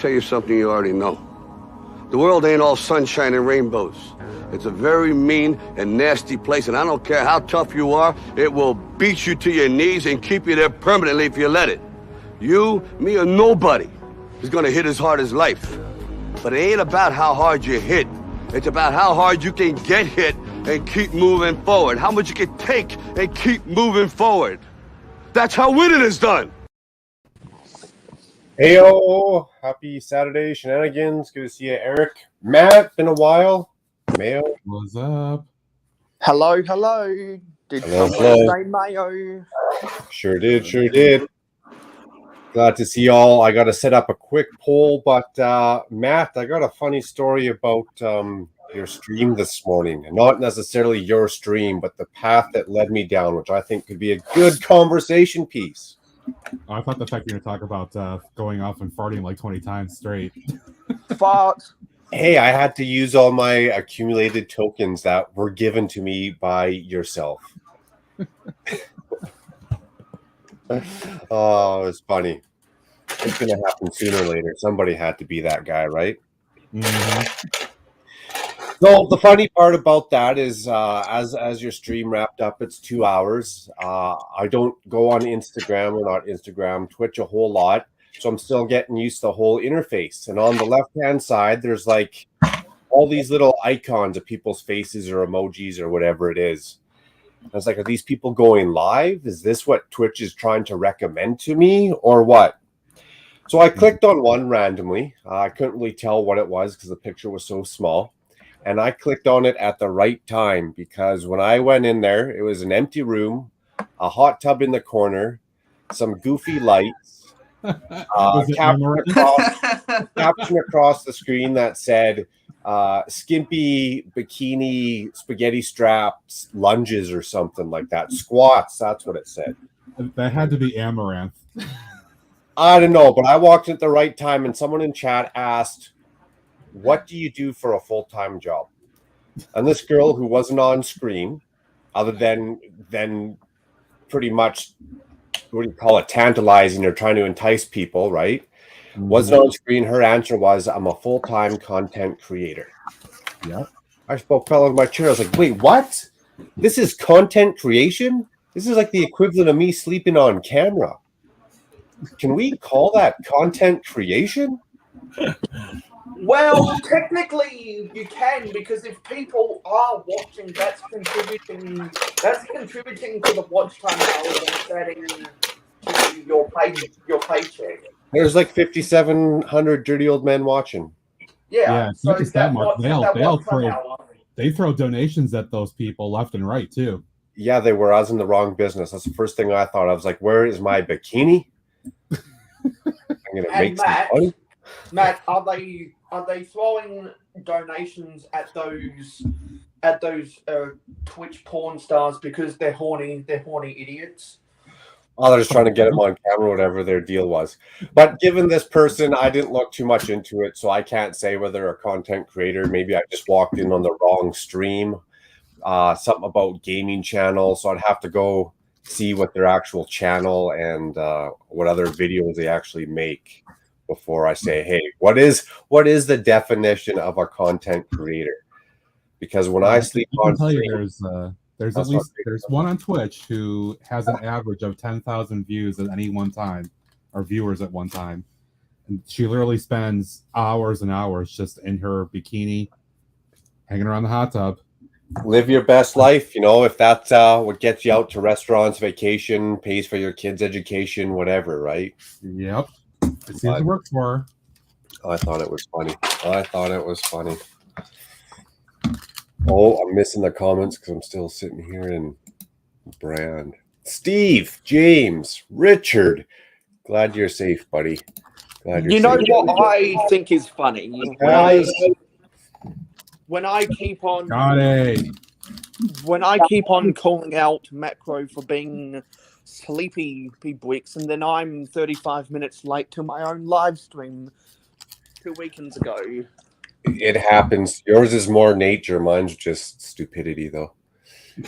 tell you something you already know. The world ain't all sunshine and rainbows. It's a very mean and nasty place, and I don't care how tough you are, it will beat you to your knees and keep you there permanently if you let it. You, me, or nobody is gonna hit as hard as life. But it ain't about how hard you hit. It's about how hard you can get hit and keep moving forward. How much you can take and keep moving forward. That's how winning is done. Heyo, happy Saturday Shenanigans. Good to see you, Eric. Matt, been a while. Mayo. What's up? Hello. Did someone say Mayo? Sure did. Glad to see y'all. I got to set up a quick poll, but Matt, I got a funny story about your stream this morning. And not necessarily your stream, but the path that led me down, which I think could be a good conversation piece. Oh, I thought the fact you were going to talk about going off and farting like 20 times straight. Fart. Hey, I had to use all my accumulated tokens that were given to me by yourself. Oh, it's funny. It's going to happen sooner or later. Somebody had to be that guy, right? Mm-hmm. So the funny part about that is as your stream wrapped up, it's 2 hours. I don't go on Instagram or not Instagram, Twitch a whole lot. So I'm still getting used to the whole interface. And on the left-hand side, there's like all these little icons of people's faces or emojis or whatever it is. I was like, are these people going live? Is this what Twitch is trying to recommend to me or what? So I clicked on one randomly. I couldn't really tell what it was because the picture was so small. And I clicked on it at the right time because when I went in there, it was an empty room, a hot tub in the corner, some goofy lights, caption across the screen that said skimpy bikini spaghetti straps lunges or something like that. Squats, that's what it said. That had to be Amaranth. I don't know, but I walked at the right time and someone in chat asked, what do you do for a full-time job? And this girl who wasn't on screen, other than pretty much, what do you call it, tantalizing or trying to entice people, right? Mm-hmm. Wasn't on screen. Her answer was, I'm a full-time content creator. Yeah. I fell out of my chair. I was like, wait, what? This is content creation? This is like the equivalent of me sleeping on camera. Can we call that content creation? Well, technically you can, because if people are watching, that's contributing to the watch time hours and adding to your paycheck. There's like 5,700 dirty old men watching. Yeah, so they throw donations at those people left and right too. Yeah, they were. I was in the wrong business. That's the first thing I thought. I was like, where is my bikini? I'm gonna make some money. Matt, are they throwing donations at those Twitch porn stars because they're horny idiots? Oh, they're just trying to get them on camera, whatever their deal was. But given this person, I didn't look too much into it, so I can't say whether they're a content creator. Maybe I just walked in on the wrong stream. Something about gaming channel, so I'd have to go see what their actual channel and what other videos they actually make before I say, hey, what is the definition of a content creator? Because when I sleep on stream, there's one on Twitch who has an average of 10,000 views at any one time, or viewers at one time. And she literally spends hours and hours just in her bikini, hanging around the hot tub. Live your best life, if that's what gets you out to restaurants, vacation, pays for your kids' education, whatever, right? Yep. It seems to work for her. I thought it was funny. Oh, I'm missing the comments because I'm still sitting here in Brand. Steve, James, Richard. Glad you're safe, buddy. You know what I think is funny? When I keep on calling out Macro for being sleepy bricks, and then I'm 35 minutes late to my own live stream 2 weekends ago. It happens. Yours is more nature. Mine's just stupidity, though.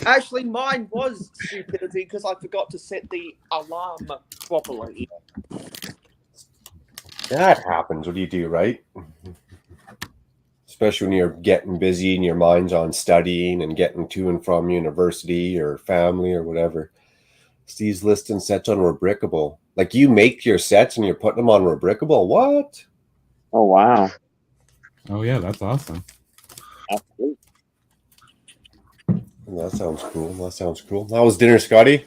Actually, mine was stupidity because I forgot to set the alarm properly. That happens. What do you do, right? Especially when you're getting busy and your mind's on studying and getting to and from university or family or whatever. Steve's listing sets on Rebrickable. Like you make your sets and you're putting them on Rebrickable. What? Oh wow. Oh yeah, that's awesome. Absolutely. That sounds cool. That sounds cool. How was dinner, Scotty?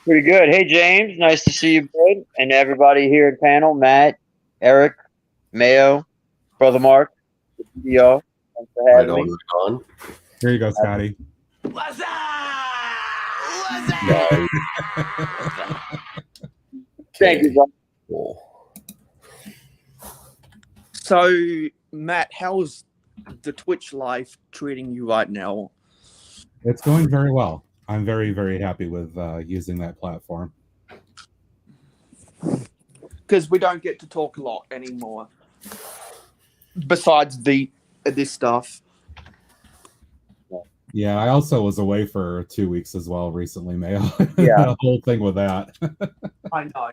Pretty good. Hey James, nice to see you, bud, and everybody here at panel. Matt, Eric, Mayo, Brother Mark. Good to see y'all. Thanks for having me. Right on. Here you go, Scotty. What's up? What's up? Thank you, brother. Cool. So, Matt, how's the Twitch life treating you right now? It's going very well. I'm very, very happy with using that platform. Because we don't get to talk a lot anymore. Besides this stuff. Yeah, I also was away for 2 weeks as well recently, Mayo. Yeah. The whole thing with that. I know,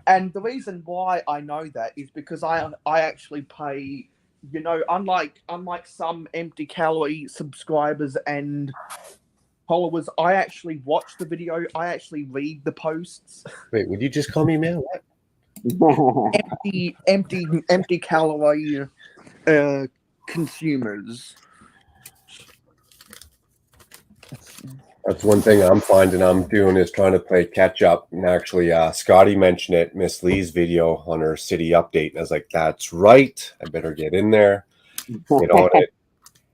and the reason why I know that is because I actually pay, you know, unlike some empty calorie subscribers and followers, I actually watch the video, I actually read the posts. Wait, would you just call me man? What? empty calorie consumers. That's one thing I'm finding I'm doing is trying to play catch up. And actually, Scotty mentioned it, Miss Lee's video on her city update. And I was like, that's right. I better get in there, get on it.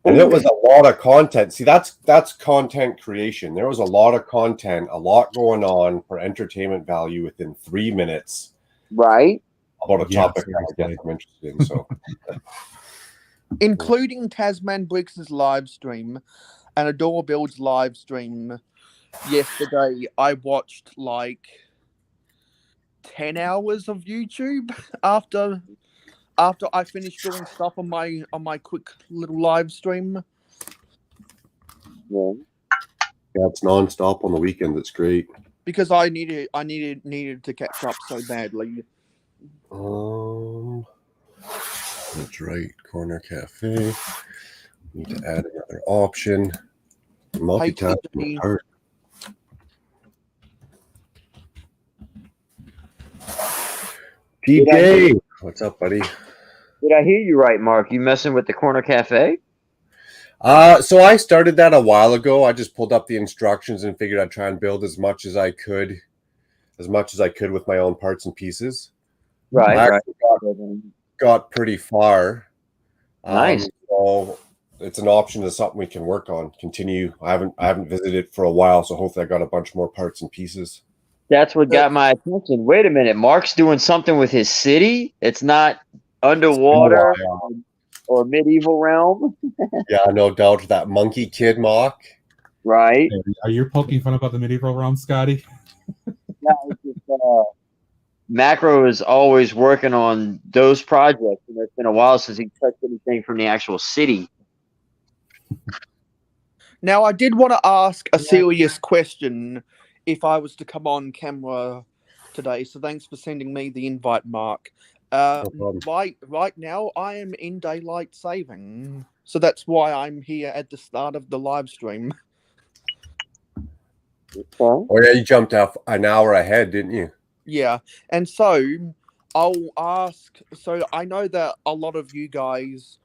And it was a lot of content. See, that's content creation. There was a lot of content, a lot going on for entertainment value within 3 minutes. Right. About a Yeah, topic I guess I'm interested in. So, Including Tasman Briggs's live stream and Adore Build's live stream yesterday, I watched like 10 hours of YouTube after I finished doing stuff on my quick little live stream. Yeah. yeah, it's nonstop on the weekend. It's great. Because I needed to catch up so badly. That's right. Corner Cafe. Need to add another option. Multitasking. Hard. DJ, what's up, buddy? Did I hear you right, Mark? You messing with the Corner Cafe? So I started that a while ago. I just pulled up the instructions and figured I'd try and build as much as I could with my own parts and pieces. Right. I Right. got pretty far. Nice. So it's an option. It's something we can work on. Continue. I haven't visited it for a while, so hopefully I got a bunch more parts and pieces. That's what got my attention. Wait a minute, Mark's doing something with his city. It's not underwater or medieval realm. Yeah, no doubt. That monkey kid mock. Right. Are you poking fun about the medieval realm, Scotty? Yeah, it's just, Macro is always working on those projects, and it's been a while since he touched anything from the actual city. Now, I did want to ask a serious question if I was to come on camera today, so thanks for sending me the invite, Mark. No problem. Right now, I am in daylight saving, so that's why I'm here at the start of the live stream. Okay. Oh yeah, you jumped off an hour ahead, didn't you? Yeah, and so I'll ask. So I know that a lot of you guys,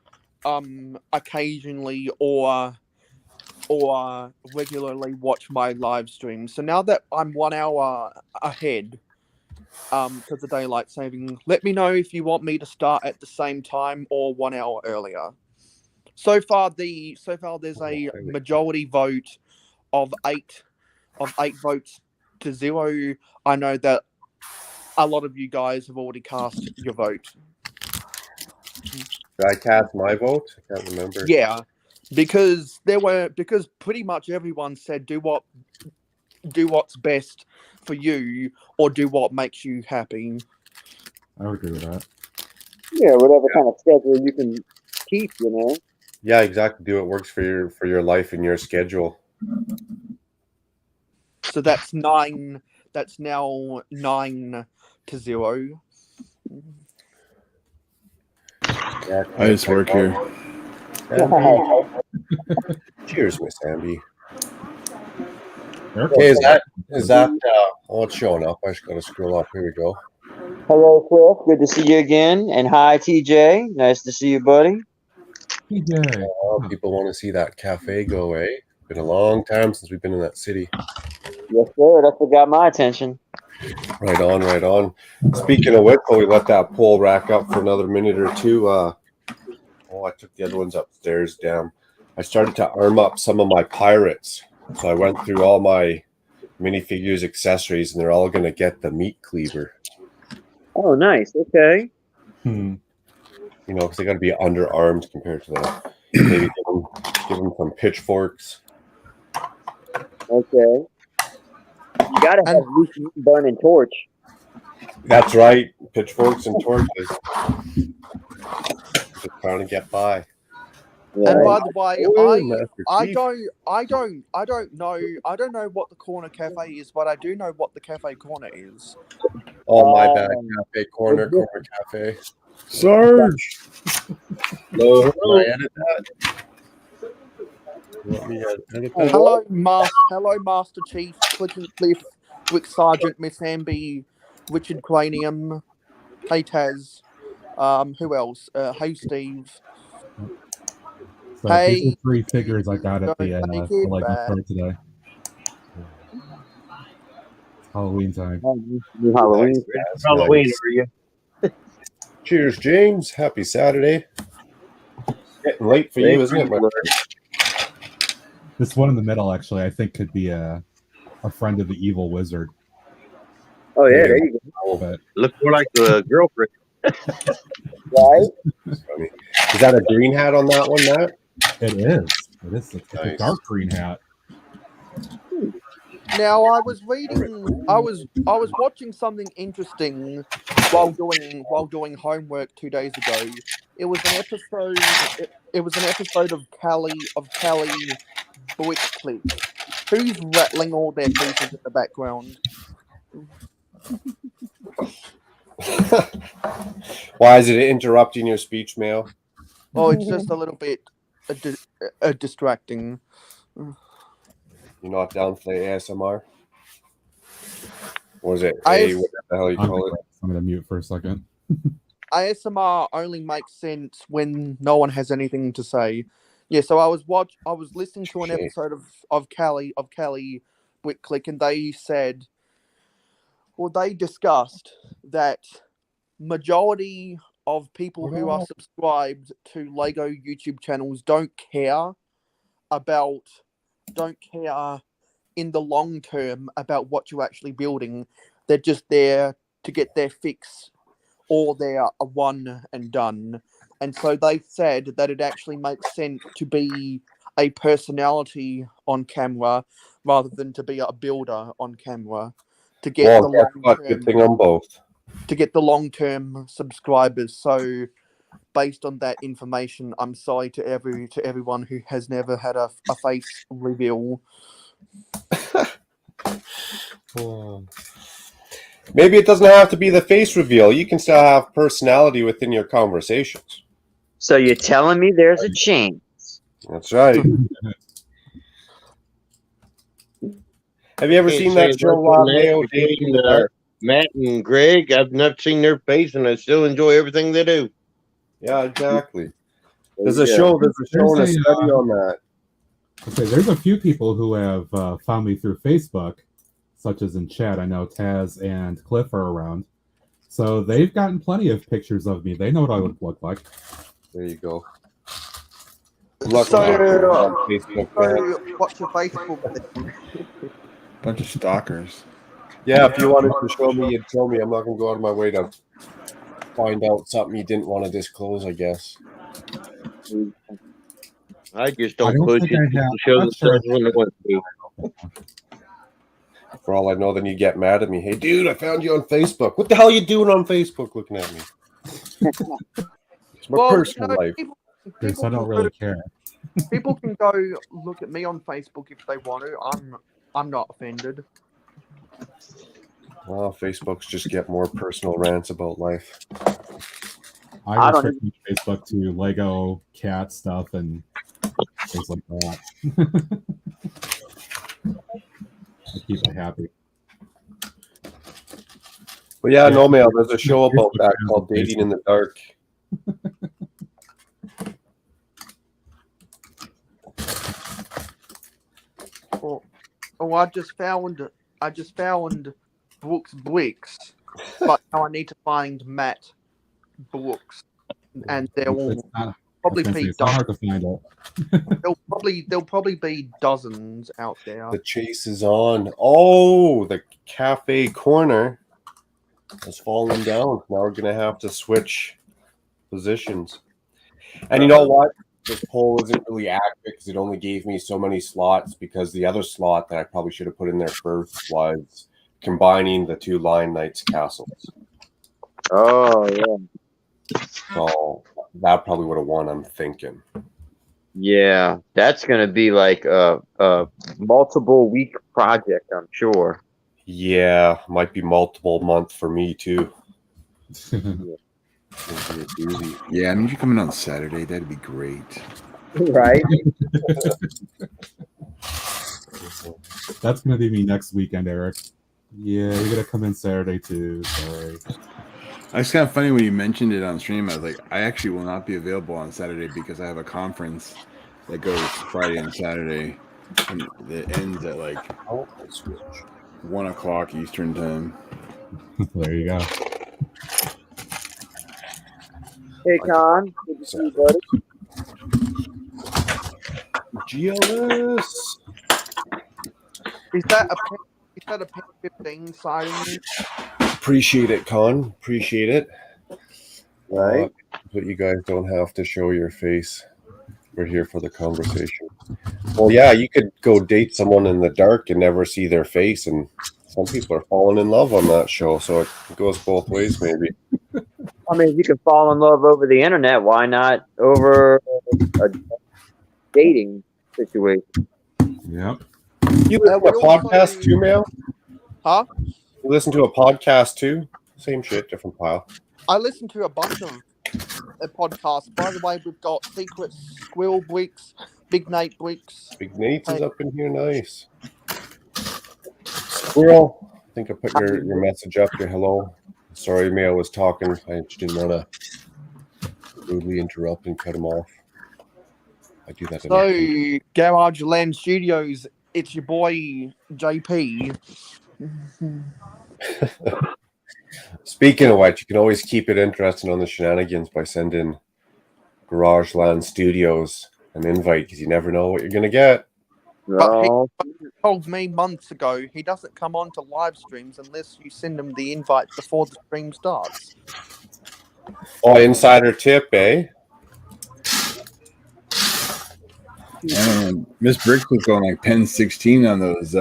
occasionally or regularly watch my live stream. So now that I'm 1 hour ahead, because of daylight saving, let me know if you want me to start at the same time or 1 hour earlier. So far, there's a majority vote of eight votes to 0. I know that a lot of you guys have already cast your vote. Did I cast my vote? I can't remember. Yeah, because pretty much everyone said do what's best for you or do what makes you happy. I would agree with that. Yeah, whatever kind of schedule you can keep, you know. Yeah, exactly. Do what works for your life and your schedule. So that's 9. That's now 9 to 0. I just work here. Cheers, Miss Amby. Eric Okay, was- is that oh, it's showing up. I just gotta scroll up. Here we go. Hello, Cliff. Good to see you again. And hi, TJ. Nice to see you, buddy. TJ. Oh, people want to see that cafe go, eh? Been a long time since we've been in that city. Yes, sir. That's what got my attention. Right on, right on. Speaking of which, we let that pole rack up for another minute or two. I took the other ones upstairs. Damn. I started to arm up some of my pirates. So I went through all my minifigures, accessories, and they're all going to get the meat cleaver. Oh, nice. Okay. You know, because they got to be underarmed compared to the. Maybe give them some pitchforks. Okay. You gotta have loose meat burning torch. That's right, pitchforks and torches. Just trying to get by. Yeah. And by the way, Oh, Master I Chief. don't know what the corner cafe is, but I do know what the cafe corner is. Oh, my bad. Cafe corner cafe. Sarge! Hello, can I edit that? You want me to edit that? Hello, Master Chief, Clicking Cliff, Quick Sergeant, Miss Amby, Richard Cranium, hey Taz, who else? Hey Steve. So Hey, these are 3 figures I got at the don't make it Lego bad. store today. It's Halloween time. Halloween. Nice, Halloween nice. for you. Cheers, James. Happy Saturday. Getting late for you, isn't it, my friend? This one in the middle, actually, I think could be a friend of the evil wizard. Oh yeah, there you go. But Look more like the girlfriend. Right? That's funny. Is that a green hat on that one, Matt? it is. It's a Nice. dark green hat. Now I was watching something interesting while doing homework 2 days ago. It was an episode of Callie Blitz Clip. Who's rattling all their pieces in the background? Why is it interrupting your speech, Mail? Oh, it's just a little bit distracting. You're not down for the ASMR? Or is it I- what the hell you call it? I'm going to mute for a second. ASMR only makes sense when no one has anything to say. Yeah, so I was listening to an Okay. episode of Callie Whitclick, and they discussed that majority of people who are subscribed to Lego YouTube channels don't care in the long term about what you're actually building. They're just there to get their fix, or they're a one and done. And so they said that it actually makes sense to be a personality on camera rather than to be a builder on camera to get Well, the guess long what? Good thing on both. to get the long-term subscribers. So based on that information, I'm sorry to everyone who has never had a face reveal. Maybe it doesn't have to be the face reveal. You can still have personality within your conversations. So you're telling me there's a chance? That's right. Have you ever seen that show, Mayo? Matt and Greg, I've never seen their face, and I still enjoy everything they do. Yeah, exactly. There's a show and a study on that. Okay, there's a few people who have found me through Facebook, such as in chat. I know Taz and Cliff are around. So they've gotten plenty of pictures of me. They know what I would look like. There you go. So, Facebook, what's your Facebook? Bunch of stalkers. yeah, if you wanted to show me, you'd show me. I'm not going to go out of my way to find out something you didn't want to disclose, I guess. I just I don't don't push think it I to have- show I'm not sure themselves when they want to. For all I know, then you get mad at me. Hey, dude, I found you on Facebook. What the hell are you doing on Facebook looking at me? It's my personal life. Because I don't really care. People can go look at me on Facebook if they want to. I'm not offended. Well, Facebook's just get more personal rants about life. I just switched Facebook to Lego cat stuff and things like that. I keep it happy. But yeah, no mail. There's a show about that called Dating in the Dark. Oh, I just found Brooks Bricks, but now I need to find Matt Brooks, and there will probably be it's not hard to find it. there'll probably be dozens out there. The chase is on. Oh, the cafe corner has fallen down. Now we're gonna have to switch positions. And you know what? This poll isn't really accurate because it only gave me so many slots, because the other slot that I probably should have put in there first was combining the two Lion Knights castles. Oh, yeah. So that probably would have won, I'm thinking. Yeah, that's going to be like a multiple week project, I'm sure. Yeah, might be multiple month for me too. Yeah, I mean, if you're coming on Saturday, that'd be great. Right? That's going to be me next weekend, Eric. Yeah, you're going to come in Saturday too. Sorry. It's kind of funny when you mentioned it on stream. I was like, I actually will not be available on Saturday because I have a conference that goes Friday and Saturday, and it ends at like 1 o'clock Eastern time. There you go. Hey, Con. Good to see you, buddy. Jealous. Is that a Pen 15 sighting? Appreciate it, Con. Appreciate it. Right. But you guys don't have to show your face. We're here for the conversation. Well, yeah, you could go date someone in the dark and never see their face, and some people are falling in love on that show, so it goes both ways, maybe. I mean, if you can fall in love over the internet, why not over a dating situation? Yep. You listen to a podcast too, Mail? Huh? You listen to a podcast too? Same shit, different pile. I listen to a bunch of podcasts. By the way, we've got Secret Squirrel Bricks, Big Nate Bricks. Big Nate's is up in here, nice. Squirrel, I think I put your message up, your hello. Sorry, Mail was talking. I just didn't want to rudely interrupt and cut him off. I do that. So, Garage Land Studios, it's your boy JP. Speaking of which, you can always keep it interesting on the shenanigans by sending Garage Land Studios an invite, because you never know what you're going to get. But he told me months ago he doesn't come on to live streams unless you send him the invite before the stream starts. Oh, insider tip, eh? And Miss Bricks was going like 10-16 on those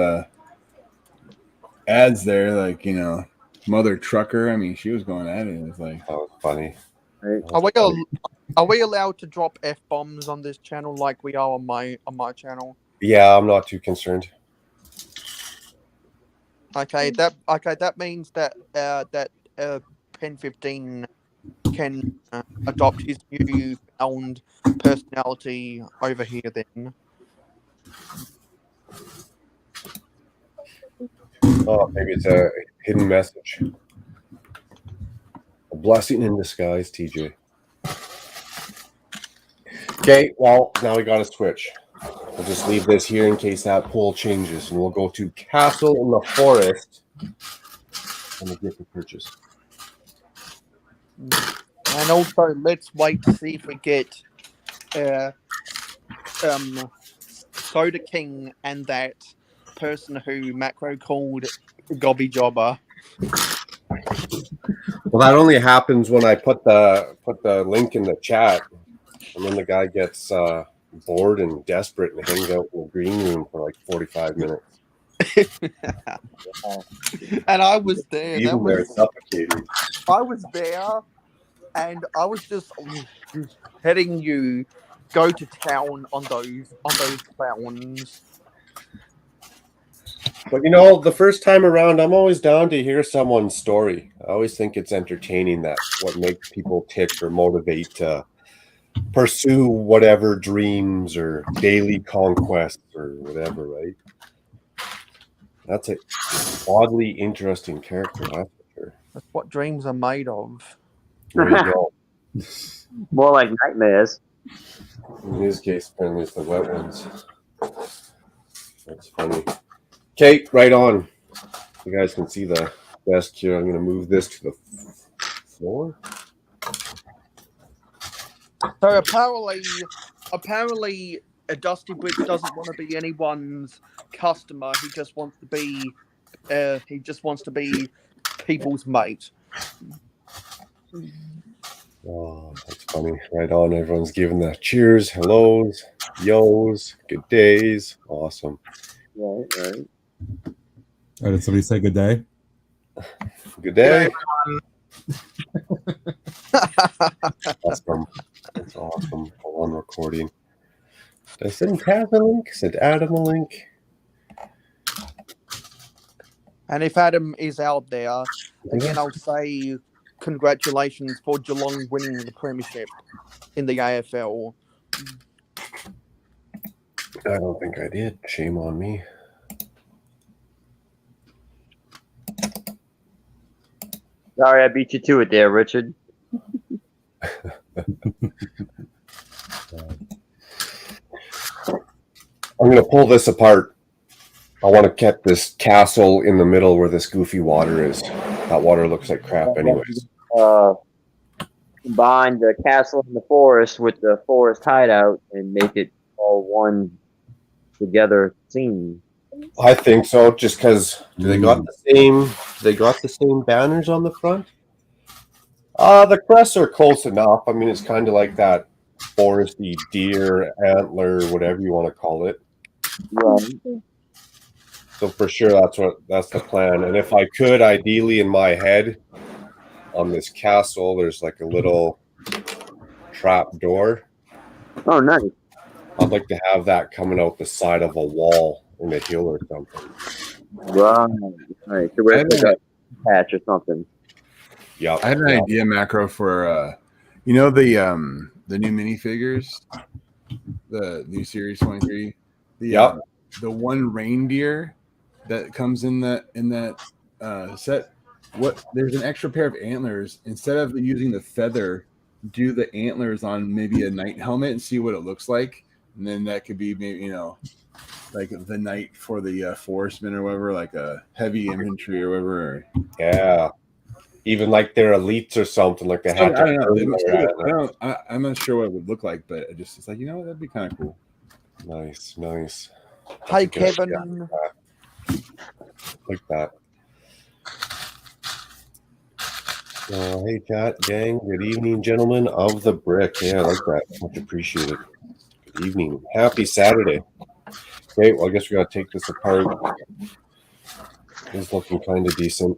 ads there, like, you know, mother trucker. I mean, she was going at it. It was like, that was funny. Are we allowed to drop F-bombs on this channel like we are on my channel? Yeah, I'm not too concerned. Okay, that means that Pen 15 can adopt his new found personality over here then. Oh, maybe it's a hidden message. A blessing in disguise, TJ. Okay, well, now we got to switch. We'll just leave this here in case that poll changes, and we'll go to Castle in the Forest and the gift for purchase. And also, let's wait to see if we get Soda King and that person who Macro called Gobby Jobber. Well, that only happens when I put the link in the chat, and then the guy gets bored and desperate and hangs out in the green room for like 45 minutes. And I was there. Even there, suffocating. I was there, and I was just heading you go to town on those clowns. But you know, the first time around, I'm always down to hear someone's story. I always think it's entertaining that what makes people tick or motivate to pursue whatever dreams or daily conquests or whatever, right? That's a oddly interesting character, that's for sure. That's what dreams are made of. There you go. More like nightmares. In his case, apparently it's the wet ones. That's funny. Okay, right on. You guys can see the desk here. I'm going to move this to the floor. So apparently, Dusty Bridge doesn't want to be anyone's customer. He just wants to be people's mate. Oh, that's funny. Right on. Everyone's giving the cheers, hellos, yos, good days. Awesome. Right. Oh, did somebody say good day? Good day. Awesome. That's awesome. Full on recording. Did I send Taz a link? Sent Adam a link? And if Adam is out there, again, I'll say congratulations for Geelong winning the premiership in the AFL. I don't think I did. Shame on me. Sorry, I beat you to it there, Richard. I'm going to pull this apart. I want to get this castle in the middle where this goofy water is. That water looks like crap anyways. Combine the castle in the forest with the forest hideout and make it all one together scene. I think so, just because they got the same banners on the front. The crests are close enough. I mean, it's kind of like that foresty deer antler, whatever you want to call it. Right. So for sure, that's the plan. And if I could, ideally, in my head, on this castle, there's like a little trap door. Oh, nice. I'd like to have that coming out the side of a wall in a hill or something. Right. So we're like a patch or something. Yeah. I had an idea, Macro, for the new minifigures, the new Series 23. The one reindeer that comes in that set. There's an extra pair of antlers. Instead of using the feather, do the antlers on maybe a knight helmet and see what it looks like, and then that could be maybe like the knight for the forestmen or whatever, like a heavy infantry or whatever. Yeah. Even like they're elites or something, like they have. I don't know. I'm not sure what it would look like, but it's like, that'd be kind of cool. Nice. Hey, Kevin. Like that. Hey, chat gang. Good evening, gentlemen of the brick. Yeah, I like that. Much appreciated. Good evening. Happy Saturday. Okay, well, I guess we got to take this apart. It's looking kind of decent.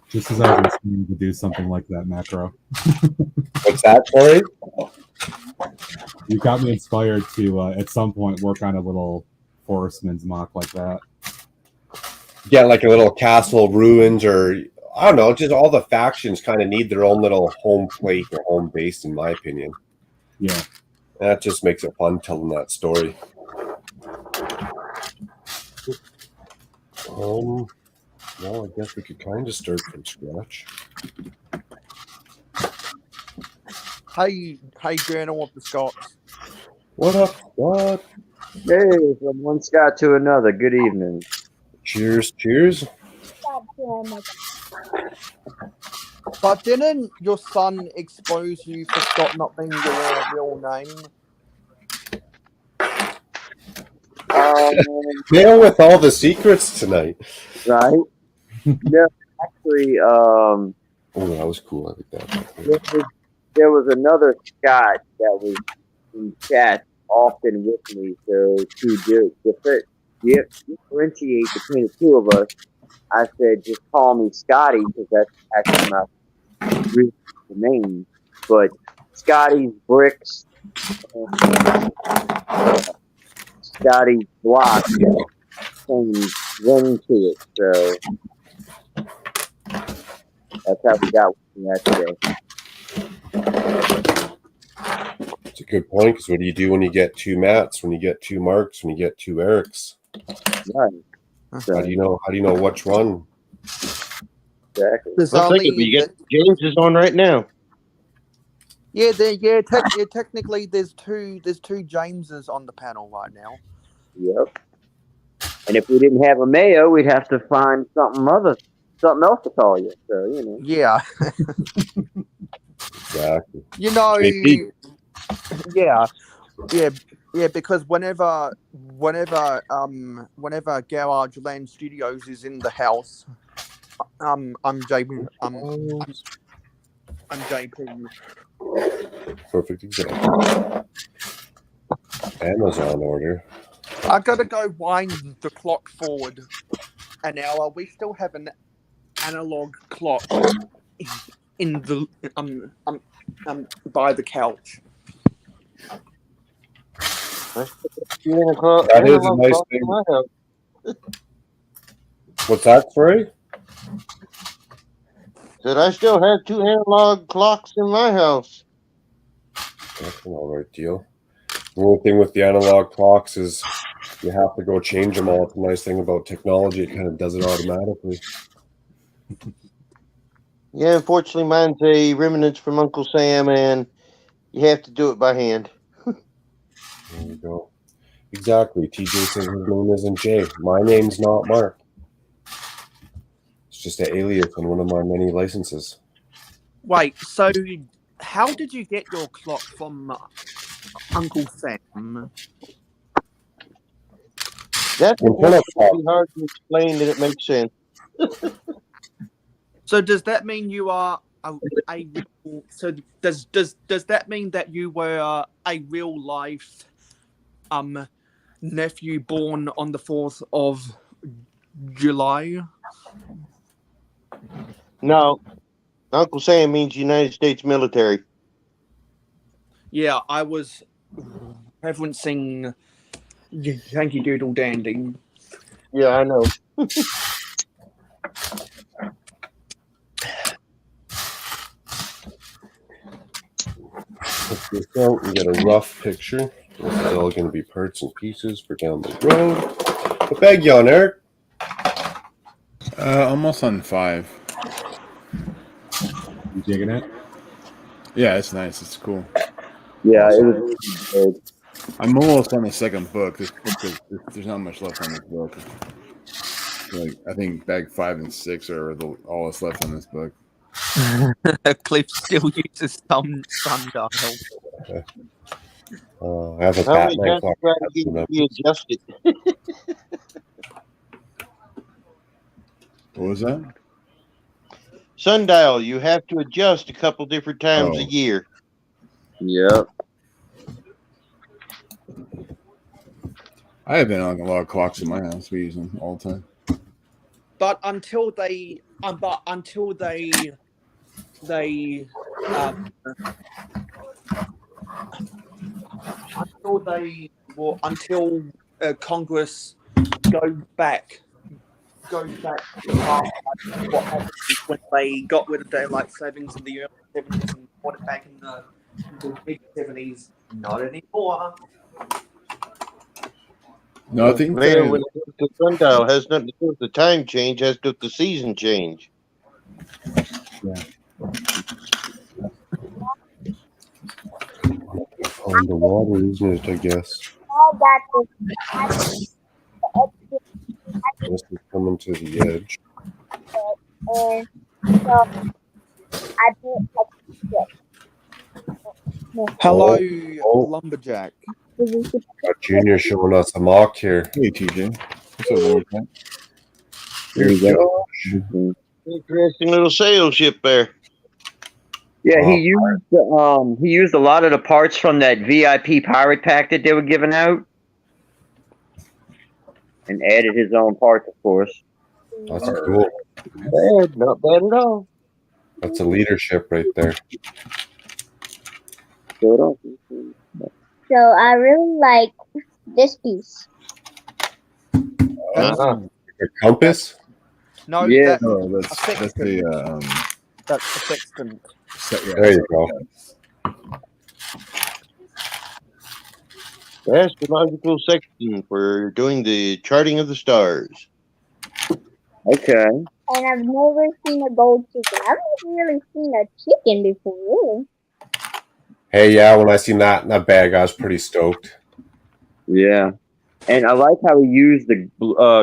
Just as I was going to do something like that, Macro. What's that, Corey? You got me inspired to, at some point, work on a little forestman's mock like that. Yeah, like a little castle ruins, or I don't know, just all the factions kind of need their own little home plate or home base, in my opinion. Yeah. That just makes it fun telling that story. Well, I guess we could kind of start from scratch. Hey, Journal of the Scots. What up? What? Hey, from one Scott to another. Good evening. Cheers. But didn't your son expose you for Scott not being your real name? Mail with all the secrets tonight. Right? Yeah, actually, Oh, that was cool. I like that. there was another Scott that was in chat often with me. So to differentiate between the two of us, I said just call me Scotty because that's actually my real name. But Scotty's Bricks, Scotty's Block, same ring to it. So that's how we got what we had today. It's a good point, because what do you do when you get two Matts, when you get two Marks, when you get two Erics? Right. How do you know which one? Exactly. There's Well, think only of it, you get James is on right now. technically there's two Jameses on the panel right now. Yep. And if we didn't have a Mayo, we'd have to find something else to call you. So Yeah, Exactly. JP. yeah, because whenever Garage Land Studios is in the house, I'm JP. I'm JP. Perfect example. Amazon order. I gotta go wind the clock forward an hour. We still have an analog clock in the by the couch. That is a nice thing. What's that, Frey? Said I still have 2 analog clocks in my house. That's an all right deal. The only thing with the analog clocks is you have to go change them all. It's a nice thing about technology. It kind of does it automatically. Yeah, unfortunately, mine's a remnants from Uncle Sam, and you have to do it by hand. There you go. Exactly. TJ says his name isn't Jay. My name's not Mark. It's just an alias on one of my many licenses. Wait, so how did you get your clock from Uncle Sam? That's pretty hard to explain that it makes sense. So does that mean you are so does that mean that you were a real life nephew born on the 4th of July? No, Uncle Sam means United States military. Yeah, I was referencing Yankee Doodle Dandy. Yeah, I know. Put this out and get a rough picture. This is all going to be parts and pieces for down the road. What bag you on, Eric? Almost on 5. You digging it? Yeah, it's nice. It's cool. Yeah, it was good. I'm almost on the second book. There's not much left on this book. Like I think bag 5 and 6 are all that's left on this book. Cliff still uses sundial. I have a How many Batman times clock. you try to get readjusted? What was that? Sundial, you have to adjust a couple different times a year. Yep. I have been on a lot of clocks in my house. We use them all the time. But until they until Congress goes back to what happened when they got rid of daylight savings in the early 70s and brought it back in the mid 70s. Not anymore. No, I think Man, when it comes to sundial, has nothing to do with the time change, has to do with the season change. Yeah. On the water, isn't it, I guess? This is coming to the edge. Hello, Oh. Lumberjack. Got Junior showing us a mock here. Hey, TJ. What's up, Lord? There you go. Interesting little sail ship there. Yeah, he used a lot of the parts from that VIP pirate pack that they were giving out, and added his own parts, of course. That's cool. Bad, not bad at all. That's a leadership right there. So I really like this piece. Uh-huh. A compass? No, Yeah. No, a that's sextant. the That's a sextant. There you go. Astrological section for doing the charting of the stars. Okay. And I've never seen a gold chicken. I've never really seen a chicken before, really. Hey, yeah, when I seen that in that bag, I was pretty stoked. Yeah. And I like how he used the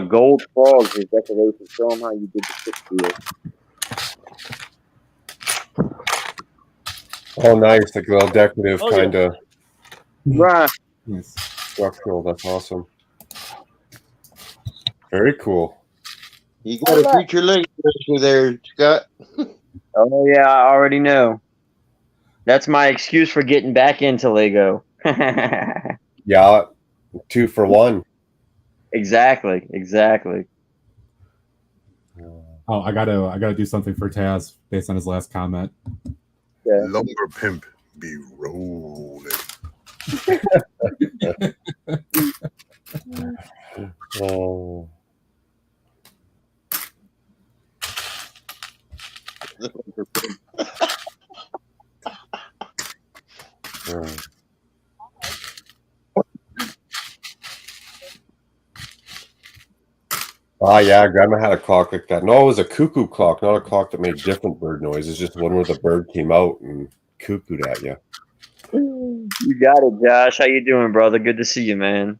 gold frogs as decoration. Show him how you did the six wheel. Oh, nice. Like a little decorative Oh, yeah. kind of Right. Nice. structural. That's awesome. Very cool. You got a future legislature there, Scott. Oh yeah, I already know. That's my excuse for getting back into Lego. Yeah, 2 for 1. Exactly. Oh, I gotta do something for Taz based on his last comment. Yeah. Lumber pimp be rolling. Oh. Right. Ah, yeah, Grandma had a clock like that. No, it was a cuckoo clock, not a clock that made different bird noises. Just one where the bird came out and cuckooed at you. You got it, Josh. How you doing, brother? Good to see you, man.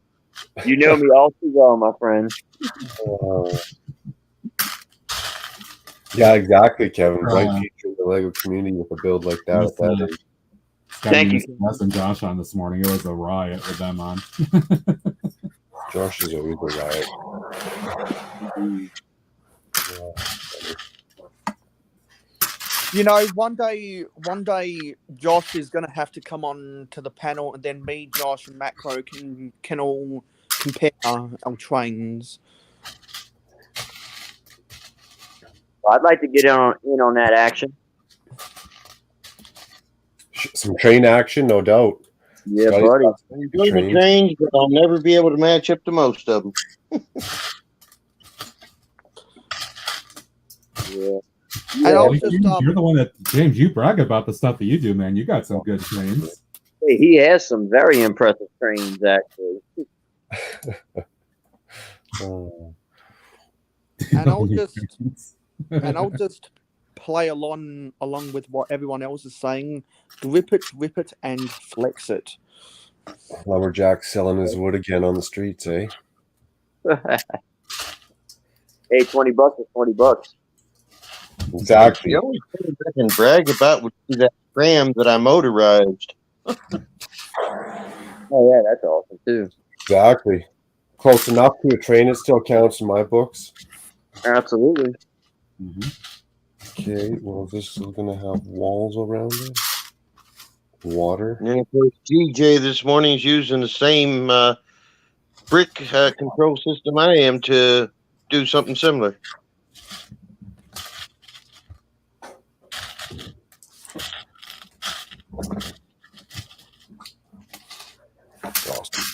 You know me all too well, my friend. Yeah, exactly, Kevin. Bright future in the Lego community with a build like that. Yes, At that age. Thank you. Less than Josh on this morning. It was a riot with them on. Josh is always a riot. You know, one day, Josh is going to have to come on to the panel, and then me, Josh, and Macro can all compare our trains. I'd like to get in on that action. Some train action, no doubt. Yeah, Scotty's buddy. got I'm doing the trains. trains, but I'll never be able to match up to most of them. Yeah. And I'll just, You're the one that, James, you brag about the stuff that you do, man. You got some good trains. Hey, he has some very impressive trains, actually. Oh. and I'll just play along with what everyone else is saying. Grip it, rip it, and flex it. Lumberjack selling his wood again on the streets, eh? Hey, $20 is $20. Exactly. The only thing I can brag about would be that tram that I motorized. Oh yeah, that's awesome too. Exactly. Close enough to a train, it still counts in my books. Absolutely. Okay, well, this is going to have walls around it. Water. And of course, GJ this morning is using the same brick control system I am to do something similar. Awesome.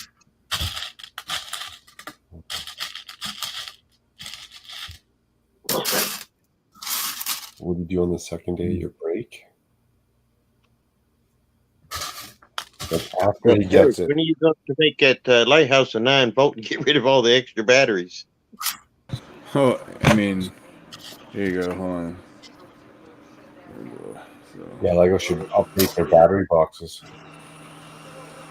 What do you do on the second day of your break? But after he gets it. When are you going to make that lighthouse a 9-volt and get rid of all the extra batteries? Oh, I mean, here you go. Hold on. So, Yeah, Lego should update their battery boxes.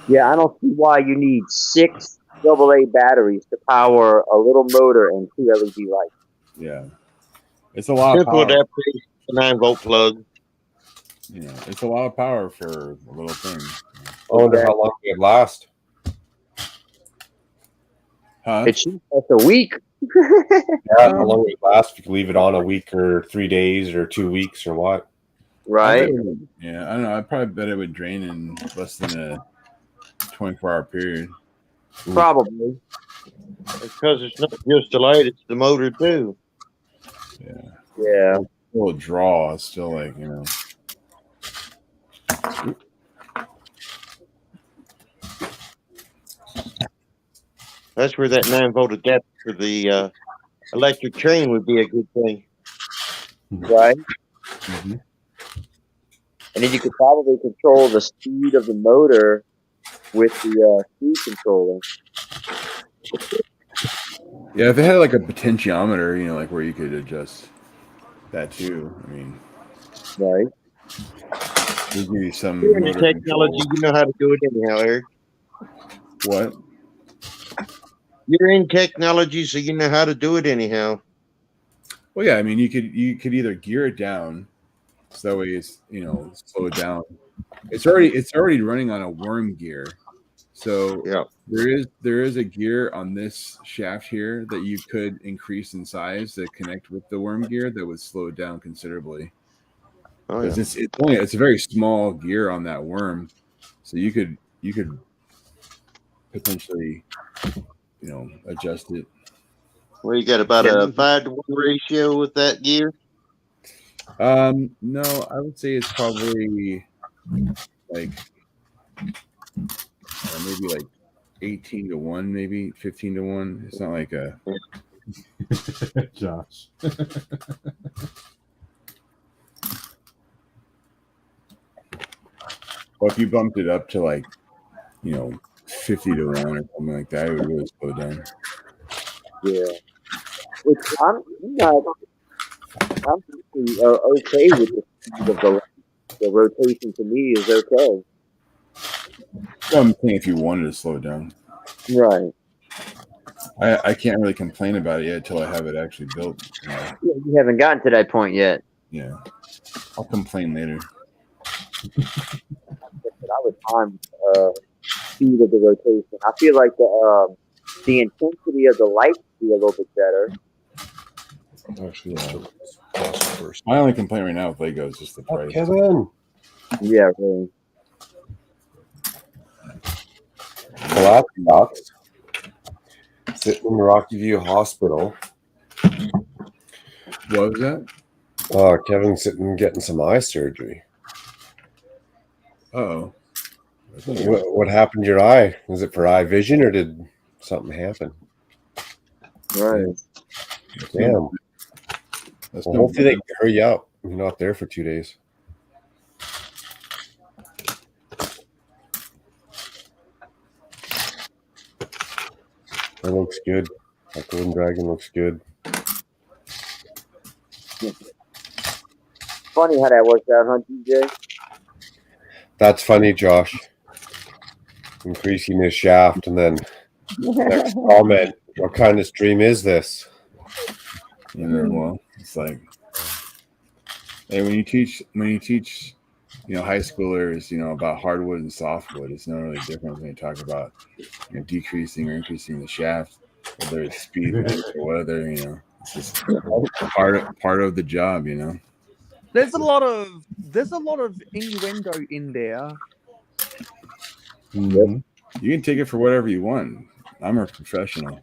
Yeah, I don't see why you need 6 AA batteries to power a little motor and 2 LED lights. yeah, it's a lot of Simple power. adaptation, the 9-volt plug. Yeah, it's a lot of power for a little thing. I wonder how long it last. Huh? It's just a week. Yeah, how long it last if you leave it on a week or 3 days or 2 weeks or what? Right. Yeah, I don't know. I probably bet it would drain in less than a 24-hour period. Probably. Because it's not just the light, it's the motor too. Yeah. Yeah. Still a draw. It's still like, you know. That's where that 9-volt adapter for the electric train would be a good thing. Right. Mhm. And then you could probably control the speed of the motor with the speed controller. Yeah, if it had like a potentiometer, you know, like where you could adjust that too. I mean, Right. they give you some You're into motor technology, control. you know how to do it anyhow, Eric. What? You're in technology, so you know how to do it anyhow. Well, yeah, I mean, you could either gear it down, so that way it's, you know, slow it down. It's already running on a worm gear, so Yeah. there is a gear on this shaft here that you could increase in size to connect with the worm gear that would slow it down considerably. Oh, Because yeah. it's a very small gear on that worm, so you could potentially, you know, adjust it. Well, you got about a 5-to-1 ratio with that gear. No, I would say it's probably like maybe like 18-1, maybe 15-1. It's not like a Josh. well, if you bumped it up to like, you know, 50-1 or something like that, it would really slow down. Yeah. Which I'm not. I'm actually okay with the speed of the rotation. To me is okay. So I'm saying if you wanted to slow it down, Right. I can't really complain about it yet until I have it actually built. You know? Yeah, you haven't gotten to that point yet. Yeah, I'll complain later. But I would time speed of the rotation. I feel like the intensity of the light would be a little bit better. Actually, first. My only complaint right now with Lego is just the Oh, price. Kevin. Yeah, really. Well, that sucks. Sitting in Rocky View Hospital. What was that? Kevin's sitting getting some eye surgery. Oh, What happened to your eye? Was it for eye vision or did something happen? Right. Damn. no, Well, hopefully they can hurry up. You're not there for 2 days. That looks good. That golden dragon looks good. Funny how that works out, huh, DJ? That's funny, Josh. Increasing his shaft and then next comment. What kind of stream is this? You know, well, it's like, hey, when you teach, you know, high schoolers, you know, about hardwood and softwood, it's not really different when you talk about, you know, decreasing or increasing the shaft, whether it's speed, length, or whether, you know, it's just part of the job, you know. There's a lot of innuendo in there. Mm-hmm. You can take it for whatever you want. I'm a professional.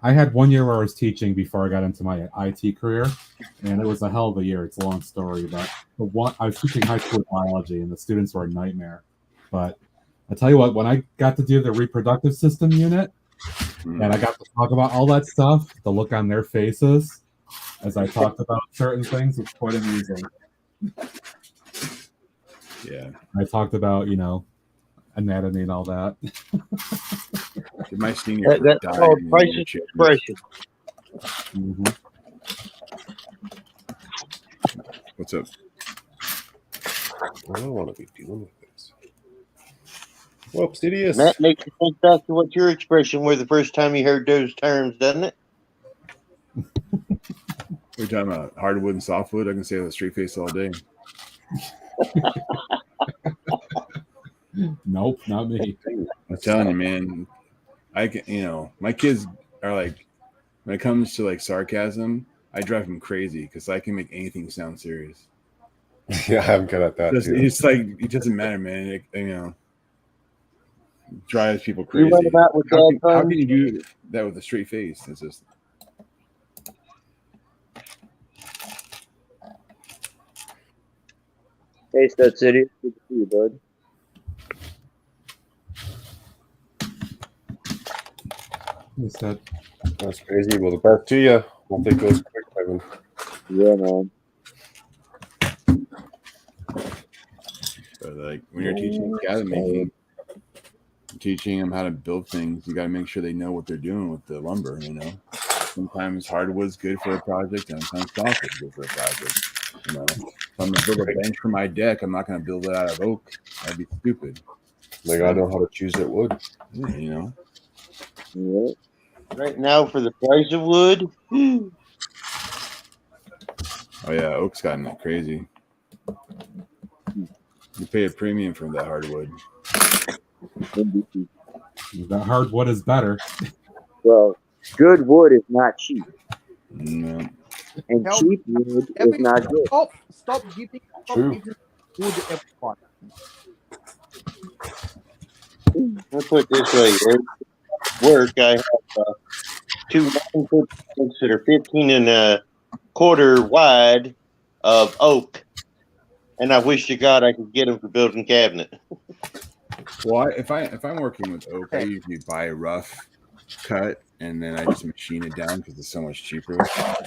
I had 1 year where I was teaching before I got into my IT career, and it was a hell of a year. It's a long story, but I was teaching high school biology, and the students were a nightmare. But I tell you what, when I got to do the reproductive system unit, and I got to talk about all that stuff, the look on their faces as I talked about certain things was quite amusing. Yeah, I talked about, you know, anatomy and all that. My senior That's called priceless expression. Mm-hmm. What's up? I don't want to be dealing with this. Whoops, idiot. That makes you think back to what your expression were the first time you heard those terms, doesn't it? We're talking about hardwood and softwood. I can say with a straight face all day. Nope, not me. I'm telling you, man. I can, you know, my kids are like, when it comes to like sarcasm, I drive them crazy because I can make anything sound serious. Yeah, I'm good at that too. It's like it doesn't matter, man. It, you know, drives people crazy. You went about with how can you do that with a straight face? It's just. Hey, Stud City. Good to see you, bud. He said, That's crazy. Well, the best to you. Hope it goes quick, Kevin. Yeah, man. But like when you're teaching cabinet making, teaching them how to build things, you got to make sure they know what they're doing with the lumber. You know, sometimes hardwood's good for a project, and sometimes softwood's good for a project. You know, if I'm gonna build a bench for my deck, I'm not gonna build it out of oak. That'd be stupid. They gotta know how to choose their wood. Yeah, you know. Yeah. Right now, for the price of wood, Oh yeah, oak's gotten crazy. You pay a premium for that hardwood. that hardwood is better. Well, good wood is not cheap, No. and Hell, cheap wood is Evan, not good. stop giving True. wood everyone. I'll put it this way: at work, I have 2 9-foot planks that are 15 and a quarter wide of oak, and I wish to God I could get them for building cabinet. Well, if I'm working with oak, I usually buy a rough cut and then I just machine it down because it's so much cheaper.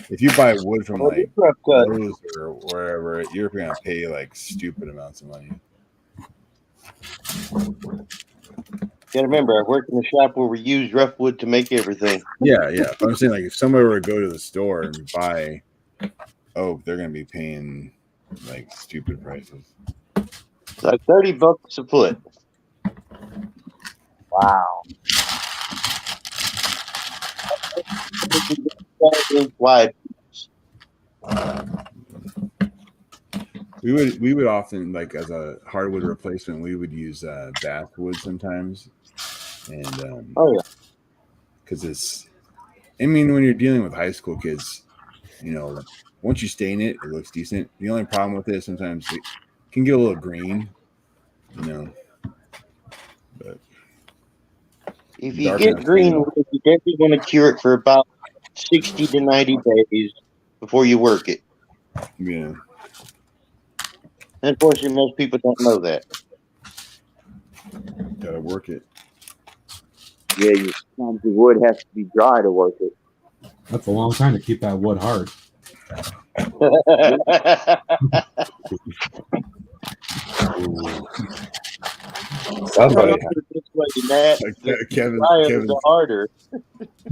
If you buy wood from like Lowe's or wherever, you're gonna pay like stupid amounts of money. You gotta remember, I work in a shop where we use rough wood to make everything. Yeah. But I'm saying like if somebody were to go to the store and buy oak, they're gonna be paying like stupid prices. It's like $30 a foot. Wow. Wide. We would often, like as a hardwood replacement, we would use basswood sometimes, and Oh yeah, because it's, I mean, when you're dealing with high school kids, you know, once you stain it, it looks decent. The only problem with it sometimes it can get a little green, you know. But if you get green, you definitely want to cure it for about 60 to 90 days before you work it. Yeah. Unfortunately, most people don't know that. Gotta work it. Yeah, sometimes the wood has to be dry to work it. That's a long time to keep that wood hard. Somebody. Kevin's harder.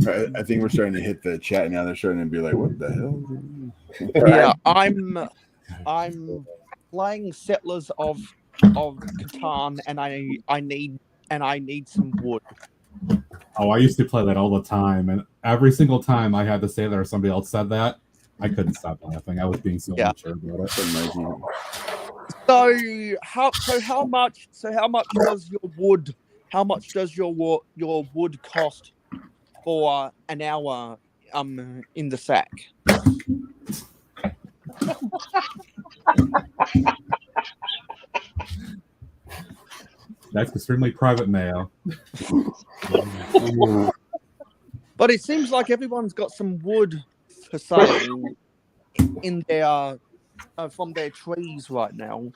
I think we're starting to hit the chat now. They're starting to be like, "What the hell?" Yeah, I'm playing Settlers of Catan, and I need some wood. Oh, I used to play that all the time, and every single time I had to say that or somebody else said that, I couldn't stop laughing. I was being so mature about it. So how much does your wood cost for an hour in the sack? That's extremely private mail. But it seems like everyone's got some wood for sale in their from their trees right now.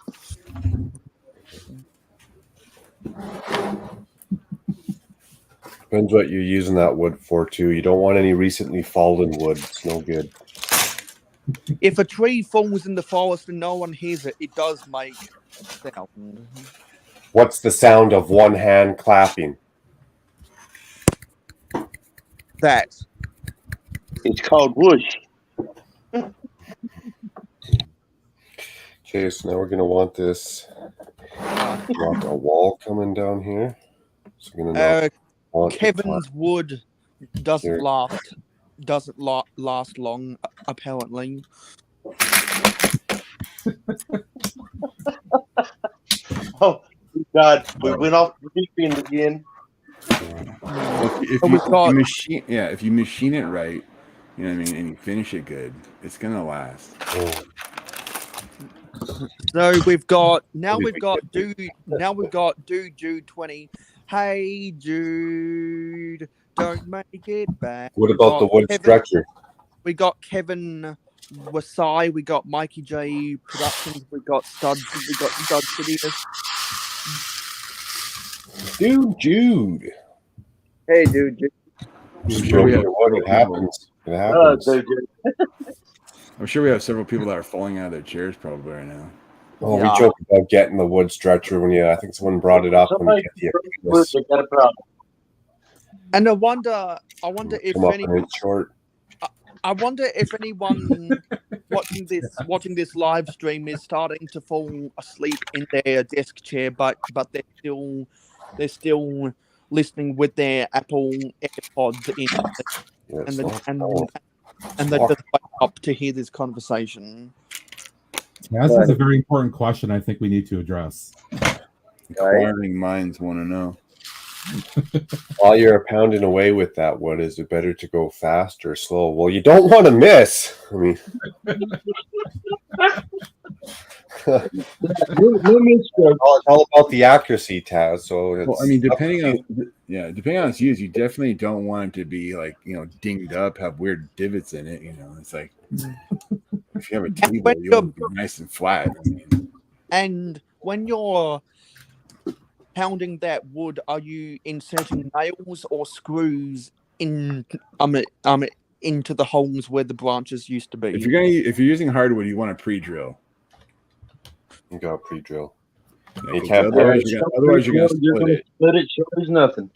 Depends what you're using that wood for, too. You don't want any recently fallen wood. It's no good. If a tree falls in the forest and no one hears it, it does make sound. What's the sound of one hand clapping? That. It's called whoosh. Okay, so now we're going to want this. Want a wall coming down here. So we're going to Kevin's wood doesn't last long, apparently. Oh God, we went off the deep end again. If you machine it right, you know what I mean, and you finish it good, it's gonna last. So we've got Dude 20. Hey Jude, don't make it bad. What about the wood structure? We got Kevin Wasai, we got Mikey J Productions, we got Studs, we got Stud City. Dude, Jude. Hey, dude. I'm sure we have What it happens. It happens. I'm sure we have several people that are falling out of their chairs probably right now. Oh, Yeah. we joked about getting the wood stretcher when I think someone brought it up. When you get the got a problem. And I wonder if come up any, and it's short. I wonder if anyone watching this live stream is starting to fall asleep in their desk chair, but they're still listening with their Apple AirPods in, and they just wake up to hear this conversation. Yeah, this is a very important question I think we need to address. Inquiring minds want to know. While you're pounding away with that wood, is it better to go fast or slow? Well, you don't want to miss. I mean, it's all about the accuracy, Taz. So it's Well, I mean, depending on its use, you definitely don't want it to be like, dinged up, have weird divots in it. It's like if you have a table, you want it to be nice and flat. I mean, And when you're pounding that wood, are you inserting nails or screws into the holes where the branches used to be? if you're using hardwood, you want a pre-drill. You got a pre-drill. Yeah, otherwise, you're gonna split it. Split it, sure as nothing.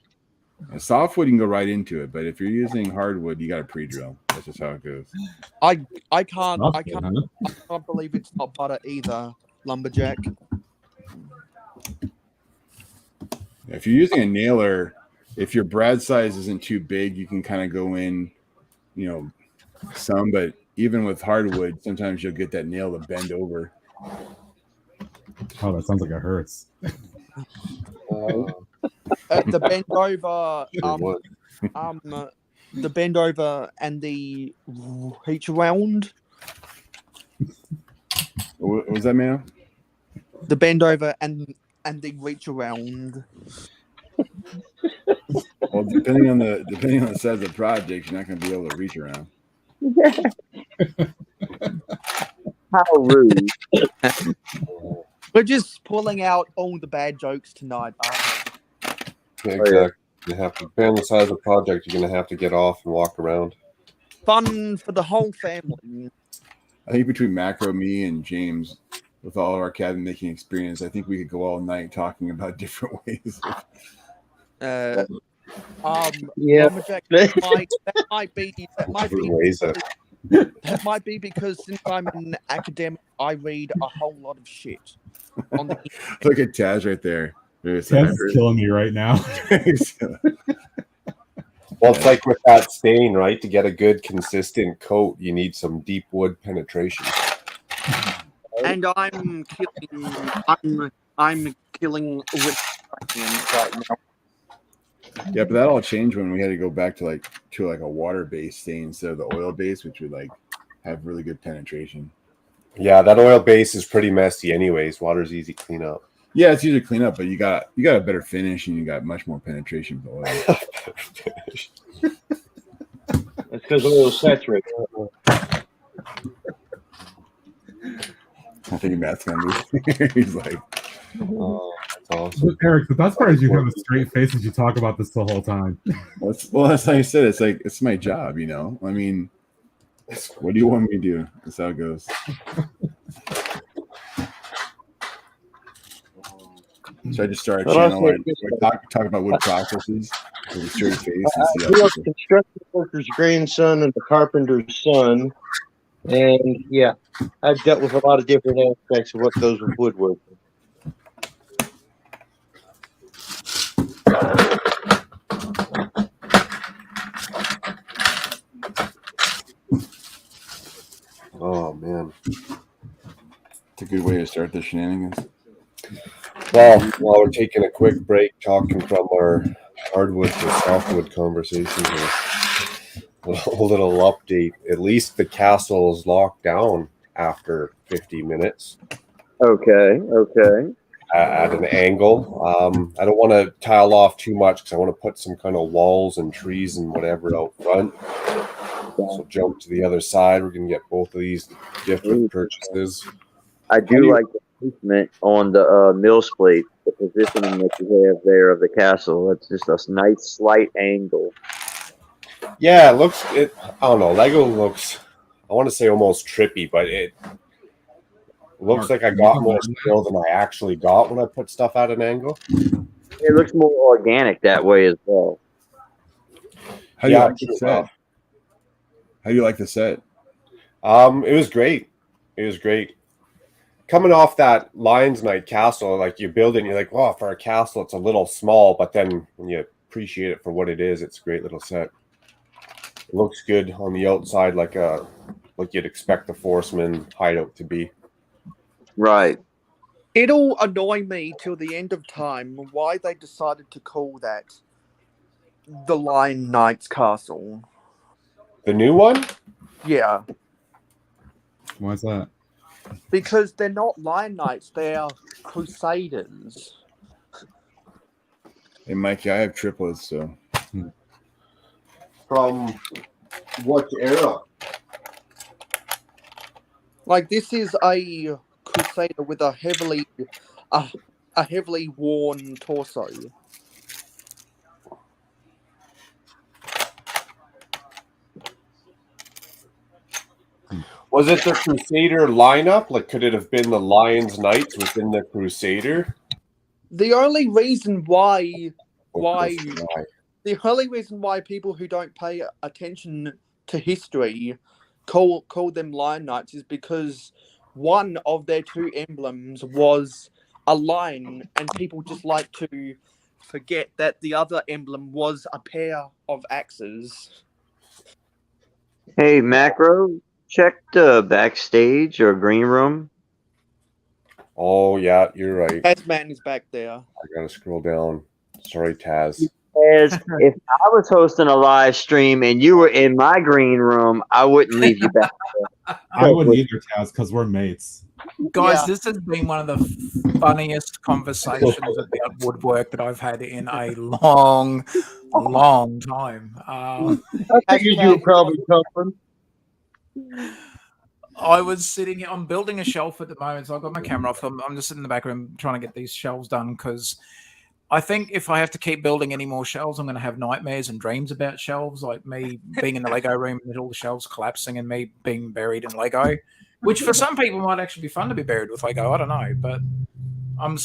A softwood, you can go right into it, but if you're using hardwood, you got a pre-drill. That's just how it goes. I can't believe it's not butter either, lumberjack. If you're using a nailer, if your brad size isn't too big, you can kind of go in, some. But even with hardwood, sometimes you'll get that nail to bend over. Oh, that sounds like it hurts. The bend over, the bend over and the reach around. What was that, man? The bend over and the reach around. Well, depending on the size of the project, you're not going to be able to reach around. How rude. We're just pulling out all the bad jokes tonight, aren't we? Yeah, exactly. You have to, depending on the size of the project, you're going to have to get off and walk around. Fun for the whole family. I think between Macro, me, and James, with all of our cabinet making experience, I think we could go all night talking about different ways. Yeah. Lumberjack, that might be because since I'm an academic, I read a whole lot of shit. Look at Taz right there. Taz is killing me right now. Well, it's like with that stain, right? To get a good, consistent coat, you need some deep wood penetration. And I'm killing with right now. Yeah, but that all changed when we had to go back to a water-based stain instead of the oil-based, which would have really good penetration. Yeah, that oil base is pretty messy anyways. Water's easy to clean up. Yeah, it's easy to clean up, but you got a better finish and you got much more penetration with the oil. That's because oil's saturated. I think Matt's gonna move. He's like, oh, that's awesome. Eric, the best part is you have a straight face as you talk about this the whole time. That's how you said it. It's like, it's my job, I mean, what do you want me to do? That's how it goes. So I just started a channel where I talk about wood processes with a straight face. And I a construction worker's grandson and a carpenter's son. And yeah, I've dealt with a lot of different aspects of what goes with woodworking. Oh, man. It's a good way to start the shenanigans. Well, while we're taking a quick break, talking from our hardwood to softwood conversations, a little update. At least the castle is locked down after 50 minutes. Okay. At an angle. I don't want to tile off too much because I want to put some kind of walls and trees and whatever out front. So jump to the other side. We're gonna get both of these different purchases. I do like the placement on the mills plate, the positioning that you have there of the castle. That's just a nice slight angle. Yeah, it looks. I don't know. Lego looks. I want to say almost trippy, but it looks like I got more skill than I actually got when I put stuff at an angle. It looks more organic that way as well. How do you like the set? How do you like the set? It was great. It was great. Coming off that Lions Night castle, like you build it and you're like, wow, for a castle, it's a little small, but then when you appreciate it for what it is, it's a great little set. It looks good on the outside, like you'd expect the Forceman hideout to be. Right. It'll annoy me till the end of time why they decided to call that the Lion Knight's Castle. The new one? Yeah. Why's that? Because they're not Lion Knights, they're Crusaders. Hey, Mikey, I have triplets, so. From what era? Like, this is a Crusader with a heavily worn torso. Was it the Crusader lineup? Like, could it have been the Lions Knights within the Crusader? The only reason why people who don't pay attention to history call them Lion Knights is because one of their two emblems was a lion, and people just like to forget that the other emblem was a pair of axes. Hey, Macro, check the backstage or green room. Oh, yeah, you're right. Tasman is back there. I gotta scroll down. Sorry, Taz. As if I was hosting a live stream and you were in my green room, I wouldn't leave you back there. I wouldn't either, Taz, because we're mates. Guys, this has been one of the funniest conversations about woodwork that I've had in a long time. I figured you were probably coming. I was sitting here, I'm building a shelf at the moment, so I've got my camera off. I'm just sitting in the back room trying to get these shelves done because I think if I have to keep building any more shelves, I'm going to have nightmares and dreams about shelves, like me being in the Lego room and all the shelves collapsing and me being buried in Lego, which for some people might actually be fun to be buried with Lego. I don't know, but I'm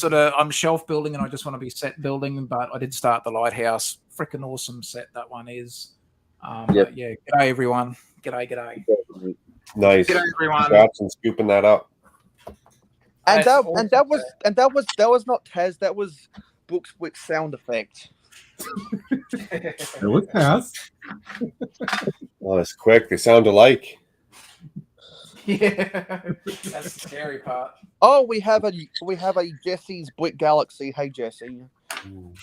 shelf building and I just want to be set building, but I did start the lighthouse. Freaking awesome set that one is. But yeah, g'day everyone. G'day. Nice. G'day everyone. Congrats on scooping that up. And that was not Taz, that was Bookswick's sound effect. It was Taz. Oh, it's quick. They sound alike. Yeah, that's the scary part. Oh, we have a Jesse's Brick Galaxy. Hey, Jesse.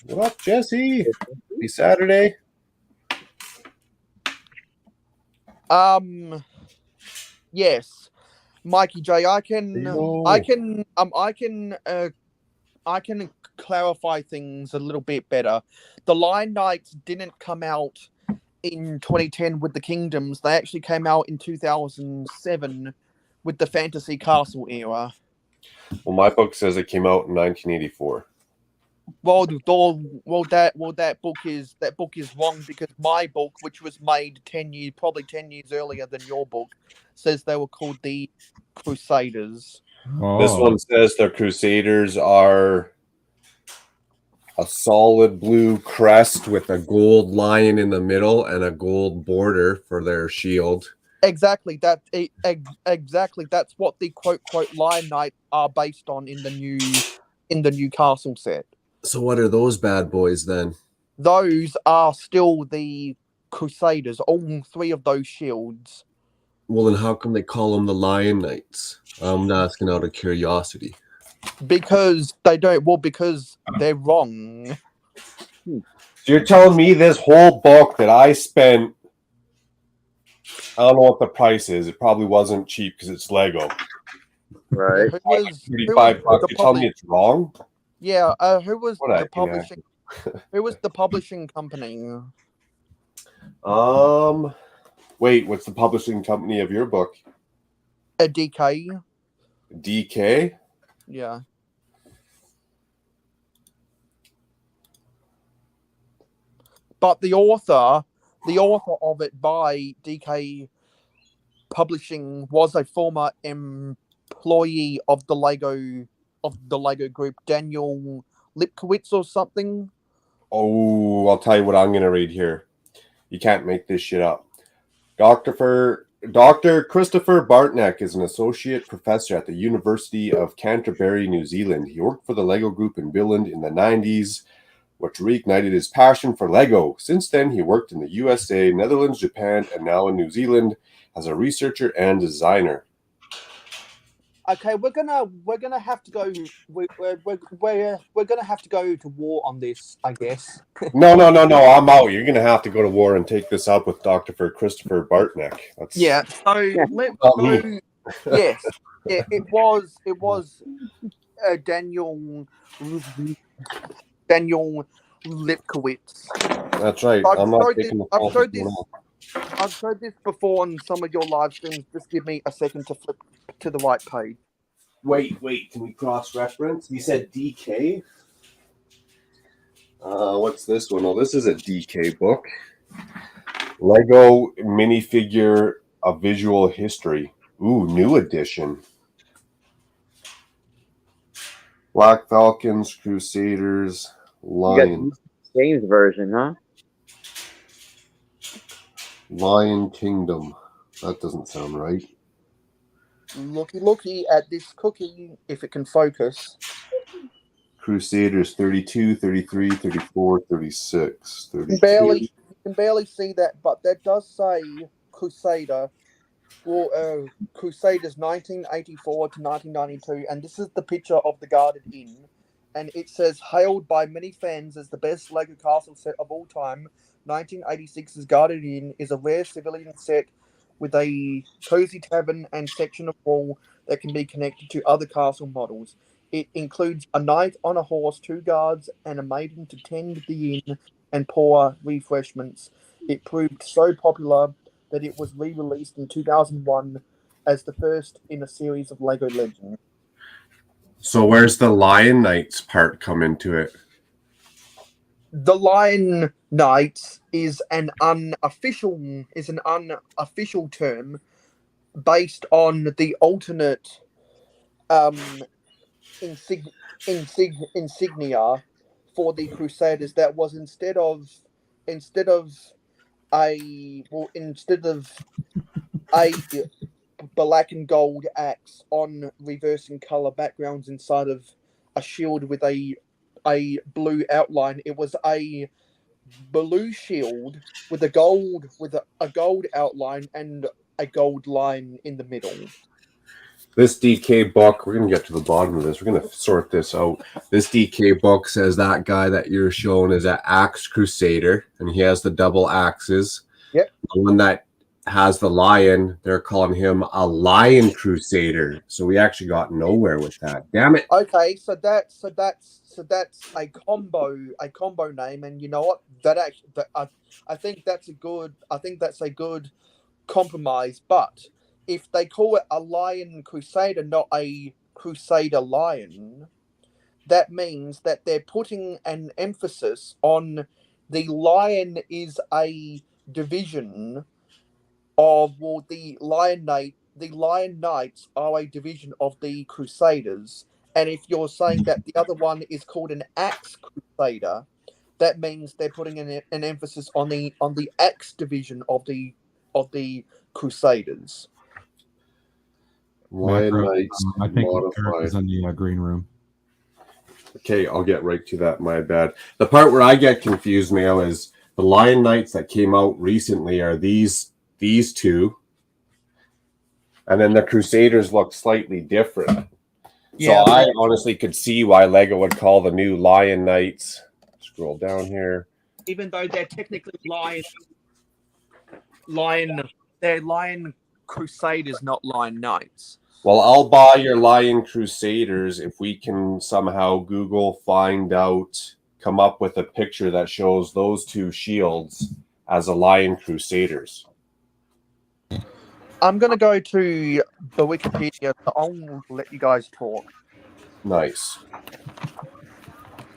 What up, Jesse? Happy Saturday. Yes, Mikey J. I can clarify things a little bit better. The Lion Knights didn't come out in 2010 with the Kingdoms. They actually came out in 2007 with the Fantasy Castle era. Well, my book says it came out in 1984. Well, that book is wrong because my book, which was made probably 10 years earlier than your book, says they were called the Crusaders. Oh. This one says the Crusaders are a solid blue crest with a gold lion in the middle and a gold border for their shield. Exactly. Exactly. That's what the quote Lion Knight are based on in the new castle set. So what are those bad boys then? Those are still the Crusaders. All three of those shields. Well, then how come they call them the Lion Knights? I'm asking out of curiosity. Because they don't. Well, because they're wrong. So you're telling me this whole book that I spent, I don't know what the price is. It probably wasn't cheap because it's Lego. Right. $35 bucks. You're telling me it's wrong? Yeah. Who was the publishing? Who was the publishing company? Wait, what's the publishing company of your book? A DK. DK? Yeah. But the author of it by DK Publishing was a former employee of the Lego Group, Daniel Lipkowitz or something. Oh, I'll tell you what I'm going to read here. You can't make this shit up. Dr. Christopher Bartneck is an associate professor at the University of Canterbury, New Zealand. He worked for the Lego Group in Billund in the 90s, which reignited his passion for Lego. Since then, he worked in the USA, Netherlands, Japan, and now in New Zealand as a researcher and designer. Okay, we're gonna have to go. We're gonna have to go to war on this, I guess. No, I'm out. You're gonna have to go to war and take this up with Dr. Christopher Bartneck. Yeah. So let's go. Yes. Yeah. It was Daniel Lipkowitz. That's right. I've showed this before on some of your live streams. Just give me a second to flip to the right page. Wait. Can we cross-reference? You said DK? What's this one? Oh, this is a DK book. Lego minifigure, A Visual History. Ooh, new edition. Black Falcons, Crusaders, Lion. James version, huh? Lion Kingdom. That doesn't sound right. Looky at this cookie, if it can focus. Crusaders 32, 33, 34, 36, 32. You can barely see that, but that does say Crusader. Well, Crusaders 1984 to 1992, and this is the picture of the Guarded Inn, and it says, hailed by many fans as the best Lego castle set of all time, 1986's Guarded Inn is a rare civilian set with a cozy tavern and section of wall that can be connected to other castle models. It includes a knight on a horse, 2 guards, and a maiden to tend the inn and pour refreshments. It proved so popular that it was re-released in 2001 as the first in a series of Lego Legends. So where's the Lion Knights part come into it? The Lion Knights is an unofficial term based on the alternate insignia for the Crusaders. That was instead of a black and gold axe on reversing color backgrounds inside of a shield with a blue outline. It was a blue shield with a gold outline and a gold line in the middle. This DK book, we're going to get to the bottom of this. We're going to sort this out. This DK book says that guy that you're showing is an axe crusader, and he has the double axes. Yep. The one that has the lion, they're calling him a lion crusader. So we actually got nowhere with that. Damn it. Okay, so that's a combo name, and you know what? I think that's a good compromise. But if they call it a lion crusader, not a crusader lion, that means that they're putting an emphasis on the lion is a division of, well, the Lion Knights are a division of the Crusaders. And if you're saying that the other one is called an Axe Crusader, that means they're putting an emphasis on the Axe division of the Crusaders. Lion Knights I think modified. is in the green room. Okay, I'll get right to that. My bad. The part where I get confused, Mayo, is the Lion Knights that came out recently are these two, and then the Crusaders look slightly different. Yeah, so I honestly could see why Lego would call the new Lion Knights. Scroll down here. Even though they're technically they're Lion Crusaders, not Lion Knights. Well, I'll buy your Lion Crusaders if we can somehow Google find out, come up with a picture that shows those two shields as a Lion Crusaders. I'm going to go to the Wikipedia, so I'll let you guys talk. Nice.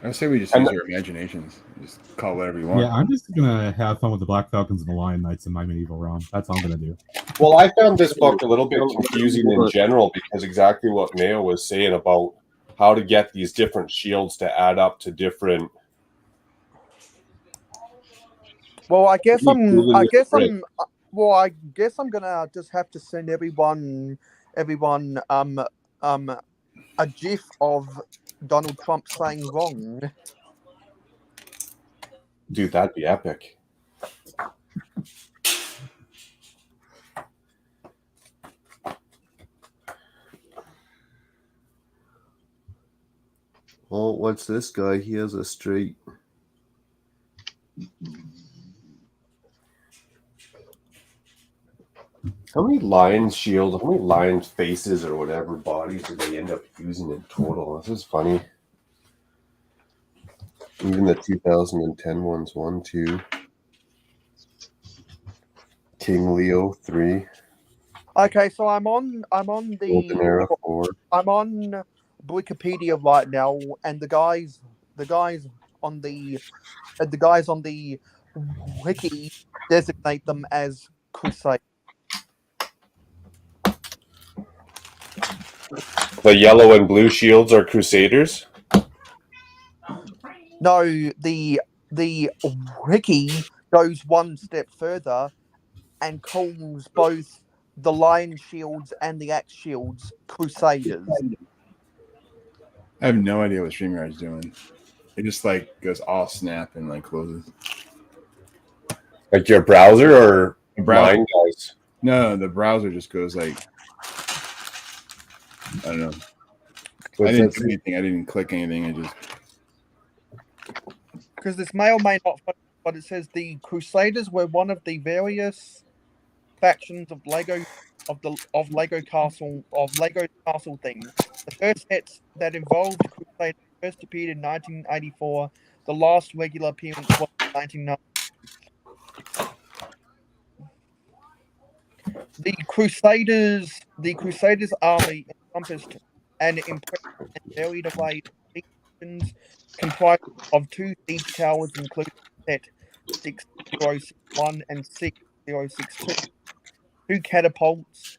I say we just use our imaginations. Just call it whatever you want. Yeah, I'm just gonna have fun with the Black Falcons and the Lion Knights in my medieval realm. That's all I'm gonna do. Well, I found this book a little bit confusing in general because exactly what Mayo was saying about how to get these different shields to add up to different. Well, I guess I'm gonna just have to send everyone a GIF of Donald Trump saying wrong. Dude, that'd be epic. Oh, what's this guy? He has a straight. How many lions shield, how many lions faces or whatever bodies do they end up using in total? This is funny. Even the 2010 ones, 1, 2. King Leo 3. Okay, so I'm on Golden Era 4. I'm on Wikipedia right now, and the guys on the wiki designate them as Crusade. The yellow and blue shields are Crusaders? No, the wiki goes one step further and calls both the lion shields and the axe shields Crusaders. I have no idea what StreamYard's doing. It just like goes all snap and like closes. Like your browser or browser. mine guys? No, the browser just goes like, I don't know. What's I didn't that do anything. I didn't click anything. I just Because this may or may not, but it says the Crusaders were one of the various factions of Lego Castle thing. The first sets that involved Crusaders first appeared in 1984. The last regular appearance was in 1990. The Crusaders' army encompassed an impressive and varied array of factions comprised of 2 siege towers, including set 6061 and 6062, 2 catapults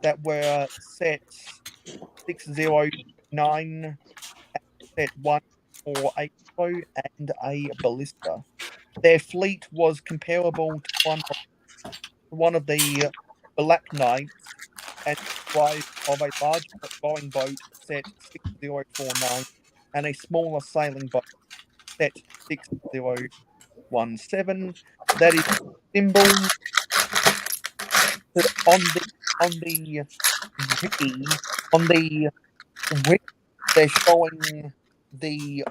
that were sets 609 and set 1480, and a ballista. Their fleet was comparable to one of the Black Knights and comprised of a large rowing boat set 6049 and a smaller sailing boat set 6017. That is symbol on the wiki they're showing the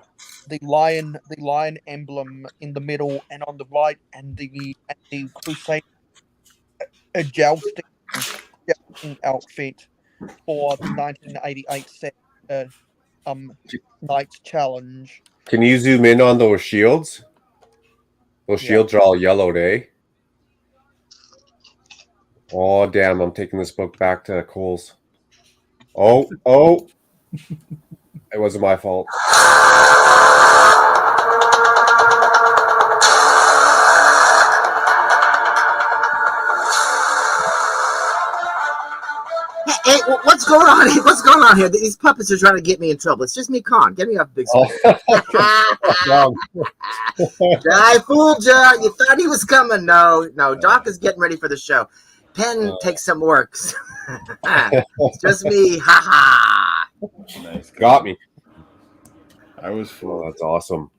lion emblem in the middle, and on the right, and the crusade jousting outfit for the 1988 set Knights Challenge. Can you zoom in on those shields? Those shields are all yellowed, eh? Oh, damn. I'm taking this book back to Cole's. Oh. It wasn't my fault. Hey, what's going on here? What's going on here? These puppets are trying to get me in trouble. It's just me, Con. Get me off big screen. I fooled you. You thought he was coming. No. Doc is getting ready for the show. Penn takes some works. It's just me. Ha ha. Nice. Got me. I was fooled. That's awesome.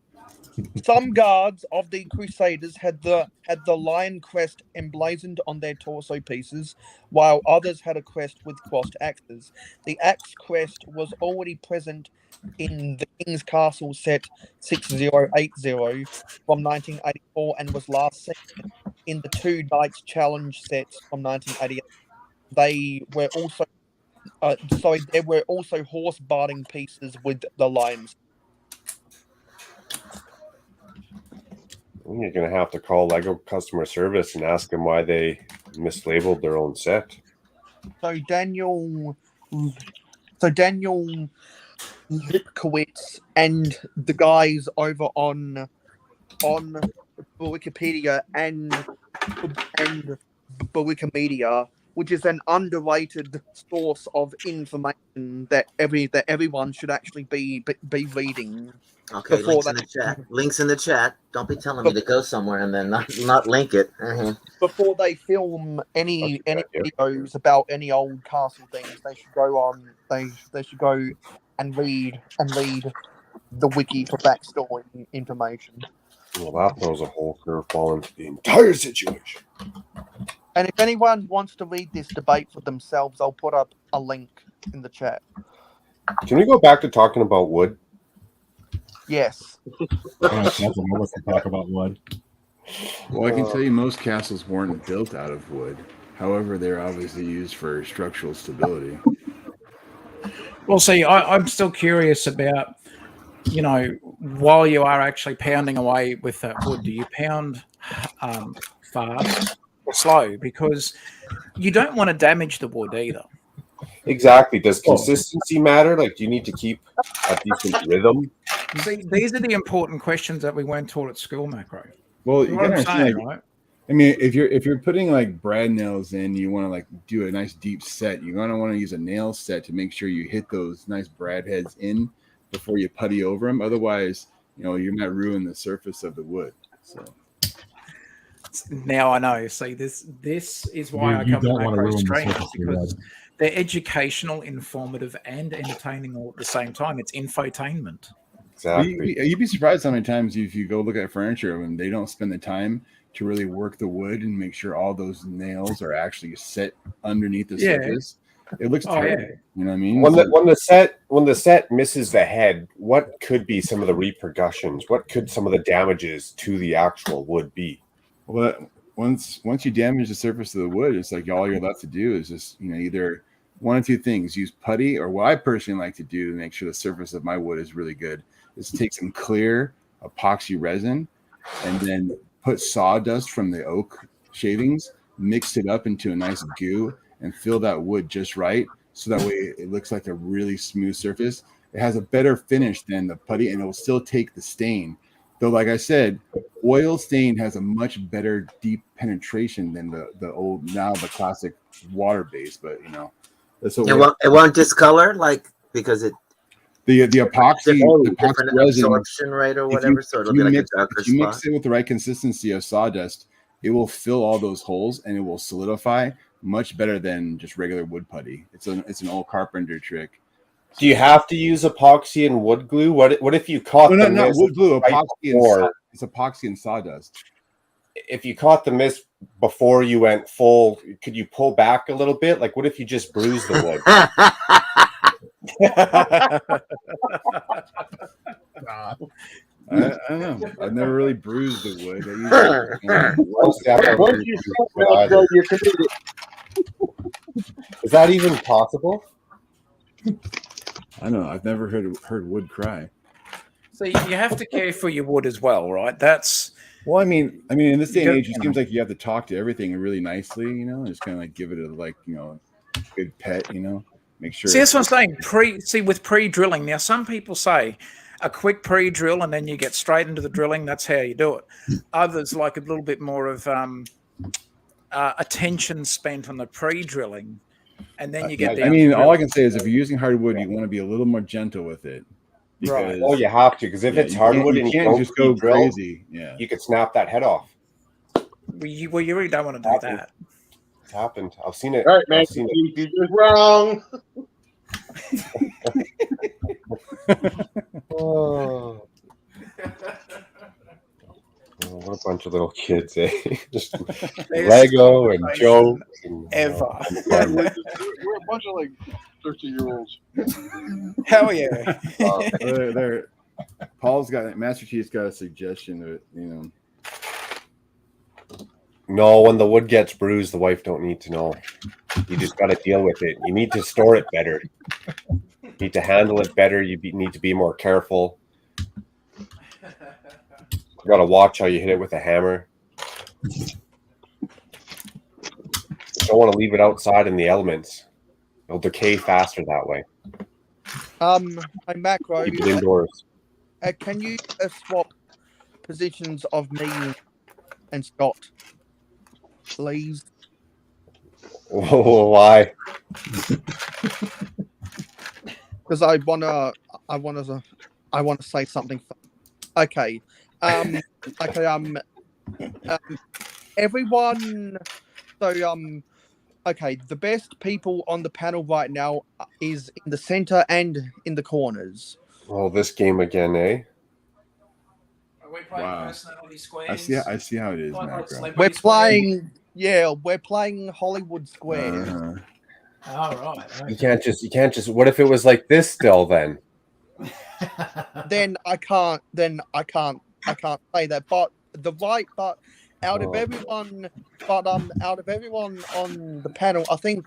Some guards of the Crusaders had the lion crest emblazoned on their torso pieces, while others had a crest with crossed axes. The axe crest was already present in the King's Castle set 6080 from 1984 and was last seen in the 2 Knights Challenge sets from 1988. There were also horse barding pieces with the lions. You're going to have to call Lego customer service and ask them why they mislabeled their own set. So Daniel Lipkowitz and the guys over on Wikipedia and Wikimedia, which is an underrated source of information that everyone should actually be reading. Okay, before links in they- the chat. Links in the chat. Don't be telling me to go somewhere and then not link it. Before they film any videos about any old castle things, they should go on. They should go and read the wiki for backstory information. Well, that throws a whole curveball into the entire situation. And if anyone wants to read this debate for themselves, I'll put up a link in the chat. Can we go back to talking about wood? Yes. Nothing else to talk about wood. Well, I can tell you most castles weren't built out of wood. However, they're obviously used for structural stability. Well, see, I'm still curious about, while you are actually pounding away with that wood, do you pound fast or slow? Because you don't want to damage the wood either. Exactly. Does consistency matter? Like, do you need to keep a decent rhythm? See, these are the important questions that we weren't taught at school, Macro. Well, You know what I'm saying, right? I mean, if you're putting like brad nails in, you want to like do a nice deep set. You're gonna want to use a nail set to make sure you hit those nice brad heads in before you putty over them. Otherwise, you might ruin the surface of the wood. So now I know. See, this is why I come to Macro streams, because they're educational, informative, and entertaining all at the same time. It's infotainment. Exactly. You'd be surprised how many times if you go look at furniture and they don't spend the time to really work the wood and make sure all those nails are actually set underneath the surface. It looks terrible. Yeah. You know what I mean? When the set misses the head, what could be some of the repercussions? What could some of the damages to the actual wood be? Well, once you damage the surface of the wood, it's like all you're left to do is just either one of two things: use putty, or what I personally like to do to make sure the surface of my wood is really good is take some clear epoxy resin and then put sawdust from the oak shavings, mix it up into a nice goo, and fill that wood just right, so that way it looks like a really smooth surface. It has a better finish than the putty, and it will still take the stain. Though, like I said, oil stain has a much better deep penetration than the classic water base. But that's what it won't discolor, because it the epoxy different resin absorption rate or whatever. So it'll be like a darker spot. If you mix spot. it with the right consistency of sawdust, it will fill all those holes and it will solidify much better than just regular wood putty. It's an old carpenter trick. Do you have to use epoxy and wood glue? What if you caught the not mist wood glue, right before? It's epoxy and sawdust. If you caught the mist before you went full, could you pull back a little bit? Like, what if you just bruise the wood? I don't know. I've never really bruised the wood. Is that even possible? I don't know. I've never heard wood cry. So you have to care for your wood as well, right? That's well. I mean, in this day and age, it seems like you have to talk to everything really nicely, and just kind of like give it a good pet, Make sure. See, that's what I'm saying. With pre-drilling. Now, some people say a quick pre-drill and then you get straight into the drilling. That's how you do it. Others like a little bit more of attention spent on the pre-drilling, and then you get the. I mean, all I can say is if you're using hardwood, you want to be a little more gentle with it. Right. Oh, you have to, because if it's hardwood and you can't just go crazy, you could snap that head off. Well, you really don't want to do that. It's happened. I've seen it. All right, man. You're just wrong. Oh, what a bunch of little kids, eh? Just Lego and jokes. Ever. We're a bunch of 13-year-olds. Hell yeah. Master Chief's got a suggestion that, No, when the wood gets bruised, the wife don't need to know. You just got to deal with it. You need to store it better. You need to handle it better. You need to be more careful. You got to watch how you hit it with a hammer. don't want to leave it outside in the elements. It'll decay faster that way. Hey Macro, Keep it indoors. can you swap positions of me and Scott, please? Oh, why? Because I wanna say something. Okay. Okay. Everyone. So okay. The best people on the panel right now is in the center and in the corners. Oh, this game again, eh? Are we playing personality squares? I see how it is, Macro. We're playing. Yeah, we're playing Hollywood Squares. All right. You can't just. What if it was like this still? Then Then I can't say that. But out of everyone on the panel, I think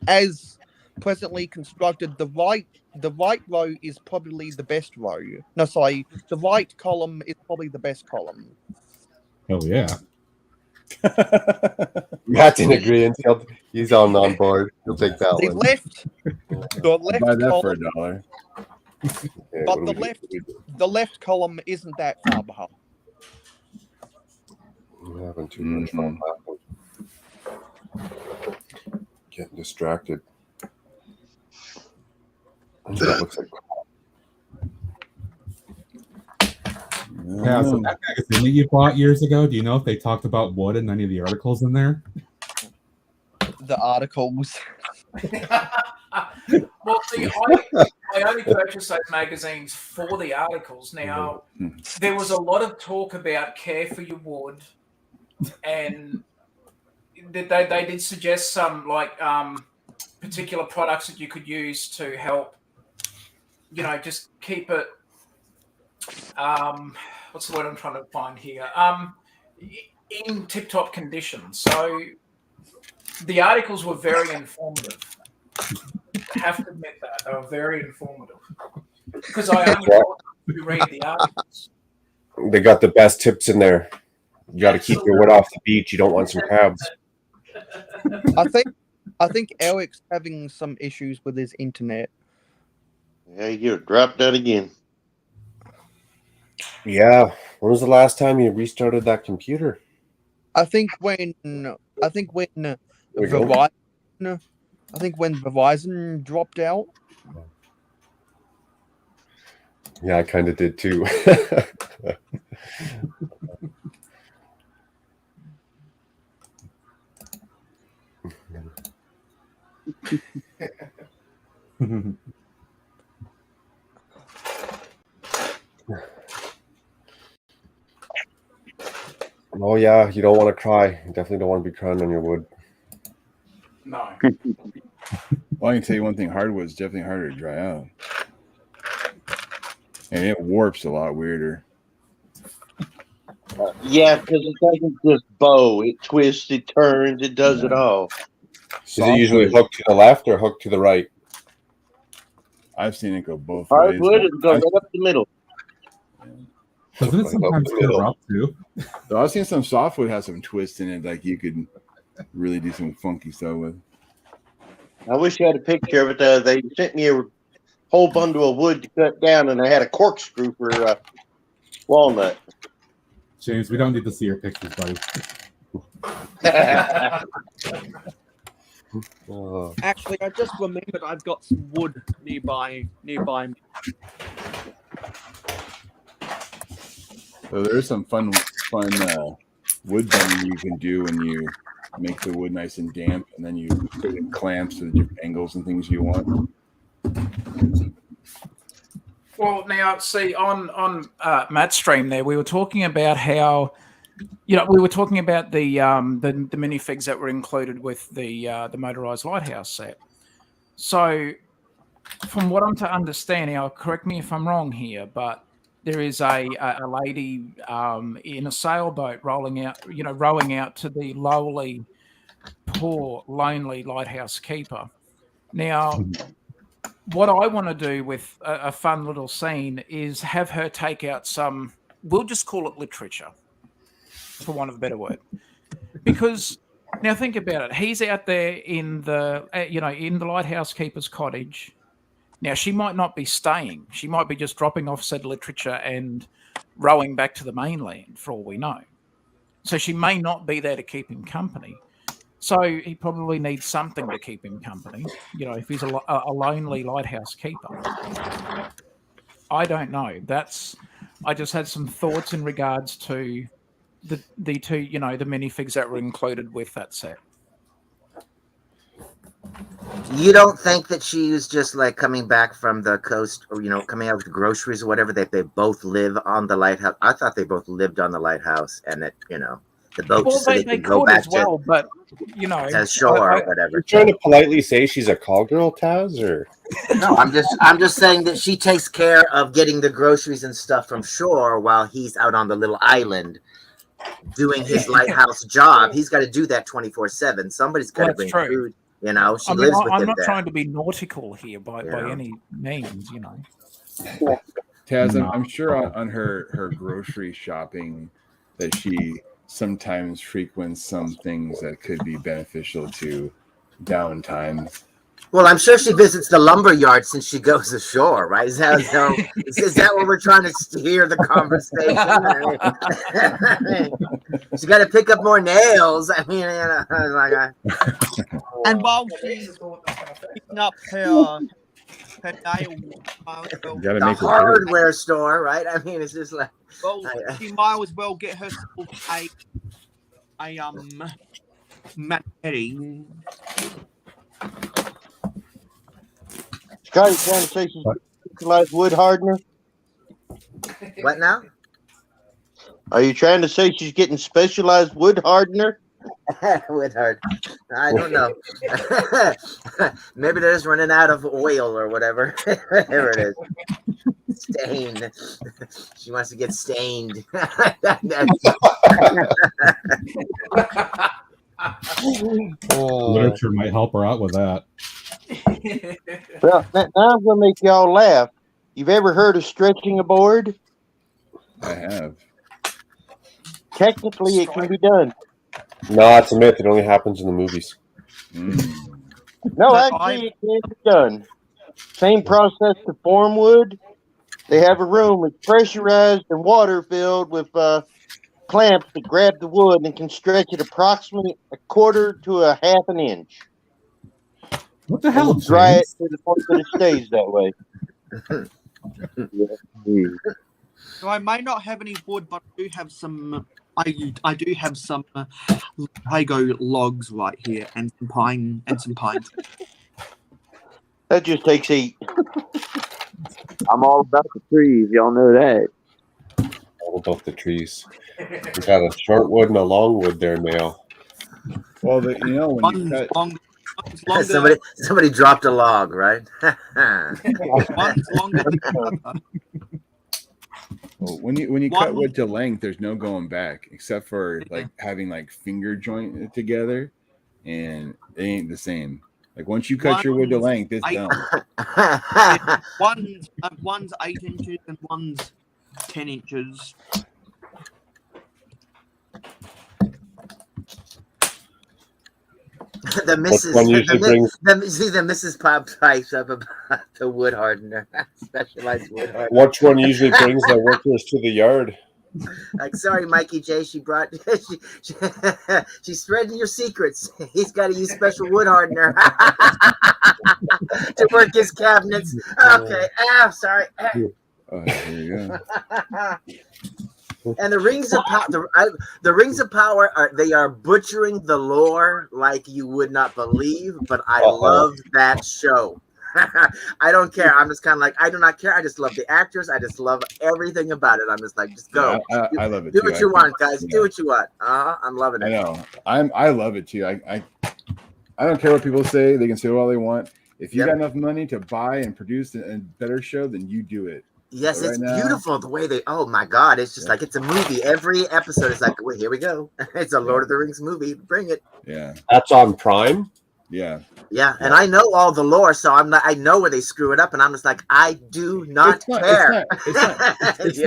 as presently constructed, the right row is probably the best row. No, sorry, the right column is probably the best column. Oh yeah. Matt's in agreement. He's on board. He'll take that The one. left Buy that for column, $1. but the left column isn't that far behind. I'm having too much fun laughing. Getting distracted. That looks like Yeah, so that magazine that you bought years ago, do you know if they talked about wood in any of the articles in there? The articles. Well, see, I only purchased those magazines for the articles. Now, there was a lot of talk about care for your wood, and they did suggest some particular products that you could use to help, just keep it. What's the word I'm trying to find here? In tip-top condition. So the articles were very informative. I have to admit that they were very informative because I only wanted to read the articles. they got the best tips in there. You got to keep your wood off the beach. You don't want some crabs. I think Eric's having some issues with his internet. Yeah, you dropped out again. Yeah. When was the last time you restarted that computer? I think when Verizon dropped out. Yeah, I kind of did too. Oh yeah, you don't want to cry. You definitely don't want to be crying on your wood. No. Well, I can tell you one thing: hardwood's definitely harder to dry out, and it warps a lot weirder. Yeah, because it doesn't just bow; it twists, it turns, it does it all. Is it usually hooked to the left or hooked to the right? I've seen it go both Hardwood ways. is going right up the middle. Doesn't it sometimes curve up too? So I've seen some softwood have some twists in it, like you could really do some funky stuff with. I wish you had a picture of it. They sent me a whole bundle of wood to cut down, and I had a corkscrew for walnut. James, we don't need to see your pictures, buddy. Actually, I just remembered I've got some wood nearby me. So there's some fun wood bending you can do when you make the wood nice and damp, and then you put in clamps to the different angles and things you want. Well, now see on Matt's stream there, we were talking about how, we were talking about the minifigs that were included with the motorized lighthouse set. So, from what I'm to understand, now correct me if I'm wrong here, but there is a lady in a sailboat rowing out to the lowly, poor, lonely lighthouse keeper. Now, what I want to do with a fun little scene is have her take out some, we'll just call it literature, for want of a better word. Because Now think about it. He's out there in the in the lighthouse keeper's cottage. Now she might not be staying. She might be just dropping off said literature and rowing back to the mainland, for all we know. So she may not be there to keep him company. So he probably needs something to keep him company. If he's a lonely lighthouse keeper. I don't know. I just had some thoughts in regards to the two, the minifigs that were included with that set. You don't think that she was just like coming back from the coast, or coming out with groceries or whatever? That they both live on the lighthouse. I thought they both lived on the lighthouse, and that the boat just so they could go back as well, to, but to shore or whatever. You're trying to politely say she's a call girl, Taz, or no? I'm just saying that she takes care of getting the groceries and stuff from shore while he's out on the little island doing his lighthouse job. He's got to do that 24/7. Somebody's got to bring food. She lives with him I'm not there. trying to be nautical here by any means, Taz, I'm sure on her grocery shopping that she sometimes frequents some things that could be beneficial to downtime. Well, I'm sure she visits the lumber yard since she goes ashore, right? Is that what we're trying to steer the conversation? She got to pick up more nails. I mean, and while she's picking up her nails, the hardware store, right? I mean, it's just like, well, she might as well get herself a machete. Scott, you trying to say she's specialized wood hardener? What now? Are you trying to say she's getting specialized wood hardener? Wood hard. I don't know. Maybe they're just running out of oil or whatever. Whatever it is. Stain. She wants to get stained. Literature might help her out with that. Well, now I'm going to make y'all laugh. You've ever heard of stretching a board? I have. Technically, it can be done. No, it's a myth. It only happens in the movies. No, actually, it can be done. Same process to form wood. They have a room that's pressurized and water filled with clamps that grab the wood and can stretch it approximately a quarter to a half an inch. What the hell? Dry it to the point that it stays that way. So I may not have any wood, but I do have some. I do have some Lego logs right here, and some pine That just takes 8. I'm all about the trees. Y'all know that. All about the trees. We got a short wood and a long wood there, Mail. Well, when you cut, somebody dropped a log, right? One's longer than the other. Well, when you cut wood to length, there's no going back except for like having like finger joint together, and it ain't the same. Like once you cut your wood to length, it's done. One's 8 inches and one's 10 inches. The Mrs. Pop pipes up about the wood hardener, specialized wood hardener. Which one usually brings the workers to the yard? Like, sorry, Mikey J. She's spreading your secrets. He's got to use special wood hardener to work his cabinets. Okay, sorry. There you go. And the rings of power, the rings of power are butchering the lore like you would not believe. But I love that show. I don't care. I'm just kind of like, I do not care. I just love the actors. I just love everything about it. I'm just like, just go. Yeah, I love it. Do what you want, guys. Do what you want. I'm loving it. I know. I love it too. I don't care what people say. They can say all they want. If you got enough money to buy and produce a better show, then you do it. Yes, it's beautiful the way they. Oh my God, it's just like it's a movie. Every episode is like, well, here we go. It's a Lord of the Rings movie. Bring it. Yeah, that's on Prime. Yeah, and I know all the lore, so I'm not. I know where they screw it up, and I'm just like, I do not care. It's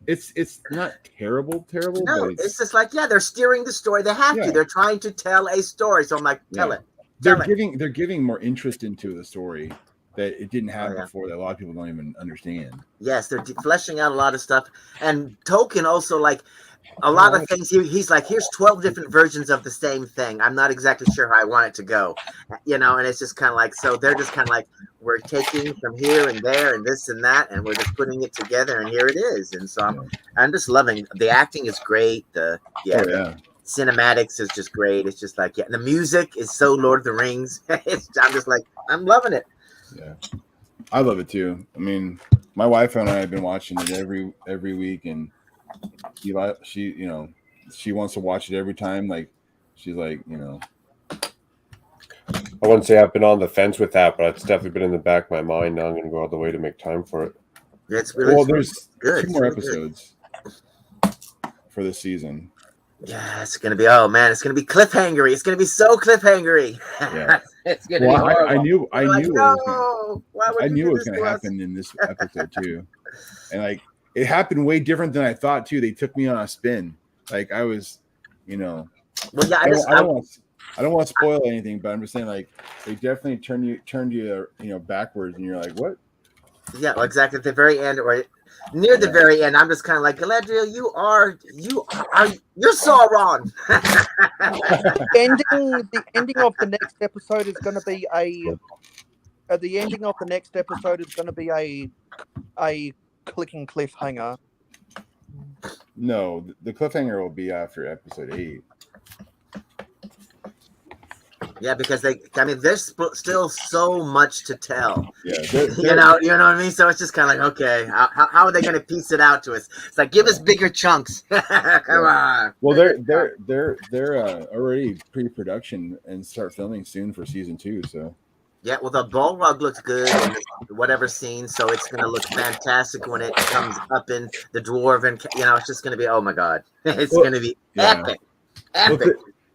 it's not terrible, but No, it's just like, yeah, they're steering the story. They have Yeah. to. They're trying to tell a story. So I'm like, tell Yeah. it. they're Tell it. giving more interest into the story that it didn't have yeah. before, that a lot of people don't even understand. Yes, they're fleshing out a lot of stuff. And Tolkien also, like, a lot of things, he's like, here's 12 different versions of the same thing. I'm not exactly sure how I want it to go, you know, and it's just kind of like, so they're just kind of like, we're taking from here and there and this and that, and we're just putting it together, and here it is. And so I'm just loving, the acting is great. The cinematics is just great. It's just like, the music is so Lord of the Rings. I'm just like, I'm loving it. Yeah, I love it too. I mean, my wife and I have been watching it every week, and she you know, she wants to watch it every time. Like, she's like, you know, I wouldn't say I've been on the fence with that, but it's definitely been in the back of my mind. Now I'm going to go out the way to make time for it. It's really there's good. 2 more episodes for this season. Yeah, it's gonna be, oh man, it's gonna be cliffhangery. It's gonna be so cliffhangery. Yeah. It's gonna be horrible. I knew Like, it no, why would I you knew do it was this going to to us? happen in this episode too, and like it happened way different than I thought too. They took me on a spin. Like, I was, you know, well, yeah, I don't want to spoil anything, but I'm just saying, like, they definitely turned you backwards, and you're like, what? Yeah, well, exactly. At the very end, or near the very end, I'm just kind of like, Galadriel, you're Sauron. The ending of the next episode is going to be a clicking cliffhanger. No, the cliffhanger will be after episode 8. Yeah, because there's still so much to tell. Yeah, you know what I mean. So it's just kind of like, okay, how are they going to piece it out to us? It's like, give us bigger chunks. Come on. Well, they're already pre-production and start filming soon for season 2. So yeah, well, the Balrog looks good in whatever scene, so it's going to look fantastic when it comes up in the dwarven. You know, it's just going to be, oh my god, it's going to be epic.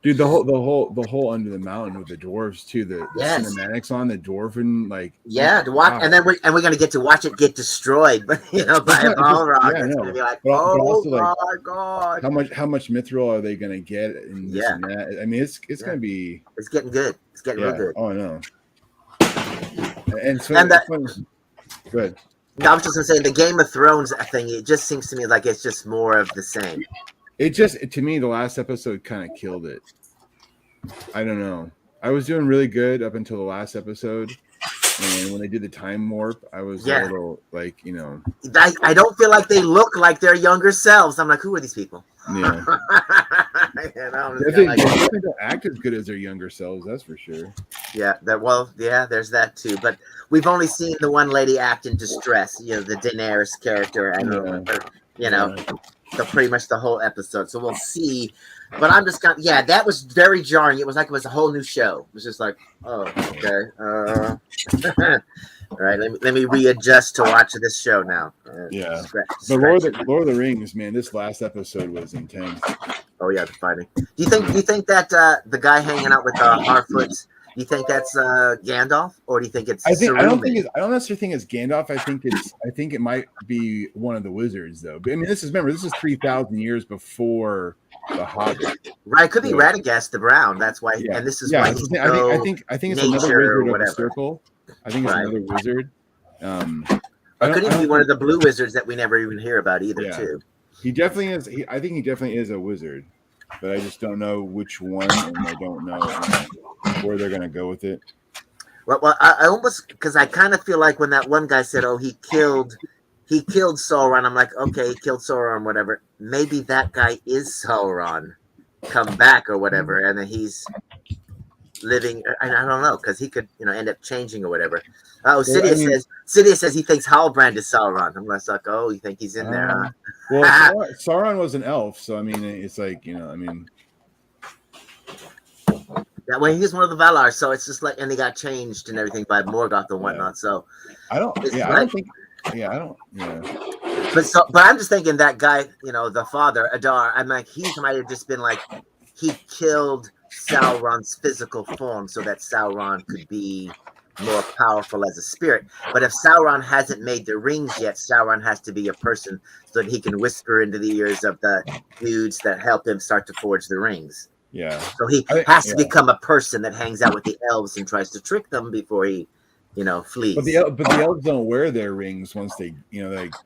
Dude, the whole Under the Mountain with the dwarves too. The cinematics on the dwarven, like, to watch, and then we're going to get to watch it get destroyed, by a Balrog. It's going to be like, my god! How much mithril are they going to get in this and that? I mean, it's going to be. It's getting good. It's getting real good. Oh, I know. And so, good. I was just going to say, the Game of Thrones thing, it just seems to me like it's just more of the same. To me, the last episode kind of killed it. I don't know. I was doing really good up until the last episode, and when they did the time warp, I was a little like, you know. I don't feel like they look like their younger selves. I'm like, who are these people? Yeah. They don't act as good as their younger selves, that's for sure. Yeah, there's that too. But we've only seen the one lady act in distress. You know, the Daenerys character, so pretty much the whole episode. So we'll see. But I'm just that was very jarring. It was like it was a whole new show. It was just like, oh, okay. All right, let me readjust to watch this show now. But Lord of the Rings, man, this last episode was intense. Oh yeah, the fighting. Do you think that the guy hanging out with Harfoots, do you think that's Gandalf, or do you think it's? I don't necessarily think it's Gandalf. I think it might be one of the wizards, though. But I mean, this is 3,000 years before the Hobbit. Right, it could be Radagast the Brown. That's why, and this is why he's I think it's another wizard of the circle. I think it's another wizard. Or could he be one of the blue wizards that we never even hear about either, too? He definitely is. I think he definitely is a wizard, but I just don't know which one, and I don't know where they're going to go with it. Well, I almost, because I kind of feel like when that one guy said, "Oh, he killed Sauron," I'm like, okay, he killed Sauron, whatever. Maybe that guy is Sauron, come back or whatever, and then he's living. I don't know, because he could, end up changing or whatever. Oh, Sidious says he thinks Halbrand is Sauron. I'm like, oh, you think he's in there? Huh? Well, Sauron was an elf, so I mean, it's like, that way he's one of the Valar, so it's just like, and he got changed and everything by Morgoth and whatnot. So I don't. But I'm just thinking that guy, the father Adar. I'm like, he might have just been like, he killed Sauron's physical form so that Sauron could be more powerful as a spirit. But if Sauron hasn't made the rings yet, Sauron has to be a person so that he can whisper into the ears of the dudes that help him start to forge the rings. Yeah. So he has to become a person that hangs out with the elves and tries to trick them before he, flees. But the elves don't wear their rings once they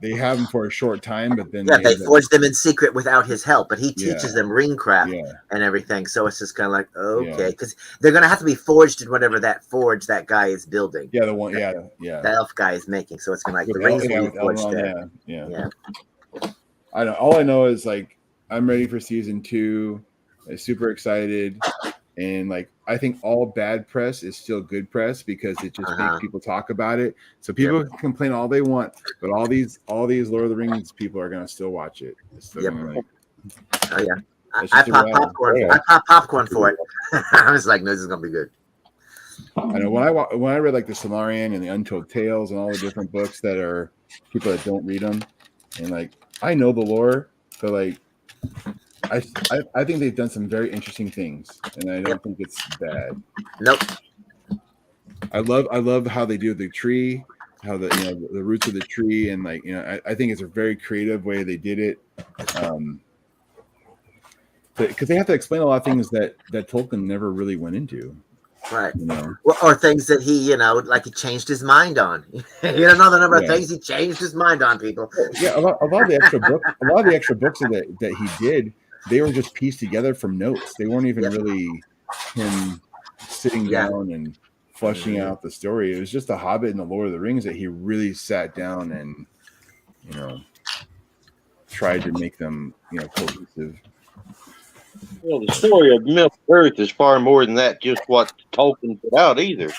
they have them for a short time, but then they forge them in secret without his help. But he teaches them ring craft and everything. So it's just kind of like okay, because they're gonna have to be forged in whatever that forge that guy is building. Yeah, the one. Yeah. The elf guy is making. So it's gonna like the rings will be forged there. Yeah. I know. All I know is like I'm ready for season 2. I'm super excited. And like I think all bad press is still good press because it just makes people talk about it. So people can complain all they want, but all these Lord of the Rings people are gonna still watch it. Oh yeah. I pop popcorn. I pop popcorn for it. I was like, no, this is gonna be good. I know when I read like the Silmarillion and the Untold Tales and all the different books that are people that don't read them, and like I know the lore, but like I think they've done some very interesting things, and I don't think it's bad. Nope. I love how they do the tree, how the the roots of the tree, and like I think it's a very creative way they did it. Because they have to explain a lot of things that Tolkien never really went into. Right. Well, or things that he, like he changed his mind on. You don't know the number of things he changed his mind on, people. Yeah, a lot of the extra books that he did, they were just pieced together from notes. They weren't even really him sitting down and fleshing out the story. It was just the Hobbit and the Lord of the Rings that he really sat down and tried to make them cohesive. Well, the story of Middle Earth is far more than that. Just what Tolkien put out, either.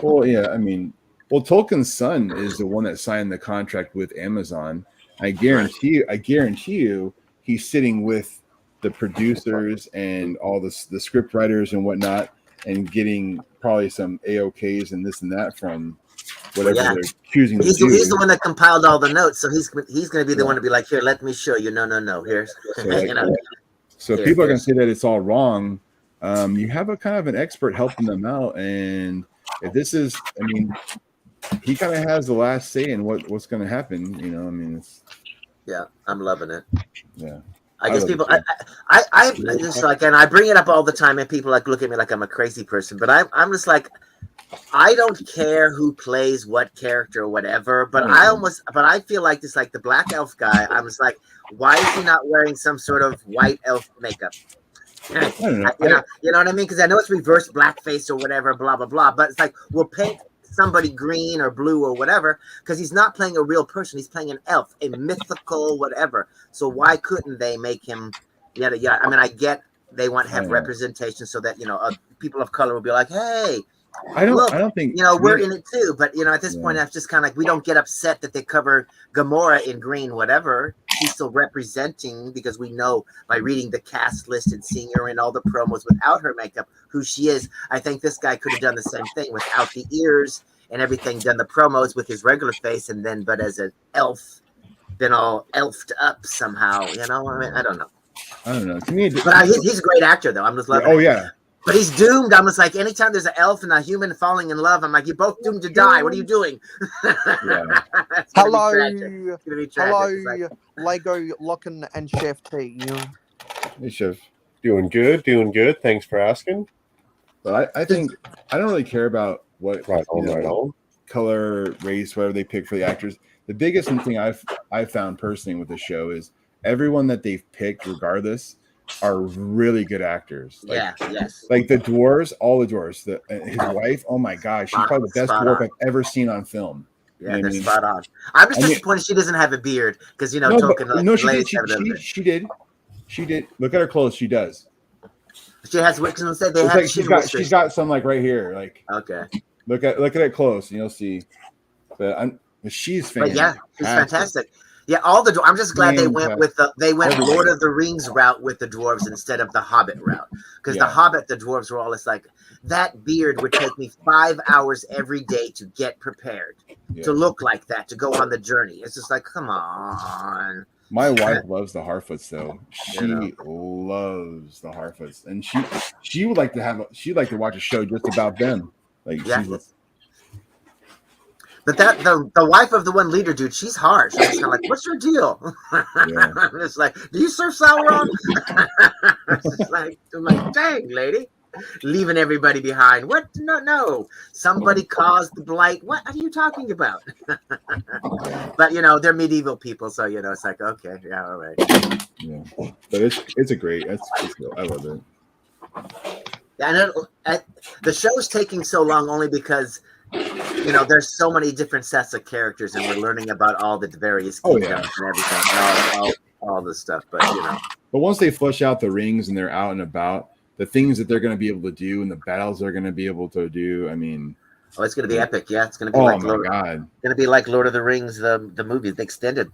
Well, yeah, I mean, Tolkien's son is the one that signed the contract with Amazon. I guarantee you, he's sitting with the producers and all the script writers and whatnot, and getting probably some AOKs and this and that from whatever they're choosing to do. He's the one that compiled all the notes, so he's going to be the one to be like, here, let me show you. No, here's. So people are going to say that it's all wrong. You have a kind of an expert helping them out, and if this is, I mean, he kind of has the last say in what's going to happen. I mean, it's. Yeah, I'm loving it. Yeah. I guess people, I just like, and I bring it up all the time, and people like look at me like I'm a crazy person, but I'm just like, I don't care who plays what character or whatever, but I feel like this, like the black elf guy, I was like, why is he not wearing some sort of white elf makeup? You know what I mean? Because I know it's reverse blackface or whatever, blah, blah, blah, but it's like, we'll paint somebody green or blue or whatever, because he's not playing a real person. He's playing an elf, a mythical whatever. So why couldn't they make him, I mean, I get they want to have representation so that, people of color will be like, hey, I don't think we're in it too, but at this point, that's just kind of like we don't get upset that they cover Gamora in green, whatever. She's still representing because we know by reading the cast list and seeing her in all the promos without her makeup who she is. I think this guy could have done the same thing without the ears and everything, done the promos with his regular face, and then but as an elf, been all elfed up somehow. I mean, I don't know. To me, but he's a great actor, though. I'm just loving. Oh yeah. But he's doomed. I'm just like, anytime there's an elf and a human falling in love, I'm like, you're both doomed to die. What are you doing? Hello, like, Lego Lockin and Chef T. Hey, Chef. Doing good. Thanks for asking. But I think I don't really care about what color, race, whatever they pick for the actors. The biggest thing I've found personally with the show is everyone that they've picked, regardless, are really good actors. Like the dwarves, all the dwarves. His wife, oh my gosh, she's probably the best dwarf I've ever seen on film. Yeah, they're spot on. I'm just disappointed she doesn't have a beard because Tolkien. She did. Look at her clothes. She does. She has wicks and said they have. Like she's got some like right here. Like okay. Look at it close, and you'll see. But she's fantastic. But yeah, she's fantastic. Yeah, I'm just glad they went with Lord of the Rings route with the dwarves instead of the Hobbit route. Because the Hobbit, the dwarves were all just like, that beard would take me 5 hours every day to get prepared, to look like that, to go on the journey. It's just like, come on. My wife loves the Harfoots, though. She You know. loves the Harfoots, and she would like to she'd like to watch a show just about them. Like Yeah. she's just, But the wife of the one leader dude, she's harsh. I'm just kind of like, what's your deal? yeah. I'm just like, do you surf Sauron? I'm like, dang, lady, leaving everybody behind. What? No. Somebody caused the blight. What are you talking about? But they're medieval people, so it's like, okay, yeah, all right. Yeah, but it's a great. It's cool. I love it. And the show's taking so long only because there's so many different sets of characters, and we're learning about all the various kingdoms and everything, and all this stuff. But But once they flush out the rings and they're out and about, the things that they're going to be able to do and the battles they're going to be able to do, I mean, it's going to be epic. Yeah, it's going to be my God, it's going to be like Lord of the Rings, the movie, the extended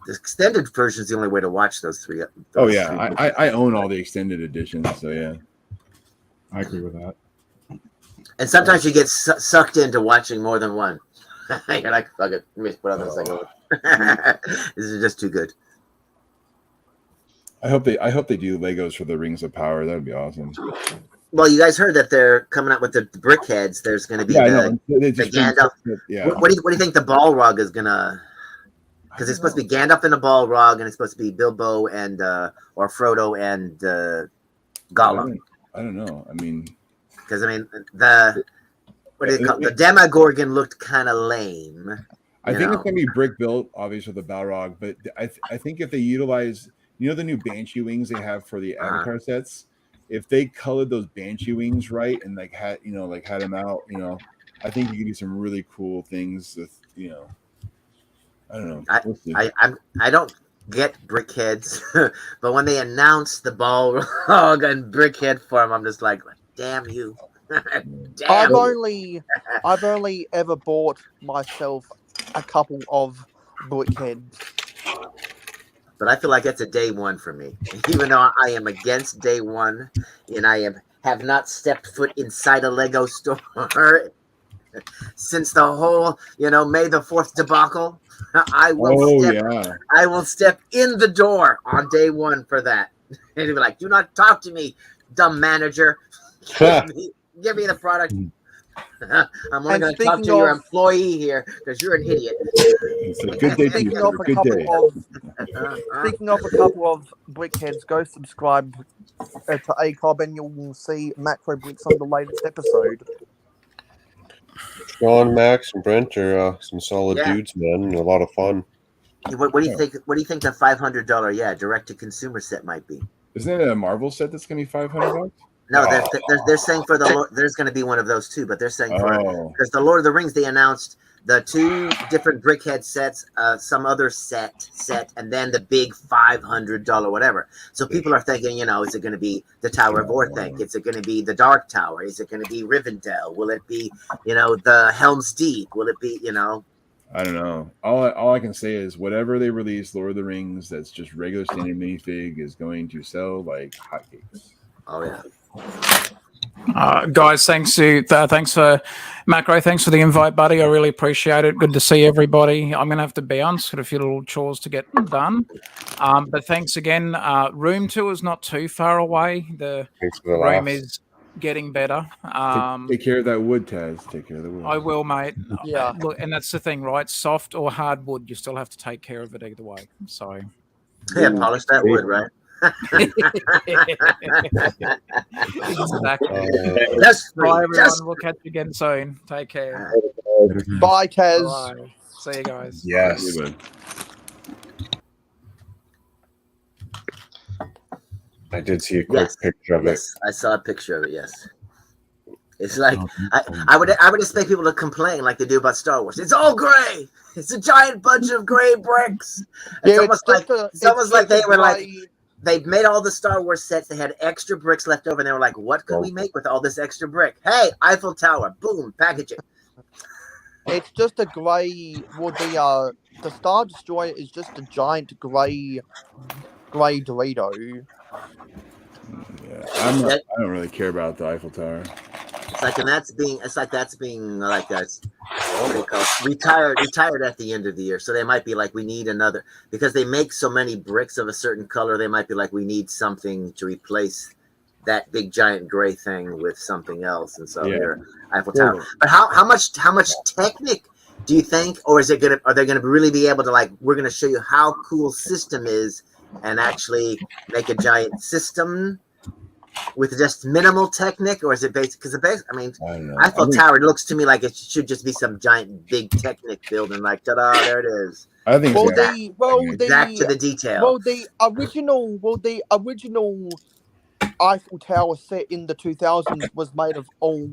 version is the only way to watch those three. I own all the extended editions, so yeah, I agree with that. And sometimes you get sucked into watching more than one. You're like, fuck it, let me put on this thing. This is just too good. I hope they do Legos for the Rings of Power. That would be awesome. Well, you guys heard that they're coming out with the brick heads. There's going to be the Gandalf. Yeah. What do you think the Balrog is gonna? Because it's supposed to be Gandalf and the Balrog, and it's supposed to be Bilbo and or Frodo and Gollum. I don't know. I mean, because the what do you call it? The Demogorgon looked kind of lame. I think it's gonna be brick built, obviously with the Balrog, but I think if they utilize, the new Banshee wings they have for the Avatar sets, if they colored those Banshee wings right and had them out, I think you could do some really cool things with, I don't know. I don't get brickheads, but when they announced the Balrog and brickhead form, I'm just like, damn you. I've only ever bought myself a couple of brickheads. But I feel like that's a day one for me, even though I am against day one, and I have not stepped foot inside a Lego store since the whole, May the 4th debacle. I will step in the door on day one for that. And he'll be like, do not talk to me, dumb manager. Give me the product. I'm only going to talk to your employee here because you're an idiot. It's a good day. Speaking of a couple of brickheads, go subscribe to ACOB and you'll see Macro Bricks on the latest episode. Sean, Max, and Brent are some solid dudes, man, and a lot of fun. What do you think? What do you think the $500 direct to consumer set might be? Isn't it a Marvel set that's gonna be $500? No, they're saying for there's going to be one of those too, but they're saying because the Lord of the Rings, they announced the 2 different brickhead sets, some other set, and then the big $500 whatever. So people are thinking, is it going to be the Tower of Orthanc? Is it going to be the Dark Tower? Is it going to be Rivendell? Will it be, the Helm's Deep? Will it be, I don't know. All I can say is whatever they release, Lord of the Rings, that's just regular standard minifig is going to sell like hotcakes. Oh yeah. Guys, thanks for Macro. Thanks for the invite, buddy. I really appreciate it. Good to see everybody. I'm going to have to bounce. Got a few little chores to get done. But thanks again. Room tour is not too far away. The room is getting better. Take care of that wood, Taz. Take care of the wood. I will, mate. Yeah. Look, and that's the thing, right? Soft or hard wood, you still have to take care of it either way. So, yeah, polish that wood, right? Exactly. Bye, everyone. We'll catch you again soon. Take care. Bye, Taz. Bye. See you guys. Yes. I did see a quick picture of it. I saw a picture of it. Yes. It's like I would expect people to complain like they do about Star Wars. It's all gray. It's a giant bunch of gray bricks. It's almost like they were like they made all the Star Wars sets. They had extra bricks left over, and they were like, "What could we make with all this extra brick? Hey, Eiffel Tower, boom, package it." It's just a gray. Well, the Star Destroyer is just a giant gray Dorito. Yeah, I don't really care about the Eiffel Tower. It's like, and that's being like a what do you call it? Retired at the end of the year. So they might be like, we need another, because they make so many bricks of a certain color. They might be like, we need something to replace that big giant gray thing with something else. And so here, Eiffel Tower. But how much Technic do you think, or is it gonna, are they gonna really be able to, like, we're gonna show you how cool system is and actually make a giant system with just minimal Technic, or is it basic? Because the base, I mean, Eiffel Tower looks to me like it should just be some giant big Technic building, like, ta-da, there it is. I think back to the detail. Well, the original Eiffel Tower set in the 2000s was made of all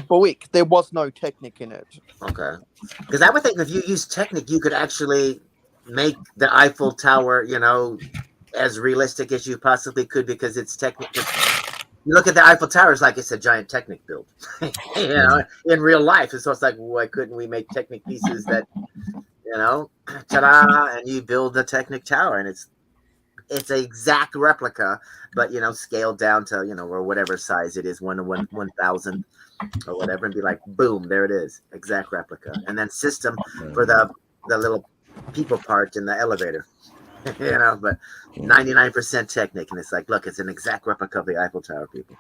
brick. There was no Technic in it. Okay, because I would think if you use Technic, you could actually make the Eiffel Tower, you know, as realistic as you possibly could, because it's Technic. You look at the Eiffel Tower, it's like it's a giant Technic build, you know, in real life. And so it's like, why couldn't we make Technic pieces that, you know, ta-da, and you build the Technic Tower, and it's an exact replica, but, you know, scaled down to, you know, or whatever size it is, 1/1000 or whatever, and be like, boom, there it is, exact replica. And then system for the little people part in the elevator. You know, but 99% Technic, and it's like, look, it's an exact replica of the Eiffel Tower, people.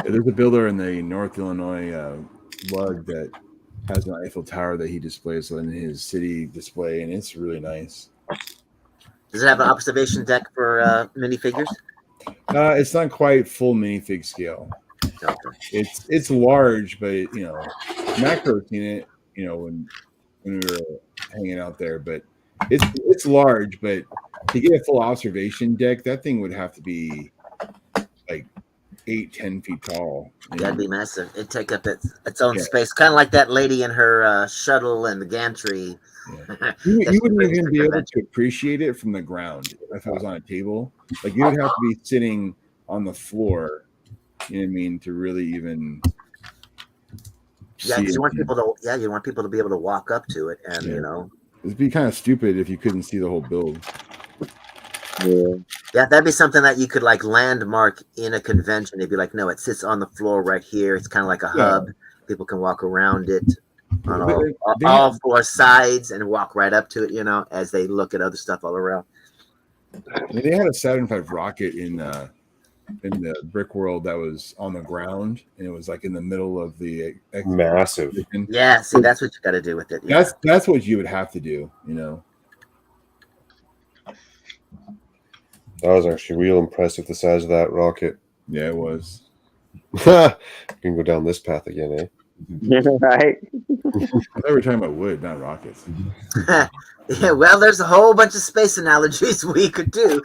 There's a builder in the North Illinois lug that has an Eiffel Tower that he displays in his city display, and it's really nice. Does it have an observation deck for minifigures? It's not quite full minifig scale. Okay. It's large, but you know, Macro's seen it, you know, when we were hanging out there, but it's large, but to get a full observation deck, that thing would have to be like 8-10 feet tall. That'd be massive. It'd take up its own space, kind of like that lady in her shuttle and the gantry. Yeah. You wouldn't even be able to appreciate it from the ground if it was on a table. Like, you would have to be sitting on the floor, you know what I mean, to really even. Yeah, you want people to. You want people to be able to walk up to it, and you know. It'd be kind of stupid if you couldn't see the whole build. Yeah, that'd be something that you could like landmark in a convention. It'd be like, no, it sits on the floor right here. It's kind of like a hub. People can walk around it on all four sides and walk right up to it, you know, as they look at other stuff all around. I mean, they had a Saturn V rocket in the brick world that was on the ground, and it was like in the middle of the massive. Yeah, see, that's what you got to do with it. Yeah. That's what you would have to do, you know. That was actually real impressive, the size of that rocket. Yeah, it was. You can go down this path again, eh? Right. I thought we were talking about wood, not rockets. Yeah, well, there's a whole bunch of space analogies we could do.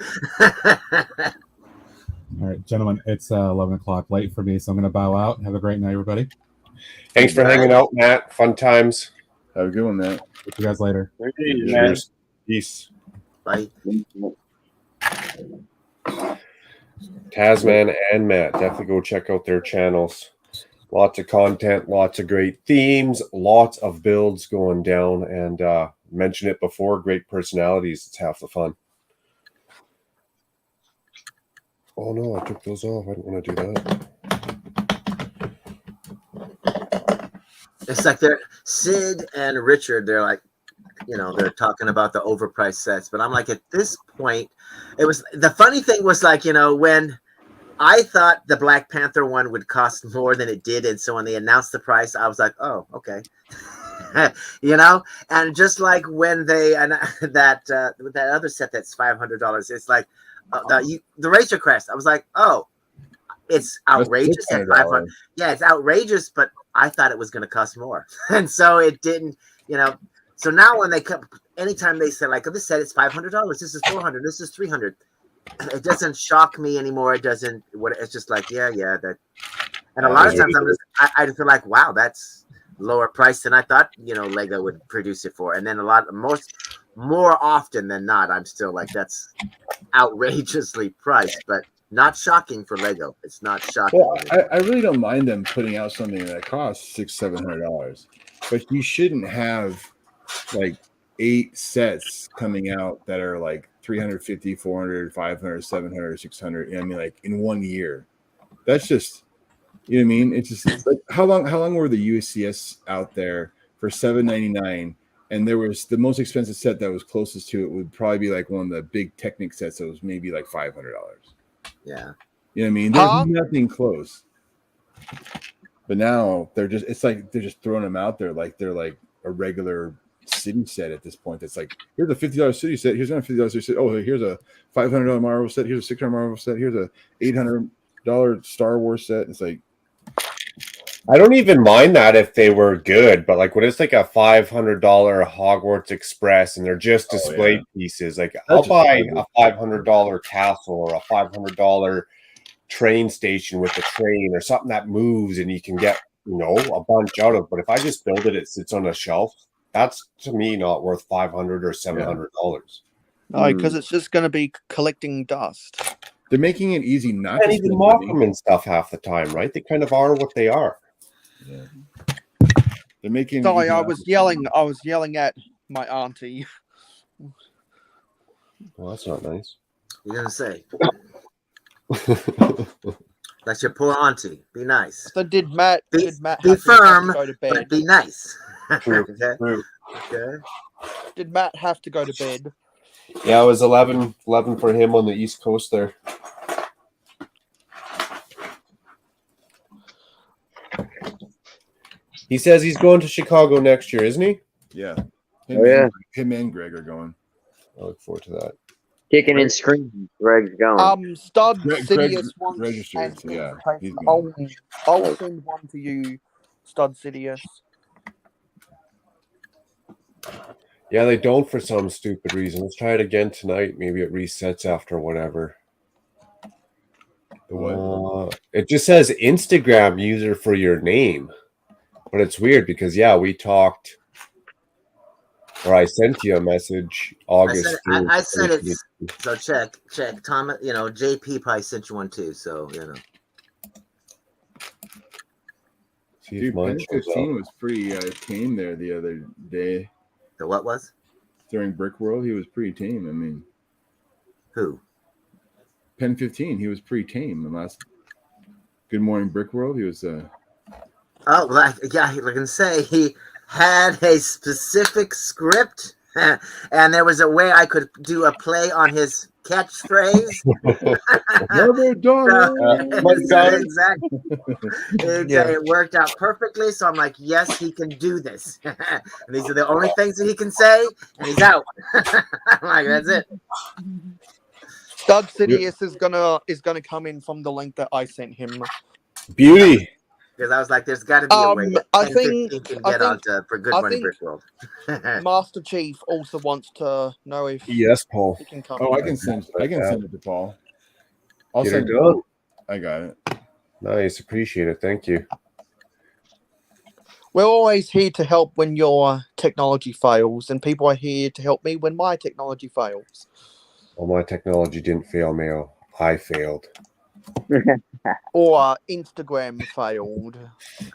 All right, gentlemen, it's 11 o'clock late for me, so I'm going to bow out. Have a great night, everybody. Thanks for hanging out, Matt. Fun times. Have a good one, Matt. See you guys later. Cheers. Peace. Bye. Tasman and Matt, definitely go check out their channels. Lots of content, lots of great themes, lots of builds going down, and mentioned it before, great personalities. It's half the fun. Oh no, I took those off. I didn't want to do that. It's like they're Sid and Richard. They're like, you know, they're talking about the overpriced sets, but I'm like, at this point, it was the funny thing was like, you know, when I thought the Black Panther one would cost more than it did, and so when they announced the price, I was like, oh, okay. You know, and just like when they that other set that's $500, it's like the Razor Crest. I was like, oh, it's outrageous at $500. Yeah, it's outrageous, but I thought it was going to cost more, and so it didn't. You know, so now when they come, anytime they say like, oh, this set is $500, this is $400, this is $300, it doesn't shock me anymore. It doesn't. It's just like, yeah, that. And a lot of times I just feel like, wow, that's lower price than I thought, you know, Lego would produce it for. And then more often than not, I'm still like, that's outrageously priced, but not shocking for Lego. It's not shocking. Well, I really don't mind them putting out something that costs $600-700, but you shouldn't have like 8 sets coming out that are like 350, 400, 500, 700, 600. I mean, like in 1 year. That's just You know what I mean? It's just like how long were the USCS out there for $7.99? And there was the most expensive set that was closest to it would probably be like one of the big Technic sets that was maybe like $500. Yeah. You know what I mean? There's nothing close. But now they're just throwing them out there like they're like a regular city set at this point. It's like, here's a $50 city set. Here's another $50 city set. Oh, here's a $500 Marvel set. Here's a $600 Marvel set. Here's a $800 Star Wars set. It's like, I don't even mind that if they were good, but like when it's like a $500 Hogwarts Express and they're just display pieces, like I'll buy a $500 castle or a $500 train station with a train or something that moves and you can get, a bunch out of. But if I just build it sits on a shelf, that's to me not worth $500 or $700. No, because it's just going to be collecting dust. They're making it easy not to even mock them and stuff half the time, right? They kind of are what they are. Yeah. They're making. Sorry, I was yelling at my auntie. Well, that's not nice. You're gonna say that's your poor auntie. Be nice. So did Matt? Be have firm, to go to bed? but be nice. True. Okay. True. Okay. Did Matt have to go to bed? Yeah, it was 11 for him on the East Coast there. He says he's going to Chicago next year, isn't he? Yeah. Him and Greg are going. I look forward to that. Kicking and screaming. Greg's going. Stud Greg Sidious wants registered. and Yeah, he's I'll send one to you, Stud Sidious. Yeah, they don't for some stupid reason. Let's try it again tonight. Maybe it resets after whatever. The what? It just says Instagram user for your name. But it's weird because, we talked, or I sent you a message August. I said it. So check. Tom, JP probably sent you one too. So, Dude, 15 was pretty tame there the other day. The what was? During Brick World, he was pretty tame. I mean, who? Pen 15, he was pretty tame. The last Good Morning Brick World, he was. Oh, well, I can say he had a specific script, and there was a way I could do a play on his catchphrase. Never done. Exactly. It worked out perfectly. So I'm like, yes, he can do this. And these are the only things that he can say, and he's out. I'm like, that's it. Stud Sidious is gonna come in from the link that I sent him. Beauty. Because I was like, there's got to be a way that I think can get onto for Good Morning Brick World. Master Chief also wants to know if yes, Paul. He can come. Oh, I can send it to Paul. I'll Get send it done. I got it. Nice, appreciate it. Thank you. We're always here to help when your technology fails, and people are here to help me when my technology fails. Well, my technology didn't fail, Mayo. I failed. Or Instagram failed.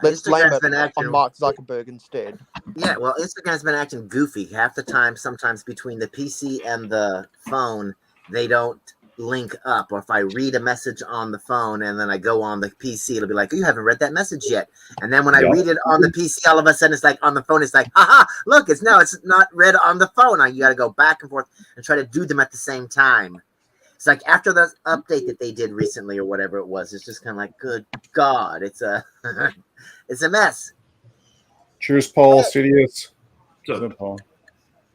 Let's blame it on Mark Zuckerberg instead. Yeah, well, Instagram's been acting goofy half the time. Sometimes between the PC and the phone, they don't link up. Or if I read a message on the phone and then I go on the PC, it'll be like, you haven't read that message yet. And then when I read it on the PC, all of a sudden it's like on the phone, it's like, haha, look, it's not read on the phone. You got to go back and forth and try to do them at the same time. It's like after the update that they did recently or whatever it was, it's just kind of like, good God, it's a mess. Cheers, Paul. Studios. What's up, Paul?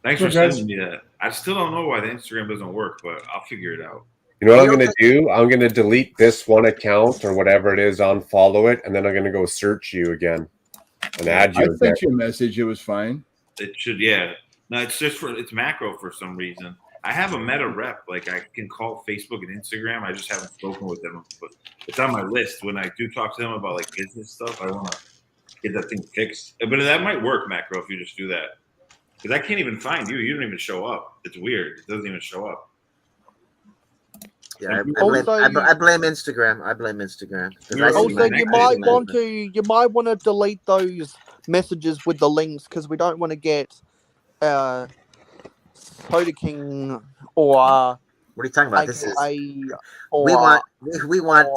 Thanks for sending me that. I still don't know why the Instagram doesn't work, but I'll figure it out. You know what I'm going to do? I'm going to delete this one account or whatever it is, unfollow it, and then I'm going to go search you again and add you. I sent you a message. It was fine. It should, yeah. No, it's macro for some reason. I have a Meta rep. Like I can call Facebook and Instagram. I just haven't spoken with them, but it's on my list. When I do talk to them about like business stuff, I want to get that thing fixed. But that might work, macro, if you just do that. Because I can't even find you. You don't even show up. It's weird. It doesn't even show up. Yeah, I blame Instagram. I blame Instagram. Also, you might want to delete those messages with the links because we don't want to get Soda King or what are you talking about? AKA, we want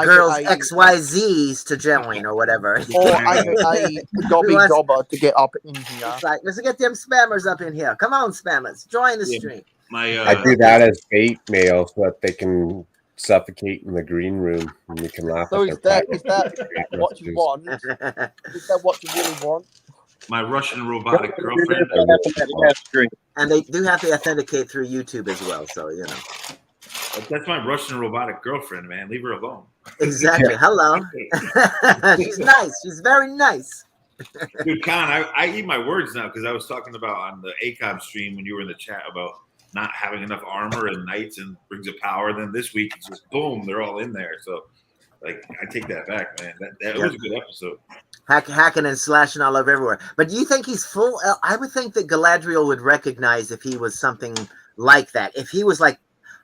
girls get a, XYZs to join or whatever. or I get a gobby gobber to get up in here. It's like, let's get them spammers up in here. Come on, spammers, join the stream. I do that as bait mail so that they can suffocate in the green room and we can laugh So at is their that what you want? Is that what you really want? My Russian robotic girlfriend. And they do have to authenticate through YouTube as well, so you know. That's my Russian robotic girlfriend, man. Leave her alone. Exactly. Hello. She's nice. She's very nice. Dude, Con, I eat my words now because I was talking about on the ACOB stream when you were in the chat about not having enough armor and knights and Rings of Power. Then this week it's just boom, they're all in there. So like I take that back, man. That was a good episode. Hacking and slashing all over everywhere. But do you think he's full? I would think that Galadriel would recognize if he was something like that. If he was like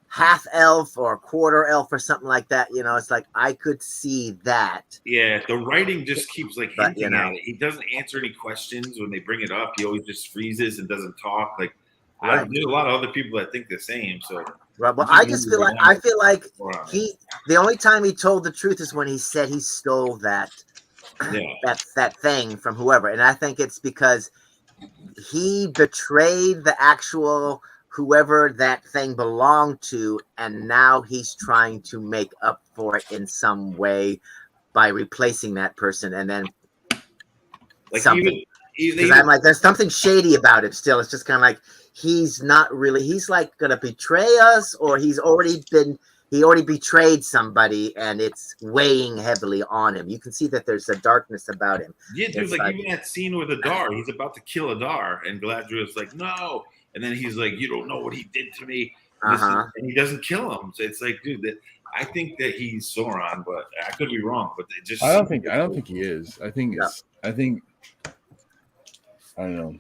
half elf or quarter elf or something like that, you know, it's like I could see that. Yeah, the writing just keeps like But, hinting you know. at it. He doesn't answer any questions when they bring it up. He always just freezes and doesn't talk. Like Right. there's a lot of other people that think the same. So Right, but I just feel like the only time he told the truth is when he said he stole that that thing from whoever, and I think it's because he betrayed the actual whoever that thing belonged to, and now he's trying to make up for it in some way by replacing that person, and then like something. even I'm like, there's something shady about it still. It's just kind of like he's not really. He's like gonna betray us, or he already betrayed somebody, and it's weighing heavily on him. You can see that there's a darkness about him. yeah, dude, like even that scene with Adar, he's about to kill Adar, and Galadriel's like, no, and then he's like, you don't know what he did to me, and he doesn't kill him. So it's like, dude, I think that he's Sauron, but I could be wrong. But it just I don't think he is. I think I don't know.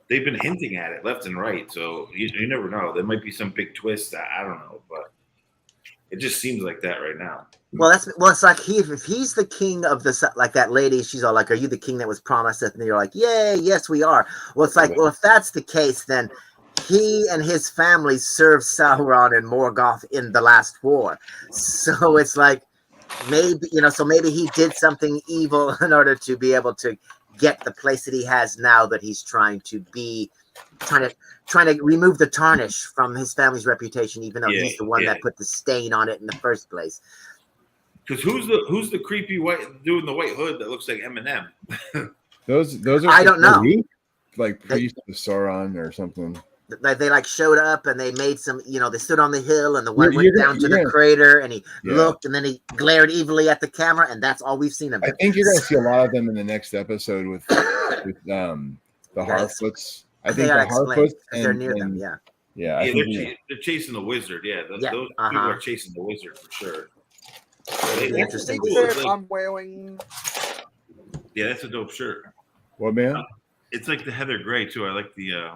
They've been hinting at it left and right, so you never know. There might be some big twist. I don't know, but it just seems like that right now. Well, it's like if he's the king of the, like that lady, she's all like, "Are you the king that was promised?" And you're like, "Yay, yes, we are." Well, it's like, well, if that's the case, then he and his family served Sauron and Morgoth in the last war. So it's like maybe maybe he did something evil in order to be able to get the place that he has now, that he's trying to remove the tarnish from his family's reputation, even though he's the one that put the stain on it in the first place. Because who's the creepy white dude in the white hood that looks like Eminem? Those are I don't know. Like priest of Sauron or something. Like they like showed up and they made some, they stood on the hill and the one went down to the crater and he looked and then he glared evilly at the camera, and that's all we've seen of him. I think you're gonna see a lot of them in the next episode with the Harfoots. I think the Harfoots they're near them. Yeah, they're chasing the wizard. Yeah, those people are chasing the wizard for sure. Interesting. I'm wearing. Yeah, that's a dope shirt. What, man? It's like the heather gray too. I like the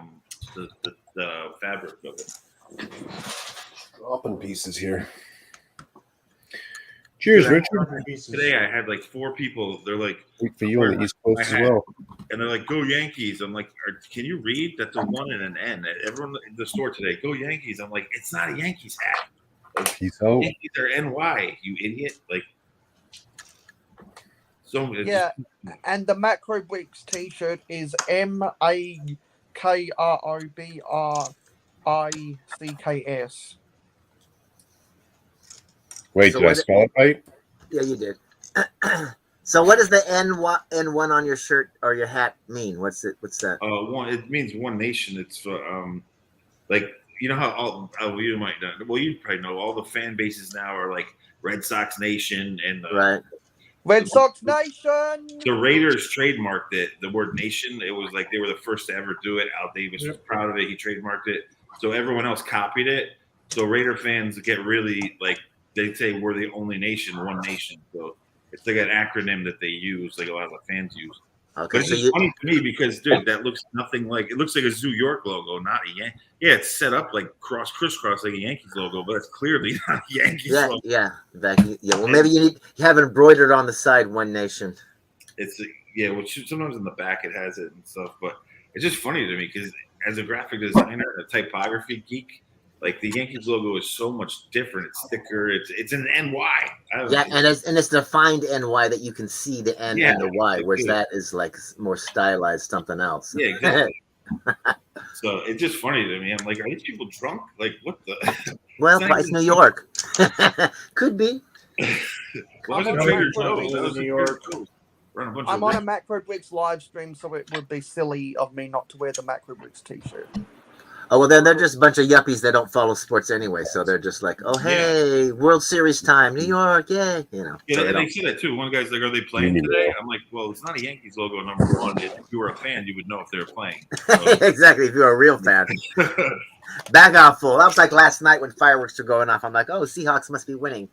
fabric of it. Dropping pieces here. Cheers, Richard. Today I had like 4 people. They're like, for you on the East Coast as well. And they're like, "Go Yankees!" I'm like, "Can you read? That's a 1 and an N." Everyone in the store today, "Go Yankees!" I'm like, "It's not a Yankees hat. Like, Yankees are NY, you idiot!" Like, so yeah. And the Macro Bricks T-shirt is MAKROBRICKS. Wait, did I spell it right? Yeah, you did. So what does the N1 on your shirt or your hat mean? What's that? It means one nation. It's for like, you know how you might know. Well, you probably know all the fan bases now are like Red Sox Nation and right. Red Sox Nation. The Raiders trademarked it. The word nation. It was like they were the first to ever do it. Al Davis was proud of it. He trademarked it. So everyone else copied it. So Raider fans get really like, they say we're the only nation, one nation. So it's like an acronym that they use, like a lot of the fans use. Okay, but it's just funny to me because, dude, that looks nothing like, it looks like a Zoo York logo, not a Yankee. Yeah, it's set up like crisscross like a Yankees logo, but it's clearly not a Yankees logo. Yeah. Well, maybe you have embroidered on the side "One Nation." It's which sometimes in the back it has it and stuff, but it's just funny to me because as a graphic designer, a typography geek, Like the Yankees logo is so much different. It's thicker. It's an NY. Yeah, and it's defined NY that you can see the N and the Y, whereas good. that is like more stylized something else. Yeah, exactly. So it's just funny to me. I'm like, are these people drunk? Like, what the? Well, it's New York. Could be. Well, I'm on a Macro Bricks live stream, so it would be silly of me not to wear the Macro Bricks t-shirt. Oh, well, then they're just a bunch of yuppies that don't follow sports anyway. So they're just like, oh, hey, World Series time, New York, yay. You know. Yeah, So they say that too. One guy's like, are they playing today? I'm like, well, it's not a Yankees logo, number one. If you were a fan, you would know if they were playing. So. Exactly, if you're a real fan. Bag off full. That was like last night when fireworks were going off. I'm like, oh, Seahawks must be winning.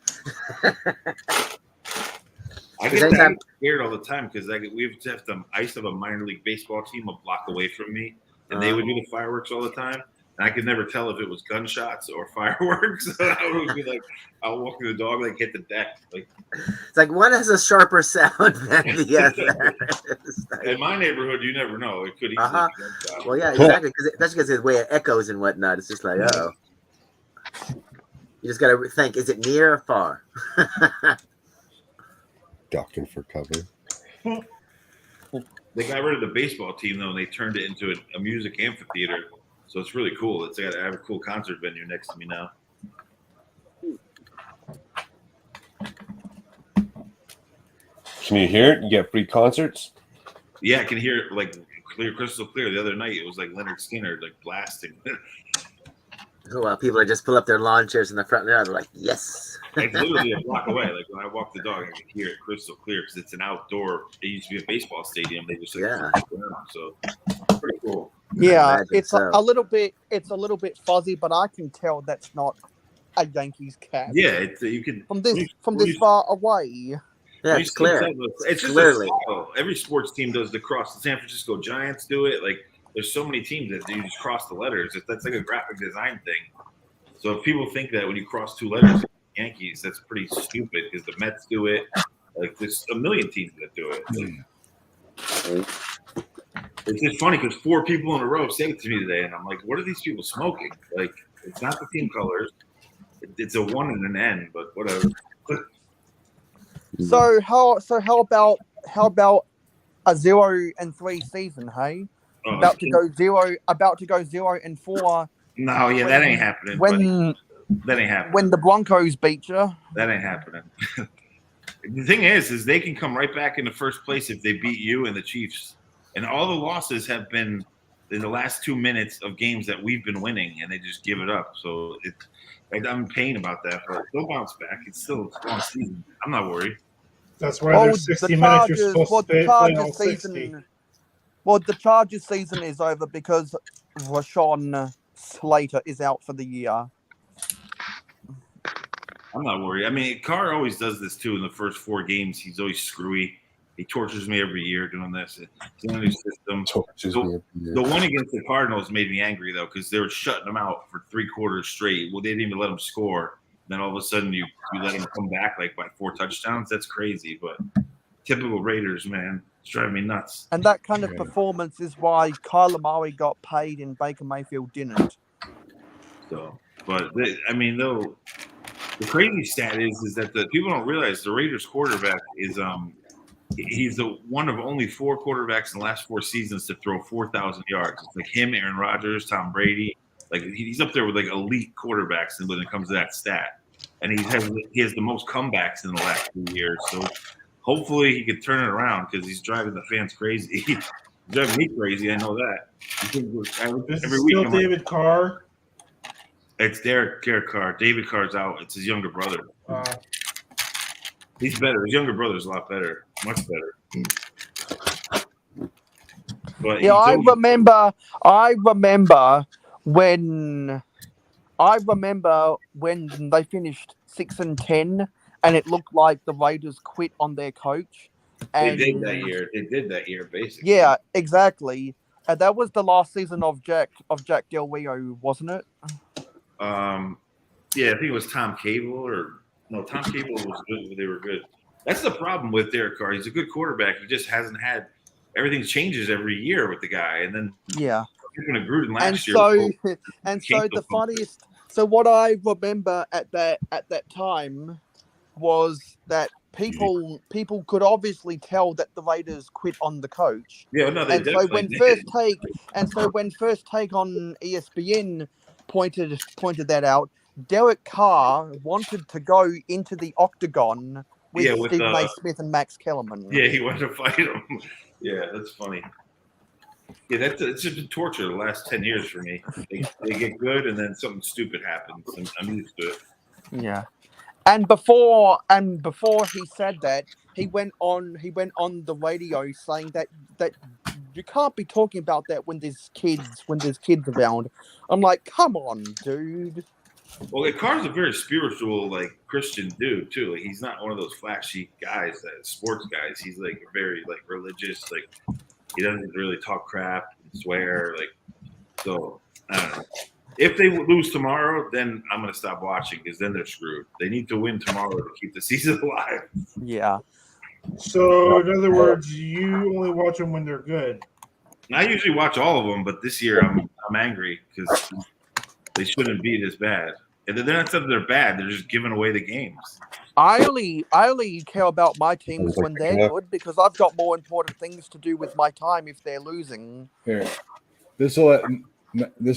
I get scared all the time because we have to ice up a minor league baseball team a block away from me. And they would do the fireworks all the time. And I could never tell if it was gunshots or fireworks. I would always be like, I'll walk the dog, like hit the deck. Like it's like one has a sharper sound than the other. In my neighborhood, you never know. It could easily be gunshots. Well, yeah, exactly. Especially because of the way it echoes and whatnot. It's just like, oh. You just got to think, is it near or far? Ducking for cover. They got rid of the baseball team, though, and they turned it into a music amphitheater. So it's really cool. It's got I have a cool concert venue next to me now. Can you hear it? You get free concerts? Yeah, I can hear it like clear, crystal clear. The other night, it was like Leonard Skinner, like blasting. Well, people are just pull up their lawn chairs in the front yard. They're like, yes. It's literally a block away. Like when I walk the dog, I can hear it crystal clear because it's an outdoor. It used to be a baseball stadium. They just so pretty cool. Yeah, it's a little bit fuzzy, but I can tell that's not a Yankees cap. Yeah, you can from this far away. Yeah, it's clear. It's just clearly. Every sports team does the cross. The San Francisco Giants do it. Like there's so many teams that you just cross the letters. That's like a graphic design thing. So if people think that when you cross two letters, Yankees, that's pretty stupid because the Mets do it. Like there's a million teams that do it. It's just funny because 4 people in a row say it to me today, and I'm like, what are these people smoking? Like it's not the team colors. It's a 1 and an N, but whatever. So how about a 0-3 season? Hey, about to go 0-4. No, yeah, that ain't happening. That ain't happening. When the Broncos beat you, that ain't happening. The thing is they can come right back into first place if they beat you and the Chiefs. And all the losses have been in the last 2 minutes of games that we've been winning, and they just give it up. So I'm in pain about that, but they'll bounce back. It's still a long season. I'm not worried. That's why there's 60 minutes. You're supposed to play all 60. Well, the Chargers season is over because Rashawn Slater is out for the year. I'm not worried. I mean, Carr always does this too. In the first 4 games, he's always screwy. He tortures me every year doing this. It's in his system. The one against the Cardinals made me angry though because they were shutting him out for 3 quarters straight. Well, they didn't even let him score. Then all of a sudden you let him come back like by 4 touchdowns. That's crazy. But typical Raiders, man, it's driving me nuts. And that kind of performance is why Kyler Murray got paid and Baker Mayfield didn't. So, but the crazy stat is that the people don't realize the Raiders quarterback is he's one of only 4 quarterbacks in the last 4 seasons to throw 4,000 yards. It's like him, Aaron Rodgers, Tom Brady. Like he's up there with like elite quarterbacks when it comes to that stat. And he has the most comebacks in the last 2 years. So hopefully he could turn it around because he's driving the fans crazy. He's driving me crazy. I know that. Every week, still David Carr. It's Derek Carr. David Carr's out. It's his younger brother. He's better. His younger brother's a lot better. Much better. But yeah, I remember when they finished 6-10 and it looked like the Raiders quit on their coach. And they did that year, basically. Yeah, exactly. And that was the last season of Jack Del Rio, wasn't it? Yeah, I think it was Tom Cable Tom Cable was good. They were good. That's the problem with Derek Carr. He's a good quarterback. He just hasn't had everything changes every year with the guy, and then yeah, even a Gruden last year. So So what I remember at that time was that people could obviously tell that the Raiders quit on the coach. Yeah, no, they And so when definitely First Take on ESPN pointed that out, Derek Carr wanted to go into the octagon with Yeah, with, Stephen A. Smith and Max Kellerman. Yeah, he wanted to fight him. Yeah, that's funny. Yeah, it's just been torture the last 10 years for me. They get good, and then something stupid happens. I'm used to it. Yeah. And before he said that, he went on the radio saying that you can't be talking about that when there's kids around. I'm like, come on, dude. Well, Carr's a very spiritual, like Christian dude too. Like he's not one of those flashy guys, that sports guys. He's like very like religious. Like he doesn't really talk crap and swear. Like so, I don't know. If they lose tomorrow, then I'm going to stop watching because then they're screwed. They need to win tomorrow to keep the season alive. Yeah. So, in other words, you only watch them when they're good. And I usually watch all of them, but this year I'm angry because they shouldn't be this bad. And they're not saying they're bad; they're just giving away the games. I only care about my teams when they're good because I've got more important things to do with my time if they're losing. Here, this will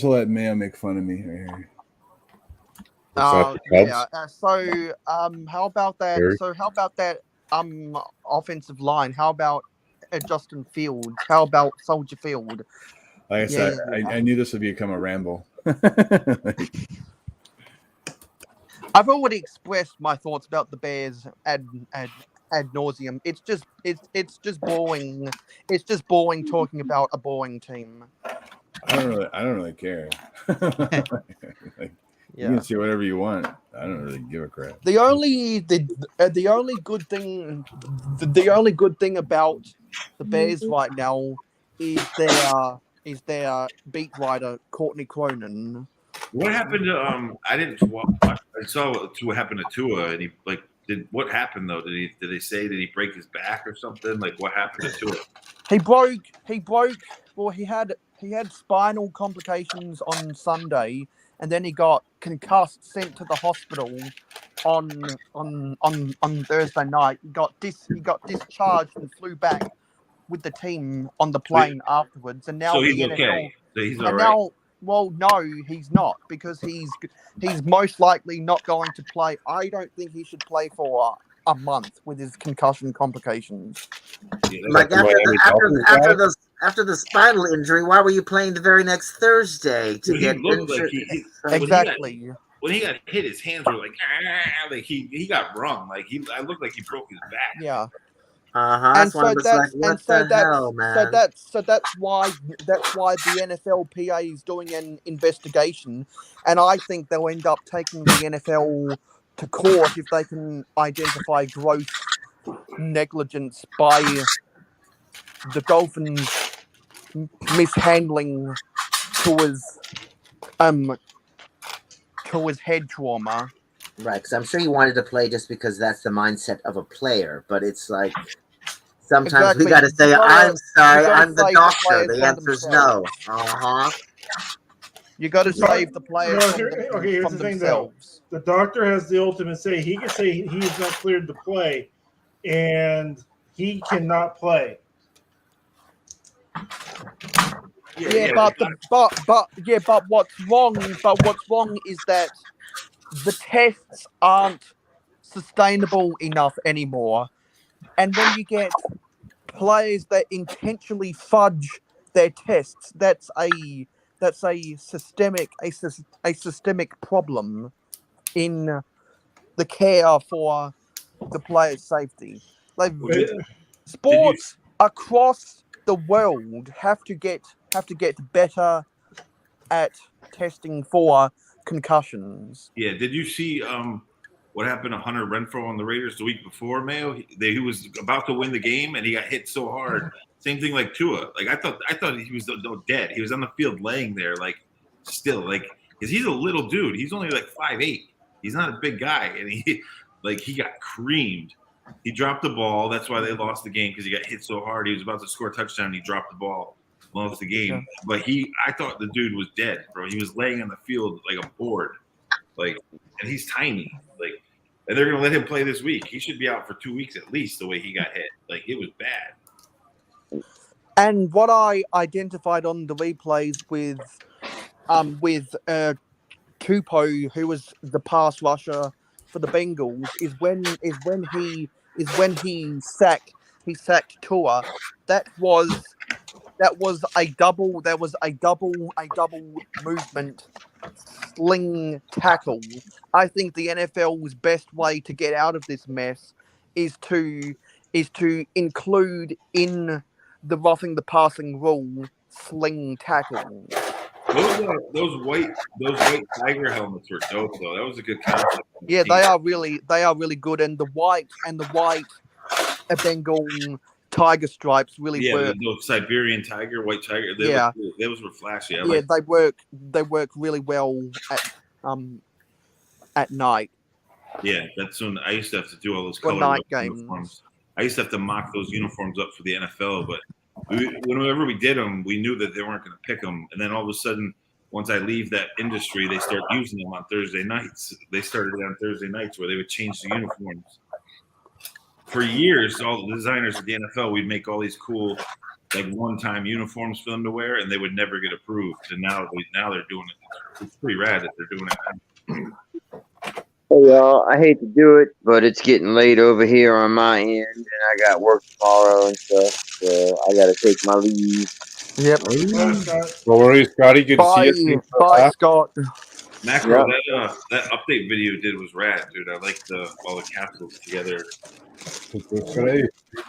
let Mayo make fun of me right here. Yeah. So how about that? So how about that? Offensive line. How about Justin Fields? How about Soldier Field? Like I said, I knew this would become a ramble. I've already expressed my thoughts about the Bears ad nauseum. It's just boring. It's just boring talking about a boring team. I don't really care. You can see whatever you want. I don't really give a crap. The only good thing about the Bears right now is their beat writer Courtney Cronin. What happened to I didn't watch. I saw what happened to Tua, and what happened though? Did they say he break his back or something? Like what happened to Tua? He broke. Well, he had spinal complications on Sunday, and then he got concussed, sent to the hospital on Thursday night. He got discharged and flew back with the team on the plane afterwards. And now so he's the NFL, okay. So he's all and right. now, well, no, he's not because he's most likely not going to play. I don't think he should play for a month with his concussion complications. Like after the spinal injury, why were you playing the very next Thursday to get injured? Exactly. When he got hit, his hands were like he got wrung. Like I looked like he broke his back. Yeah. And so that's why the NFLPA is doing an investigation, and I think they'll end up taking the NFL to court if they can identify gross negligence by the Dolphins mishandling Tua's head trauma. Right, because I'm sure he wanted to play just because that's the mindset of a player, but it's like sometimes we got to say, I'm sorry, I'm the doctor. The answer is no. You got to save the players here's from the thing, themselves. Though. The doctor has the ultimate say. He can say he is not cleared to play, and he cannot play. But what's wrong? But what's wrong is that the tests aren't sustainable enough anymore, and when you get players that intentionally fudge their tests, that's a systemic problem in the care for the players' safety. Like sports across the world have to get better at testing for concussions. Yeah. Did you see what happened to Hunter Renfrow on the Raiders the week before, Mayo? He was about to win the game and he got hit so hard. Same thing like Tua. Like I thought he was dead. He was on the field laying there, like still, like because he's a little dude. He's only like 5'8". He's not a big guy, and he got creamed. He dropped the ball. That's why they lost the game because he got hit so hard. He was about to score a touchdown. And he dropped the ball, lost the game. Yeah. But I thought the dude was dead, bro. He was laying on the field like a board. Like, and he's tiny. Like, and they're gonna let him play this week. He should be out for 2 weeks at least. The way he got hit, like it was bad. And what I identified on the replays with Tupo, who was the pass rusher for the Bengals, is when he sacked Tua. That was a double movement sling tackle. I think the NFL's best way to get out of this mess is to include in the roughing the passing rule sling tackle. Those white tiger helmets were dope though. That was a good concept. Yeah, they are really good, and the white Bengal tiger stripes really work. Those Siberian tiger, white tiger. Those were flashy. They work really well at night. Yeah, that's when I used to have to do all those For color night uniforms. I used to have to mock those uniforms up for the NFL, but whenever we did them, we knew that they weren't going to pick them. And then all of a sudden, once I leave that industry, they start using them on Thursday nights. They started it on Thursday nights where they would change the uniforms. For years, all the designers at the NFL, we'd make all these cool, like one-time uniforms for them to wear, and they would never get approved. And now they're doing it. It's pretty rad that they're doing it. Hey y'all, I hate to do it, but it's getting late over here on my end, and I got work tomorrow and stuff, so I gotta take my leave. Yep. No worries, Scotty. Good to see you. Bye, Scott. Macro, that update video you did was rad, dude. I like all the capsules together.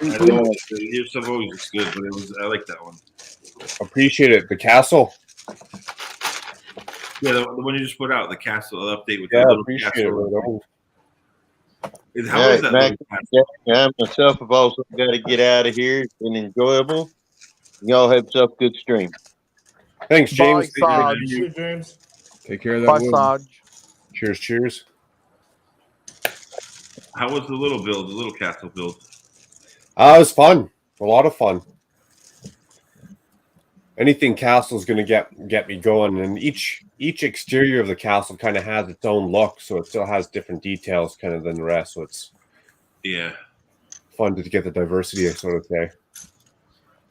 Your stuff always looks good, but I like that one. Appreciate it. The castle. Yeah, the one you just put out, the castle update with Yeah, the little appreciate castle. it. How is that? Mac, I myself have also got to get out of here. It's been enjoyable. Y'all have yourself a good stream. Thanks, James. Bye, James. Take care of that. Bye, wood. Sarge. Cheers, cheers. How was the little build, the little castle build? It was fun. A lot of fun. Anything castle is going to get me going, and each exterior of the castle kind of has its own look, so it still has different details kind of than the rest. So it's fun to get the diversity, I sort of say.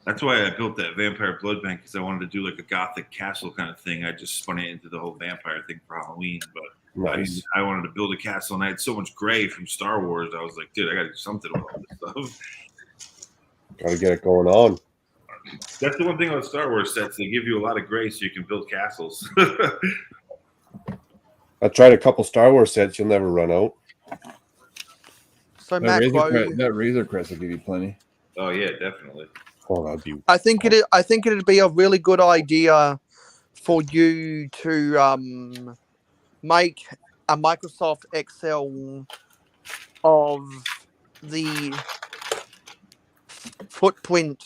That's why I built that vampire blood bank, because I wanted to do like a gothic castle kind of thing. I just spun it into the whole vampire thing for Halloween, but nice. I wanted to build a castle, and I had so much gray from Star Wars. I was like, dude, I got to do something with all this stuff. Got to get it going on. That's the one thing about Star Wars sets. They give you a lot of gray so you can build castles. I tried a couple Star Wars sets. You'll never run out. So, that Razor Crest will give you plenty. Oh, yeah, definitely. Oh, that'd be... I think it'd be a really good idea for you to make a Microsoft Excel of the footprint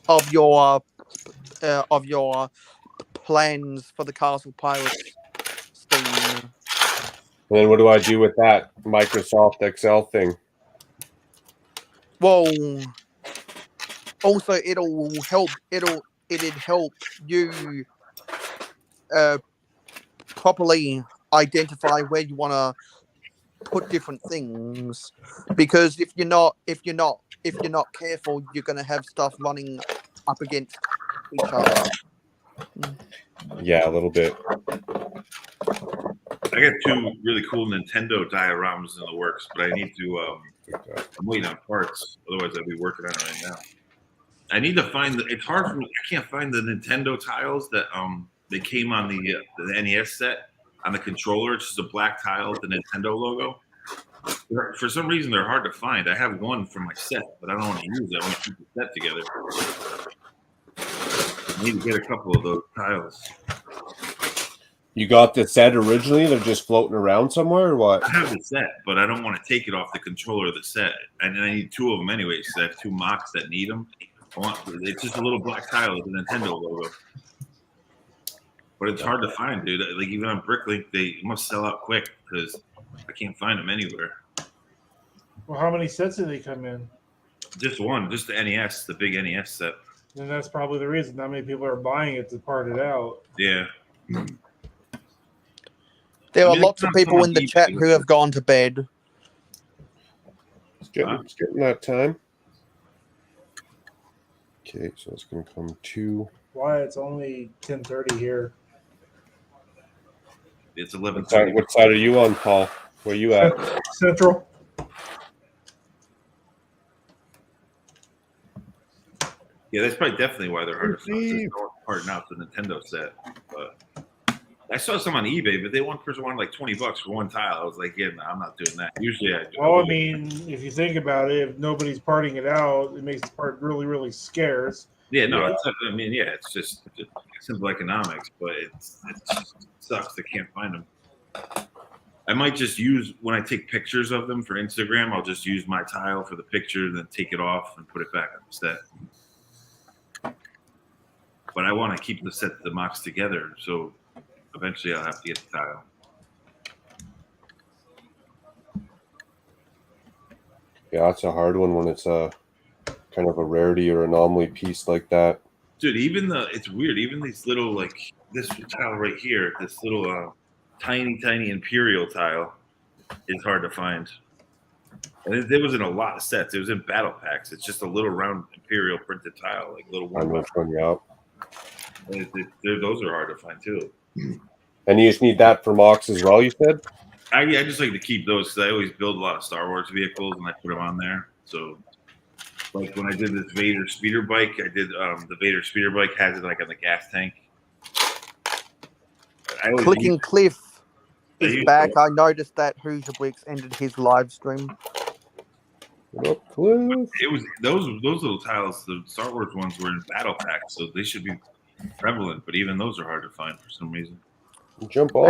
of your plans for the Castle Pirates Steam. And then what do I do with that Microsoft Excel thing? Well, also it'd help you properly identify where you want to put different things, because if you're not careful, you're going to have stuff running up against each other. Yeah, a little bit. I got 2 really cool Nintendo dioramas in the works, but I need to. I'm waiting on parts. Otherwise, I'd be working on it right now. I need to find it's hard for me. I can't find the Nintendo tiles that they came on the NES set on the controller. It's just a black tile with the Nintendo logo. For some reason, they're hard to find. I have one for my set, but I don't want to use it. I want to keep the set together. I need to get a couple of those tiles. You got the set originally? They're just floating around somewhere, or what? I have the set, but I don't want to take it off the controller of the set. And I need 2 of them anyways, because I have 2 mocks that need them. It's just a little black tile with the Nintendo logo. But it's hard to find, dude. Like, even on Bricklink, they must sell out quick, because I can't find them anywhere. Well, how many sets did they come in? Just one, just the NES, the big NES set. And that's probably the reason not many people are buying it to part it out. Yeah. There I are mean, lots of it's not people on in the eBay, chat who have gone to bed. It's getting that time. Okay, so it's going to come 2. Why? It's only 10:30 here. It's What 11:30. side are you on, Paul? Where you at? Central. Yeah, that's probably definitely why they're hard to find. They're parting out the Nintendo set. But I saw some on eBay, but one person wanted like $20 for one tile. I was like, yeah, no, I'm not doing that. Usually I do. Well, I mean, if you think about it, if nobody's parting it out, it makes the part really, really scarce. Yeah, no, it's it's just simple economics, but it just sucks. They can't find them. I might just use, when I take pictures of them for Instagram, I'll just use my tile for the picture, then take it off and put it back on the set. But I want to keep the mocks together, so eventually I'll have to get the tile. Yeah, it's a hard one when it's a kind of a rarity or anomaly piece like that. Dude, it's weird. Even these little, like this tile right here, this little tiny Imperial tile is hard to find. And there was in a lot of sets. It was in battle packs. It's just a little round Imperial printed tile, like little I know which one you're out. Those are hard to find too. And you just need that for mocks as well, you said? I just like to keep those because I always build a lot of Star Wars vehicles and I put them on there. So, like when I did this Vader speeder bike, I did the Vader speeder bike has it like on the gas tank. Clicking Cliff is back. I noticed that Hoosier Bricks ended his live stream. What up, Cliff? It was those little tiles. The Star Wars ones were in battle packs, so they should be prevalent. But even those are hard to find for some reason. Jump on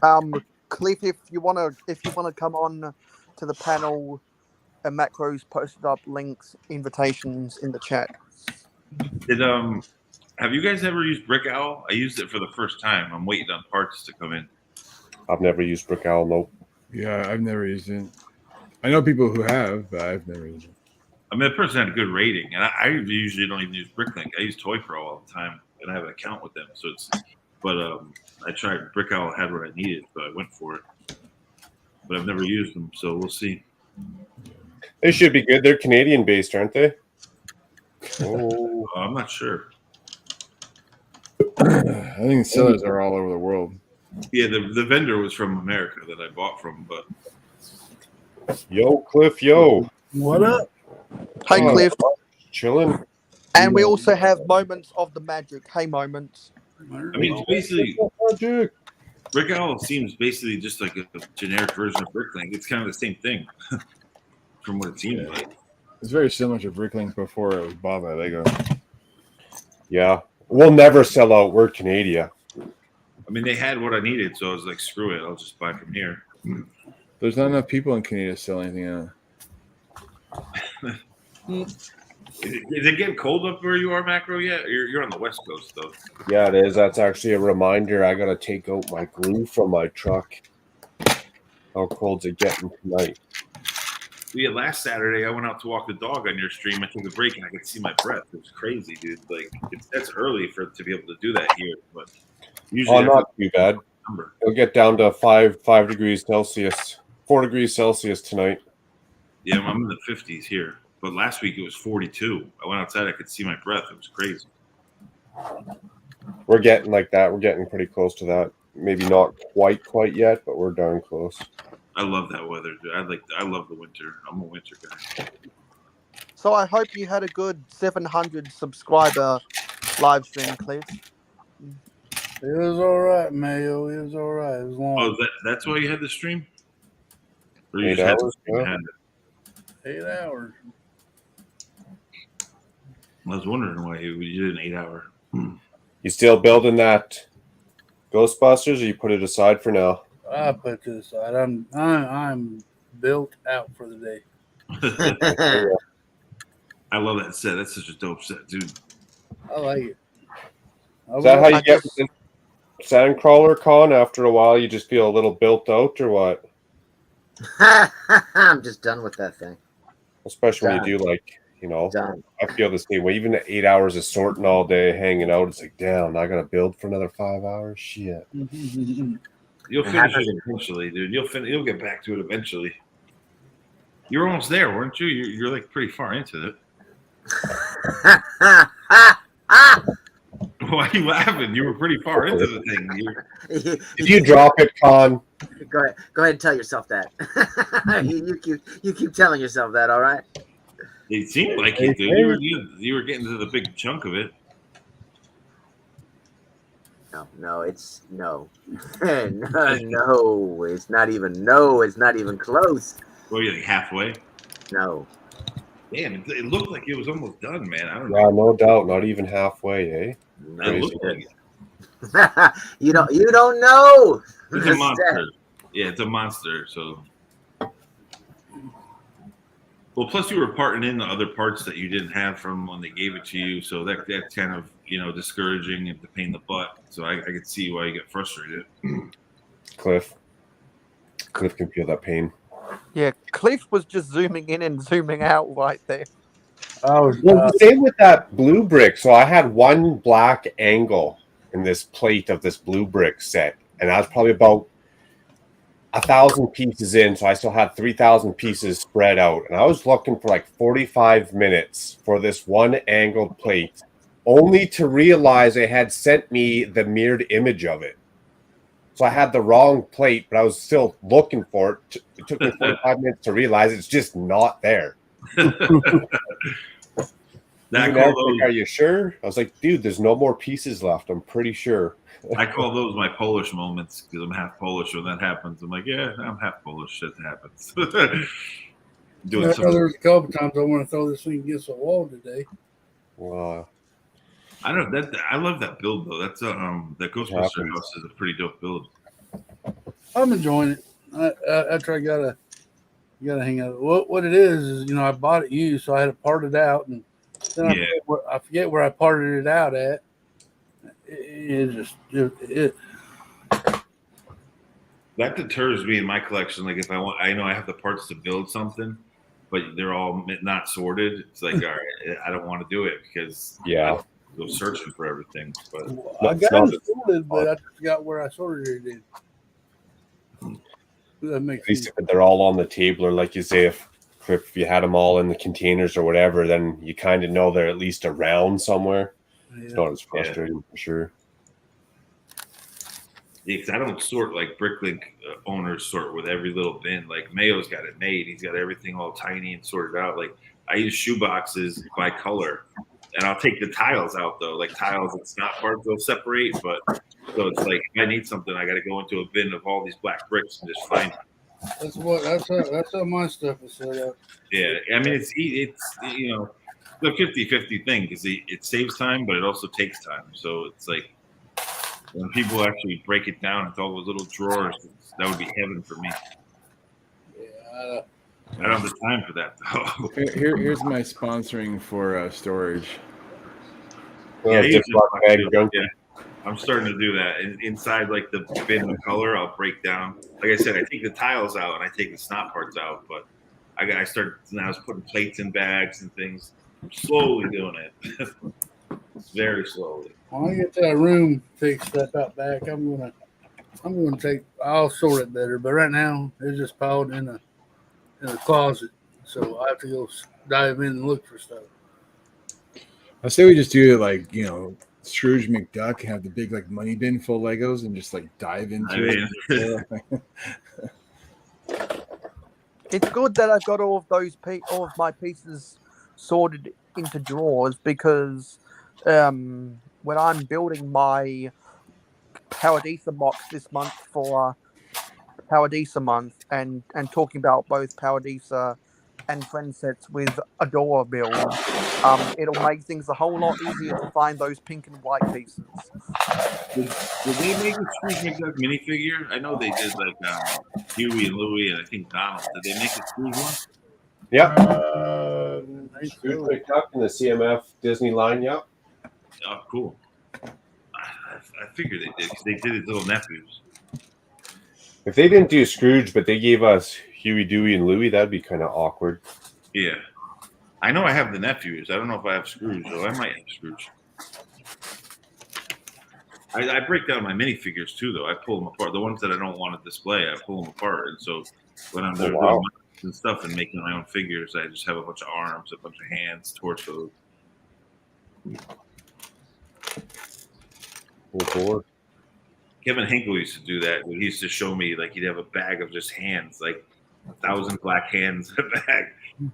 and Cliff, if you wanna come on to the panel, and Macro's posted up links, invitations in the chat. Have you guys ever used Brick Owl? I used it for the first time. I'm waiting on parts to come in. I've never used Brick Owl, nope. Yeah, I've never used it. I know people who have, but I've never used it. I mean, the person had a good rating, and I usually don't even use Bricklink. I use Toy Pro all the time, and I have an account with them. So I tried Brick Owl, had what I needed, so I went for it. But I've never used them, so we'll see. They should be good. They're Canadian based, aren't they? Oh, I'm not sure. I think sellers are all over the world. Yeah, the vendor was from America that I bought from, but yo, Cliff, yo. What up? Hey, Cliff. Chilling. And we also have Moments of the Magic. Hey, Moments. I mean, it's basically Brick Owl seems basically just like a generic version of Bricklink. It's kind of the same thing from what it seems like. It's very similar to Bricklink before it was bought by Lego. Yeah. We'll never sell out. We're Canadian. I mean, they had what I needed, so I was like, screw it. I'll just buy from here. There's not enough people in Canada to sell anything out. Is it getting cold up where you are, Macro, yet? You're on the West Coast, though. Yeah, it is. That's actually a reminder. I got to take out my glue from my truck. How cold's it getting tonight? Yeah, last Saturday, I went out to walk the dog on your stream. I took a break, and I could see my breath. It was crazy, dude. Like, that's early to be able to do that here, but usually not too bad. It'll get down to 5 degrees Celsius, 4 degrees Celsius tonight. Yeah, I'm in the 50s here. But last week, it was 42. I went outside. I could see my breath. It was crazy. We're getting like that. We're getting pretty close to that. Maybe not quite yet, but we're darn close. I love that weather, dude. I love the winter. I'm a winter guy. So I hope you had a good 700 subscriber live stream, Cliff. It was all right, Mayo. It was all right. It was long. Oh, that's why you had the stream? Or you 8 just had the hours, stream yeah. had it? 8 hours. I was wondering why you did an 8 hour. You still building that Ghostbusters, or you put it aside for now? I put to the side. I'm built out for the day. I love that set. That's such a dope set, dude. I like it. Is that how you get with the Sandcrawler Con? After a while, you just feel a little built out, or what? I'm just done with that thing. Especially when you do I feel the same way. Even the 8 hours of sorting all day, hanging out, it's like, damn, I got to build for another 5 hours. Shit. You'll finish it eventually, dude. You'll get back to it eventually. You're almost there, weren't you? You're like pretty far into it. Why are you laughing? You were pretty far into the thing. If you drop it, Con. Go ahead and tell yourself that. you keep telling yourself that. All right. It seemed like it, dude. You were getting to the big chunk of it. No, it's no. No, it's not even close. What are you like halfway? No. Damn, it looked like it was almost done, man. I don't Yeah, know. no doubt. Not even halfway, eh? It looked like it. You don't know. It's a monster. Yeah, it's a monster. So, well, plus you were parting in the other parts that you didn't have from when they gave it to you, so that's kind of discouraging and the pain in the butt. So I could see why you get frustrated. Cliff can feel that pain. Yeah, Cliff was just zooming in and zooming out right there. Well, the same with that blue brick. So I had one black angle in this plate of this blue brick set, and I was probably about 1,000 pieces in, so I still had 3,000 pieces spread out, and I was looking for like 45 minutes for this one angled plate, only to realize they had sent me the mirrored image of it. So I had the wrong plate, but I was still looking for it. It took me 45 minutes to realize it's just not there. Are you sure? I was like, dude, there's no more pieces left. I'm pretty sure. I call those my Polish moments because I'm half Polish when that happens. I'm like, yeah, I'm half Polish. Shit happens. There's a couple times I want to throw this thing against the wall today. Wow. I don't know that. I love that build though. That's that Ghostbuster house is a pretty dope build. I'm enjoying it. After I gotta hang out. What it is I bought it used, so I had to part it out, and then I forget where I parted it out at. That deters me in my collection. Like if I know I have the parts to build something, but they're all not sorted. It's like, all right, I don't want to do it because I go searching for everything. But I got it sorted, but I forgot where I sorted it in. That makes At least if they're all on the table, or like you say, if you had them all in the containers or whatever, then you kind of know they're at least around somewhere. Yeah. It's not as frustrating for sure. Yeah, because I don't sort like Bricklink owners sort with every little bin. Like Mayo's got it made; he's got everything all tiny and sorted out. Like I use shoe boxes by color, and I'll take the tiles out though. Like tiles and snot parts they'll separate, but so it's like if I need something, I got to go into a bin of all these black bricks and just find it. That's how my stuff is set up. Yeah, I mean it's the 50-50 thing because it saves time, but it also takes time. So it's like when people actually break it down into all those little drawers, that would be heaven for me. Yeah, I don't have the time for that though. Here's my sponsoring for storage. I'm starting to do that. And inside like the bin of color, I'll break down. Like I said, I take the tiles out and I take the snot parts out, but I started now. I was putting plates in bags and things. I'm slowly doing it. Very slowly. When I get that room fixed up out back, I'll sort it better. But right now it's just piled in a closet. So I have to go dive in and look for stuff. I say we just do it like, Scrooge McDuck, have the big like money bin full of Legos and just like dive into it. It's good that I've got all of my pieces sorted into drawers because when I'm building my Paradisa box this month for Paradisa month and talking about both Paradisa and friend sets with Adora build, it'll make things a whole lot easier to find those pink and white pieces. Did they make a Scrooge McDuck minifigure? I know they did like Huey and Louie and I think Donald. Did they make a Scrooge one? Yep. Scrooge McDuck in the CMF Disney line, yep. Oh, cool. I figured they did because they did his little nephews. If they didn't do Scrooge, but they gave us Huey, Dewey, and Louie, that'd be kind of awkward. Yeah. I know I have the nephews. I don't know if I have Scrooge, though. I might have Scrooge. I break down my minifigures too, though. I pull them apart. The ones that I don't want to display, I pull them apart. And so when I'm there doing mounts and stuff and making my own figures, I just have a bunch of arms, a bunch of hands, torsos. Lord. Kevin Hinkle used to do that. He used to show me, like, he'd have a bag of just hands, like 1,000 black hands in a bag.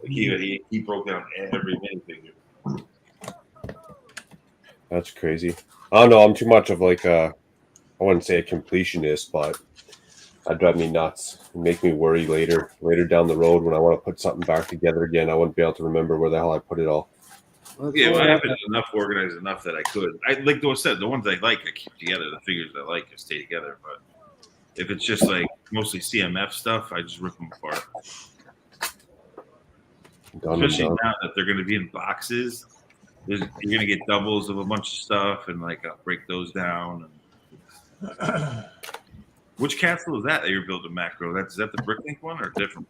Like he broke down every minifigure. That's crazy. I don't know. I'm too much of like I wouldn't say a completionist, but that drive me nuts. It'd make me worry later down the road when I want to put something back together again. I wouldn't be able to remember where the hell I put it all. Yeah, well, I have it organized enough that I could. I like I said, the ones I like, I keep together. The figures I like, I stay together. But if it's just like mostly CMF stuff, I just rip them apart. Especially now that they're going to be in boxes, you're going to get doubles of a bunch of stuff, and like I'll break those down. Which castle is that you're building, Macro? Is that the Bricklink one or different?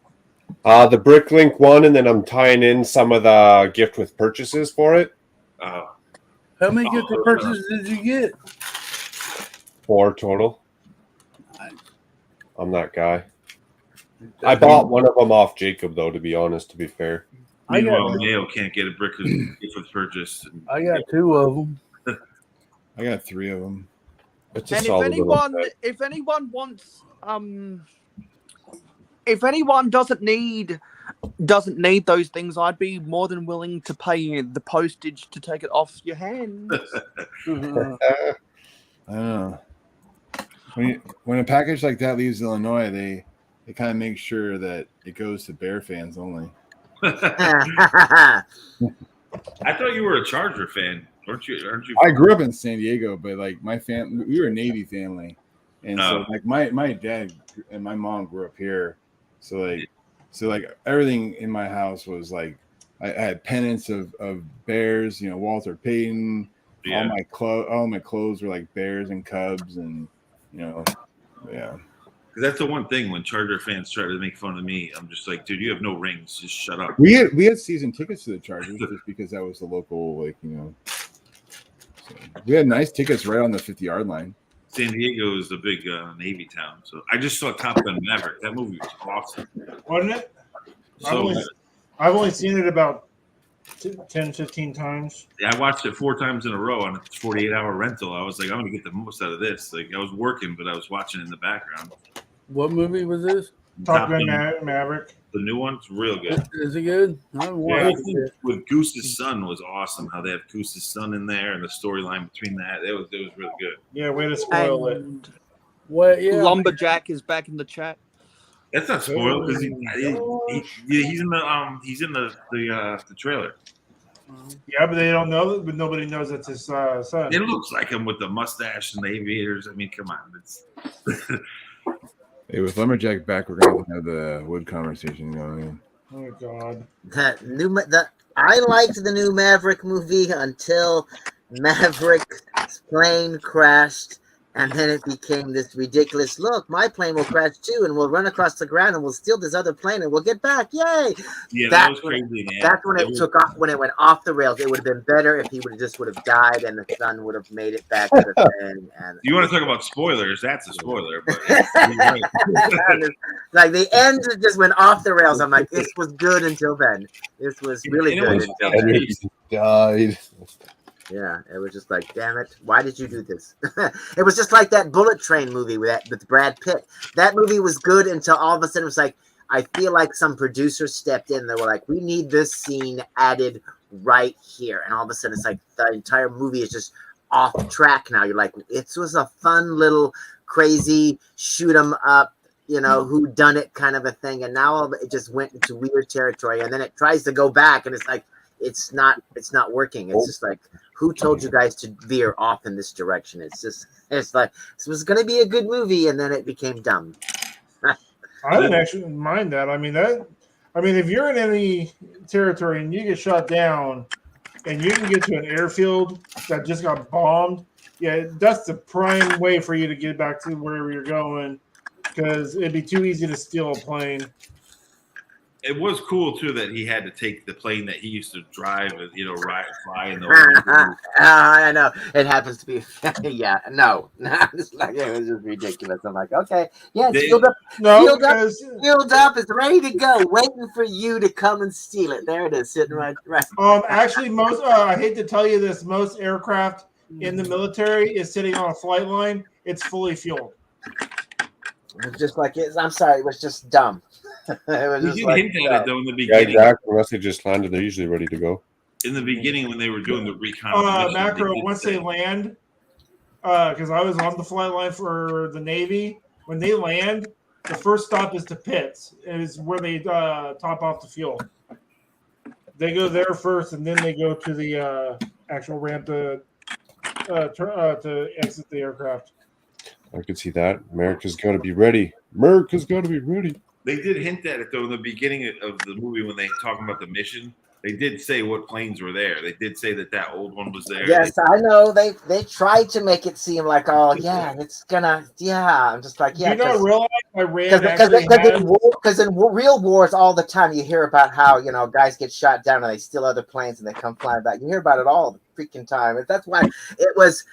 The Bricklink one, and then I'm tying in some of the gift with purchases for it. How many gift with purchases did you get? 4 total. I'm that guy. I bought one of them off Jacob, though, to be honest, to be fair. Meanwhile, Mayo can't get a brick gift with purchase. I got 2 of them. I got 3 of them. It's and if anyone wants, if anyone doesn't need those things, I'd be more than willing to pay the postage to take it off your hands. I don't know. When a package like that leaves Illinois, they kind of make sure that it goes to Bear fans only. I thought you were a Charger fan, aren't you? I grew up in San Diego, but like my family, we were a Navy family, and so like my dad and my mom grew up here, so like everything in my house was like I had pennants of Bears, Walter Payton. Yeah. All my clothes were like Bears and Cubs, and yeah. That's the one thing when Charger fans try to make fun of me, I'm just like, dude, you have no rings. Just shut up. We had season tickets to the Chargers just because that was the local, So we had nice tickets right on the 50-yard line. San Diego is a big Navy town, so I just saw Top Gun Maverick. That movie was awesome, wasn't it? So I've only seen it about 10, 15 times. Yeah, I watched it 4 times in a row on a 48-hour rental. I was like, I'm going to get the most out of this. Like, I was working, but I was watching it in the background. What movie was this? Top Gun Maverick. The new one's real good. Is it good? With Goose's son was awesome. How they have Goose's son in there and the storyline between that. It was really good. Yeah, way to spoil it. What? Yeah, Lumberjack is back in the chat. That's not spoiled because he's in the trailer. Yeah, but they don't know that. But nobody knows that's his son. It looks like him with the mustache and the aviators. I mean, come on, it's. Hey, with Lumberjack back, we're going to have the wood conversation going. Oh God! I liked the new Maverick movie until Maverick's plane crashed, and then it became this ridiculous. Look, my plane will crash too, and we'll run across the ground, and we'll steal this other plane, and we'll get back. Yay! Yeah, that was crazy, man. That's when it took off. When it went off the rails, it would have been better if he would have died, and the son would have made it back to the thing. And you want to talk about spoilers? That's a spoiler. But like the end just went off the rails. I'm like, this was good until then. This was really good until then. He died. Yeah, it was just like, damn it, why did you do this? It was just like that Bullet Train movie with Brad Pitt. That movie was good until all of a sudden it was like, I feel like some producers stepped in. They were like, we need this scene added right here. And all of a sudden it's like the entire movie is just off track now. You're like, it was a fun little crazy shoot 'em up, who done it kind of a thing. And now it just went into weird territory. And then it tries to go back and it's like, it's not working. It's just like, who told you guys to veer off in this direction? It's like, this was going to be a good movie, and then it became dumb. I didn't actually mind that. I mean, if you're in any territory and you get shot down and you can get to an airfield that just got bombed, yeah, that's the prime way for you to get back to wherever you're going, because it'd be too easy to steal a plane. It was cool too that he had to take the plane that he used to drive and fly in the. I know it happens to be. Yeah, no, it's like it was just ridiculous. I'm like, okay, yeah, it's fueled up, fueled up, it's ready to go, waiting for you to come and steal it. There it is, sitting right. Actually, most I hate to tell you this, most aircraft in the military is sitting on a flight line. It's fully fueled. It's just like I'm sorry, it was just dumb. It was We just did like, hint at it though in the Yeah, beginning. exactly. Unless they just landed, they're usually ready to go. In the beginning, when they were doing the recon, Macro, once they land, because I was on the flight line for the Navy. When they land, the first stop is to pits. It is where they top off the fuel. They go there first, and then they go to the actual ramp to exit the aircraft. I could see that. America's got to be ready. America's got to be ready. They did hint at it though in the beginning of the movie when they talking about the mission. They did say what planes were there. They did say that old one was there. yes, I know. They tried to make it seem like, oh yeah, it's gonna, yeah. I'm just like, yeah. Do you not realize Iran actually Because in real wars, all the time you hear about how guys get shot down and they steal other planes and they come flying back. You hear about it all the freaking time. And that's why it was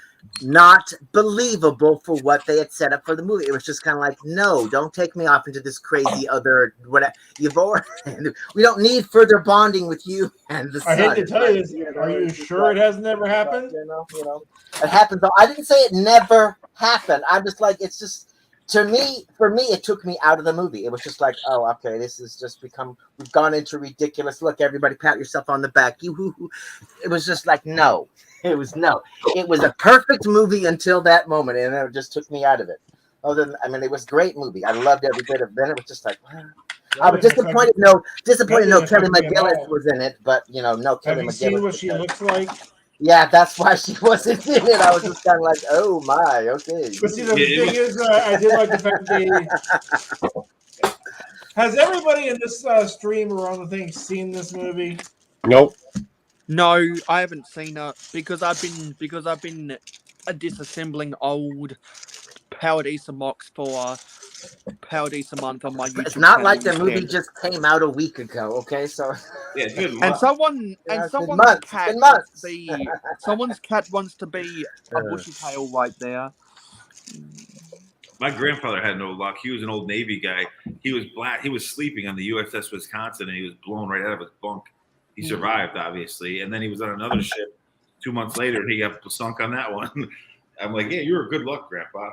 not believable for what they had set up for the movie. It was just kind of like, no, don't take me off into this crazy other whatever. We don't need further bonding with you and the sun. I hate to tell you this. Are you sure it has never happened? It happens. I didn't say it never happened. I'm just like, it's just, for me, it took me out of the movie. It was just like, oh, okay, this has just we've gone into ridiculous. Look, everybody pat yourself on the back. It was just like, no. It was a perfect movie until that moment, and it just took me out of it. It was a great movie. I loved every bit of it. Then it was just like, I was disappointed. No, Kelly McGillis was in it, but no Kelly McGillis. Have you seen what she looks like? Yeah, that's why she wasn't in it. I was just kind of like, oh my, okay. But see, the thing is, I did like the fact that has everybody in this stream or on the thing seen this movie? Nope. No, I haven't seen it because I've been disassembling old Powered Easter mocks for Powered Easter month on my YouTube. It's not channel like the instead. movie just came out a week ago, okay? So yeah, good. And someone's cat wants to be a bushy tail right there. My grandfather had no luck. He was an old Navy guy. He was black. He was sleeping on the USS Wisconsin, and he was blown right out of his bunk. He survived, obviously, and then he was on another ship 2 months later, and he got sunk on that one. I'm like, yeah, you're a good luck, Grandpa.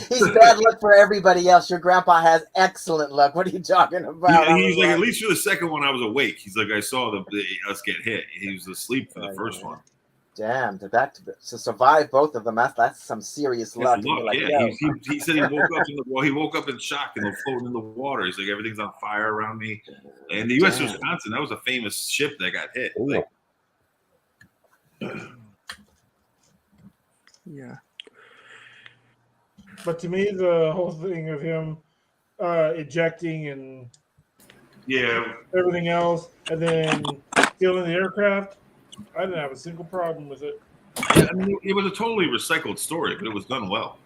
He's bad luck for everybody else. Your grandpa has excellent luck. What are you talking about? He's like, at least for the second one, I was awake. He's like, I saw us get hit. He was asleep for the first one. Damn, to survive both of them, that's some serious luck. Like, yeah, he said he woke up in shock and they're floating in the water. He's like, everything's on fire around me. And the U.S. Wisconsin, that was a famous ship that got hit. Like, yeah. But to me, the whole thing of him ejecting and everything else, and then stealing the aircraft, I didn't have a single problem with it. I mean, it was a totally recycled story, but it was done well.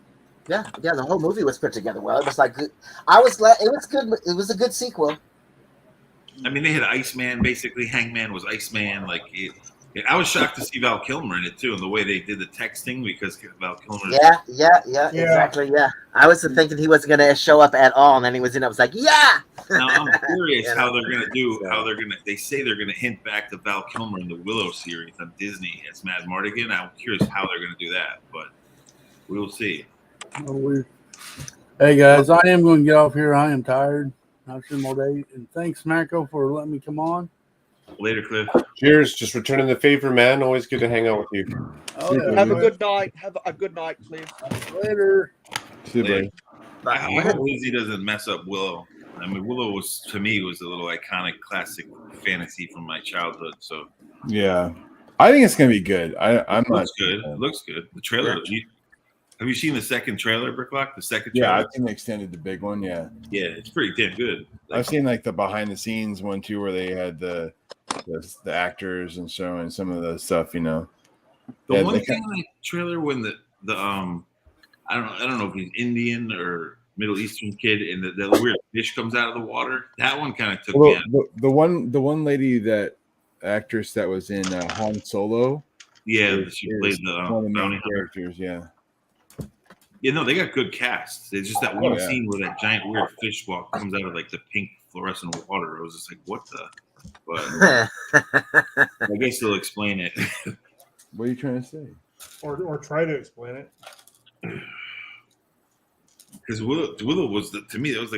Yeah, the whole movie was put together well. It was like it was good. It was a good sequel. I mean, they had Iceman. Basically, Hangman was Iceman. Like, I was shocked to see Val Kilmer in it too, and the way they did the texting because Val Kilmer. Yeah, exactly. Yeah, I was thinking he wasn't going to show up at all, and then he was in. I was like, yeah. Now I'm curious how they're going to do. They say they're going to hint back to Val Kilmer in the Willow series on Disney as Mad Mardigan. I'm curious how they're going to do that, but we will see. Hey guys, I am going to get off here. I am tired. I've seen more day, and thanks, Marco, for letting me come on. Later, Cliff. Cheers. Just returning the favor, man. Always good to hang out with you. Have a good night. Have a good night, Cliff. Later. See you, buddy. I hope Lizzie doesn't mess up Willow. I mean, Willow was a little iconic, classic fantasy from my childhood. So yeah, I think it's gonna be good. Looks good. It looks good. The trailer. Yeah. Have you seen the second trailer, Bricklock? The second trailer? Yeah, I've seen the big one. Yeah. Yeah, it's pretty damn good. I've seen like the behind the scenes one too, where they had the actors and showing some of the stuff. The one thing in the trailer when the I don't know if he's Indian or Middle Eastern kid, and the weird fish comes out of the water. That one kind of took me out. The one lady, that actress that was in Han Solo. Yeah, she played the one of the bounty main hunter. characters. Yeah. Yeah, no, they got good casts. It's just that one scene where that giant weird fish comes out of like the pink fluorescent water. I was just like, what the? But I guess they'll explain it. What are you trying to say? Or try to explain it. Because Willow was to me, it was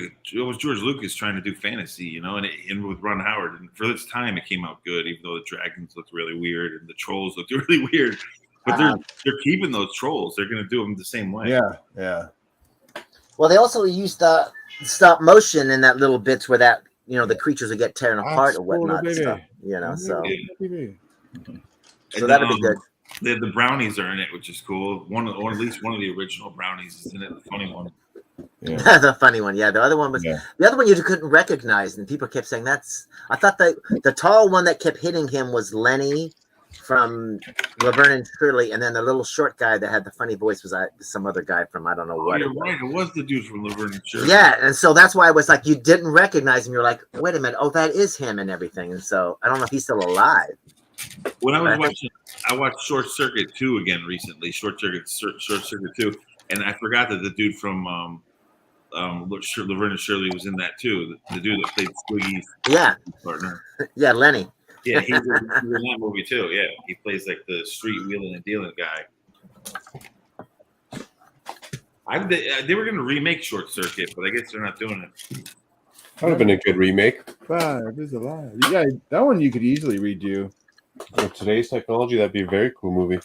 George Lucas trying to do fantasy, and with Ron Howard, and for this time it came out good, even though the dragons looked really weird and the trolls looked really weird. But they're keeping those trolls. They're going to do them the same way. Yeah. Well, they also used the stop motion in that little bits where that the creatures would get torn apart or whatnot. So, so that'd be good. The brownies are in it, which is cool. Or at least one of the original brownies is in it. The funny one. Yeah. The funny one, yeah. The other one was the other one you couldn't recognize, and people kept saying that's. I thought the tall one that kept hitting him was Lenny from Laverne and Shirley, and then the little short guy that had the funny voice was some other guy from I don't know what. You're right. It was the dude from Laverne and Shirley. Yeah, and so that's why I was like, you didn't recognize him. You're like, wait a minute, oh, that is him and everything. And so I don't know if he's still alive. When I was watching, I watched Short Circuit 2 again recently. Short Circuit 2, and I forgot that the dude from Laverne and Shirley was in that too. The dude that played Squiggy's partner. Yeah, Lenny. Yeah, he was in that movie too. Yeah, he plays like the street wheeling and dealing guy. They were going to remake Short Circuit, but I guess they're not doing it. That would have been a good remake. Five is alive. Yeah, that one you could easily redo. With today's technology, that'd be a very cool movie.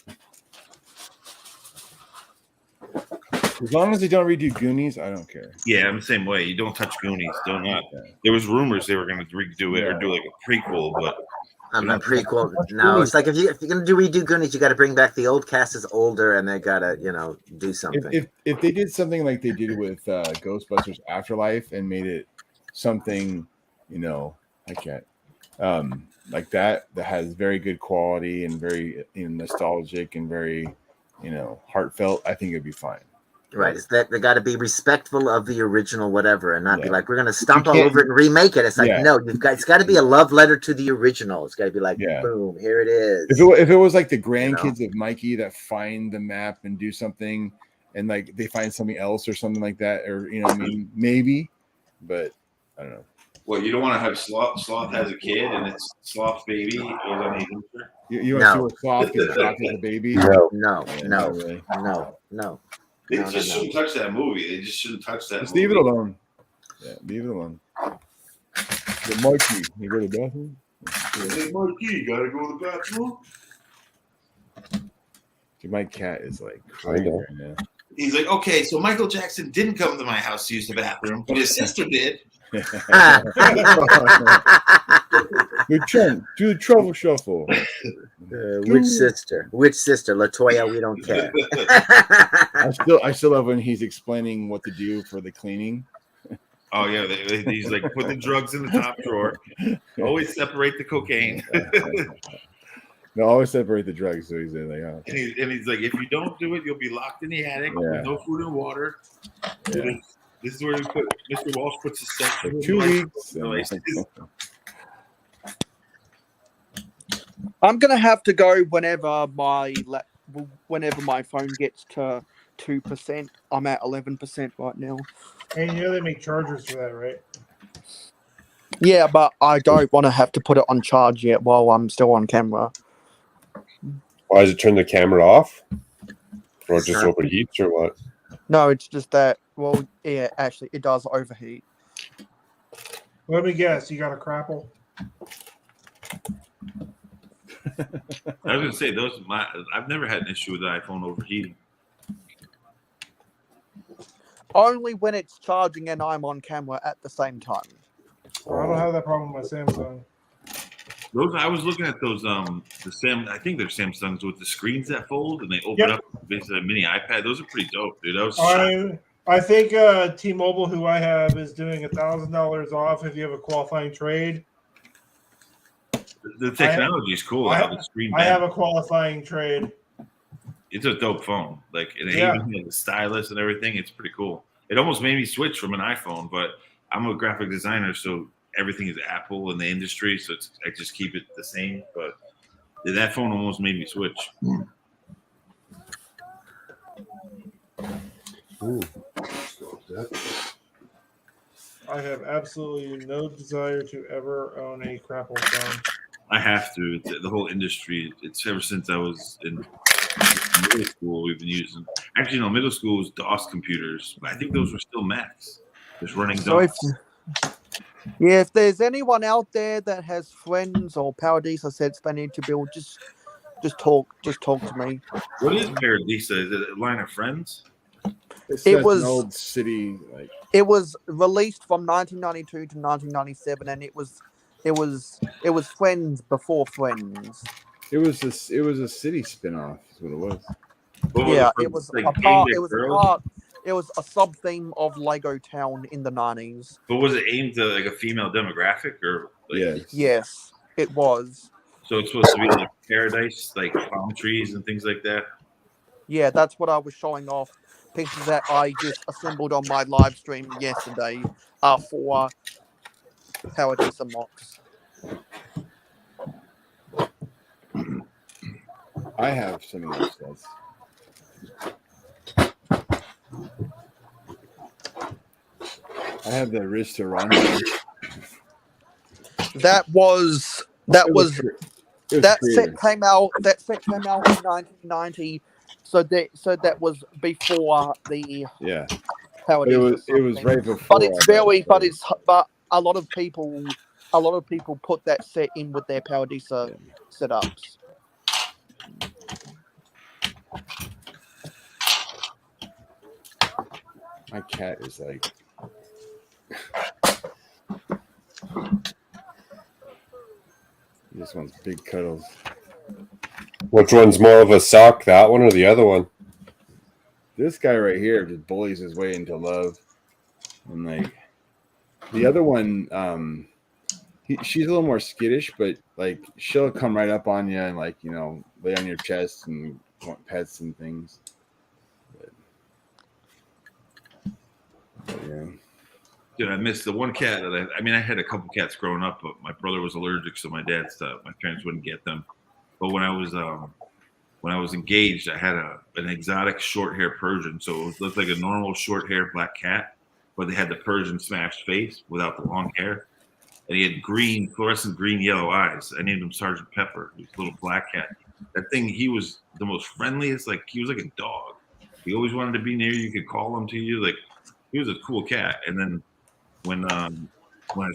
As long as they don't redo Goonies, I don't care. Yeah, I'm the same way. You don't touch Goonies. Don't not. There was rumors they were going to redo it or do like a prequel, but a prequel. No, it's like if you're going to redo Goonies, you got to bring back the old cast is older, and they got to do something. If they did something like they did with Ghostbusters Afterlife and made it something, I can't. Like that has very good quality and very nostalgic and very heartfelt, I think it'd be fine. Right, it's that they got to be respectful of the original, whatever, and not be like we're going to stomp all over it and remake it. It's like no, it's got to be a love letter to the original. It's got to be like boom, here it is. If it was like the grandkids of Mikey that find the map and do something, and like they find something else or something like that, or maybe, but I don't know. Well, you don't want to have Sloth has a kid and it's Sloth's baby. You want to see what Sloth is as a baby? No. They just shouldn't touch that movie. They just shouldn't touch that. Just leave it alone. Yeah, leave it alone. Hey, Mikey, you go to the bathroom? Hey, Mikey, you gotta go to the bathroom? Dude, my cat is like crazy right now. He's like, okay, so Michael Jackson didn't come to my house to use the bathroom, but his sister did. Good chunk. Do the trouble shuffle. Which sister? Latoya, we don't care. I still love when he's explaining what to do for the cleaning. Oh yeah, he's like, put the drugs in the top drawer. Always separate the cocaine. No, always separate the drugs. So he's like, oh. And he's like, if you don't do it, you'll be locked in the attic with no food and water. Yeah. This is where Mr. Walsh puts his stuff for 2 weeks. I'm gonna have to go whenever my phone gets to 2%. I'm at 11% right now. And they make chargers for that, right? Yeah, but I don't want to have to put it on charge yet while I'm still on camera. Why does it turn the camera off? Or just overheats or what? No, it's just that. Well, yeah, actually, it does overheat. Let me guess. You got a crapple? I was gonna say I've never had an issue with the iPhone overheating. Only when it's charging and I'm on camera at the same time. Well, I don't have that problem with my Samsung. I was looking at those I think they're Samsungs with the screens that fold and they open up basically a mini iPad. Those are pretty dope, dude. I think T-Mobile, who I have, is doing $1,000 off if you have a qualifying trade. The technology is cool. I have a qualifying trade. It's a dope phone. Like, and it even has the stylus and everything. It's pretty cool. It almost made me switch from an iPhone, but I'm a graphic designer, so everything is Apple in the industry, so I just keep it the same. But that phone almost made me switch. Ooh. I have absolutely no desire to ever own a crapple phone. I have to. The whole industry. It's ever since I was in middle school. We've been using. Actually, no, middle school was DOS computers, but I think those were still Macs, just running So DOS. if there's anyone out there that has friends or Paradisa sets they need to build, just talk to me. What is Paradisa? Is it a line of friends? It was an old city. Like it was released from 1992 to 1997, and it was Friends before Friends. it was a city spinoff. Is what it was. Yeah, it was a part. It was a part. It was a sub theme of Lego Town in the 90s. But was it aimed at like a female demographic or? Like, Yes, it was. So it's supposed to be like paradise, like palm trees and things like that. Yeah, that's what I was showing off. Pictures that I just assembled on my live stream yesterday for Paradisa mocks. I have some of those sets. I have the wrist to run. That set came out in 1990. So that was before the Paradisa. It was right before. But a lot of people put that set in with their Paradisa setups. My cat is like. This one's big cuddles. Which one's more of a sock, that one or the other one? This guy right here just bullies his way into love, and like the other one, she's a little more skittish, but like she'll come right up on you and like lay on your chest and want pets and things. But yeah. Dude, I missed the one cat that I had a couple cats growing up, but my brother was allergic, so my parents wouldn't get them. But when I was engaged, I had an exotic short hair Persian, so it looked like a normal short hair black cat, but they had the Persian smashed face without the long hair, and he had fluorescent green yellow eyes. I named him Sergeant Pepper. He was a little black cat. That thing, he was the most friendliest. Like he was like a dog. He always wanted to be near you. You could call him to you. Like he was a cool cat. And then when I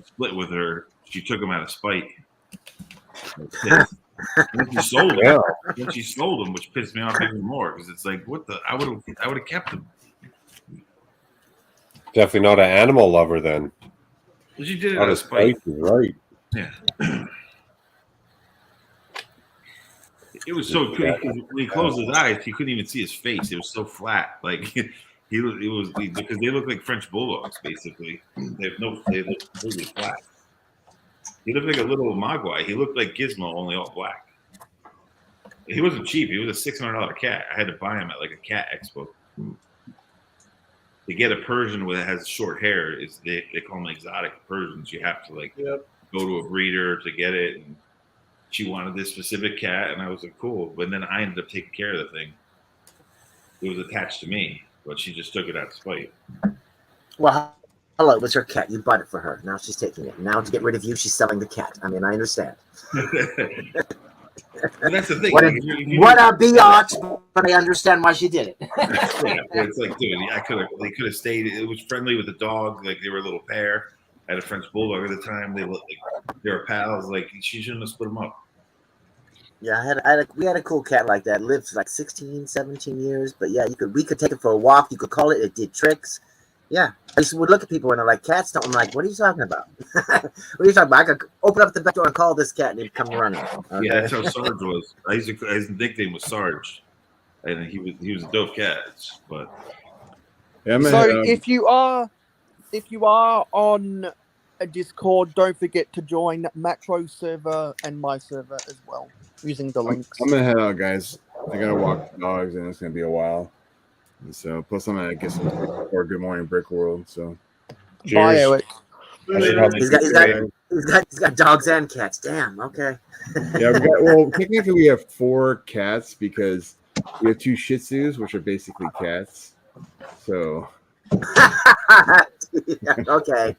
split with her, she took him out of spite. And she sold him. And she sold him, which pissed me off even more because it's like, what the? I would have kept him. Definitely not an animal lover then. But she did it out of spite. Right. Yeah. It was so cool because when he closed his eyes, he couldn't even see his face. It was so flat. Like because they look like French bulldogs, basically. They look really flat. He looked like a little Mogwai. He looked like Gizmo, only all black. He wasn't cheap. He was a $600 cat. I had to buy him at like a cat expo. To get a Persian that has short hair, they call them exotic Persians. You have to go to a breeder to get it. And she wanted this specific cat, and I was like, cool. But then I ended up taking care of the thing. It was attached to me, but she just took it out of spite. Well, hello, it was her cat. You bought it for her. Now she's taking it. Now to get rid of you, she's selling the cat. I mean, I understand. Well, that's the thing. What a biatch, but I understand why she did it. Yeah, it's like, dude, they could have stayed. It was friendly with the dog. Like they were a little pair. I had a French bulldog at the time. They were pals. Like she shouldn't have split them up. Yeah, we had a cool cat like that. Lived like 16, 17 years. But yeah, we could take it for a walk. You could call it. It did tricks. Yeah, I just would look at people and they're like, cats don't. I'm like, what are you talking about? What are you talking about? I could open up the back door and call this cat and he'd come running. Okay? Yeah, that's how Sarge was. His nickname was Sarge, and he was a dope cat. But so if you are on a Discord, don't forget to join Macro server and my server as well using the links. I'm gonna head out, guys. I gotta walk the dogs, and it's gonna be a while. And so plus I'm gonna get some for Good Morning Brick World. So Bye, Cheers. Eric. I should probably He's got dogs and cats. Damn. Okay. Yeah, well, technically we have 4 cats because we have 2 Shih Tzus, which are basically cats. So Okay.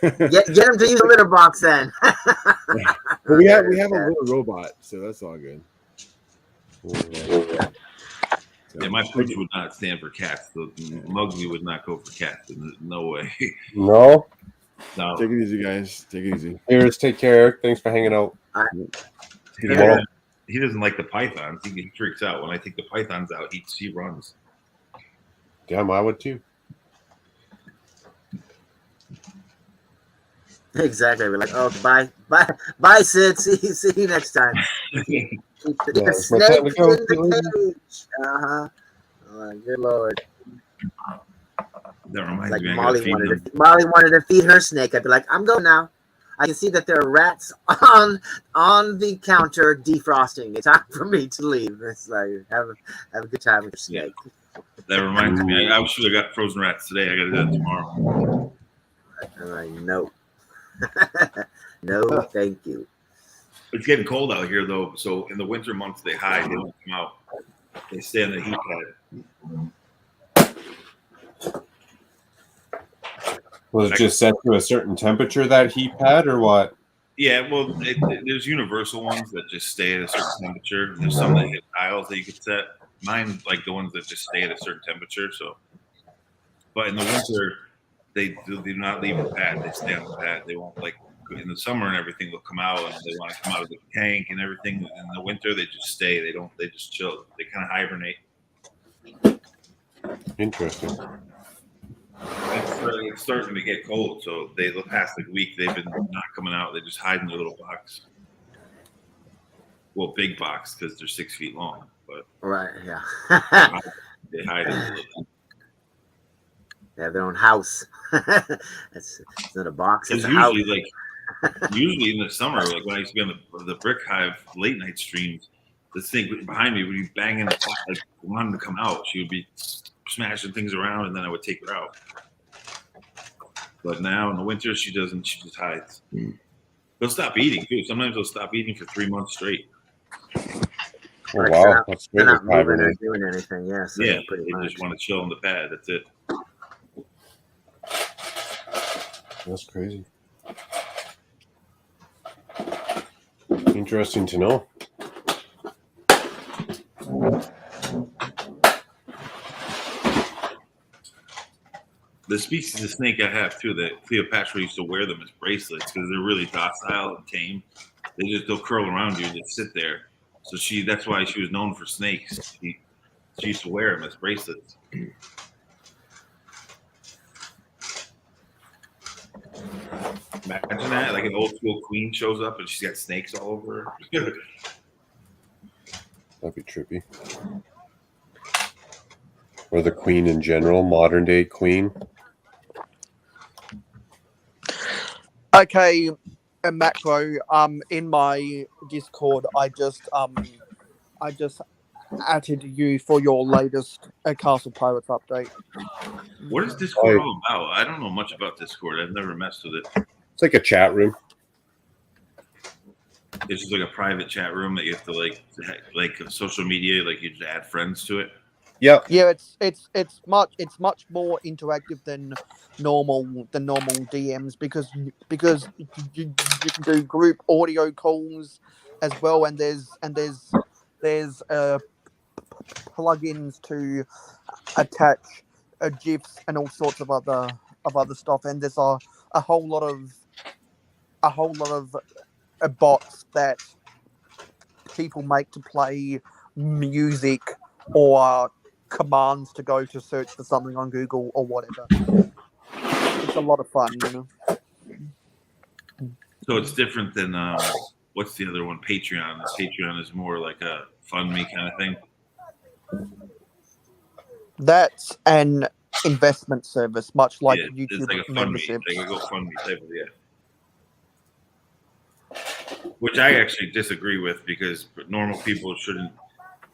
Get him to use a litter box then. But we have a little robot, so that's all good. Yeah, my pooch would not stand for cats. So Muggsy would not go for cats. No way. No. No. Take it easy, guys. Take it easy. Cheers. Take care, Eric. Thanks for hanging out. He doesn't like the pythons. He freaks out when I take the pythons out. He runs. Damn, I would too. Exactly. We're like, oh, bye, Sid. See you next time. Keep the snake in the cage. Oh, good lord. That reminds Like me. Molly wanted to feed her snake. I'd be like, I'm going now. I can see that there are rats on the counter defrosting. It's time for me to leave. It's like have a good time with your snake. Yeah. That reminds me. I should have got frozen rats today. I got to do that tomorrow. I'm like, no. No, thank you. It's getting cold out here, though. So in the winter months, they hide. They don't come out. They stay in the heat pad. Was it just set to a certain temperature, that heat pad, or what? Yeah, well, there's universal ones that just stay at a certain temperature. There's some that hit dials that you could set. Mine like the ones that just stay at a certain temperature. So, but in the winter, they do not leave the pad. They stay on the pad. They won't like in the summer and everything. They'll come out and they want to come out of the tank and everything. In the winter, they just stay. They don't. They just chill. They kind of hibernate. Interesting. It's starting to get cold, so the past week they've been not coming out. They just hide in their little box. Well, big box because they're 6 feet long, but right, yeah. They hide in the little. They have their own house. It's not a box. It's a usually house. Usually in the summer, like when I used to be on the Brick Hive late night streams, the thing behind me would be banging the pot, like wanting to come out. She would be smashing things around, and then I would take her out. But now in the winter, she doesn't. She just hides. They'll stop eating too. Sometimes they'll stop eating for 3 months straight. Oh, wow, that's They're great. not moving or doing anything. Yeah, so Yeah, pretty they much. just want to chill on the pad. That's it. That's crazy. Interesting to know. The species of snake I have too, that Cleopatra used to wear them as bracelets because they're really docile and tame. They'll curl around you and just sit there. So that's why she was known for snakes. She used to wear them as bracelets. Imagine that, like an old school queen shows up and she's got snakes all over her. That'd be trippy. Or the queen in general, modern day queen. Okay, Macro. In my Discord, I just added you for your latest Castle Pirates update. What is Discord all about? I don't know much about Discord. I've never messed with it. It's like a chat room. It's just like a private chat room that you have to like social media, like you just add friends to it. Yep. Yeah, it's much more interactive than normal DMs because you can do group audio calls as well, and there's plugins to attach GIFs and all sorts of other stuff, and there's a whole lot of bots that people make to play music or commands to go to search for something on Google or whatever. It's a lot of fun, you know. So it's different than what's the other one? Patreon. Patreon is more like a fund me kind of thing. That's an investment service, much like YouTube it's like a fund me, membership. like a GoFundMe type of Which I actually disagree with because normal people shouldn't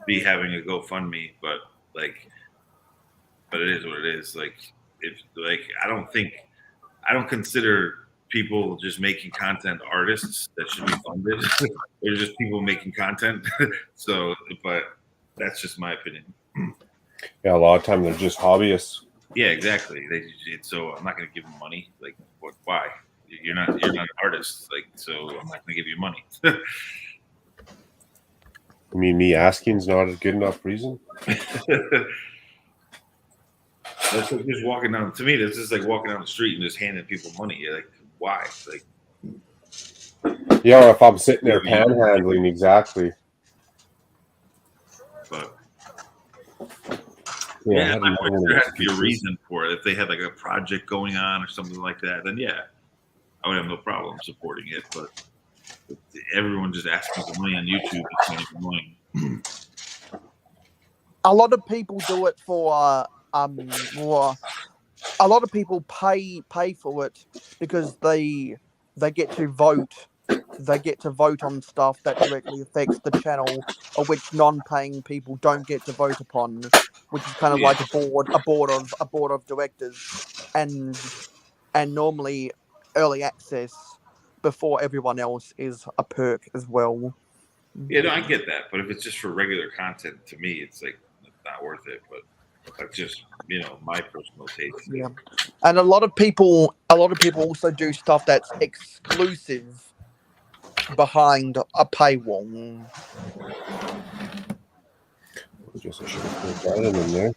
be having a GoFundMe, but like but it is what it is. Like I don't consider people just making content artists that should be funded. They're just people making content. So, but that's just my opinion. Yeah, a lot of times they're just hobbyists. Yeah, exactly. So I'm not going to give them money. Like, what? Why? You're not an artist. Like, so I'm not going to give you money. I mean, me asking is not a good enough reason. That's like just walking down. To me, that's just like walking down the street and just handing people money. You're like, why? Like, yeah, or if I'm sitting there panhandling, exactly. But yeah, there has to be a reason for it. If they had like a project going on or something like that, then yeah, I would have no problem supporting it. But everyone just asking for money on YouTube is kind of annoying. A lot of people do it for a lot of people pay for it because they get to vote. They get to vote on stuff that directly affects the channel, or which non-paying people don't get to vote upon, which is kind of like a board of directors, and normally early access before everyone else is a perk as well. Yeah, no, I get that, but if it's just for regular content, to me, it's like not worth it. But that's just my personal taste. Yeah, and a lot of people also do stuff that's exclusive behind a paywall. I guess I should have put that in there.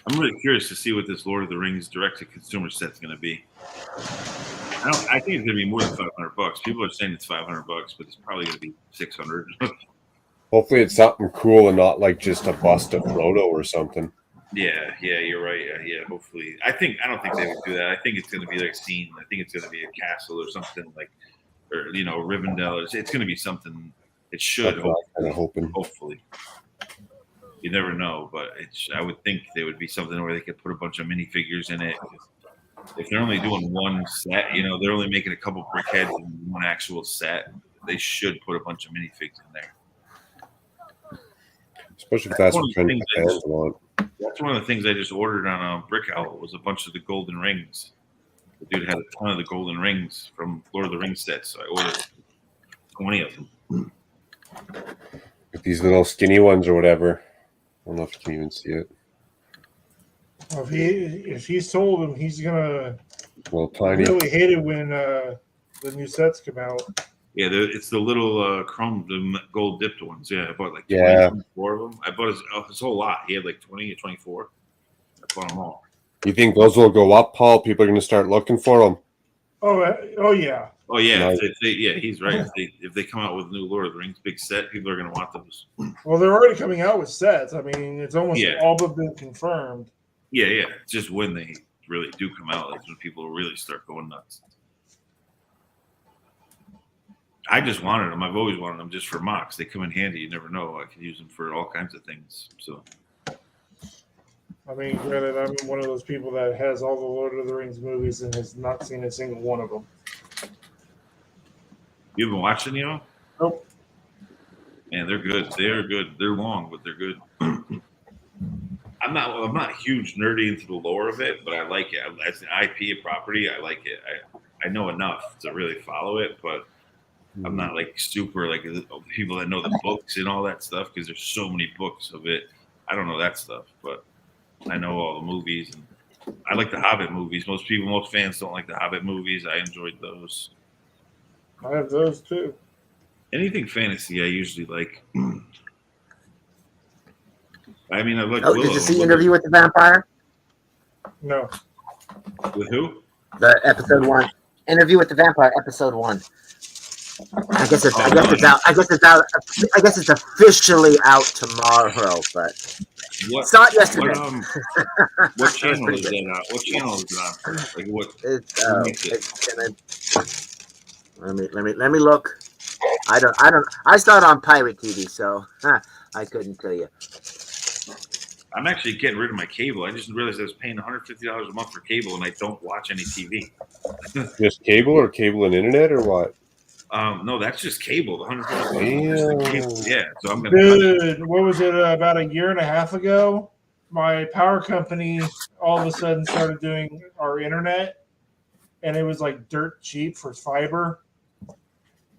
I'm really curious to see what this Lord of the Rings direct-to-consumer set's going to be. I think it's going to be more than $500. People are saying it's $500, but it's probably going to be $600. Hopefully, it's something cool and not like just a bust of Frodo or something. Yeah, you're right. Yeah, hopefully. I don't think they would do that. I think it's going to be like a scene. I think it's going to be a castle or something like, or Rivendell. It's going to be something. It should. Hopefully. You never know, but I would think there would be something where they could put a bunch of minifigures in it. If they're only doing one set, they're only making a couple brickheads in one actual set. They should put a bunch of minifigs in there. Especially if that's what kind of fans want. That's one of the things I just ordered on Brick Owl was a bunch of the golden rings. The dude had a ton of the golden rings from Lord of the Rings sets, so I ordered 20 of them. With these little skinny ones or whatever. I don't know if you can even see it. Well, if he sold them, he's gonna really hate it when the new sets come out. Yeah, it's the little chrome, the gold dipped ones. Yeah, I bought like 24 of them. I bought his whole lot. He had like 20 or 24. I bought them all. You think those will go up, Paul? People are going to start looking for them. Oh yeah. Oh yeah, nice. He's right. If they come out with new Lord of the Rings big set, people are going to want those. Well, they're already coming out with sets. I mean, it's almost all but been confirmed. Yeah. It's just when they really do come out, that's when people really start going nuts. I just wanted them. I've always wanted them just for mocks. They come in handy. You never know. I can use them for all kinds of things. So, I mean, granted, I'm one of those people that has all the Lord of the Rings movies and has not seen a single one of them. You haven't watched any of them? Nope. Man, they're good. They're good. They're long, but they're good. I'm not huge nerdy into the lore of it, but I like it. As an IP property, I like it. I know enough to really follow it, but I'm not like super like people that know the books and all that stuff because there's so many books of it. I don't know that stuff, but I know all the movies and I like the Hobbit movies. Most fans don't like the Hobbit movies. I enjoyed those. I have those too. Anything fantasy, I usually like. I mean, I like. Oh, did you see Interview with the Vampire? No. With who? The episode 1. Interview with the Vampire, episode 1. I guess it's out. I guess it's officially out tomorrow, but saw it yesterday. What channel is that on? What channel is it on? Like what? Let me look. I saw it on Pirate TV, so I couldn't tell you. I'm actually getting rid of my cable. I just realized I was paying $150 a month for cable, and I don't watch any TV. Just cable or cable and internet or what? No, that's just cable. The $150. Yeah, so I'm gonna. Dude, what was it about a year and a half ago? my power company all of a sudden started doing our internet, and it was like dirt cheap for fiber.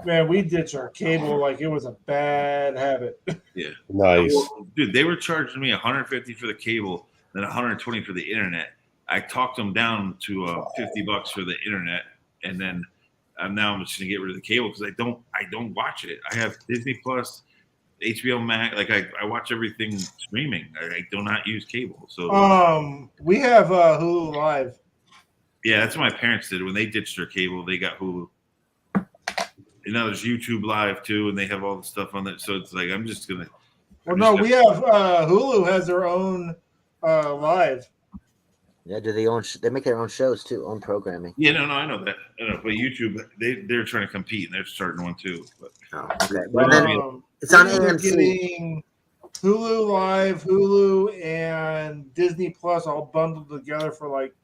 Man, we ditched our cable like it was a bad habit. Yeah. Nice. Well, dude, they were charging me 150 for the cable, then 120 for the internet. I talked them down to $50 for the internet, and then now I'm just gonna get rid of the cable because I don't watch it. I have Disney Plus, HBO Max. Like I watch everything streaming. I do not use cable. So We have Hulu Live. yeah, that's what my parents did when they ditched their cable. They got Hulu. And now there's YouTube Live too, and they have all the stuff on that. So it's like I'm just gonna. Well, no, we have Hulu has their own live. Yeah, do they own? They make their own shows too, own programming. Yeah, no, I know that. I know, but YouTube, they're trying to compete, and they're starting one too. But, okay. Well, then it's on AMC. Getting Hulu Live, Hulu, and Disney Plus all bundled together for like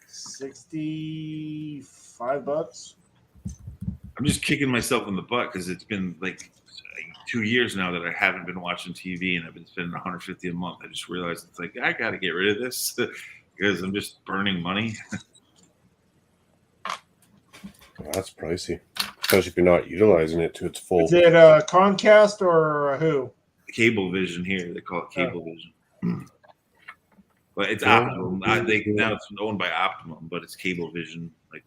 $65. I'm just kicking myself in the butt because it's been like 2 years now that I haven't been watching TV, and I've been spending $150 a month. I just realized it's like I got to get rid of this because I'm just burning money. That's pricey, especially if you're not utilizing it to its full. Is it Comcast or who? Cablevision here, they call it Cablevision. But it's Optimum. Now it's owned by Optimum, but it's Cablevision. Like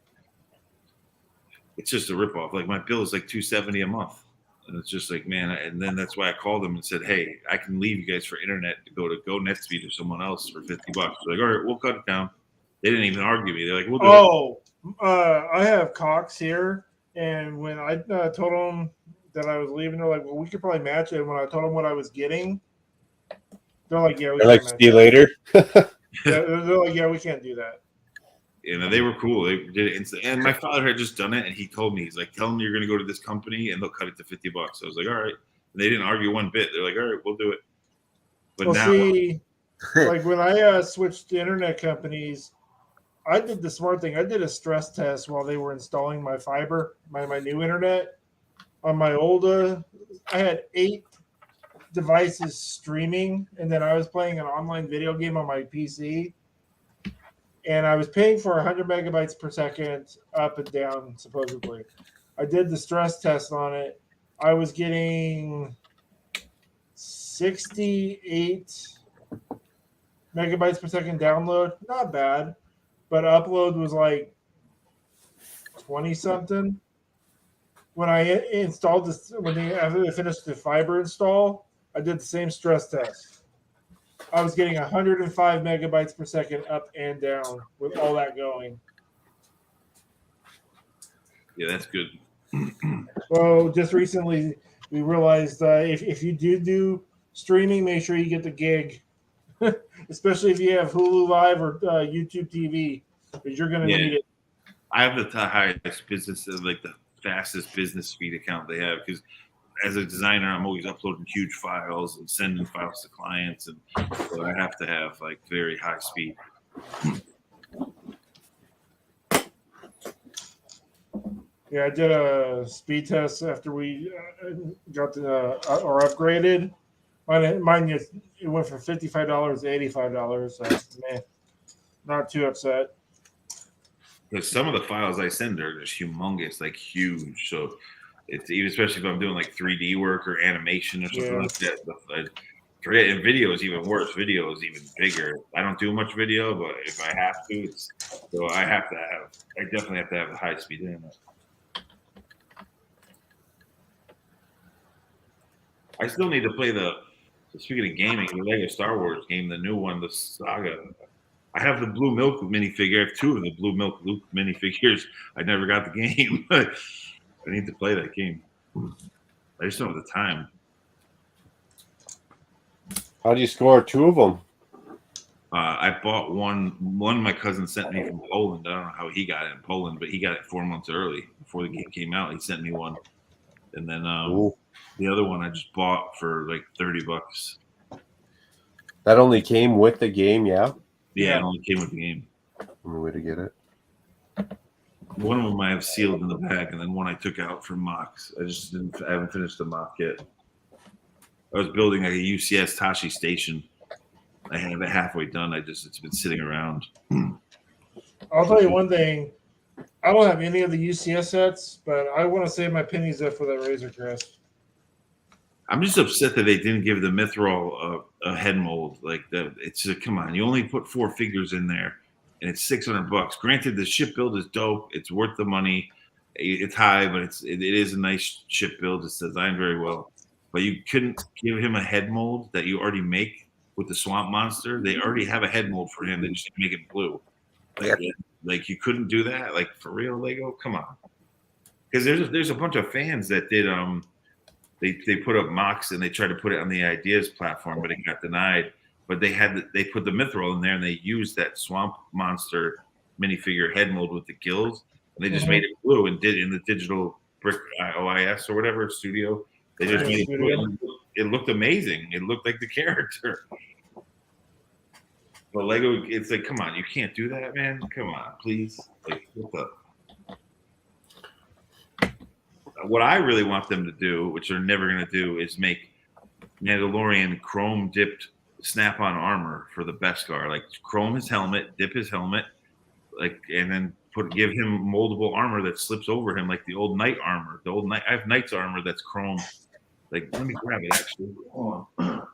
it's just a ripoff. Like my bill is like $270 a month. And it's just like, man, and then that's why I called them and said, hey, I can leave you guys for internet to go NetSpeed or someone else for $50. They're like, all right, we'll cut it down. They didn't even argue me. They're like, we'll do it. I have Cox here, and when I told them that I was leaving, they're like, well, we could probably match it. And when I told them what I was getting, they're like, yeah, we like, see you later. They're like, yeah, we can't do that. You know, they were cool. They did it instant. And my father had just done it, and he told me, he's like, tell them you're going to go to this company, and they'll cut it to $50. So I was like, all right. And they didn't argue one bit. They're like, all right, we'll do it. But now, see, like when I switched to internet companies, I did the smart thing. I did a stress test while they were installing my fiber, my new internet. On my old, I had 8 devices streaming, and then I was playing an online video game on my PC. And I was paying for 100 megabytes per second up and down, supposedly. I did the stress test on it. I was getting 68 megabytes per second download. Not bad. But upload was like 20 something. When I installed this, after they finished the fiber install, I did the same stress test. I was getting 105 megabytes per second up and down with all that going. yeah, that's good. Well, just recently we realized if you do streaming, make sure you get the gig, especially if you have Hulu Live or YouTube TV, because you're going to need it. I have the highest business, like the fastest business speed account they have, because as a designer, I'm always uploading huge files and sending files to clients, and so I have to have like very high speed. Yeah, I did a speed test after we got or upgraded. Mine it went from $55 to $85. So man, not too upset. Because some of the files I send are just humongous, like huge. So it's even, especially if I'm doing like 3D work or animation or something like that. And video is even worse. Video is even bigger. I don't do much video, but if I have to, I definitely have to have a high speed internet. I still need to play speaking of gaming, the Lego Star Wars game, the new one, the Saga. I have the Blue Milk minifigure. I have 2 of the Blue Milk Luke minifigures. I never got the game. I need to play that game. I just don't have the time. How do you score 2 of them? I bought one. One my cousin sent me from Poland. I don't know how he got it in Poland, but he got it 4 months early before the game came out. He sent me one, and then the other one I just bought for like $30. That only came with the game, yeah. Yeah, it only came with the game. Way to get it. One of them I have sealed in the bag, and then one I took out for mocks. I haven't finished the mock yet. I was building like a UCS Tashi station, I have it halfway done. It's been sitting around. I'll tell you one thing. I don't have any of the UCS sets, but I want to save my pennies up for that Razor Crest. I'm just upset that they didn't give the Mithril a head mold. Like come on, you only put 4 figures in there, and it's $600. Granted, the ship build is dope. It's worth the money. It's high, but it is a nice ship build. It's designed very well. But you couldn't give him a head mold that you already make with the Swamp Monster. They already have a head mold for him. They just make it blue. Like you couldn't do that. Like for real, Lego. Come on. Because there's a bunch of fans that did They put up mocks and they tried to put it on the Ideas platform, but it got denied. But they put the Mithril in there and they used that Swamp Monster minifigure head mold with the gills, and they just made it blue and did in the digital brick OIS or whatever studio. They just made it blue. It looked amazing. It looked like the character. But Lego, it's like, come on, you can't do that, man. Come on, please. Like, what's up? What I really want them to do, which they're never going to do, is make Mandalorian chrome dipped snap-on armor for the Beskar. Like chrome his helmet, dip his helmet, like, and then give him moldable armor that slips over him, like the old knight armor. The old knight, I have knight's armor that's chrome. Like, let me grab it actually. Hold on.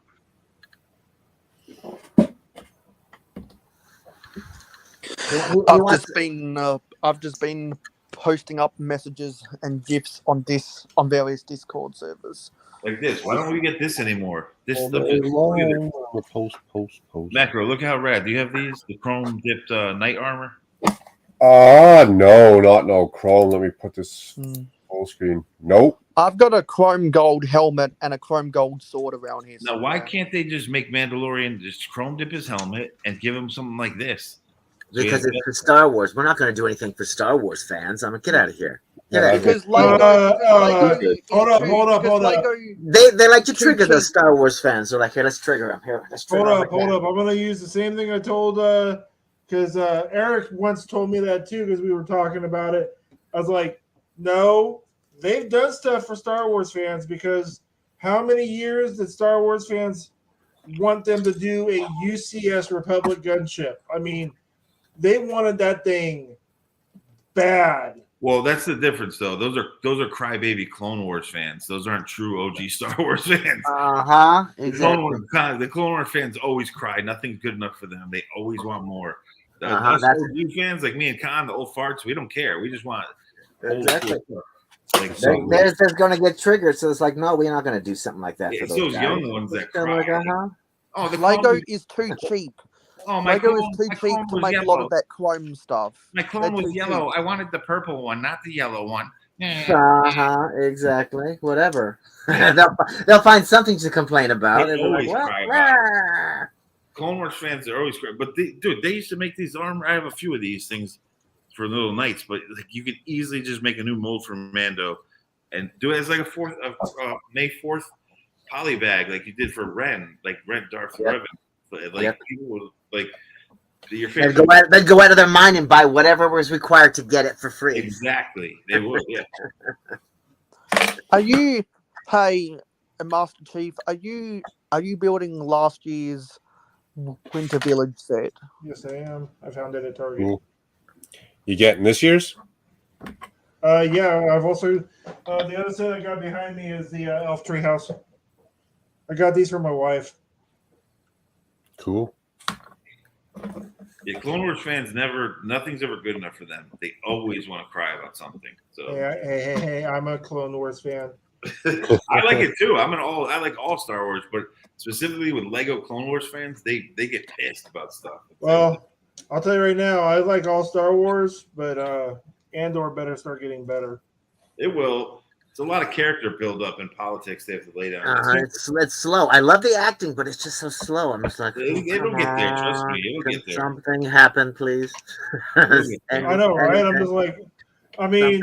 I've just been posting up messages and gifs on various Discord servers. Like this. Why don't we get this anymore? This stuff post. Macro, look how rad. Do you have these? The chrome dipped knight armor? No chrome. Let me put this full screen. Nope. I've got a chrome gold helmet and a chrome gold sword around here. Now, why can't they just make Mandalorian just chrome dip his helmet and give him something like this? Because it's for Star Wars. We're not going to do anything for Star Wars fans. Get out of here. Get out of here. Hold up. They like to trigger those Star Wars fans. They're like, hey, let's trigger them. Here, let's trigger them. Hold up. I'm going to use the same thing I told, because Eric once told me that too, because we were talking about it. I was like, no, they've done stuff for Star Wars fans, because how many years did Star Wars fans want them to do a UCS Republic gunship? I mean, they wanted that thing bad. Well, that's the difference, though. Those are crybaby Clone Wars fans. Those aren't true OG Star Wars fans. Exactly. The Clone Wars fans always cry. Nothing's good enough for them. They always want more. Us OG fans like me and Khan, the old farts, we don't care. We just want exactly. Like, they're just going to get triggered. So it's like, no, we're not going to do something like that. It's those young ones that cry. Oh, the Lego is too cheap. Oh, my Lego clone, is too cheap to make a lot of that chrome stuff. My clone was yellow. I wanted the purple one, not the yellow one. Exactly. Whatever. they'll find something to complain about. They always like, cry about it. Clone Wars fans are always cry. But they used to make these armor. I have a few of these things for little knights, but like you could easily just make a new mold for Mando and do it as like a May 4th poly bag, like you did for Ren, like Ren Darth Revan. Like people would, like your favorite. They'd go out of their mind and buy whatever was required to get it for free. Exactly, they would. Yeah. Are you, Master Chief? Are you building last year's Winter Village set? Yes, I am. I found it at Target. Cool. You getting this year's? Yeah, I've also the other set I got behind me is the Elf Tree House. I got these for my wife. Cool. Yeah, Clone Wars fans nothing's ever good enough for them. They always want to cry about something. So hey, I'm a Clone Wars fan. I like it too. I like all Star Wars, but specifically with Lego Clone Wars fans, they get pissed about stuff. Well, I'll tell you right now, I like all Star Wars, but Andor better start getting better. It will. It's a lot of character build up in politics they have to lay down. It's slow. I love the acting, but it's just so slow. I'm just like, it'll get there. Trust me, it'll get there. Something happen, please. I know, right? I'm just like, I mean,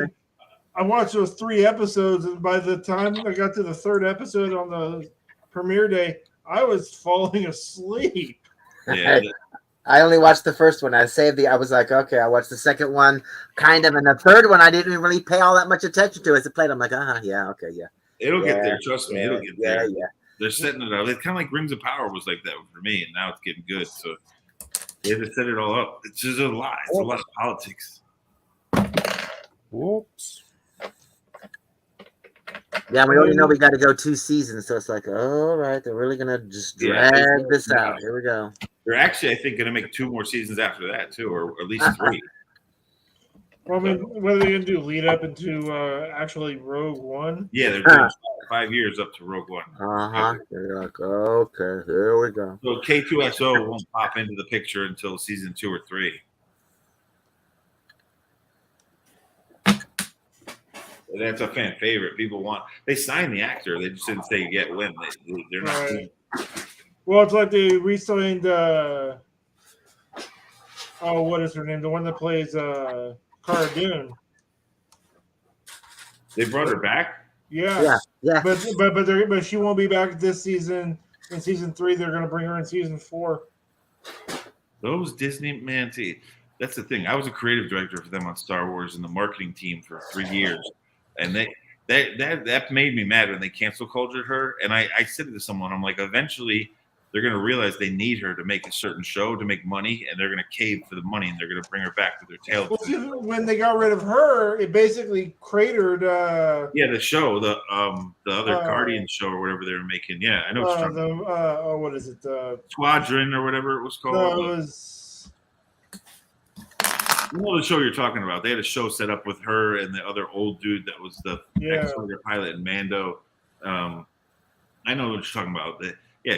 I watched those 3 episodes, and by the time I got to the 3rd episode on the premiere day, I was falling asleep. Yeah. I only watched the first one. I was like, okay, I watched the second one, kind of, and the third one I didn't really pay all that much attention to as it played. I'm like, yeah, okay, yeah. It'll get there. Trust me, it'll get there. Yeah. They're setting it up. It's kind of like Rings of Power was like that for me, and now it's getting good. So they had to set it all up. It's just a lot. It's a lot of politics. Whoops. Yeah, we already know we got to go 2 seasons, so it's like, all right, they're really gonna just drag this out. Here we go. They're actually, I think, going to make 2 more seasons after that too, or at least 3. Well, I mean, what are they going to do? Lead up into actually Rogue One? Yeah, they're doing 5 years up to Rogue One. You're like, okay, here we go. So K2SO won't pop into the picture until season 2 or 3. That's a fan favorite. People want. They signed the actor. They just didn't say get when. They're not. Right. Well, it's like they re-signed. What is her name? The one that plays Cara Dune. They brought her back. Yeah. But she won't be back this season. In season 3, they're going to bring her in season 4. Those Disney man, see, that's the thing. I was a creative director for them on Star Wars and the marketing team for 3 years, and that made me mad when they cancel cultured her. And I said to someone, I'm like, eventually they're going to realize they need her to make a certain show to make money, and they're going to cave for the money, and they're going to bring her back with their tail. Well, see, when they got rid of her, it basically cratered. The show, the other Guardian show or whatever they were making. Yeah, I know. What you're talking about. What is it? Squadron or whatever it was called. No, it was. You know the show you're talking about. They had a show set up with her and the other old dude that was the ex-fighter pilot in Mando. I know what you're talking about.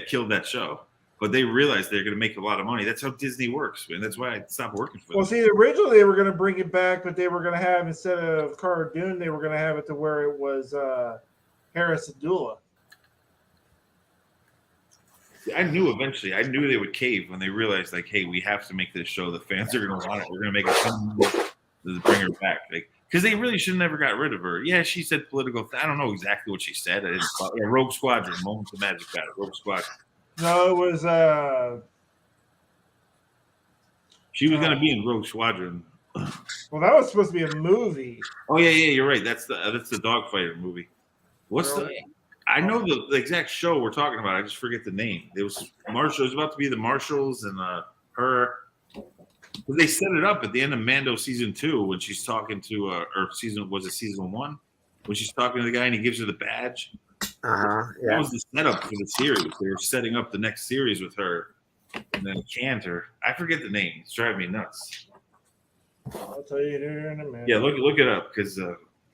Killed that show. But they realized they're going to make a lot of money. That's how Disney works, man. That's why I stopped working for them. Well, see, originally they were going to bring it back, but they were going to have, instead of Cara Dune, they were going to have it to where it was Harris Abdullah. I knew eventually. I knew they would cave when they realized, like, hey, we have to make this show. The fans are going to want it. We're going to make a ton to bring her back. Like, because they really should have never got rid of her. Yeah, she said political. I don't know exactly what she said. I didn't. Rogue Squadron. Moments of Magic got it. Rogue Squadron. No, it was. She was going to be in Rogue Squadron. Well, that was supposed to be a movie. Oh yeah, you're right. That's the Dogfighter movie. What's the? I know the exact show we're talking about. I just forget the name. It was Marshall. It was about to be the Marshals and her. But they set it up at the end of Mando season 2 when she's talking to or season 1 when she's talking to the guy and he gives her the badge. That was the setup for the series. They were setting up the next series with her, and then canned her. I forget the name. It's driving me nuts. I'll tell you here in a minute. Yeah, look it up because.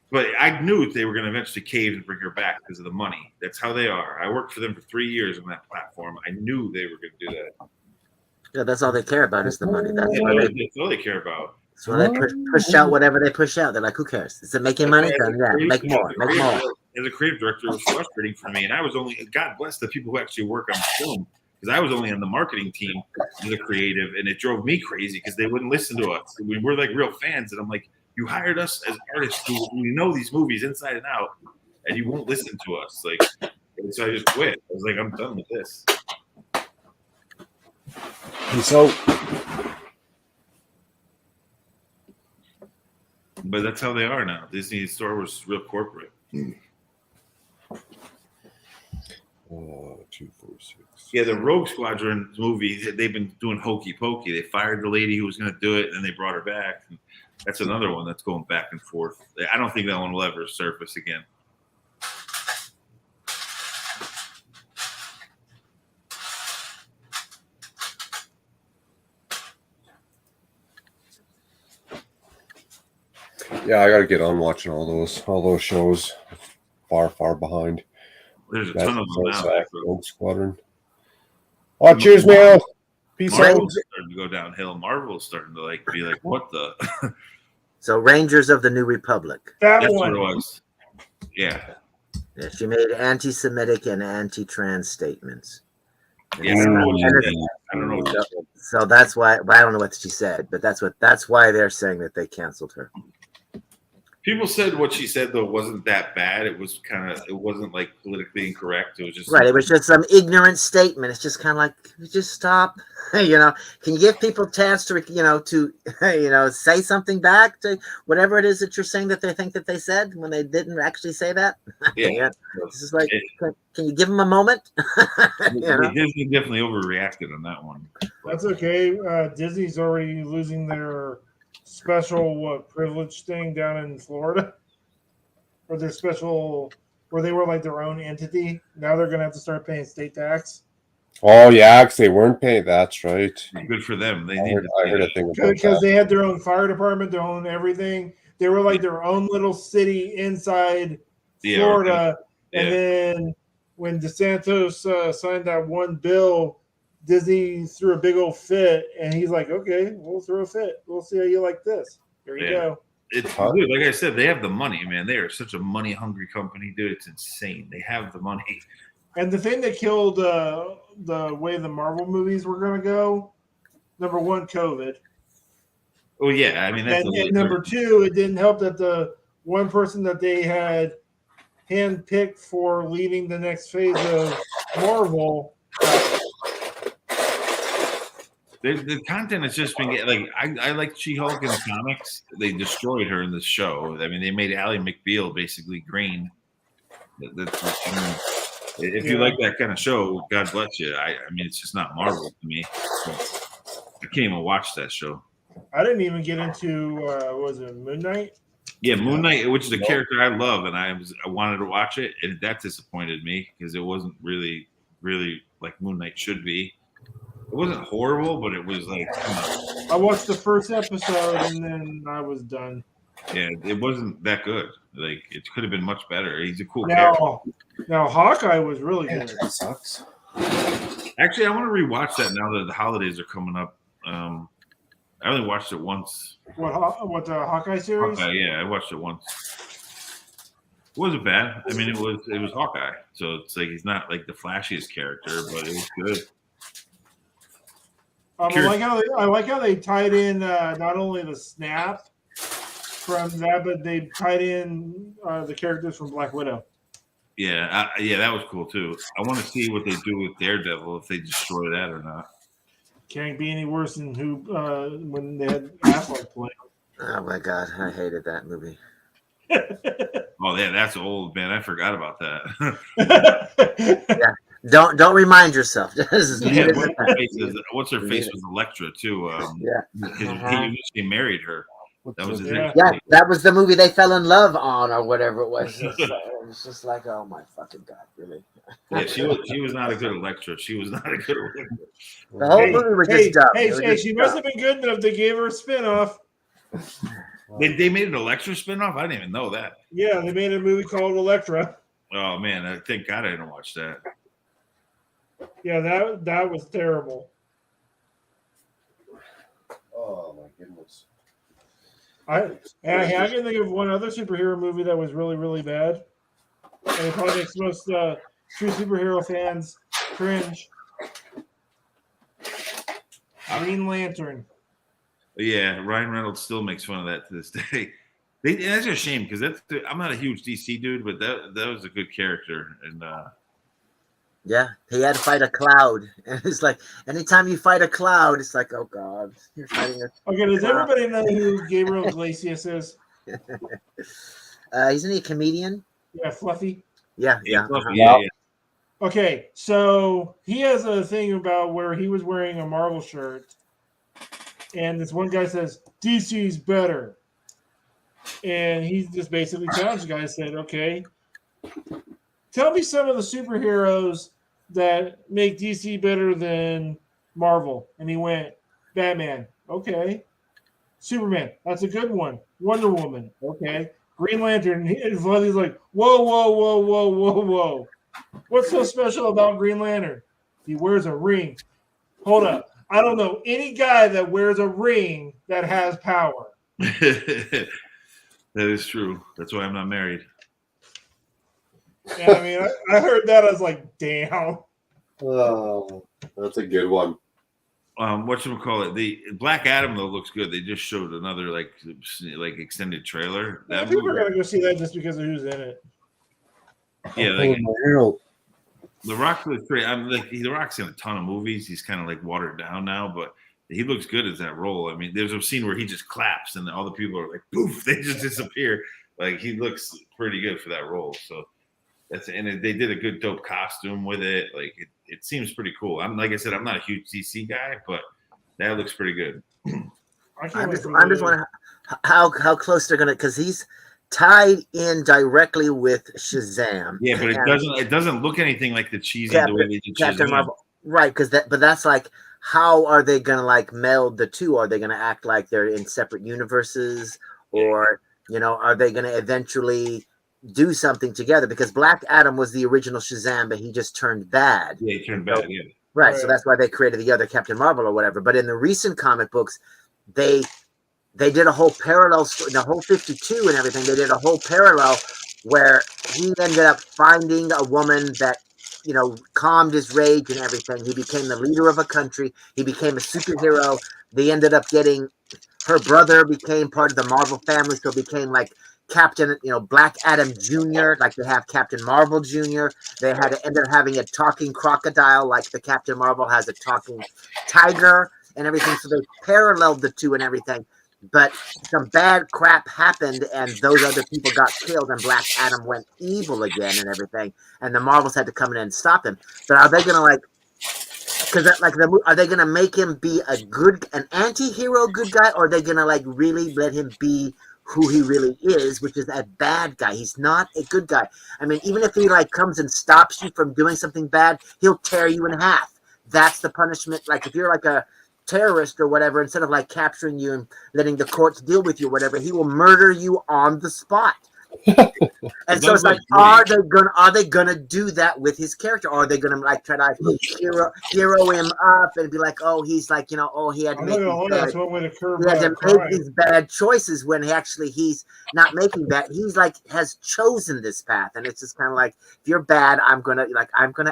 But I knew they were going to eventually cave and bring her back because of the money. That's how they are. I worked for them for 3 years on that platform. I knew they were going to do that. Yeah, that's all they care about is the money. That's all they care about. So they push out whatever they push out. They're like, who cares? Is it making money? Make more. As a creative director, it was frustrating for me. And I was only, God bless the people who actually work on film, because I was only on the marketing team as a creative, and it drove me crazy because they wouldn't listen to us. We're like real fans, and I'm like, you hired us as artists who know these movies inside and out, and you won't listen to us. Like, and so I just quit. I was like, I'm done with this. And so, but that's how they are now. Disney and Star Wars is real corporate. 2, 4, 6. Yeah, the Rogue Squadron movie, they've been doing hokey pokey. They fired the lady who was going to do it, and they brought her back. And that's another one that's going back and forth. I don't think that one will ever surface again. Yeah, I got to get on watching all those shows. Far behind. There's a ton of them now. Rogue Squadron. Oh, cheers, Mayo. Peace out. Marvel's starting to go downhill. Marvel's starting to be like, what the? So Rangers of the New Republic. That's what it was. Yeah. Yeah, she made anti-Semitic and anti-trans statements. Yeah, I don't know. So that's why. I don't know what she said, but that's why they're saying that they canceled her. People said what she said though wasn't that bad. It was it wasn't like politically incorrect. It was just Right. It was just some ignorant statement. It's just kind of like, just stop. You know, can you give people a chance to, say something back to whatever it is that you're saying that they think that they said when they didn't actually say that? Yeah. It's just like, can you give them a moment? Disney definitely overreacted on that one. That's okay. Disney's already losing their special privilege thing down in Florida, or their special where they were like their own entity. Now they're gonna have to start paying state tax. Oh yeah, because they weren't paying. That's right. Good for them. I heard a thing about Because that. they had their own fire department, their own everything. They were like their own little city inside Florida. And then when DeSantis signed that one bill, Disney threw a big old fit, and he's like, "Okay, we'll throw a fit. We'll see how you like this. Here you go." It's good. Like I said, they have the money, man. They are such a money hungry company, dude. It's insane. They have the money. And the thing that killed the way the Marvel movies were going to go, number one, COVID. Oh yeah, I mean that's and number two, it didn't help that the one person that they had handpicked for leading the next phase of Marvel. The content has just been like I like She-Hulk in the comics. They destroyed her in the show. I mean, they made Ally McBeal basically green. If you like that kind of show, God bless you. I mean, it's just not Marvel to me. So I can't even watch that show. I didn't even get into was it Moon Knight? Yeah, Moon Knight, which is a character I love, and I wanted to watch it, and that disappointed me because it wasn't really like Moon Knight should be. It wasn't horrible, but it was like I watched the first episode and then I was done. Yeah, it wasn't that good. Like it could have been much better. He's a cool character. Now Hawkeye was really good. That sucks. Actually, I want to rewatch that now that the holidays are coming up. I only watched it once. What the Hawkeye series? Hawkeye, yeah, I watched it once. It wasn't bad. I mean, it was Hawkeye, so it's like he's not like the flashiest character, but it was good. I like how they tied in not only the snap from that, but they tied in the characters from Black Widow. Yeah, that was cool too. I want to see what they do with Daredevil if they destroy that or not. Can't be any worse than when they had Affleck playing. Oh my god, I hated that movie. Oh yeah, that's old, man. I forgot about that. Yeah. Don't remind yourself. What's her face was Elektra too. He married her. That was his Yeah, that was the movie they fell in love on, or whatever it was. It was just like, oh my fucking god, really? Yeah, she was not a good Elektra. She was not a good Elektra. The whole movie was just dumb. She must have been good enough. They gave her a spinoff. They made an Elektra spinoff? I didn't even know that. Yeah, they made a movie called Elektra. Oh man, thank God I didn't watch that. Yeah, that was terrible. Oh my goodness. I can think of one other superhero movie that was really, really bad. And it probably makes most true superhero fans cringe. Green Lantern. Yeah, Ryan Reynolds still makes fun of that to this day. That's a shame because I'm not a huge DC dude, but that was a good character. And yeah, he had to fight a cloud, and it's like anytime you fight a cloud, it's like, oh god, you're fighting a. Okay, does everybody know who Gabriel Iglesias is? Isn't he a comedian? Yeah, Fluffy. Yeah. Okay, so he has a thing about where he was wearing a Marvel shirt, and this one guy says DC's better, and he just basically challenged the guy and said, "Okay, tell me some of the superheroes that make DC better than Marvel." And he went, Batman, okay. Superman, that's a good one. Wonder Woman, okay. Green Lantern, he's like, whoa. What's so special about Green Lantern? He wears a ring. Hold up. I don't know any guy that wears a ring that has power. that is true. That's why I'm not married. Yeah, I mean, I heard that. I was like, damn. Oh, that's a good one. whatchamacallit, the Black Adam though looks good. They just showed another like extended trailer. Yeah, That people are movie, gonna go see that just because of who's in it. yeah, pulling like my hair out. The Rock looks pretty. I'm like The Rock's in a ton of movies. He's kind of like watered down now, but he looks good as that role. I mean, there's a scene where he just claps and all the people are like, poof, they just disappear. Like he looks pretty good for that role. So they did a good dope costume with it. Like it seems pretty cool. Like I said, I'm not a huge DC guy, but that looks pretty good. I'm just wondering how close they're gonna, because he's tied in directly with Shazam. Yeah, but it doesn't look anything like the cheesy the way they did Captain Shazam. Marvel, right? But that's like, how are they gonna like meld the two? Are they gonna act like they're in separate universes, or are they gonna eventually do something together? Because Black Adam was the original Shazam, but he just turned bad. Yeah, he turned bad. Yeah, right. So that's why they created the other Captain Marvel or whatever. But in the recent comic books, they did a whole parallel story, the whole 52 and everything. They did a whole parallel where he ended up finding a woman that, calmed his rage and everything. He became the leader of a country. He became a superhero. They ended up getting, her brother became part of the Marvel family. So it became like Captain, Black Adam Jr., like they have Captain Marvel Jr. They ended up having a talking crocodile, like the Captain Marvel has a talking tiger and everything. So they paralleled the two and everything. But some bad crap happened, and those other people got killed, and Black Adam went evil again and everything. And the Marvels had to come in and stop him. But are they gonna are they gonna make him be an anti-hero good guy, or are they gonna really let him be who he really is, which is a bad guy? He's not a good guy. I mean, even if he comes and stops you from doing something bad, he'll tear you in half. That's the punishment. Like if you're like a terrorist or whatever, instead of capturing you and letting the courts deal with you or whatever, he will murder you on the spot. And so it's like, are they gonna do that with his character? Or are they gonna try to hero him up and be like, oh, he's he had to make these bad choices when he's not making that. He's has chosen this path, and it's just kind of like, if you're bad, I'm gonna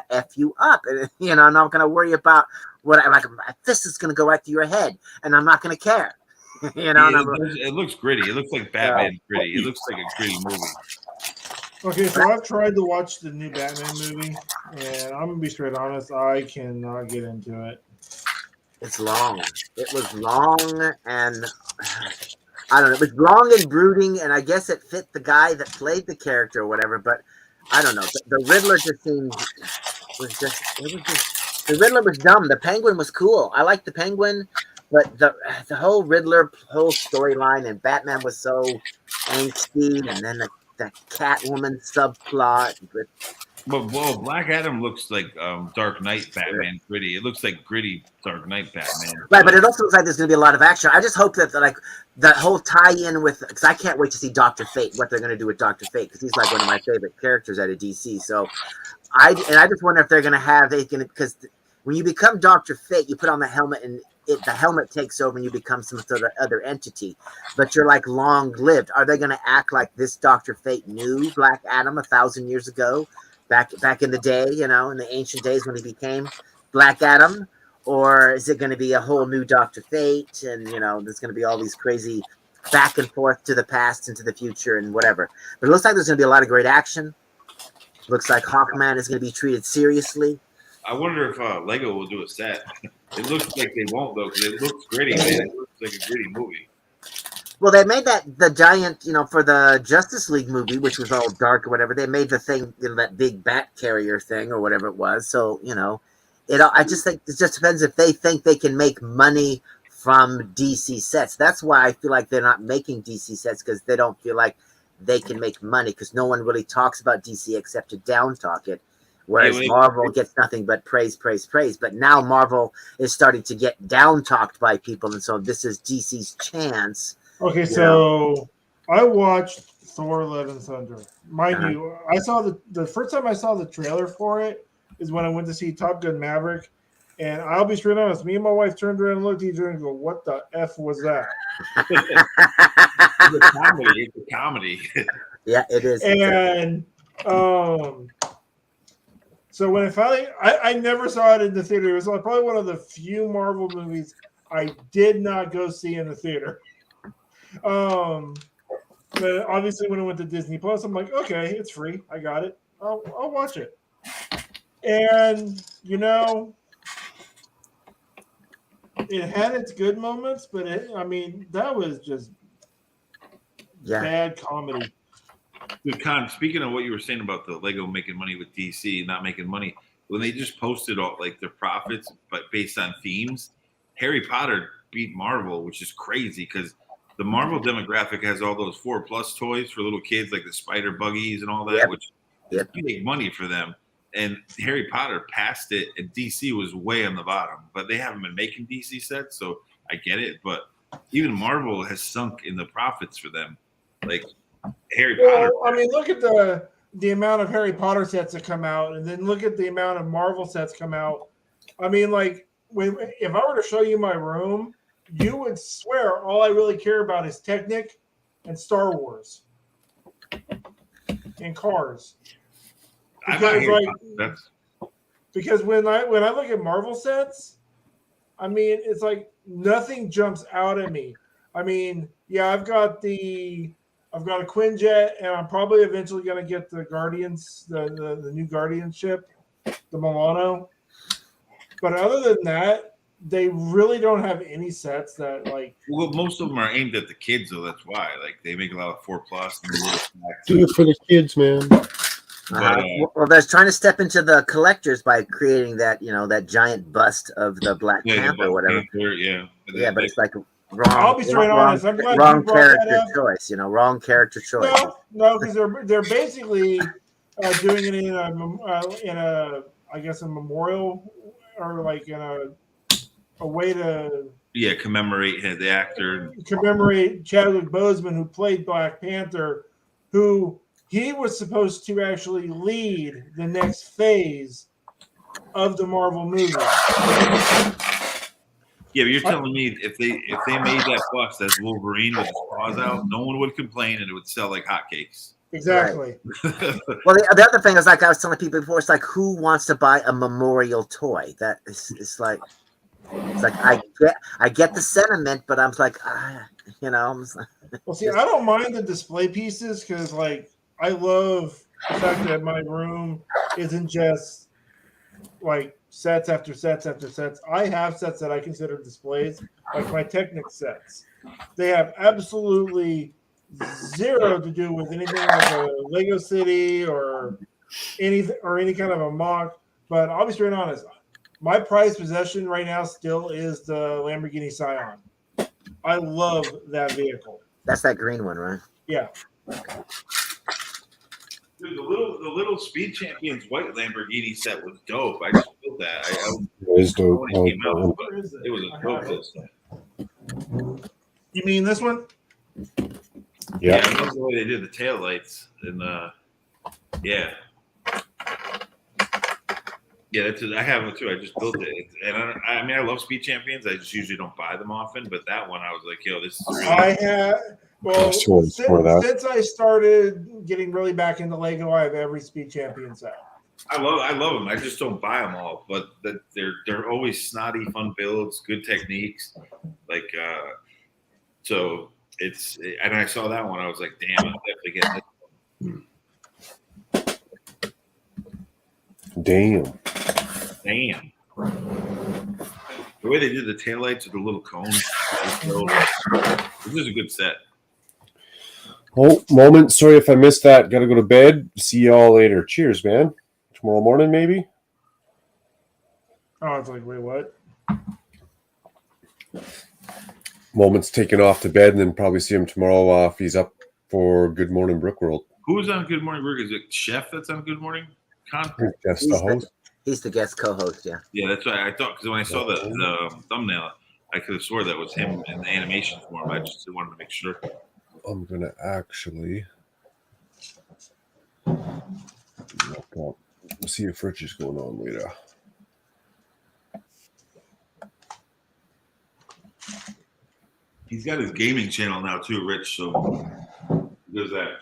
F you up, and I'm not gonna worry about what my fist is gonna go right to your head, and I'm not gonna care. It looks gritty. It looks like Batman gritty. It looks like a gritty movie. Okay, so I've tried to watch the new Batman movie, and I'm gonna be straight honest, I cannot get into it. It's long. It was long, and I don't know. It was long and brooding, and I guess it fit the guy that played the character or whatever. But I don't know. The Riddler just seemed the Riddler was dumb. The Penguin was cool. I liked the Penguin. But the whole Riddler whole storyline, and Batman was so angsty, and then the Catwoman subplot. Well, Black Adam looks like Dark Knight Batman gritty. It looks like gritty Dark Knight Batman. Right, but it also looks like there's going to be a lot of action. I just hope that that whole tie-in with, because I can't wait to see Dr. Fate, what they're going to do with Dr. Fate, because he's one of my favorite characters out of DC. So I just wonder if they're going to have because when you become Dr. Fate, you put on the helmet and the helmet takes over and you become some sort of other entity, but you're long-lived. Are they going to act like this Dr. Fate knew Black Adam 1,000 years ago, back in the day, in the ancient days when he became Black Adam? Or is it going to be a whole new Dr. Fate, and there's going to be all these crazy back and forth to the past and to the future and whatever? But it looks like there's going to be a lot of great action. Looks like Hawkman is going to be treated seriously. I wonder if Lego will do a set. It looks like they won't, though, because it looks gritty, man. It looks like a gritty movie. Well, they made the giant, for the Justice League movie, which was all dark or whatever. They made the thing, that big bat carrier thing or whatever it was. So, I just think it just depends if they think they can make money from DC sets. That's why I feel like they're not making DC sets, because they don't feel like they can make money, because no one really talks about DC except to down talk it. Whereas Marvel gets nothing but praise, praise, praise. But now Marvel is starting to get down talked by people, and so this is DC's chance. Okay, so I watched Thor: Love and Thunder. Mind you, I saw the first time I saw the trailer for it is when I went to see Top Gun Maverick, and I'll be straight honest, me and my wife turned around and looked at each other and go, "What the F was that?" It's a comedy. It's a comedy. Yeah, it is. And So when it finally, I never saw it in the theater. It was like probably one of the few Marvel movies I did not go see in the theater. But obviously when it went to Disney Plus, I'm like, okay, it's free. I got it. I'll watch it. And you know, it had its good moments, but that was just bad comedy. Dude, Con, speaking of what you were saying about the Lego making money with DC not making money, when they just posted all like their profits, but based on themes, Harry Potter beat Marvel, which is crazy because the Marvel demographic has all those 4+ toys for little kids, like the spider buggies and all that, which is big money for them. And Harry Potter passed it, and DC was way on the bottom. But they haven't been making DC sets, so I get it. But even Marvel has sunk in the profits for them. Like Harry Potter. I mean, look at the amount of Harry Potter sets that come out, and then look at the amount of Marvel sets come out. I mean, like if I were to show you my room, you would swear all I really care about is Technic and Star Wars and cars. Because when I look at Marvel sets, I mean, it's like nothing jumps out at me. I mean, yeah, I've got a Quinjet, and I'm probably eventually going to get the Guardians, the new Guardian ship, the Milano. But other than that, they really don't have any sets that like. Well, most of them are aimed at the kids, though. That's why, like, they make a lot of 4+. Do it for the kids, man. Well, they're trying to step into the collectors by creating that that giant bust of the Black Panther, or whatever. Yeah, but it's like wrong. I'll be straight honest. I'm glad wrong you brought character that up. choice. Wrong character choice. No, because they're basically doing it in a I guess a memorial or like in a way to commemorate the actor. Commemorate Chadwick Boseman, who played Black Panther, who he was supposed to actually lead the next phase of the Marvel movie. Yeah, but you're telling me if they made that bust as Wolverine with his paws out, no one would complain and it would sell like hotcakes. Exactly. Well, the other thing is, like I was telling people before, it's like who wants to buy a memorial toy? That it's like I get the sentiment, but I'm like, Well, see, I don't mind the display pieces because like I love the fact that my room isn't just like sets after sets after sets. I have sets that I consider displays, like my Technic sets. They have absolutely zero to do with anything like a Lego City or any kind of a mock. But I'll be straight honest. My prized possession right now still is the Lamborghini Scion. I love that vehicle. That's that green one, right? Yeah. Dude, the little Speed Champions white Lamborghini set was dope. I just built that. It was dope. When it came out, but it was a dope set. You mean this one? Yeah. I love the way they did the taillights and yeah, that's it. I have it too. I just built it, and I mean, I love Speed Champions. I just usually don't buy them often, but that one I was like, yo, this is really. I have. Well, since I started getting really back into Lego, I have every Speed Champion set. I love them. I just don't buy them all, but they're always snotty, fun builds, good techniques. Like so it's and I saw that one. I was like, damn, I'll definitely get this. Damn. The way they did the taillights with the little cones. This is a good set. Oh, moment. Sorry if I missed that. Got to go to bed. See y'all later. Cheers, man. Tomorrow morning, maybe? Oh, it's like, wait, what? Moment's taking off to bed, and then probably see him tomorrow if he's up for Good Morning Brookworld. Who's on Good Morning Brook? Is it Chef that's on Good Morning? Jeff's the host. He's the guest co-host, yeah. Yeah, that's what I thought, because when I saw the thumbnail, I could have swore that was him in the animation form. I just wanted to make sure. I'm going to actually look up. See if Rich is going on later. He's got his gaming channel now too, Rich, so there's that.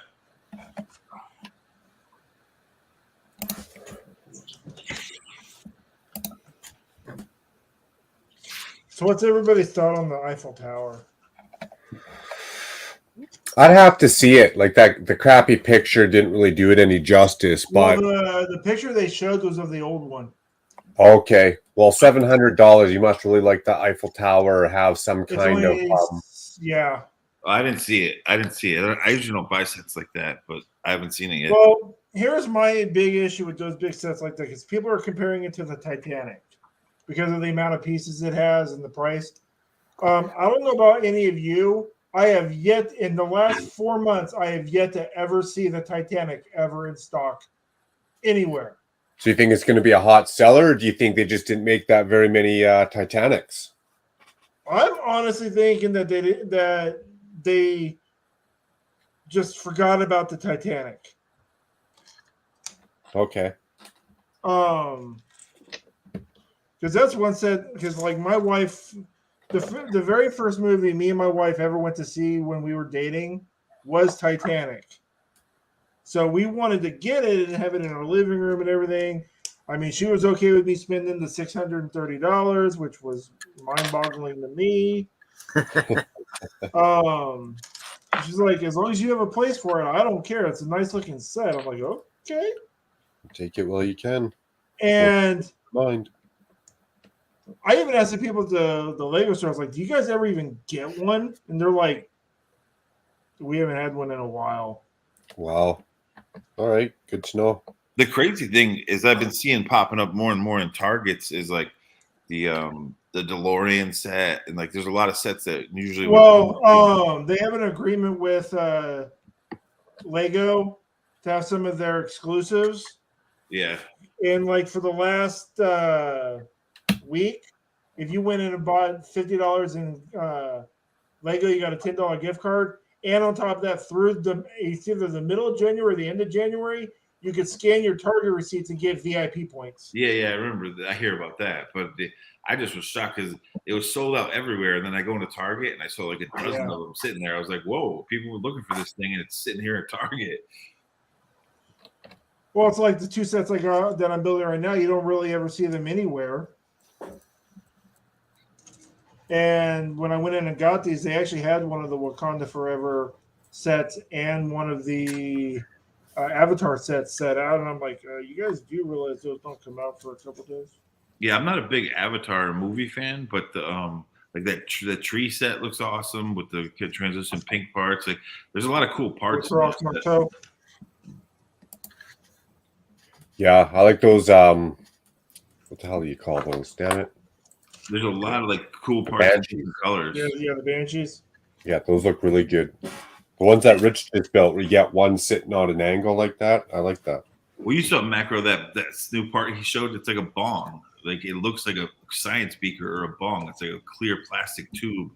So what's everybody's thought on the Eiffel Tower? I'd have to see it. Like that, the crappy picture didn't really do it any justice. Well, But the picture they showed was of the old one. okay, well, $700. You must really like the Eiffel Tower or have some kind of. Yeah. I didn't see it. I usually don't buy sets like that, but I haven't seen it yet. Well, here's my big issue with those big sets like that, because people are comparing it to the Titanic because of the amount of pieces it has and the price. I don't know about any of you. I have yet, in the last 4 months, I have yet to ever see the Titanic ever in stock anywhere. So you think it's going to be a hot seller, or do you think they just didn't make that very many Titanics? I'm honestly thinking that they just forgot about the Titanic. Okay. Because that's one set. Because like my wife, the very first movie me and my wife ever went to see when we were dating was Titanic. So we wanted to get it and have it in our living room and everything. I mean, she was okay with me spending the $630, which was mind-boggling to me. She's like, as long as you have a place for it, I don't care. It's a nice-looking set. I'm like, okay. Take it while you can. And mind. I even asked the people at the Lego store, I was like, do you guys ever even get one? And they're like, we haven't had one in a while. Wow. All right. Good to know. The crazy thing is I've been seeing popping up more and more in Targets is like the DeLorean set, and like there's a lot of sets that usually they have an agreement with Lego to have some of their exclusives. Yeah. And like for the last week, if you went in and bought $50 in Lego, you got a $10 gift card. And on top of that, through it's either the middle of January or the end of January, you could scan your Target receipts and get VIP points. Yeah, I remember that. I hear about that, but I just was shocked because it was sold out everywhere. And then I go into Target and I saw like a dozen of them sitting there. I was like, "Whoa, people were looking for this thing, and it's sitting here at Target." Well, it's like the two sets that I'm building right now. You don't really ever see them anywhere. And when I went in and got these, they actually had one of the Wakanda Forever sets and one of the Avatar sets set out. And I'm like, you guys do realize those don't come out for a couple days? Yeah, I'm not a big Avatar movie fan, but the like that tree set looks awesome with the transition pink parts. Like, there's a lot of cool parts. Yeah, I like those. What the hell do you call those? Damn it! There's a lot of like cool parts and colors. Yeah, the Banshees. Yeah, those look really good. The ones that Rich just built, where you get one sitting on an angle like that. I like that. Well, you saw Macro that new part he showed. It's like a bong. Like it looks like a science beaker or a bong. It's like a clear plastic tube,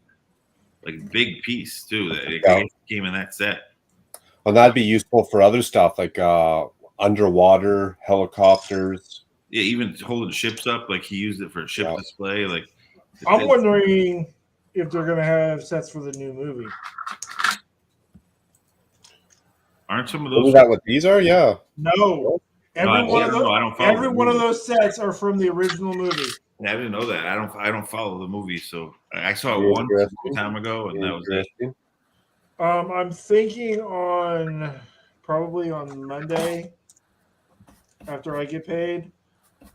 like big piece too. That it came in that set. Well, that'd be useful for other stuff like underwater helicopters. Yeah, even holding ships up. Like he used it for a ship display. Like I'm wondering if they're going to have sets for the new movie. Aren't some of those? Isn't that what these are? Yeah. No. Every one of those sets are from the original movie. Yeah, I didn't know that. I don't follow the movie, so I saw it once a long time ago, and that was it. I'm thinking probably on Monday after I get paid,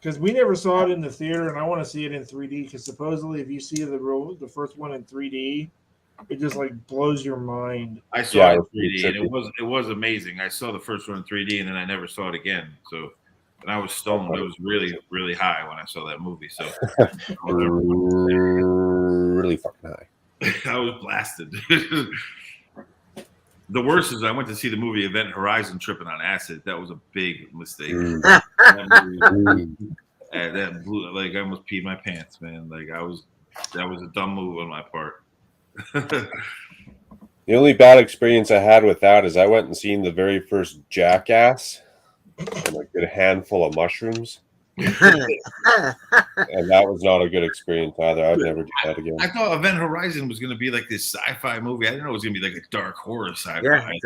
because we never saw it in the theater, and I want to see it in 3D. Because supposedly, if you see the first one in 3D, it just like blows your mind. I saw it in 3D, and it was amazing. I saw the first one in 3D, and then I never saw it again. So, and I was stoned. It was really, really high when I saw that movie. So, really fucking high. I was blasted. The worst is I went to see the movie Event Horizon tripping on acid. That was a big mistake. That blew, like I almost peed my pants, man. Like that was a dumb move on my part. The only bad experience I had with that is I went and seen the very first Jackass and like did a handful of mushrooms. And that was not a good experience either. I'd never do that again. I thought Event Horizon was going to be like this sci-fi movie. I didn't know it was going to be like a dark horror sci-fi.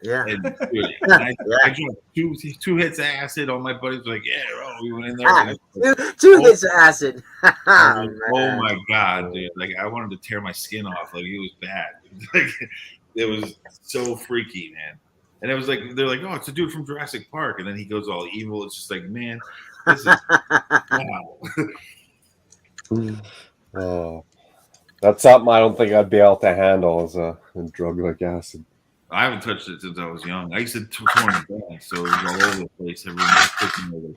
Yeah. And, dude, I dropped two hits of acid. All my buddies were like, "Yeah, oh, we went in there." Two hits of acid. Oh my god, dude! Like I wanted to tear my skin off. Like it was bad. Like it was so freaky, man. And it was like they're like, "Oh, it's a dude from Jurassic Park," and then he goes all evil. It's just like, man, this is wow. Oh, that's something I don't think I'd be able to handle as a drug like acid. I haven't touched it since I was young. I used to tour in the band, so it was all over the place. Everyone was pushing over.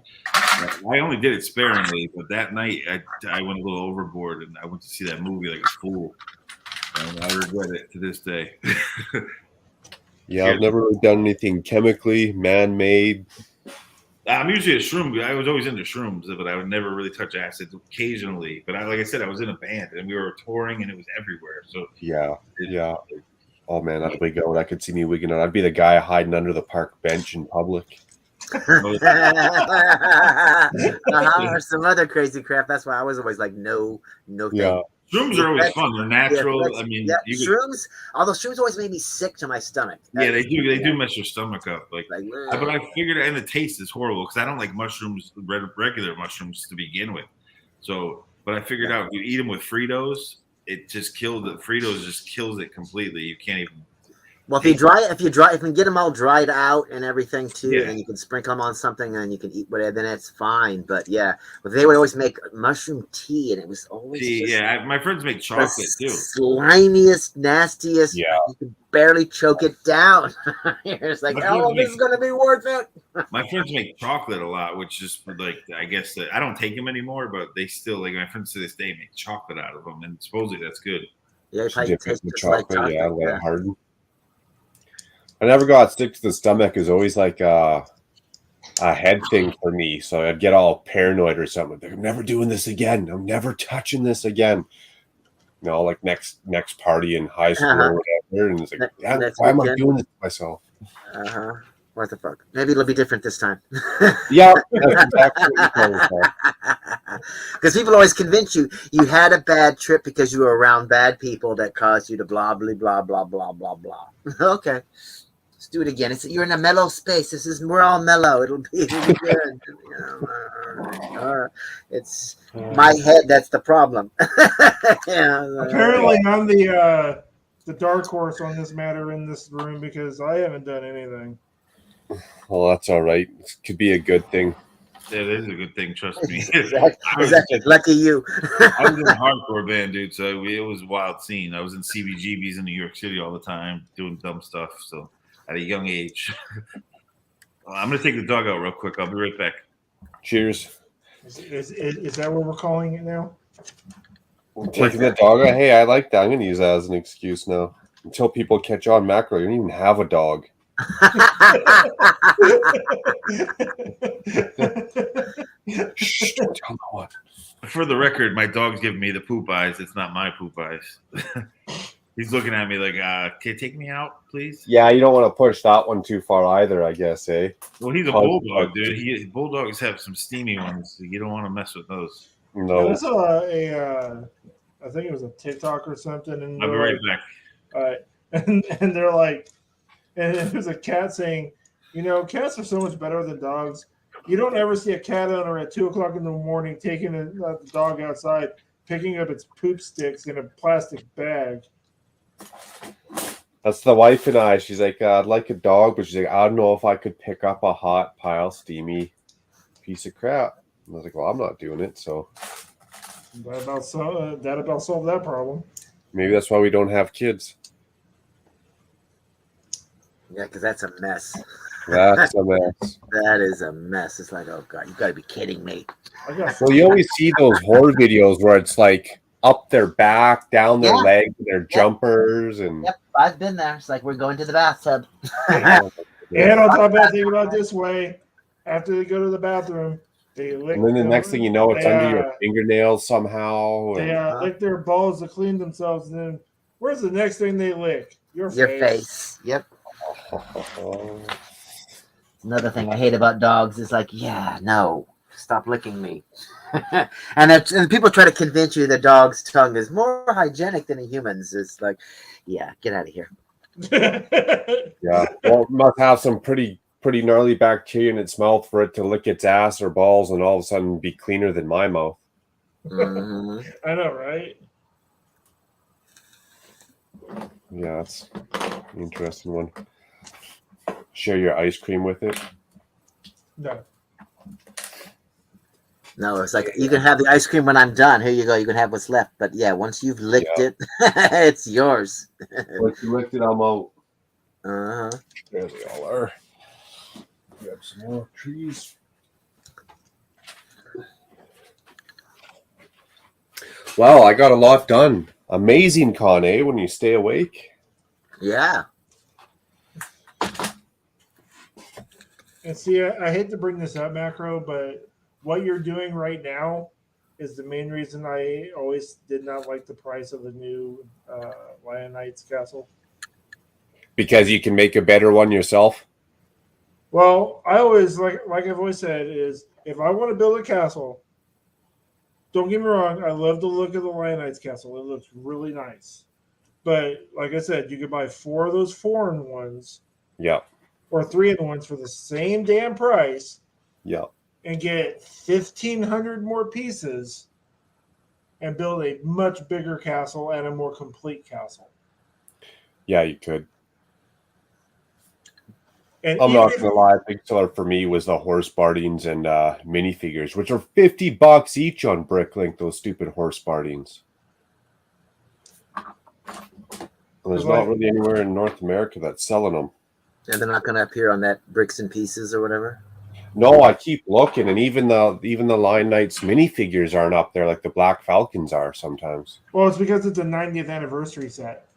I only did it sparingly, but that night I went a little overboard, and I went to see that movie like a fool. And I regret it to this day. Yeah, I've never really done anything chemically, man-made. I'm usually a shroom guy. I was always into shrooms, but I would never really touch acid occasionally. But like I said, I was in a band, and we were touring, and it was everywhere. So yeah. Oh man, I'd wig out. I could see me wigging out. I'd be the guy hiding under the park bench in public. Or some other crazy crap. That's why I was always like, no. Yeah. Shrooms are always fun. They're natural. Yeah, I mean, shrooms. Although shrooms always made me sick to my stomach. Yeah, they do. They do mess your stomach up. But I figured, and the taste is horrible because I don't like mushrooms, regular mushrooms to begin with. So, but I figured out if you eat them with Fritos, it just kills it. Fritos just kills it completely. You can't even. Well, if you can get them all dried out and everything too, and you can sprinkle them on something and you can eat whatever, then it's fine. But yeah, but they would always make mushroom tea, and it was always my friends make chocolate too. Slimiest, nastiest. Yeah, you can barely choke it down. It's like, oh, this is gonna be worth it. My friends make chocolate a lot, which is like, I guess I don't take them anymore, but they still, like, my friends to this day make chocolate out of them, and supposedly that's good. Yeah, it dip it in chocolate, yeah, let it harden. I never got stick to the stomach. Is always like a head thing for me. So I'd get all paranoid or something. Like, I'm never doing this again. I'm never touching this again. You know, like next party in high school or whatever. And it's like, why am I doing this to myself? What the fuck? Maybe it'll be different this time. Yeah, that's exactly because people always convince you had a bad trip because you were around bad people that caused you to blah blah blah blah blah blah blah. Okay, let's do it again. You're in a mellow space. We're all mellow. It'll be good. It's my head that's the problem. Apparently, I'm the dark horse on this matter in this room because I haven't done anything. Well, that's all right. It could be a good thing. Yeah, it is a good thing. Trust me. Exactly. Lucky you. I was in a hardcore band, dude. So it was a wild scene. I was in CBGBs in New York City all the time, doing dumb stuff. So at a young age, I'm gonna take the dog out real quick. I'll be right back. Cheers. Is that what we're calling it now? Taking the dog out. Hey, I like that. I'm gonna use that as an excuse now. Until people catch on macro, you don't even have a dog. Shh, don't tell no one. For the record, my dog's giving me the poop eyes. It's not my poop eyes. He's looking at me like, can you take me out, please? Yeah, you don't want to push that one too far either, I guess, eh? Well, he's a bulldog, dude. Bulldogs have some steamy ones. So you don't want to mess with those. No. I saw I think it was a TikTok or something. And I'll be right back. All right. And they're like, and it was a cat saying, cats are so much better than dogs. You don't ever see a cat owner at 2:00 in the morning taking the dog outside, picking up its poop sticks in a plastic bag. That's the wife and I. She's like, I'd like a dog, but she's like, I don't know if I could pick up a hot pile, steamy piece of crap. And I was like, well, I'm not doing it, so. That about solved that problem. Maybe that's why we don't have kids. Yeah, because that's a mess. That's a mess. That is a mess. It's like, oh God, you got to be kidding me. Well, you always see those horror videos where it's like up their back, down their legs, their jumpers, and. Yep, I've been there. It's like we're going to the bathtub. And on top of that, think about it this way: after they go to the bathroom, they lick. And then the next thing you know, it's under your fingernails somehow. They lick their balls to clean themselves, and then where's the next thing they lick? Your face. Yep. Another thing I hate about dogs is like, no. Stop licking me. and people try to convince you the dog's tongue is more hygienic than a human's. It's like, yeah, get out of here. Yeah, well, it must have some pretty gnarly bacteria in its mouth for it to lick its ass or balls and all of a sudden be cleaner than my mouth. Mm-hmm. I know, right? Yeah, that's an interesting one. Share your ice cream with it. No. No, it's like you can have the ice cream when I'm done. Here you go. You can have what's left. But yeah, once you've licked it, it's yours. Once you licked it, I'm out. Uh-huh. There they all are. Grab some more trees. Wow, I got a lot done. Amazing, Con, eh? When you stay awake. Yeah. And see, I hate to bring this up, Macro, but what you're doing right now is the main reason I always did not like the price of the new Lion Knights castle. Because you can make a better one yourself. Well, I always like I've always said is if I want to build a castle, don't get me wrong, I love the look of the Lion Knights castle. It looks really nice. But like I said, you could buy 4 of those foreign ones. Yeah. Or 3 of the ones for the same damn price. Yeah. And get 1,500 more pieces and build a much bigger castle and a more complete castle. Yeah, you could. And I'm not gonna lie, I think killer for me was the horse bardings and minifigures, which are $50 each on Bricklink, those stupid horse bardings. And there's not really anywhere in North America that's selling them. And they're not going to appear on that Bricks and Pieces or whatever? No, I keep looking, and even the Lion Knights minifigures aren't up there like the Black Falcons are sometimes. Well, it's because it's a 90th anniversary set.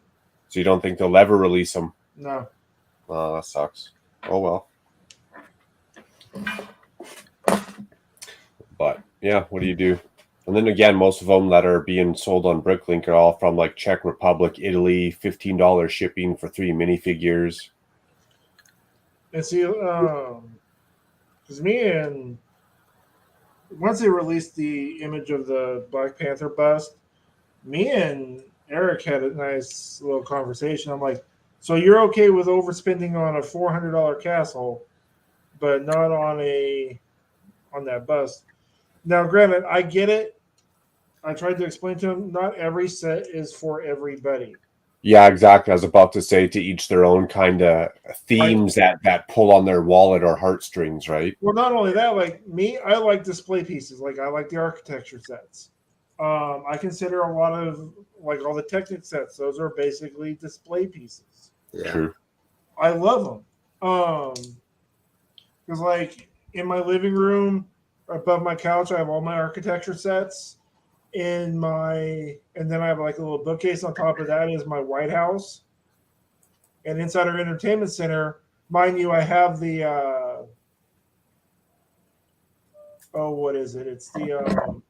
So you don't think they'll ever release them? No. Oh, that sucks. Oh well. But yeah, what do you do? And then again, most of them that are being sold on Bricklink are all from like Czech Republic, Italy, $15 shipping for 3 minifigures. And see, because once they released the image of the Black Panther bust, me and Eric had a nice little conversation. I'm like, so you're okay with overspending on a $400 castle, but not on that bust? Now, granted, I get it. I tried to explain to him not every set is for everybody. Yeah, exactly. I was about to say to each their own kind of themes that pull on their wallet or heartstrings, right? Well, not only that, like me, I like display pieces. Like I like the architecture sets. I consider a lot of like all the Technic sets. Those are basically display pieces. Yeah. True. I love them. Because like in my living room, above my couch, I have all my architecture sets. And then I have like a little bookcase on top of that is my White House. And inside our entertainment center, mind you, I have the what is it? It's the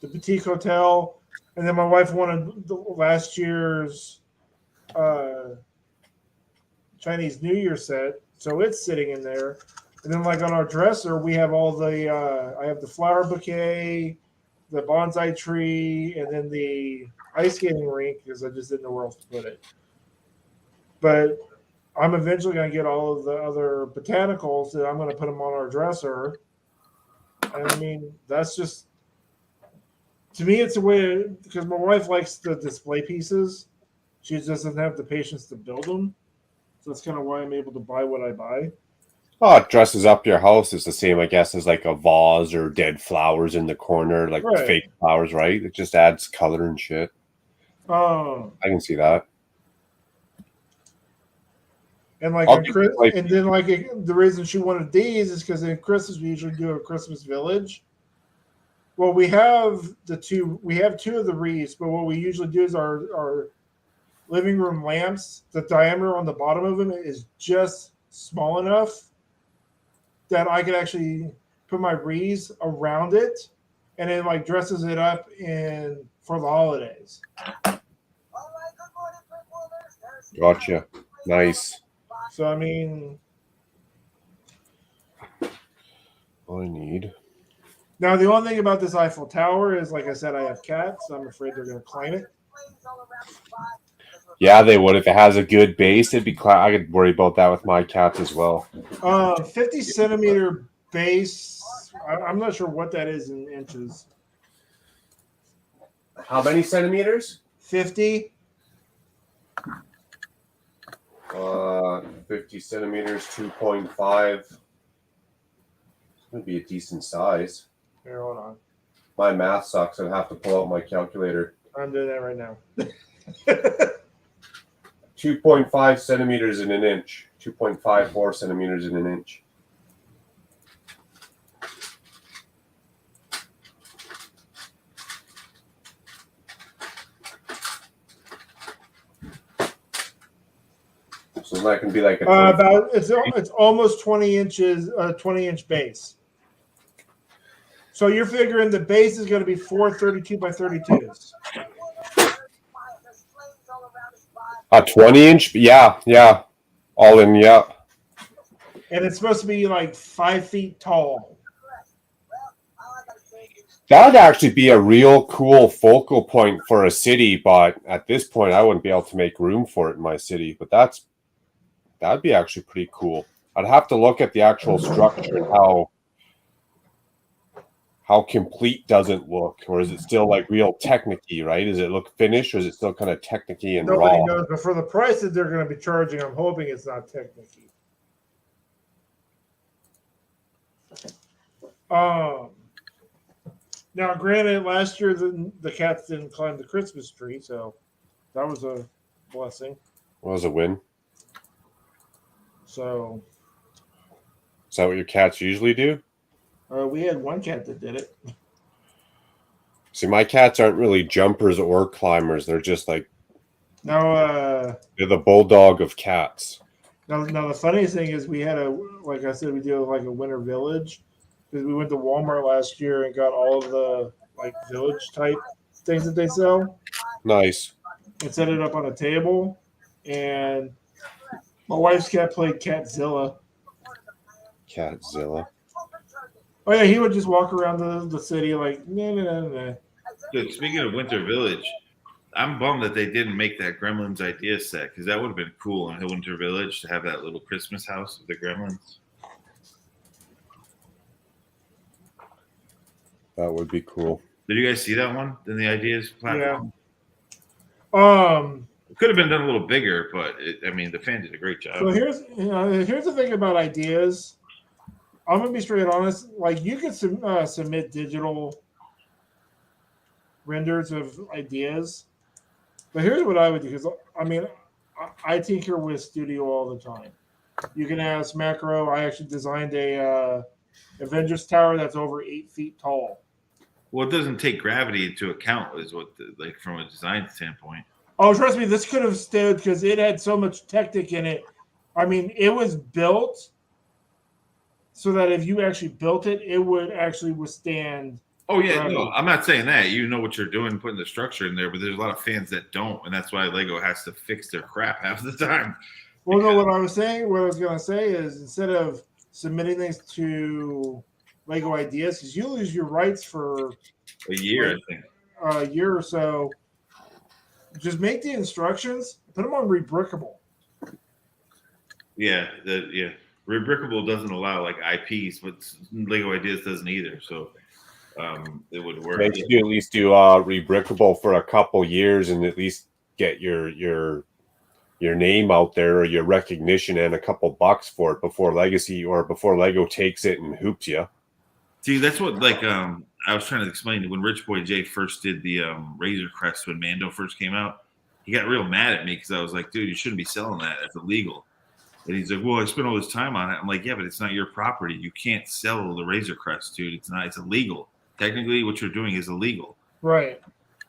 Boutique Hotel. And then my wife wanted last year's Chinese New Year set, so it's sitting in there. And then, like on our dresser, we have all the. I have the flower bouquet, the bonsai tree, and then the ice skating rink because I just didn't know where else to put it. But I'm eventually going to get all of the other botanicals that I'm going to put them on our dresser. And I mean, that's just to me, it's a way because my wife likes the display pieces. She just doesn't have the patience to build them, so that's kind of why I'm able to buy what I buy. Oh, it dresses up your house is the same, I guess, as like a vase or dead flowers in the corner, like Right. fake flowers, right? It just adds color and shit. I can see that. And like I'll on do Chris, like- and then like the reason she wanted these is because in Christmas we usually do a Christmas village. Well, we have two of the wreaths, but what we usually do is our living room lamps. The diameter on the bottom of them is just small enough that I could actually put my wreaths around it, and it like dresses it up for the holidays. Gotcha. Nice. So I mean, all I need. Now, the only thing about this Eiffel Tower is, like I said, I have cats. I'm afraid they're going to climb it. Yeah, they would. If it has a good base, it'd be. I could worry about that with my cats as well. 50 centimeter base. I'm not sure what that is in inches. How many centimeters? 50. 50 centimeters, 2.5. It's going to be a decent size. Here, hold on. My math sucks. I'd have to pull out my calculator. I'm doing that right now. 2.5 centimeters in an inch. 2.54 centimeters in an inch. So that can be like a it's almost 20 inches, 20-inch base. So you're figuring the base is going to be 432 by 32s. A 20-inch? Yeah. All in, yeah. And it's supposed to be like 5 feet tall. That would actually be a real cool focal point for a city, but at this point, I wouldn't be able to make room for it in my city. But that'd be actually pretty cool. I'd have to look at the actual structure and how complete does it look, or is it still like real technicky, right? Does it look finished, or is it still kind of technicky and Nobody raw? knows, but for the price that they're going to be charging, I'm hoping it's not technicky. Now, granted, last year the cats didn't climb the Christmas tree, so that was a blessing. It was a win. So, is that what your cats usually do? We had one cat that did it. See, my cats aren't really jumpers or climbers. They're just like now. They're the bulldog of cats. Now the funniest thing is we had like I said, we did like a winter village because we went to Walmart last year and got all of the like village type things that they sell. Nice. And set it up on a table, and my wife's cat played Catzilla. Catzilla. Oh yeah, he would just walk around the city like nah. Dude, speaking of Winter Village, I'm bummed that they didn't make that Gremlins idea set because that would have been cool in Winter Village to have that little Christmas house with the Gremlins. That would be cool. Did you guys see that one in the ideas platform? Yeah. It could have been done a little bigger, but the fan did a great job. So here's the thing about ideas. I'm gonna be straight honest. Like you could submit digital renders of ideas, but here's what I would do because I tinker with Studio all the time. You can ask Macro. I actually designed a Avengers Tower that's over 8 feet tall. Well, it doesn't take gravity into account, is what from a design standpoint. Oh, trust me, this could have stood because it had so much Technic in it. I mean, it was built so that if you actually built it, it would actually withstand. Oh yeah, no, I'm not saying that. You know what you're doing, putting the structure in there, but there's a lot of fans that don't, and that's why Lego has to fix their crap half the time. Well, no, what I was going to say is instead of submitting things to Lego Ideas, because you lose your rights for a year, I think. A year or so. Just make the instructions, put them on Rebrickable. Yeah, Rebrickable doesn't allow like IPs, but Lego Ideas doesn't either. So it would work. Maybe you at least do Rebrickable for a couple years and at least get your name out there or your recognition and a couple bucks for it before Lego takes it and hoops you. See, that's what I was trying to explain when Rich Boy Jay first did the Razor Crest when Mando first came out. He got real mad at me because I was like, dude, you shouldn't be selling that. That's illegal. And he's like, well, I spent all this time on it. I'm like, yeah, but it's not your property. You can't sell the Razor Crest, dude. It's illegal. Technically, what you're doing is illegal. Right.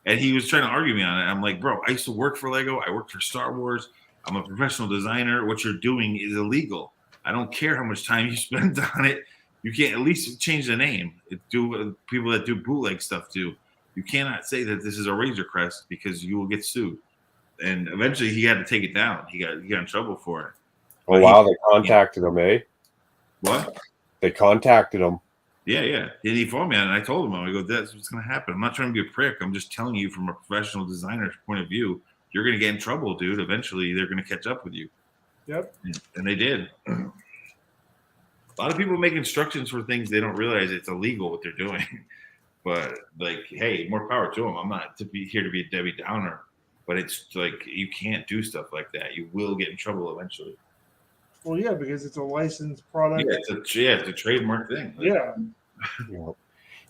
And he was trying to argue me on it. I'm like, bro, I used to work for Lego. I worked for Star Wars. I'm a professional designer. What you're doing is illegal. I don't care how much time you spend on it. You can't at least change the name. Do what people that do bootleg stuff do. You cannot say that this is a Razor Crest because you will get sued. And eventually he had to take it down. He got in trouble for it. Oh, wow. They contacted him, eh? What? They contacted him. Yeah, yeah. And he phoned me and I told him, I go, that's what's going to happen. I'm not trying to be a prick. I'm just telling you from a professional designer's point of view, you're going to get in trouble, dude. Eventually, they're going to catch up with you. Yep. And they did. A lot of people make instructions for things they don't realize it's illegal what they're doing. But like, hey, more power to them. I'm not here to be a Debbie Downer, but it's like you can't do stuff like that. You will get in trouble eventually. Well, yeah, because it's a licensed product. Yeah, it's a trademark thing. Like, Yeah.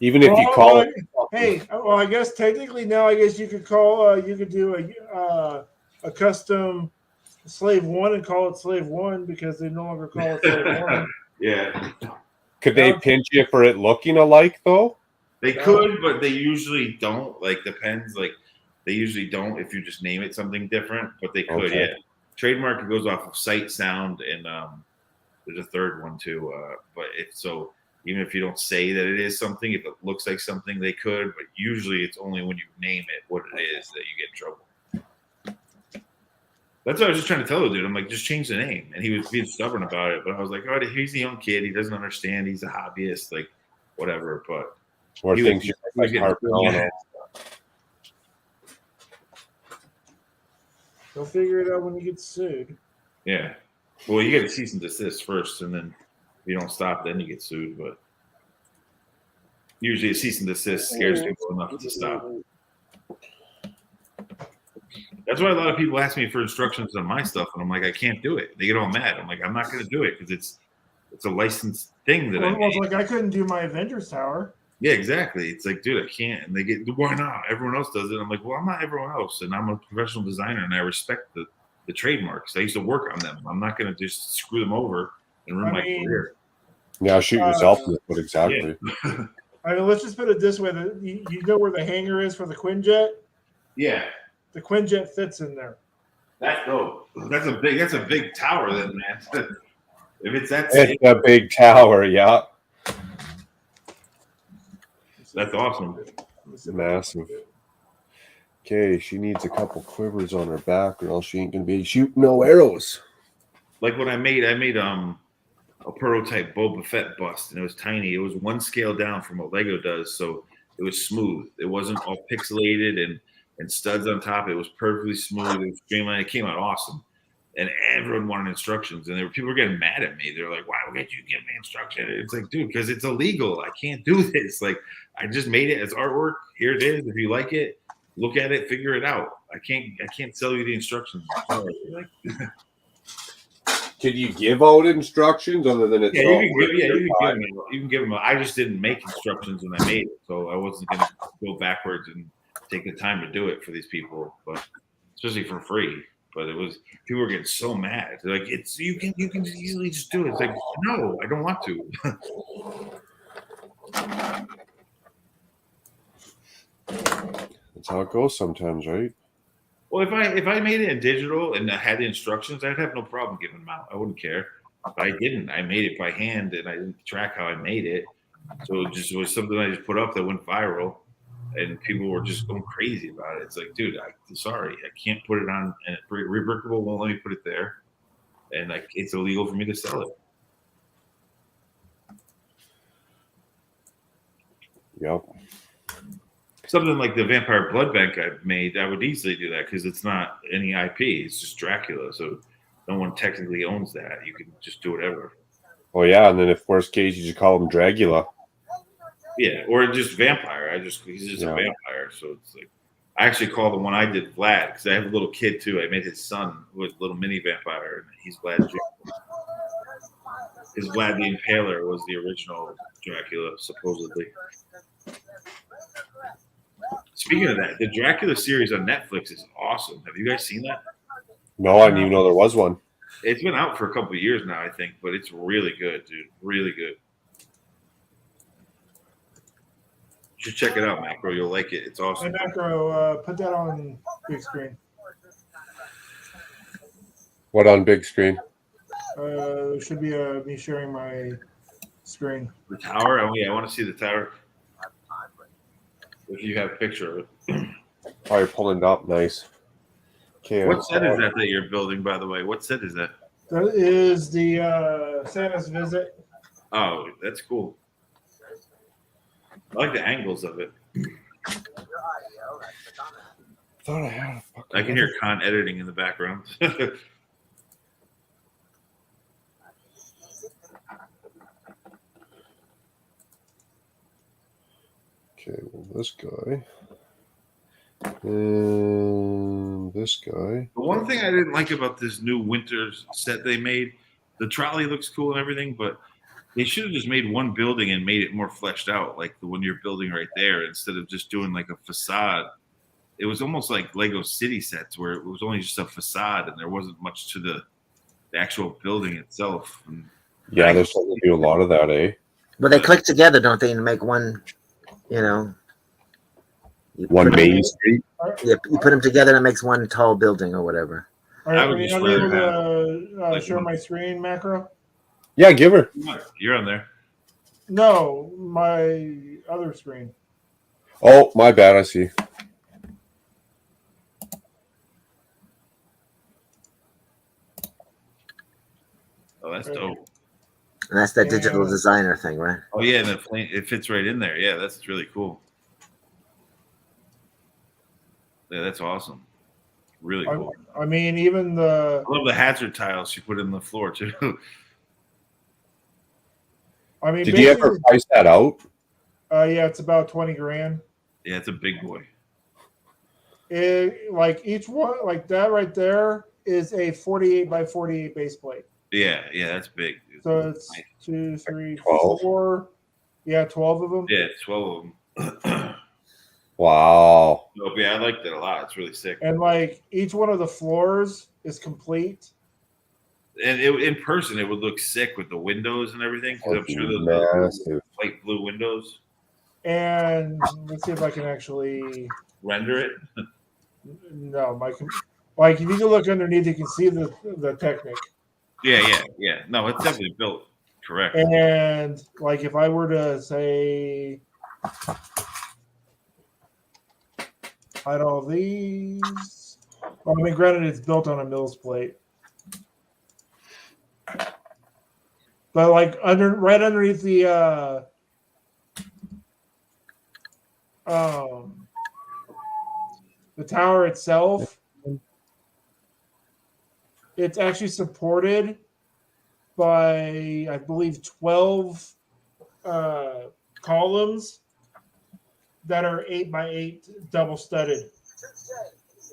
Even if you call it. Hey, well, I guess technically now, I guess you could call, you could do a custom Slave 1 and call it Slave 1 because they no longer call it Slave 1. Yeah. Could they pinch you for it looking alike though? They could, but they usually don't. Like, depends. Like, they usually don't if you just name it something different, but they could, Okay. yeah. Trademark, it goes off of sight, sound, and there's a third one too. But so even if you don't say that it is something, if it looks like something, they could. But usually it's only when you name it what it is that you get in trouble. That's what I was just trying to tell the dude. I'm like, just change the name. And he was being stubborn about it. But I was like, oh, he's a young kid. He doesn't understand. He's a hobbyist. Like, whatever. But Or he things was- you he was like getting harping so on mad. it. They'll figure it out when you get sued. Yeah. Well, you get a cease and desist first, and then if you don't stop, then you get sued. But usually a cease and desist scares people enough to stop. That's why a lot of people ask me for instructions on my stuff, and I'm like, I can't do it. They get all mad. I'm like, I'm not going to do it because it's a licensed thing that I Well, made. it's like I couldn't do my Avengers Tower. Yeah, exactly. It's like, dude, I can't. And they get, why not? Everyone else does it. I'm like, well, I'm not everyone else, and I'm a professional designer, and I respect the trademarks. I used to work on them. I'm not going to just screw them over and ruin my career. Yeah, shoot yourself in the foot, exactly. Yeah. I mean, let's just put it this way: you know where the hangar is for the Quinjet? Yeah. The Quinjet fits in there. That's dope. That's a big tower, then, man. If it's that, It's a big tower, yeah. That's awesome. Massive. Okay, she needs a couple quivers on her back, or else she ain't gonna be shooting no arrows. Like when I made a prototype Boba Fett bust, and it was tiny. It was one scale down from what Lego does, so it was smooth. It wasn't all pixelated and studs on top. It was perfectly smooth. It was streamlined. It came out awesome. And everyone wanted instructions, and people were getting mad at me. They're like, "Why would you give me instructions?" It's like, dude, because it's illegal. I can't do this. Like, I just made it as artwork. Here it is. If you like it, look at it, figure it out. I can't sell you the instructions. Sorry. Like, Can you give out instructions other than it's yeah, all you can give them. I just didn't make instructions when I made it, so I wasn't going to go backwards and take the time to do it for these people, but especially for free. But it was people were getting so mad. They're like, it's you can easily just do it. It's like, no, I don't want to. That's how it goes sometimes, right? Well, if I made it in digital and I had the instructions, I'd have no problem giving them out. I wouldn't care. But I didn't. I made it by hand, and I didn't track how I made it. So it just was something I just put up that went viral, and people were just going crazy about it. It's like, dude, I'm sorry, I can't put it on, and Rebrickable won't let me put it there, and like it's illegal for me to sell it. Yep. Something like the Vampire Blood Bank I made, I would easily do that because it's not any IP. It's just Dracula, so no one technically owns that. You can just do whatever. Oh yeah, and then if worst case, you just call him Dragula. Yeah, or just vampire. He's just a vampire, so it's like I actually call the one I did Vlad because I have a little kid too. I made his son who was a little mini vampire, and he's Vlad Jr. Because Vlad the Impaler was the original Dracula, supposedly. Speaking of that, the Dracula series on Netflix is awesome. Have you guys seen that? No, I didn't even know there was one. It's been out for a couple of years now, I think, but it's really good, dude. Really good. You should check it out, Macro. You'll like it. It's awesome. Hey, Macro, put that on big screen. What on big screen? Should be me sharing my screen. The tower? Oh, yeah, I want to see the tower. If you have a picture of it. Oh, you're pulling it up. Nice. Okay. What set is that you're building, by the way? What set is that? That is the Santa's Visit. Oh, that's cool. I like the angles of it. Thought I had a fucking I can hear Con editing in the background. Okay, well, this guy. And this guy. The one thing I didn't like about this new winter set they made, the trolley looks cool and everything, but they should have just made one building and made it more fleshed out, like the one you're building right there, instead of just doing like a facade. It was almost like Lego City sets where it was only just a facade and there wasn't much to the actual building itself. And Yeah, they're starting to do a lot of that, eh? But they click together, don't they, and make one, you know. One main street. Yeah, you put them together and it makes one tall building or whatever. Are you not able to share my screen, Macro? Yeah, give her. You're on there. No, my other screen. Oh, my bad. I see. Oh, that's dope. And that's that digital designer thing, right? Oh yeah, and it fits right in there. Yeah, that's really cool. Yeah, that's awesome. Really cool. I mean, even the. I love the hazard tiles she put in the floor too. I mean, did you ever price that out? Yeah, it's about 20 grand. Yeah, it's a big boy. It, like each one, like that right there, is a 48 by 48 base plate. Yeah, that's big. So it's 2, 3, 12. 4. Yeah, 12 of them. Yeah, 12 of them. Wow. Nope, yeah, I liked it a lot. It's really sick. And like each one of the floors is complete. And in person, it would look sick with the windows and everything. Because I'm sure those massive. light blue windows. And let's see if I can actually render it. No, like if you can look underneath, you can see the Technic. Yeah. No, it's definitely built correct. And like if I were to say hide all these, well, I mean, granted, it's built on a Mills plate, but like right underneath the tower itself, it's actually supported by, I believe, 12 columns that are 8 by 8 double studded,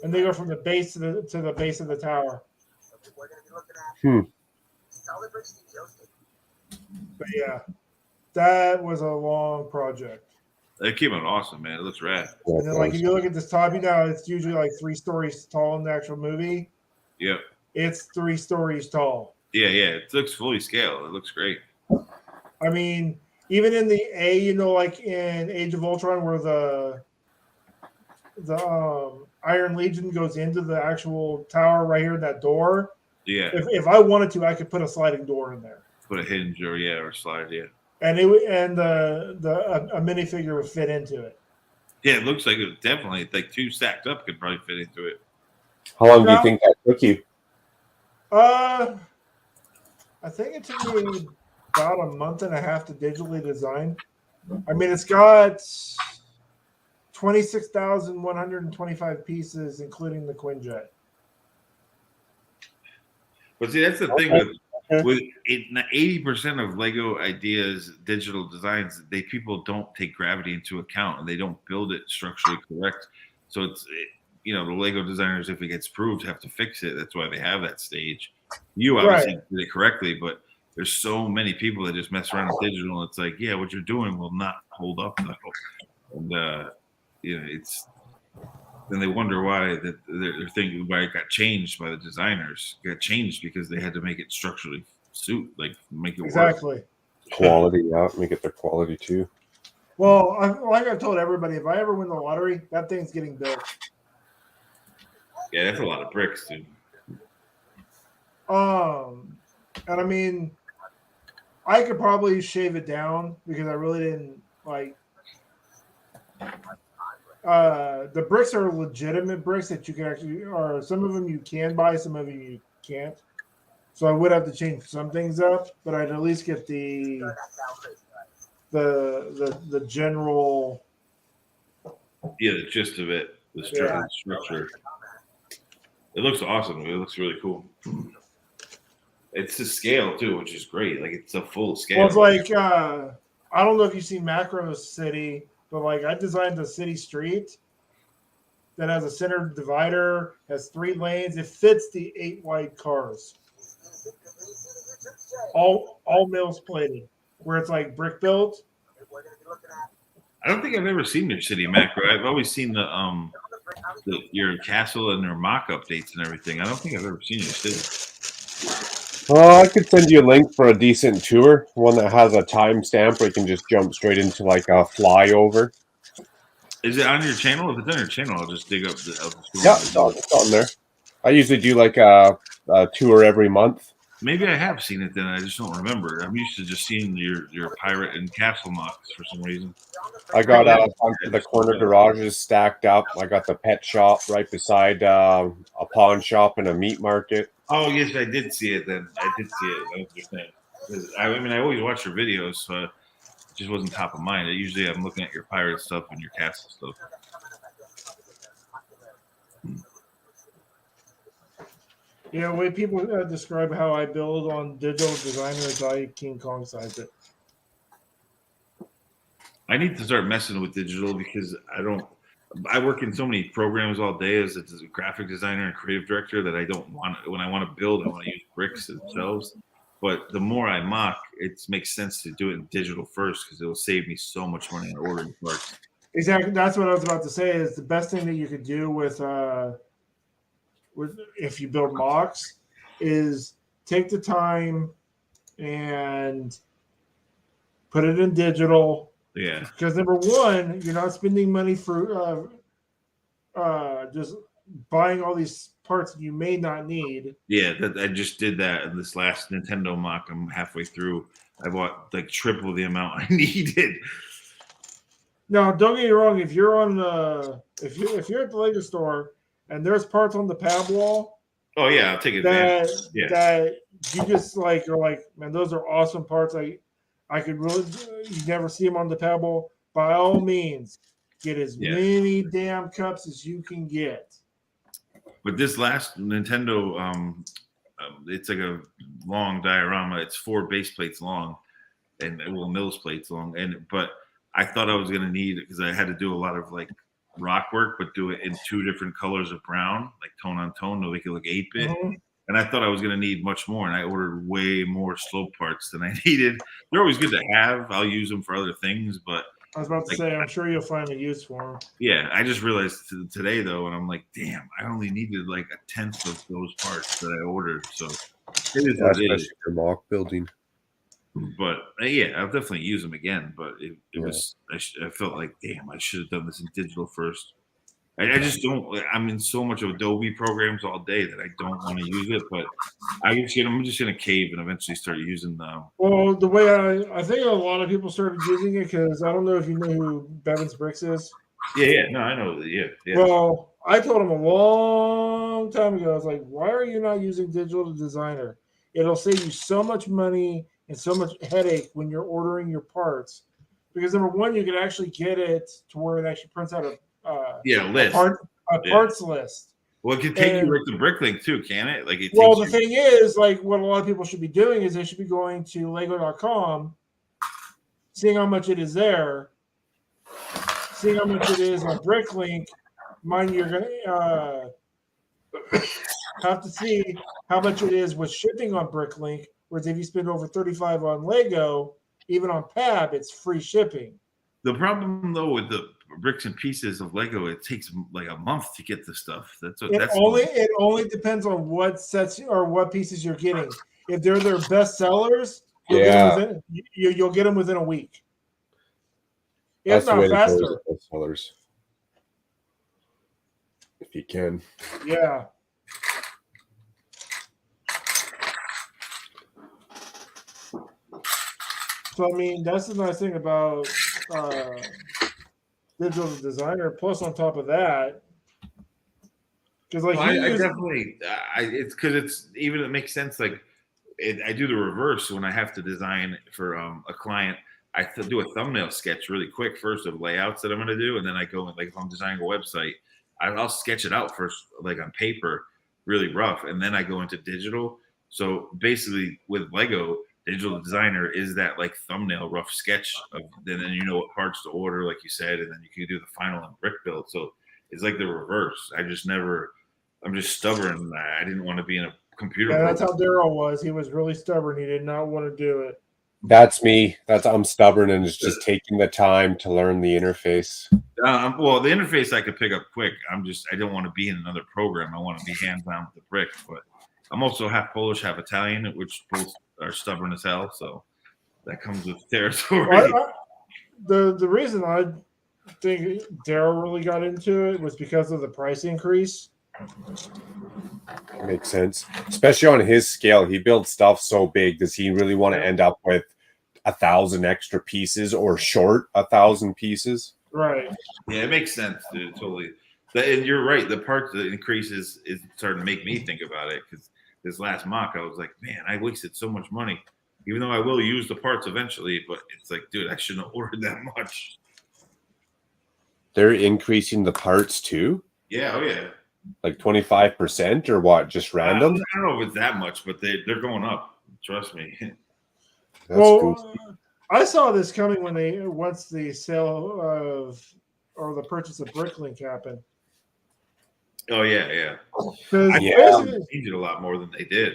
and they go from the base to the base of the tower. But yeah, that was a long project. It came out awesome, man. It looks rad. And then, like, if you look at this top, it's usually like 3 stories tall in the actual movie. Yep. It's 3 stories tall. Yeah. It looks fully scaled. It looks great. I mean, even in the like in Age of Ultron, where the Iron Legion goes into the actual tower right here in that door. Yeah. If I wanted to, I could put a sliding door in there. Put a hinge or slide. Yeah. And a minifigure would fit into it. Yeah, it looks like it definitely like 2 stacked up could probably fit into it. How long do you think that took you? I think it took me about a month and a half to digitally design. I mean, it's got 26,125 pieces, including the Quinjet. But see, that's the thing with 80% of Lego ideas, digital designs, people don't take gravity into account and they don't build it structurally correct. So the Lego designers, if it gets proved, have to fix it. That's why they have that stage. You obviously did it correctly, but there's so many people that just mess around with digital. And it's like, yeah, what you're doing will not hold up though. And then they wonder why they're thinking why it got changed by the designers. It got changed because they had to make it structurally make it work. Quality, yeah, make it their quality too. Well, like I've told everybody, if I ever win the lottery, that thing's getting built. Yeah, that's a lot of bricks, dude. And I mean, I could probably shave it down because I really didn't like. The bricks are legitimate bricks that you can actually, or some of them you can buy, some of them you can't. So I would have to change some things up, but I'd at least get the the general. Yeah, the gist of it, the structure. It looks awesome. It looks really cool. It's the scale too, which is great. Like it's a full scale. Well, it's like I don't know if you've seen Macro City, but like I designed a city street that has a center divider, has 3 lanes. It fits the 8 wide cars. All mills plated, where it's like brick built. I don't think I've ever seen your city macro. I've always seen your castle and their mock updates and everything. I don't think I've ever seen your city. Well, I could send you a link for a decent tour, one that has a timestamp where you can just jump straight into like a flyover. Is it on your channel? If it's on your channel, I'll just dig up the. Yeah, it's on there. I usually do like a tour every month. Maybe I have seen it then. I just don't remember. I'm used to just seeing your pirate and castle mocks for some reason. I got a bunch of the corner garages stacked up. I got the pet shop right beside a pawn shop and a meat market. Oh yes, I did see it then. I did see it. I understand. I mean, I always watch your videos, so it just wasn't top of mind. Usually, I'm looking at your pirate stuff and your castle stuff. Yeah, the way people describe how I build on Digital Designer is I King Kong size it. I need to start messing with digital because I work in so many programs all day as a graphic designer and creative director that I don't want to, when I want to build, I want to use bricks themselves. But the more I mock, it makes sense to do it in digital first because it will save me so much money on ordering parts. Exactly. That's what I was about to say is the best thing that you could do with if you build mocks is take the time and put it in digital. Yeah. Because number one, you're not spending money for just buying all these parts you may not need. Yeah, I just did that in this last Nintendo mock. I'm halfway through. I bought like triple the amount I needed. Now, don't get me wrong. If you're on if you're at the Lego store and there's parts on the pad wall, oh yeah, I'll take advantage. That you just like are like, man, those are awesome parts. I could really, you never see them on the pad wall. By all means, get as many damn cups as you can get. But this last Nintendo, it's like a long diorama. It's 4 base plates long, and mills plates long. But I thought I was gonna need it because I had to do a lot of like rock work, but do it in 2 different colors of brown, like tone on tone, to make it look 8-bit. Mm-hmm. And I thought I was going to need much more, and I ordered way more slope parts than I needed. They're always good to have. I'll use them for other things, but I was about to say, I'm sure you'll find a use for them. Yeah, I just realized today though, and I'm like, damn, I only needed like 1/10 of those parts that I ordered. So it is what it is. For mock building. But yeah, I'll definitely use them again. But it was, I felt like, damn, I should have done this in digital first. I just don't. I'm in so much of Adobe programs all day that I don't want to use it. But I'm just gonna cave and eventually start using them. Well, the way I think a lot of people started using it because I don't know if you know who Bevan's Bricks is. Yeah, no, I know. Yeah. Well, I told him a long time ago. I was like, "Why are you not using Digital Designer? It'll save you so much money and so much headache when you're ordering your parts. Because number one, you can actually get it to where it actually prints out a list. Parts list. Well, it can take you right to Bricklink too, can it? Like it. Well, the thing is, like what a lot of people should be doing is they should be going to Lego.com, seeing how much it is there, seeing how much it is on Bricklink. Mind you, you're gonna have to see how much it is with shipping on Bricklink. Whereas if you spend over $35 on Lego, even on PAB, it's free shipping. The problem though with the bricks and pieces of Lego, it takes like a month to get the stuff. It only depends on what sets or what pieces you're getting. If they're their best sellers, you'll get them within a week. It's not faster. Best sellers, if you can. Yeah. So I mean, that's the nice thing about Digital Designer. Plus, on top of that, because like it's because it makes sense. Like I do the reverse when I have to design for a client. I do a thumbnail sketch really quick first of layouts that I'm going to do, and then I go and like if I'm designing a website, I'll sketch it out first, like on paper, really rough, and then I go into digital. So basically, with Lego, digital designer is that like thumbnail rough sketch of, and then you know what parts to order, like you said, and then you can do the final and brick build. So it's like the reverse. I'm just stubborn. I didn't want to be in a computer. Yeah, that's how Daryl was. He was really stubborn. He did not want to do it. That's me. I'm stubborn, and it's just taking the time to learn the interface. Well, the interface I could pick up quick. I don't want to be in another program. I want to be hands-on with the brick. But I'm also half Polish, half Italian, which both are stubborn as hell. So that comes with territory. The reason I think Daryl really got into it was because of the price increase. Makes sense, especially on his scale. He builds stuff so big. Does he really want to end up with 1,000 extra pieces or short 1,000 pieces? Right. Yeah, it makes sense, dude. Totally. And you're right. The part that increases is starting to make me think about it, because this last mock, I was like, man, I wasted so much money. Even though I will use the parts eventually, but it's like, dude, I shouldn't have ordered that much. They're increasing the parts too? Yeah, oh yeah. Like 25% or what? Just random? I don't know if it's that much, but they're going up. Trust me. I saw this coming once the sale of or the purchase of Bricklink happened. Oh yeah. Because they changed it a lot more than they did.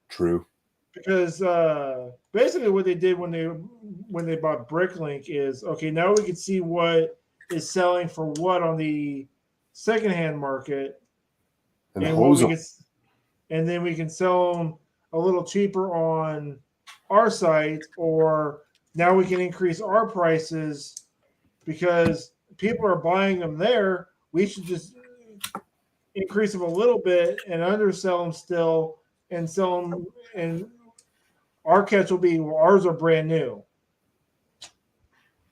True. Because basically what they did when they bought Bricklink is, okay, now we can see what is selling for what on the secondhand market, and then we can sell them a little cheaper on our site, or now we can increase our prices because people are buying them there. We should just increase them a little bit and undersell them still and sell them, and our catch will be, well, ours are brand new.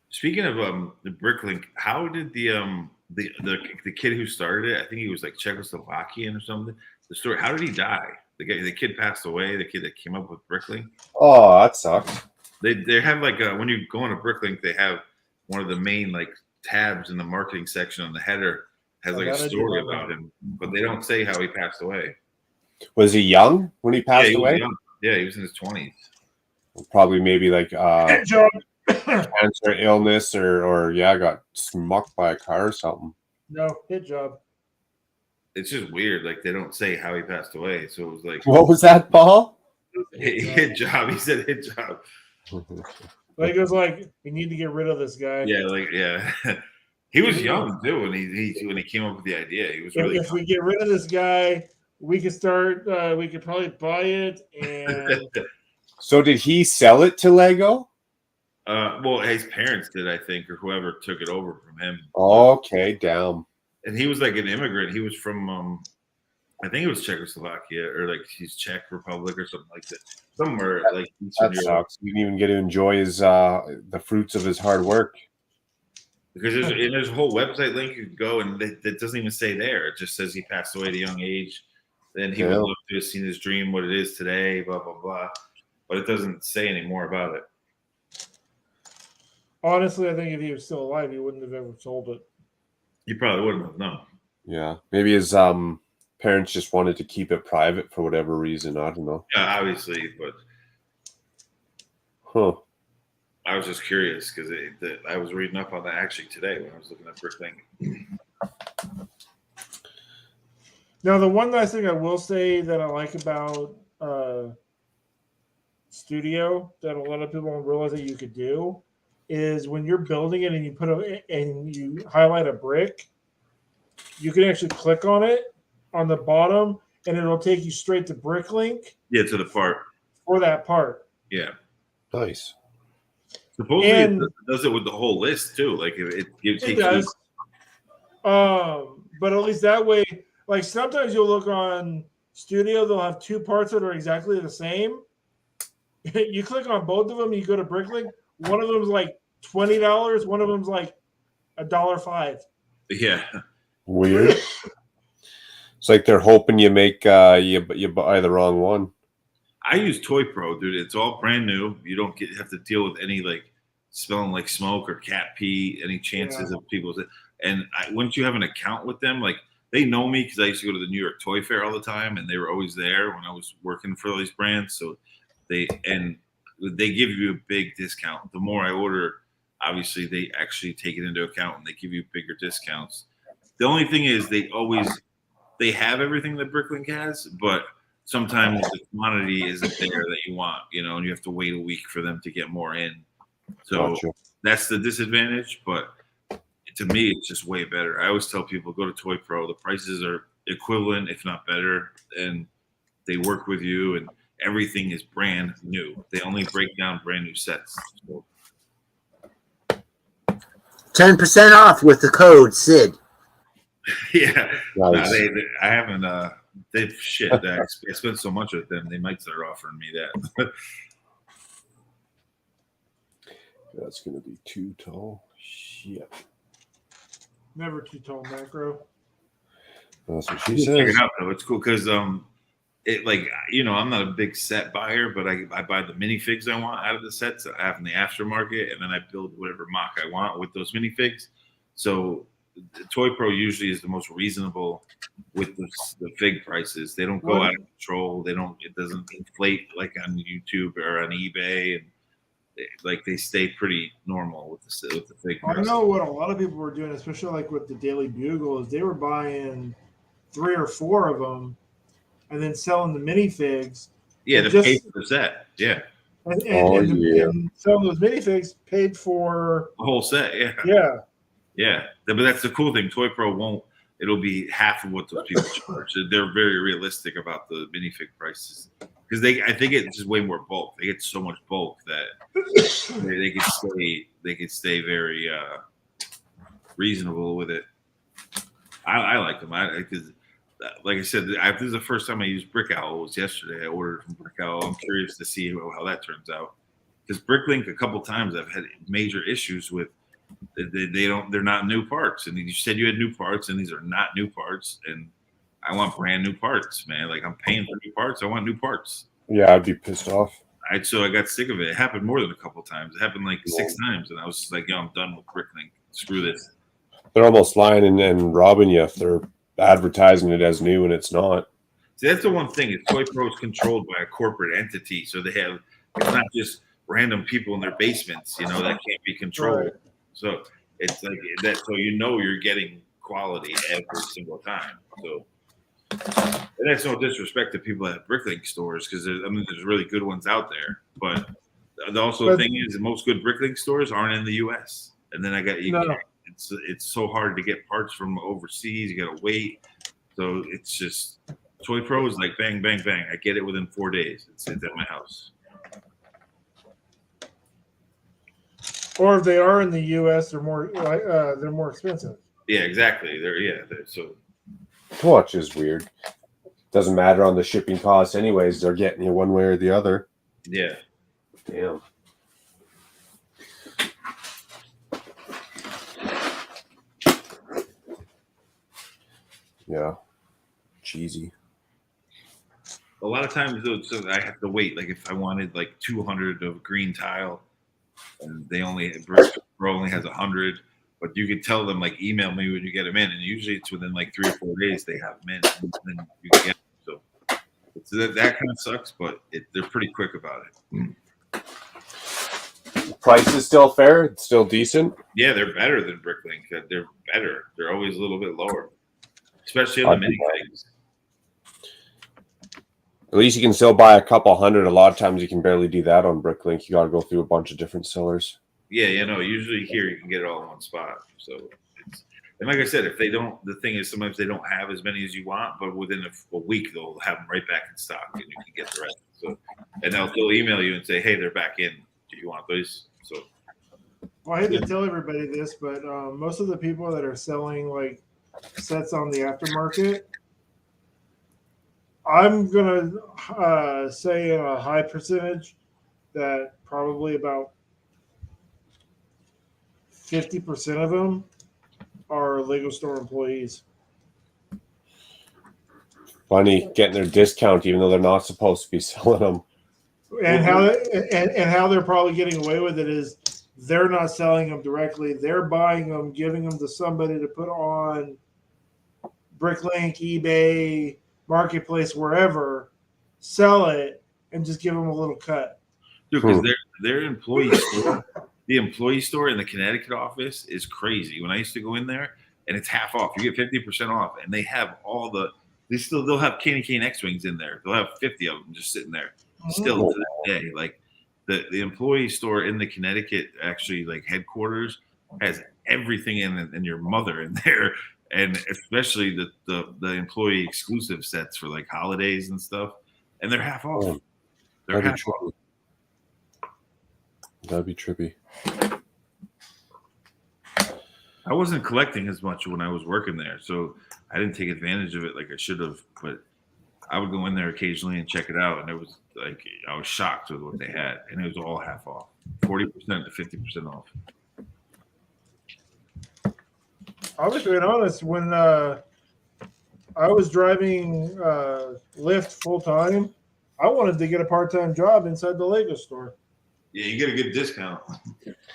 Speaking of the Bricklink, how did the kid who started it, I think he was like Czechoslovakian or something. The story, how did he die? The kid passed away. The kid that came up with Bricklink. Oh, that sucks. They have like when you go on a Bricklink, they have one of the main like tabs in the marketing section on the header has like a story about him, but they don't say how he passed away. Was he young when he passed away? Yeah, he was in his 20s. Probably maybe like cancer, illness, or got smucked by a car or something. No, hit job. It's just weird. Like they don't say how he passed away. So it was like, what was that, Paul? Hit job. He said hit job. Like it was like, we need to get rid of this guy. Yeah. He was young too when he came up with the idea. He was really. If we get rid of this guy, we could start. We could probably buy it. And so, did he sell it to Lego? Well, his parents did, I think, or whoever took it over from him. Okay, damn. And he was like an immigrant. He was from, I think it was Czechoslovakia, or like he's Czech Republic or something like that. Somewhere like that sucks. You didn't even get to enjoy his the fruits of his hard work. Because there's a whole website link you can go, and that doesn't even say there. It just says he passed away at a young age. Then he would love to have seen his dream, what it is today, blah blah blah. But it doesn't say any more about it. Honestly, I think if he was still alive, he wouldn't have ever sold it. He probably wouldn't have known. Yeah, maybe his parents just wanted to keep it private for whatever reason. I don't know. Yeah, obviously, but I was just curious because I was reading up on that actually today when I was looking at Bricklink. Now, the one nice thing I will say that I like about Studio that a lot of people don't realize that you could do is when you're building it and you highlight a brick, you can actually click on it on the bottom and it'll take you straight to Bricklink. Yeah, to the part. For that part. Yeah. Nice. Supposedly it does it with the whole list too. Like it does. But at least that way, like sometimes you'll look on Studio, they'll have two parts that are exactly the same. You click on both of them, you go to Bricklink. One of them's like $20, one of them's like $1.05. Yeah. Weird. It's like they're hoping you make you buy the wrong one. I use Toy Pro, dude. It's all brand new. You don't have to deal with any like smelling like smoke or cat pee. Any chances of people? And once you have an account with them, like they know me because I used to go to the New York Toy Fair all the time, and they were always there when I was working for all these brands. So they give you a big discount. The more I order, obviously they actually take it into account and they give you bigger discounts. The only thing is they have everything that Bricklink has, but sometimes the quantity isn't there that you want, and you have to wait a week for them to get more in. So that's the disadvantage, but to me, it's just way better. I always tell people, go to Toy Pro. The prices are equivalent, if not better, and they work with you, and everything is brand new. They only break down brand new sets. So. 10% off with the code SID. Yeah, Nice. I haven't. They've shit. I spent so much with them. They might start offering me that. That's gonna be too tall. Shit. Never too tall, Macro. That's what she Check says. it out though. It's cool because it I'm not a big set buyer, but I buy the minifigs I want out of the sets that I have in the aftermarket, and then I build whatever mock I want with those minifigs. So the Toy Pro usually is the most reasonable with the fig prices. They don't go out of control. It doesn't inflate like on YouTube or on eBay, and they stay pretty normal with the fig prices. I know what a lot of people were doing, especially like with the Daily Bugle, is they were buying 3 or 4 of them and then selling the minifigs. Yeah, to pay for the set. Yeah. And selling those minifigs paid for the whole set. Yeah. Yeah. Yeah. But that's the cool thing. Toy Pro won't. It'll be half of what those people charge. They're very realistic about the minifig prices because I think it's just way more bulk. They get so much bulk that they can stay very reasonable with it. I like them. Because like I said, this is the first time I used Brick Owl. It was yesterday. I ordered from Brick Owl. I'm curious to see how that turns out. Because Bricklink, a couple times I've had major issues with. They're not new parts, and you said you had new parts, and these are not new parts, and I want brand new parts, man. Like I'm paying for new parts, I want new parts. Yeah, I'd be pissed off. So I got sick of it. It happened more than a couple times. It happened like 6 times, and I was just like, I'm done with Bricklink. Screw this. They're almost lying and robbing you if they're advertising it as new and it's not. See, that's the one thing. Is Toy Pro is controlled by a corporate entity, so it's not just random people in their basements, that can't be controlled. Right. So it's like that. So you're getting quality every single time. So and that's no disrespect to people that have Bricklink stores because there's really good ones out there. But the thing is, most good Bricklink stores aren't in the U.S. And then it's so hard to get parts from overseas. You got to wait. So it's just Toy Pro is like bang, bang, bang. I get it within 4 days. It's at my house. Or if they are in the U.S., they're more expensive. Yeah, exactly. They're so. Which is weird. Doesn't matter on the shipping costs, anyways. They're getting you one way or the other. Yeah. Damn. Yeah. Cheesy. A lot of times, though, so I have to wait. Like if I wanted like 200 of green tile. And Bro only has 100, but you could tell them like email me when you get them in, and usually it's within like 3 or 4 days they have them in, and then you can get them. So that kind of sucks, but they're pretty quick about it. Price is still fair. It's still decent. Yeah, they're better than Bricklink. They're better. They're always a little bit lower, especially on the minifigs. At least you can still buy a couple hundred. A lot of times you can barely do that on Bricklink. You got to go through a bunch of different sellers. Yeah, usually here you can get it all in one spot. So, and like I said, if they don't, the thing is sometimes they don't have as many as you want, but within a week they'll have them right back in stock, and you can get the rest. So, and they'll email you and say, "Hey, they're back in. Do you want those?" So, well, I hate to tell everybody this, but most of the people that are selling like sets on the aftermarket. I'm going to say a high percentage that probably about 50% of them are Lego store employees. Funny getting their discount even though they're not supposed to be selling them. And how they're probably getting away with it is they're not selling them directly. They're buying them, giving them to somebody to put on Bricklink, eBay, Marketplace, wherever, sell it, and just give them a little cut. Dude, because their employee store, the employee store in the Connecticut office is crazy. When I used to go in there, and it's half off, you get 50% off, and they have they'll have candy cane X-wings in there. They'll have 50 of them just sitting there, still to this day. Like the employee store in the Connecticut actually like headquarters has everything in your mother in there, and especially the employee exclusive sets for like holidays and stuff, and they're half off. They're half off. That'd be trippy. I wasn't collecting as much when I was working there, so I didn't take advantage of it like I should have. But I would go in there occasionally and check it out, and it was like I was shocked with what they had, and it was all half off, 40% to 50% off. I'll be being honest. When I was driving Lyft full time, I wanted to get a part-time job inside the Lego store. Yeah, you get a good discount.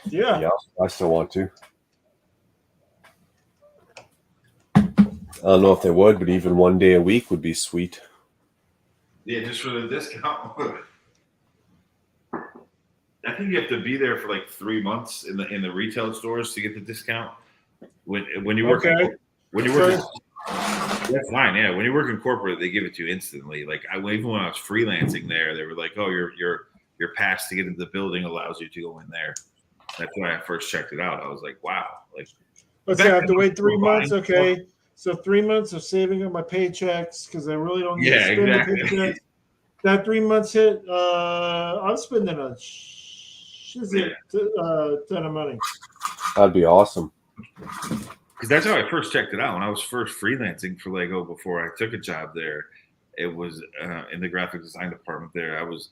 Yeah, I still want to. I don't know if they would, but even one day a week would be sweet. Yeah, just for the discount. I think you have to be there for like 3 months in the retail stores to get the discount. When you work that's fine. Yeah, when you work in corporate, they give it to you instantly. Like even when I was freelancing there, they were like, "Oh, your pass to get into the building allows you to go in there." That's when I first checked it out. I was like, "Wow!" Like, let's say I have to wait 3 months. Okay, so 3 months of saving up my paychecks because I really don't need to spend the paychecks. That 3 months hit, I'm spending a ton of money. That'd be awesome. Because that's how I first checked it out. When I was first freelancing for Lego before I took a job there, it was in the graphic design department there. I was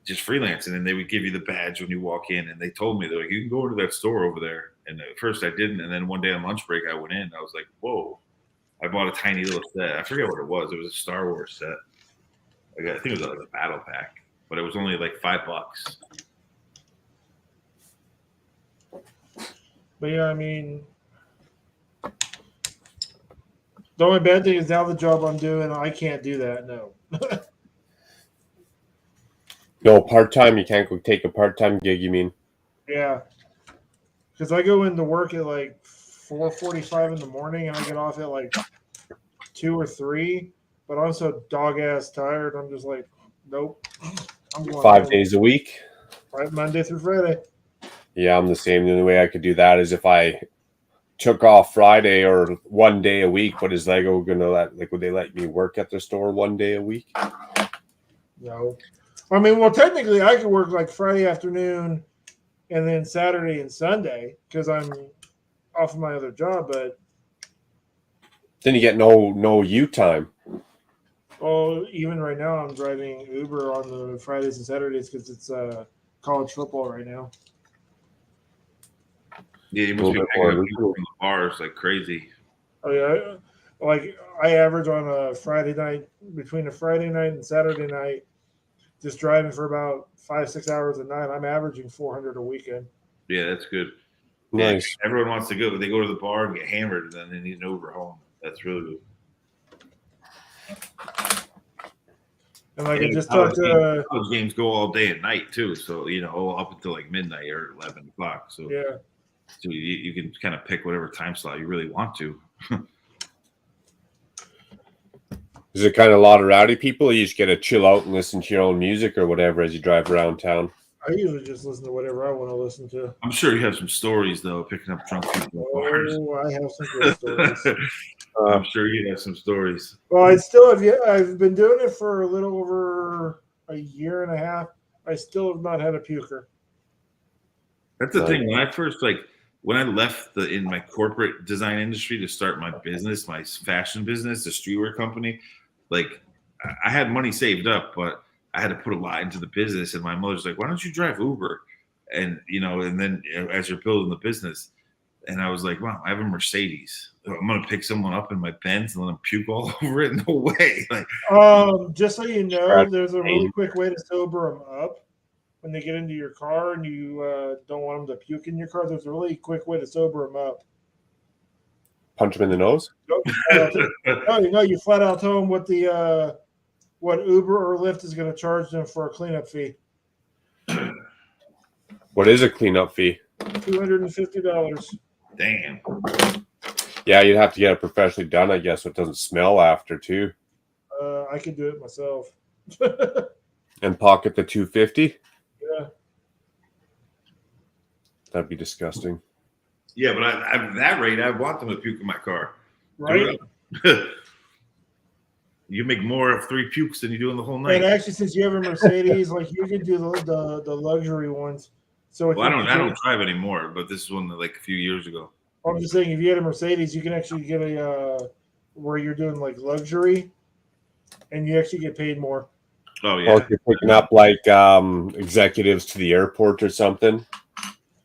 just freelancing, and they would give you the badge when you walk in, and they told me, they're like, you can go into that store over there. And at first I didn't, and then one day on lunch break I went in, I was like, whoa. I bought a tiny little set. I forget what it was. It was a Star Wars set. I think it was like a battle pack, but it was only like $5. But yeah, I mean, the only bad thing is now the job I'm doing, I can't do that. No. No, part-time, you can't go take a part-time gig, you mean? Yeah. Because I go into work at like 4:45 in the morning and I get off at like 2 or 3, but I'm so dog-ass tired. I'm just like, nope. I'm going 5 days a week? Right, Monday through Friday. Yeah, I'm the same. The only way I could do that is if I took off Friday or 1 day a week. But is Lego gonna would they let me work at their store 1 day a week? No. I mean, well, technically I could work like Friday afternoon and then Saturday and Sunday because I'm off of my other job, but then you get no U time. Oh, even right now I'm driving Uber on the Fridays and Saturdays because it's college football right now. Yeah, you must be picking up people from the bars like crazy. Oh yeah, like I average on a Friday night, between a Friday night and Saturday night, just driving for about 5-6 hours a night. I'm averaging 400 a weekend. Yeah, that's good. Nice. Yeah, everyone wants to go. They go to the bar and get hammered, and then they need an Uber home. That's really good. And like I just talked to those games go all day and night too. So up until like midnight or 11 o'clock. So yeah. So you can kind of pick whatever time slot you really want to. Is it kind of a lot of rowdy people? Or you just get to chill out and listen to your own music or whatever as you drive around town? I usually just listen to whatever I want to listen to. I'm sure you have some stories though, picking up drunk people at bars. Oh, I have some good stories. I'm sure you have some stories. Well, I still have. Yeah, I've been doing it for a little over a year and a half. I still have not had a puker. That's the thing. When I left in my corporate design industry to start my business, my fashion business, the streetwear company, like I had money saved up, but I had to put a lot into the business. And my mother's like, "Why don't you drive Uber?" And and then as you're building the business, and I was like, "Wow, I have a Mercedes. I'm gonna pick someone up in my Benz and let them puke all over it? No way!" Like, just so you know, there's a really quick way to sober them up. when they get into your car and you don't want them to puke in your car, there's a really quick way to sober them up. Punch him in the nose. No, you flat out tell them what the what Uber or Lyft is going to charge them for a cleanup fee. What is a cleanup fee? $250. Damn. Yeah, you'd have to get it professionally done, I guess, so it doesn't smell after too. I could do it myself. And pocket the $250. Yeah. That'd be disgusting. Yeah, but at that rate, I want them to puke in my car. Right. You make more of 3 pukes than you do in the whole night. And actually, since you have a Mercedes, like you could do the luxury ones. So Well, I don't drive anymore, but this is one that, like a few years ago. I'm just saying, if you had a Mercedes, you can actually get a where you're doing like luxury, and you actually get paid more. Oh yeah. Or if you're picking up like executives to the airport or something.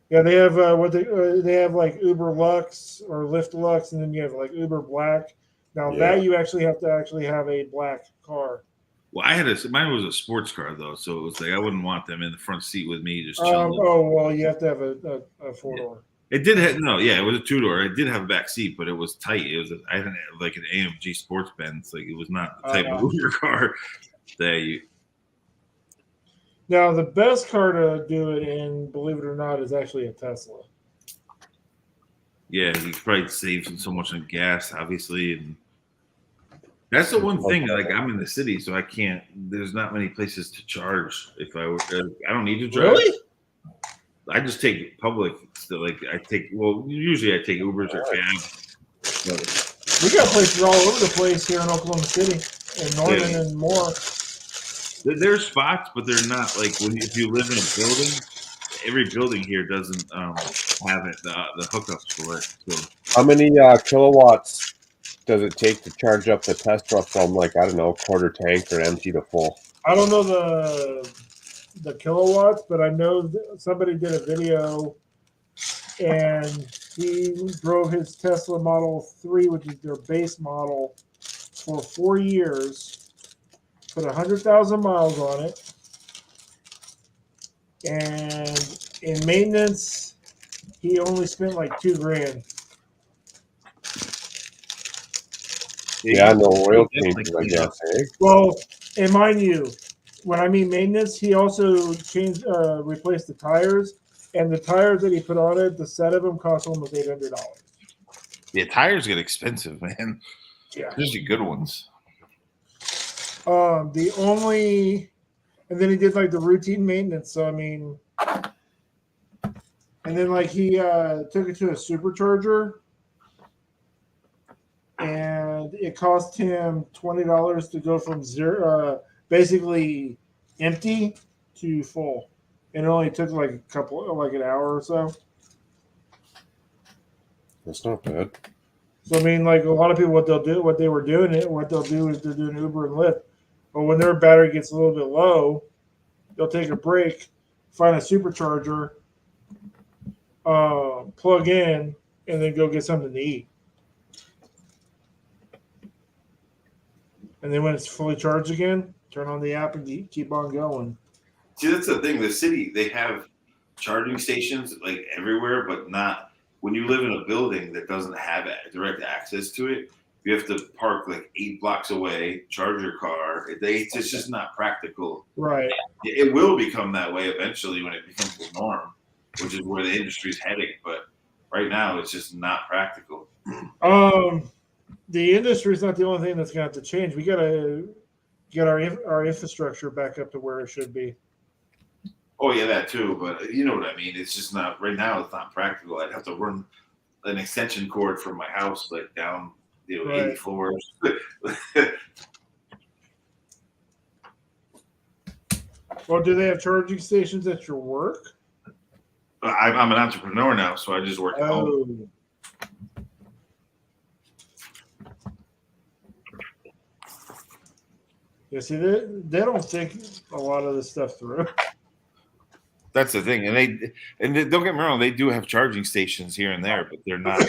Yeah, they have they have like Uber Lux or Lyft Lux, and then you have like Uber Black. Now that you actually have to have a black car. Well, mine was a sports car though, so it was like I wouldn't want them in the front seat with me just chilling. Oh well, you have to have a 4-door. It did have it was a 2-door. It did have a back seat, but it was tight. I didn't have like an AMG sports Benz. Like it was not the type of Uber car that you. Now the best car to do it in, believe it or not, is actually a Tesla. Yeah, you probably save so much on gas, obviously, and that's the one thing. Like I'm in the city, so I can't. There's not many places to charge. If I were, I don't need to drive. Really? I just take public. So like usually I take Ubers or cabs. We got places all over the place here in Oklahoma City and Norman and more. There's spots, but they're not like if you live in a building. Every building here doesn't have it the hookups for it. So. How many kilowatts does it take to charge up the Tesla from like I don't know quarter tank or empty to full? I don't know the kilowatts, but I know somebody did a video and he drove his Tesla Model 3, which is their base model, for 4 years, put 100,000 miles on it, and in maintenance, he only spent like $2,000. Yeah, no oil changes, I guess. Eh? Well, and mind you, when I mean maintenance, he also replaced the tires, and the tires that he put on it, the set of them cost almost $800. Yeah, tires get expensive, man. Yeah, especially good ones. And then he did like the routine maintenance. So I mean, and then like he took it to a supercharger, and it cost him $20 to go from zero, basically empty to full, and it only took like an hour or so. That's not bad. So I mean, like a lot of people, what they'll do is they're doing Uber and Lyft. But when their battery gets a little bit low, they'll take a break, find a supercharger, plug in, and then go get something to eat. And then when it's fully charged again, turn on the app and keep on going. See, that's the thing. The city, they have charging stations like everywhere, but not when you live in a building that doesn't have direct access to it. You have to park like 8 blocks away, charge your car. It's just not practical. Right. It will become that way eventually when it becomes the norm, which is where the industry is heading. But right now, it's just not practical. The industry is not the only thing that's going to have to change. We got to get our infrastructure back up to where it should be. Oh yeah, that too. But you know what I mean. It's just not right now. It's not practical. I'd have to run an extension cord from my house like down 80 floors. Well, do they have charging stations at your work? I'm an entrepreneur now, so I just work at home. Yeah, see, they don't think a lot of this stuff through. That's the thing, and don't get me wrong, they do have charging stations here and there, but they're not.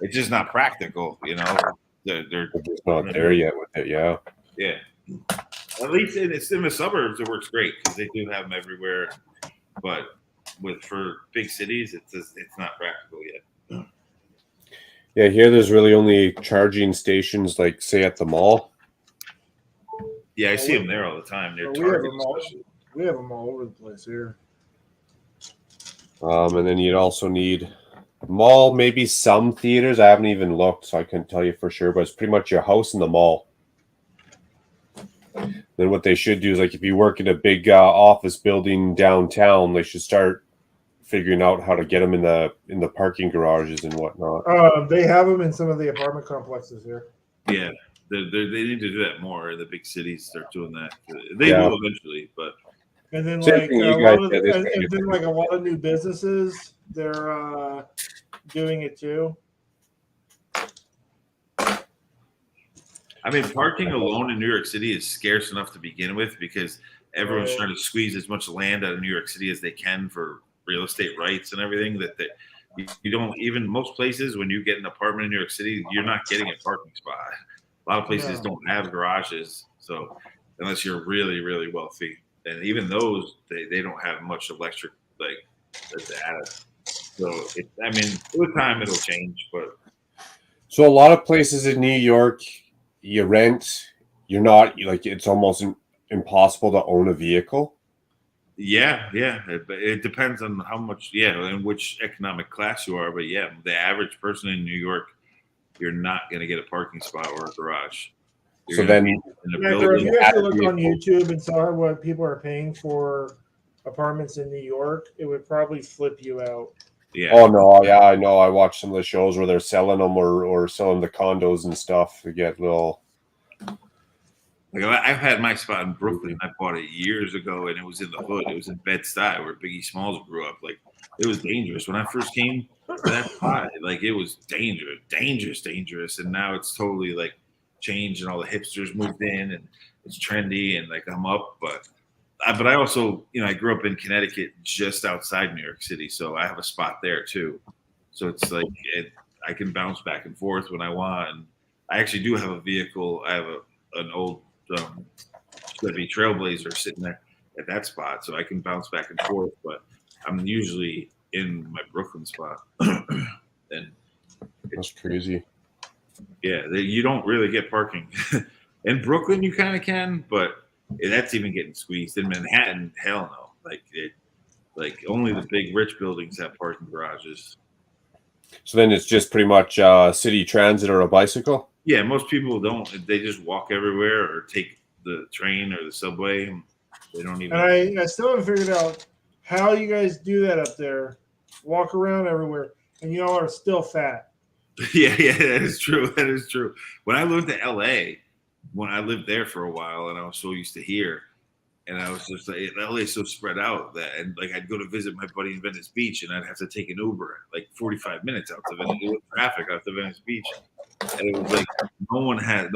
It's just not practical, you know. They're just not there yet with it. Yeah. Yeah. At least in the suburbs, it works great because they do have them everywhere. but for big cities, it's not practical yet. Yeah, here there's really only charging stations, like say at the mall. Yeah, I see them there all the time. They're We have Target, them all. especially. We have them all over the place here. And then you'd also need mall, maybe some theaters. I haven't even looked, so I couldn't tell you for sure. But it's pretty much your house in the mall. Then what they should do is, like, if you work in a big office building downtown, they should start figuring out how to get them in the parking garages and whatnot. They have them in some of the apartment complexes here. Yeah, they need to do that more. The big cities start doing that. They will eventually, but And then Same like thing a you guys lot of, said, this and guy then did. like a lot of new businesses, they're doing it too. I mean, parking alone in New York City is scarce enough to begin with because everyone's trying to squeeze as much land out of New York City as they can for real estate rights and everything. That you don't even most places when you get an apartment in New York City, you're not getting a parking spot. A lot of places don't have garages, so unless you're really really wealthy, and even those they don't have much electric like added. So I mean, with time it'll change, but So a lot of places in New York, you rent. You're not like it's almost impossible to own a vehicle. yeah, it depends on how much, and which economic class you are. But yeah, the average person in New York, you're not going to get a parking spot or a garage. You're So gonna then, be in a Yeah, if building. you actually look on YouTube and saw what people are paying for apartments in New York, it would probably flip you out. Yeah. Oh no, yeah, I know. I watched some of the shows where they're selling them or selling the condos and stuff to get little. Like I've had my spot in Brooklyn. I bought it years ago, and it was in the hood. It was in Bed-Stuy, where Biggie Smalls grew up. Like it was dangerous when I first came to that spot. Like it was dangerous, and now it's totally like changed, and all the hipsters moved in, and it's trendy, and like I'm up. But I also, I grew up in Connecticut, just outside New York City, so I have a spot there too. So it's like I can bounce back and forth when I want. And I actually do have a vehicle. I have an old Chevy Trailblazer sitting there at that spot, so I can bounce back and forth. But I'm usually in my Brooklyn spot, and That's crazy. Yeah, you don't really get parking in Brooklyn. You kind of can, but that's even getting squeezed. In Manhattan, hell no. Like only the big rich buildings have parking garages. So then it's just pretty much city transit or a bicycle. Yeah, most people don't. They just walk everywhere or take the train or the subway. They don't even. And I still haven't figured out how you guys do that up there. Walk around everywhere, and you all are still fat. Yeah, that is true. That is true. When I lived in LA, when I lived there for a while, and I was so used to here, and I was just like, LA is so spread out that, and like I'd go to visit my buddy in Venice Beach, and I'd have to take an Uber like 45 minutes out to Venice, with traffic out to Venice Beach, and it was like no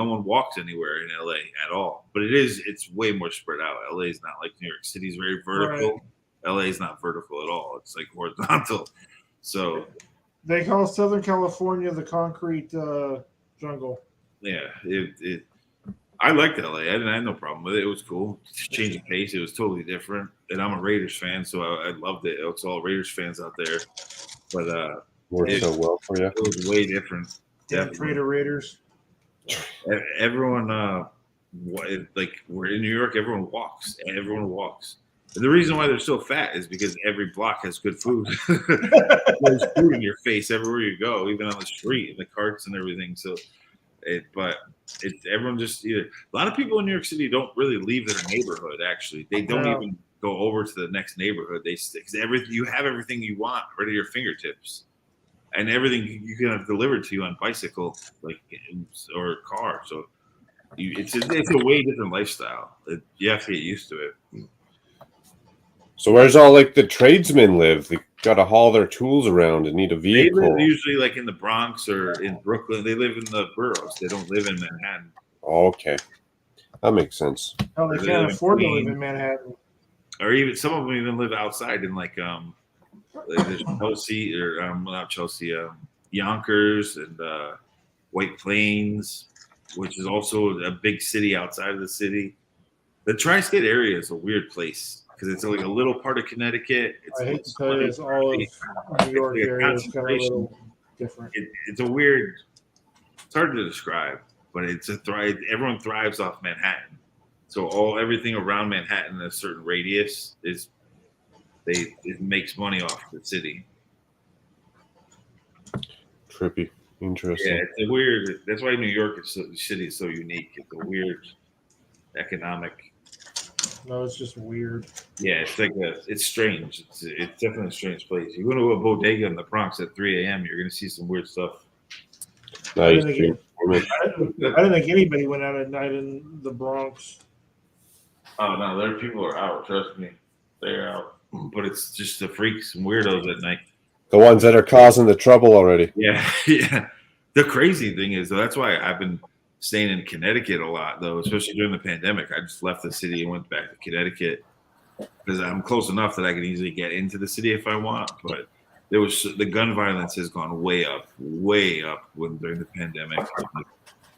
one walks anywhere in LA at all. But it's way more spread out. LA is not like New York City is very vertical. Right. LA is not vertical at all. It's like horizontal. So they call Southern California the concrete jungle. Yeah, I liked LA. I didn't have no problem with it. It was cool. Change of pace. It was totally different. And I'm a Raiders fan, so I loved it. It's all Raiders fans out there. But worked so well for you. It was way different. Yeah, Trader Raiders. Everyone, like we're in New York. Everyone walks. Everyone walks. And the reason why they're so fat is because every block has good food. There's food in your face everywhere you go, even on the street, in the carts and everything. So, everyone just a lot of people in New York City don't really leave their neighborhood. Actually, they don't even go over to the next neighborhood. They stick everything. You have everything you want right at your fingertips, and everything you can have delivered to you on bicycle, or car. So, it's a way different lifestyle. You have to get used to it. So where's all like the tradesmen live? They got to haul their tools around and need a vehicle. They live usually like in the Bronx or in Brooklyn. They live in the boroughs. They don't live in Manhattan. Oh, okay, that makes sense. Oh, they can't afford to live in Manhattan. Or even some of them even live outside in like there's Chelsea or not Chelsea, Yonkers and White Plains, which is also a big city outside of the city. The tri-state area is a weird place because it's like a little part of Connecticut. It's I hate to tell you this, all of New York like a area is kind of a concentration. little different. It's a weird. It's hard to describe, but it's a thrive. Everyone thrives off Manhattan, so everything around Manhattan in a certain radius it makes money off the city. Trippy, interesting. Yeah, it's a weird. That's why New York city is so unique. It's a weird economic. No, it's just weird. Yeah, it's strange. It's definitely a strange place. You go to a bodega in the Bronx at 3 a.m., you're gonna see some weird stuff. I didn't think anybody went out at night in the Bronx. Oh no, there people are out. Trust me, they're out. But it's just the freaks and weirdos at night. The ones that are causing the trouble already. Yeah, yeah. The crazy thing is, though, that's why I've been staying in Connecticut a lot, though, especially during the pandemic. I just left the city and went back to Connecticut because I'm close enough that I can easily get into the city if I want. But the gun violence has gone way up during the pandemic.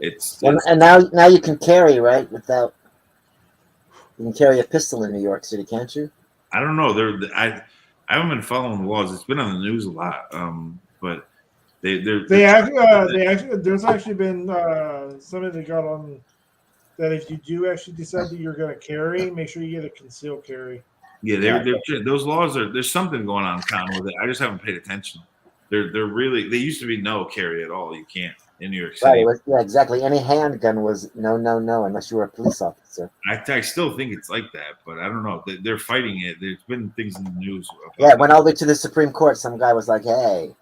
And now you can carry, right? You can carry a pistol in New York City, can't you? I don't know. I haven't been following the laws. It's been on the news a lot, but they actually there's actually been something that got on that if you do actually decide that you're going to carry, make sure you get a concealed carry. Yeah, those laws there's something going on in town with it. I just haven't paid attention. They're really they used to be no carry at all. You can't in New York City. Right, yeah, exactly. Any handgun was no, unless you were a police officer. I still think it's like that, but I don't know. They're fighting it. There's been things in the news. Yeah, it went all the way to the Supreme Court. Some guy was like, "Hey,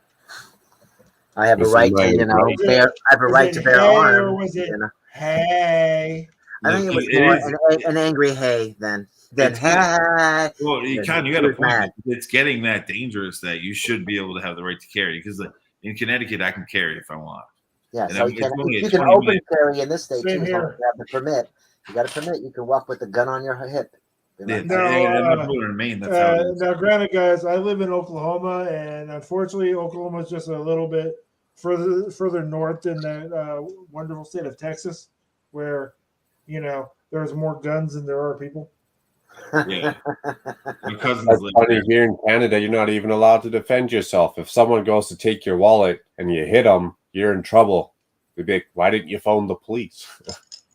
I have a right to, bear arms." Hey. I think it was more an angry hey than hey. Well, you got a point. It's getting that dangerous that you should be able to have the right to carry because in Connecticut I can carry if I want. Yeah, so you can open carry in this state too. You have the permit. You got a permit. You can walk with a gun on your hip. Now, granted, guys, I live in Oklahoma, and unfortunately, Oklahoma is just a little bit further north than that wonderful state of Texas, where there's more guns than there are people. Yeah, my cousins That's live funny. there. Here in Canada, you're not even allowed to defend yourself. If someone goes to take your wallet and you hit them, you're in trouble. They'd be like, "Why didn't you phone the police?"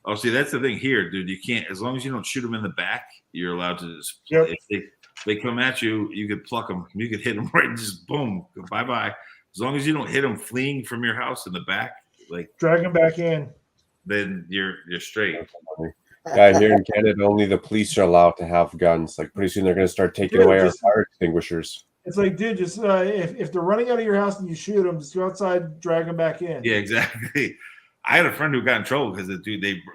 Oh, see, that's the thing here, dude. You can't, as long as you don't shoot them in the back, you're allowed to just. Yep. If they come at you, you could pluck them. You could hit them right, and just boom, bye bye. As long as you don't hit them fleeing from your house in the back, like drag them back in, then you're straight. Yeah, here in Canada, only the police are allowed to have guns. Like pretty soon, they're going to start taking away our fire extinguishers. It's like, dude, just if they're running out of your house and you shoot them, just go outside, drag them back in. Yeah, exactly. I had a friend who got in trouble because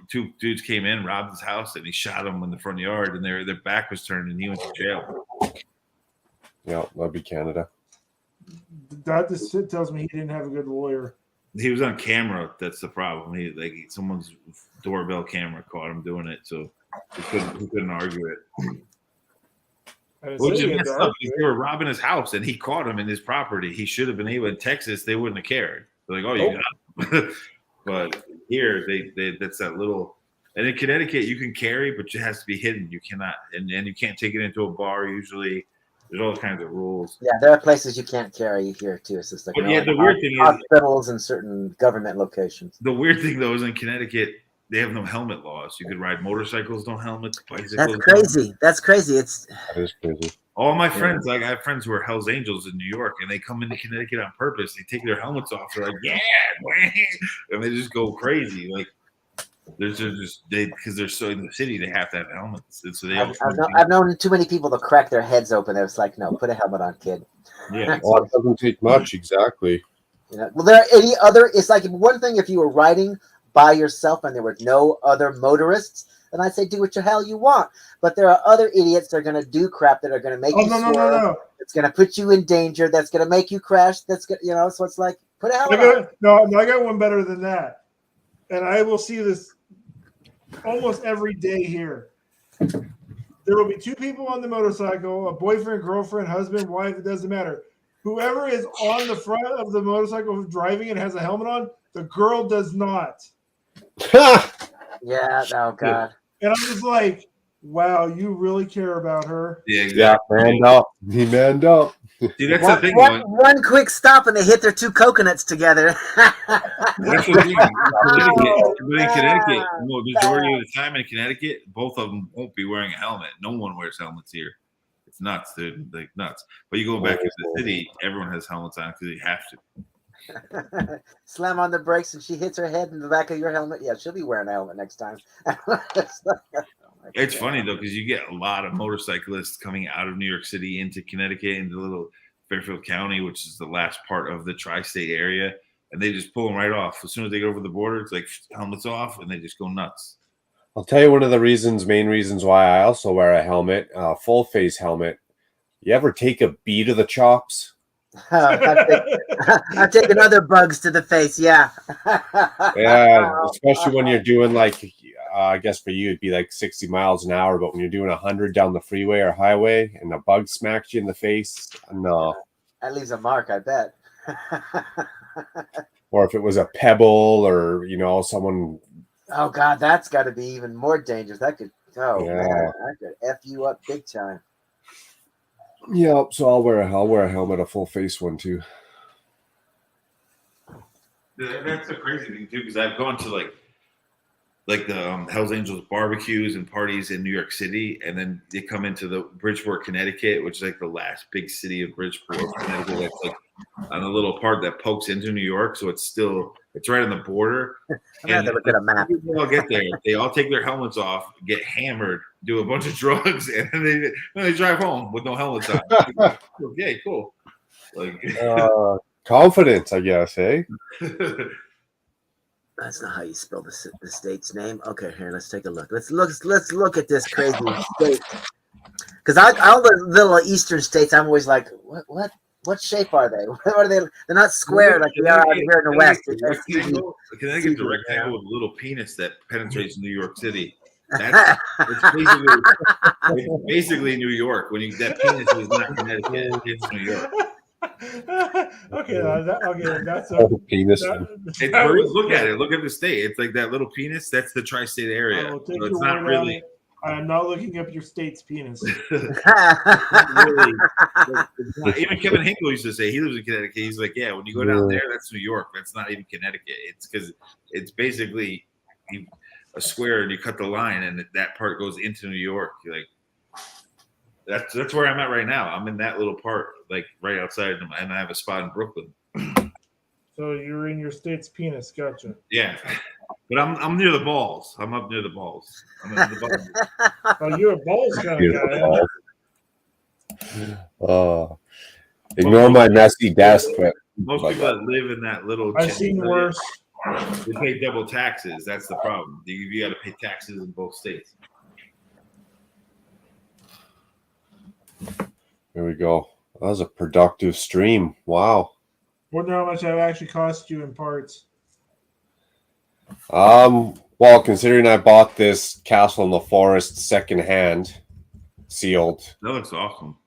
two dudes came in, robbed his house, and he shot him in the front yard, and their back was turned, and he went to jail. Yeah, that'd be Canada. That just tells me he didn't have a good lawyer. He was on camera. That's the problem. Someone's doorbell camera caught him doing it, so he couldn't argue it. Which is messed up. They were robbing his house, and he caught him in his property. He should have been able. In Texas, they wouldn't have cared. They're like, "Oh, you got him." But here, that's that little. And in Connecticut, you can carry, but it has to be hidden. You cannot, and you can't take it into a bar. Usually, there's all kinds of rules. Yeah, there are places you can't carry here too. It's just like the weird thing is hospitals and certain government locations. The weird thing though is in Connecticut, they have no helmet laws. You could ride motorcycles, no helmets, bicycles. That's crazy. That's crazy. That is crazy. All my friends, I have friends who are Hell's Angels in New York, and they come into Connecticut on purpose. They take their helmets off. They're like, "Yeah," and they just go crazy. Like, because they're so in the city, they have to have helmets. And so I've known too many people to crack their heads open. It's like, no, put a helmet on, kid. Yeah, well, it doesn't take much, exactly. Well, there are any other. It's like one thing if you were riding by yourself and there were no other motorists. And I say, do what the hell you want. But there are other idiots that are going to do crap that are going to make you swerve. No. It's going to put you in danger. That's going to make you crash. That's going, so it's like, put a helmet on. I got one better than that. And I will see this almost every day here. There will be two people on the motorcycle, a boyfriend, girlfriend, husband, wife, it doesn't matter. Whoever is on the front of the motorcycle driving it has a helmet on, the girl does not. Yeah, oh God. And I'm just like, Wow, you really care about her. Yeah, Yeah, exactly. manned up. He manned up. See, that's One, the thing. one, one quick stop and they hit their 2 coconuts together. That's the thing. But in Connecticut, well, the majority of the time in Connecticut, both of them won't be wearing a helmet. No one wears helmets here. It's nuts, dude. Like nuts. But you go back into the city, everyone has helmets on because they have to. Slam on the brakes and she hits her head in the back of your helmet. Yeah, she'll be wearing a helmet next time. It's funny though because you get a lot of motorcyclists coming out of New York City into Connecticut, into little Fairfield County, which is the last part of the tri-state area, and they just pull them right off as soon as they go over the border. It's like helmets off, and they just go nuts. I'll tell you one of the main reasons why I also wear a helmet, full face helmet. You ever take a bee to the chops? I've taken other bugs to the face. Yeah. Yeah, especially when you're doing like, I guess for you it'd be like 60 miles an hour, but when you're doing 100 down the freeway or highway and a bug smacks you in the face, no. That leaves a mark, I bet. Or if it was a pebble or someone. Oh God, that's got to be even more dangerous. That could, Yeah. man, that could f you up big time. Yeah, so I'll wear a helmet, a full face one too. That's the crazy thing too, because I've gone to like the Hells Angels barbecues and parties in New York City, and then they come into the Bridgeport, Connecticut, which is like the last big city of Bridgeport, Connecticut. That's like on a little part that pokes into New York, so it's right on the border. I'm gonna have to look at a map. They all get there. They all take their helmets off, get hammered, do a bunch of drugs, and then they drive home with no helmets on. Okay, cool. Like Confidence, I guess, eh? That's not how you spell the state's name. Okay, here, let's take a look. Let's look at this crazy state. Because all the little eastern states, I'm always like, what shape are they? What are they? They're not square like they are out here in the west. Connecticut's a rectangle with a little penis that penetrates New York City. It's basically New York. When that penis is not Connecticut, it's New York. That's a penis. Look at it. Look at the state. It's like that little penis. That's the tri-state area. So it's not really. I am not looking up your state's penis. Really, even Kevin Hinkle used to say he lives in Connecticut. He's like, yeah, when you go down there, that's New York. That's not even Connecticut. It's because it's basically a square, and you cut the line, and that part goes into New York. You're like, that's where I'm at right now. I'm in that little part, like right outside, and I have a spot in Brooklyn. So you're in your state's penis, gotcha. Yeah, but I'm near the balls. I'm up near the balls. I'm at the bottom. Oh, you're a balls kind of guy. Ignore my messy desk, but most people that live in that little. I've seen worse. They pay double taxes. That's the problem. You got to pay taxes in both states. There we go. That was a productive stream. Wow. Wonder how much that actually cost you in parts. Well, considering I bought this Castle in the Forest secondhand, sealed. That looks awesome.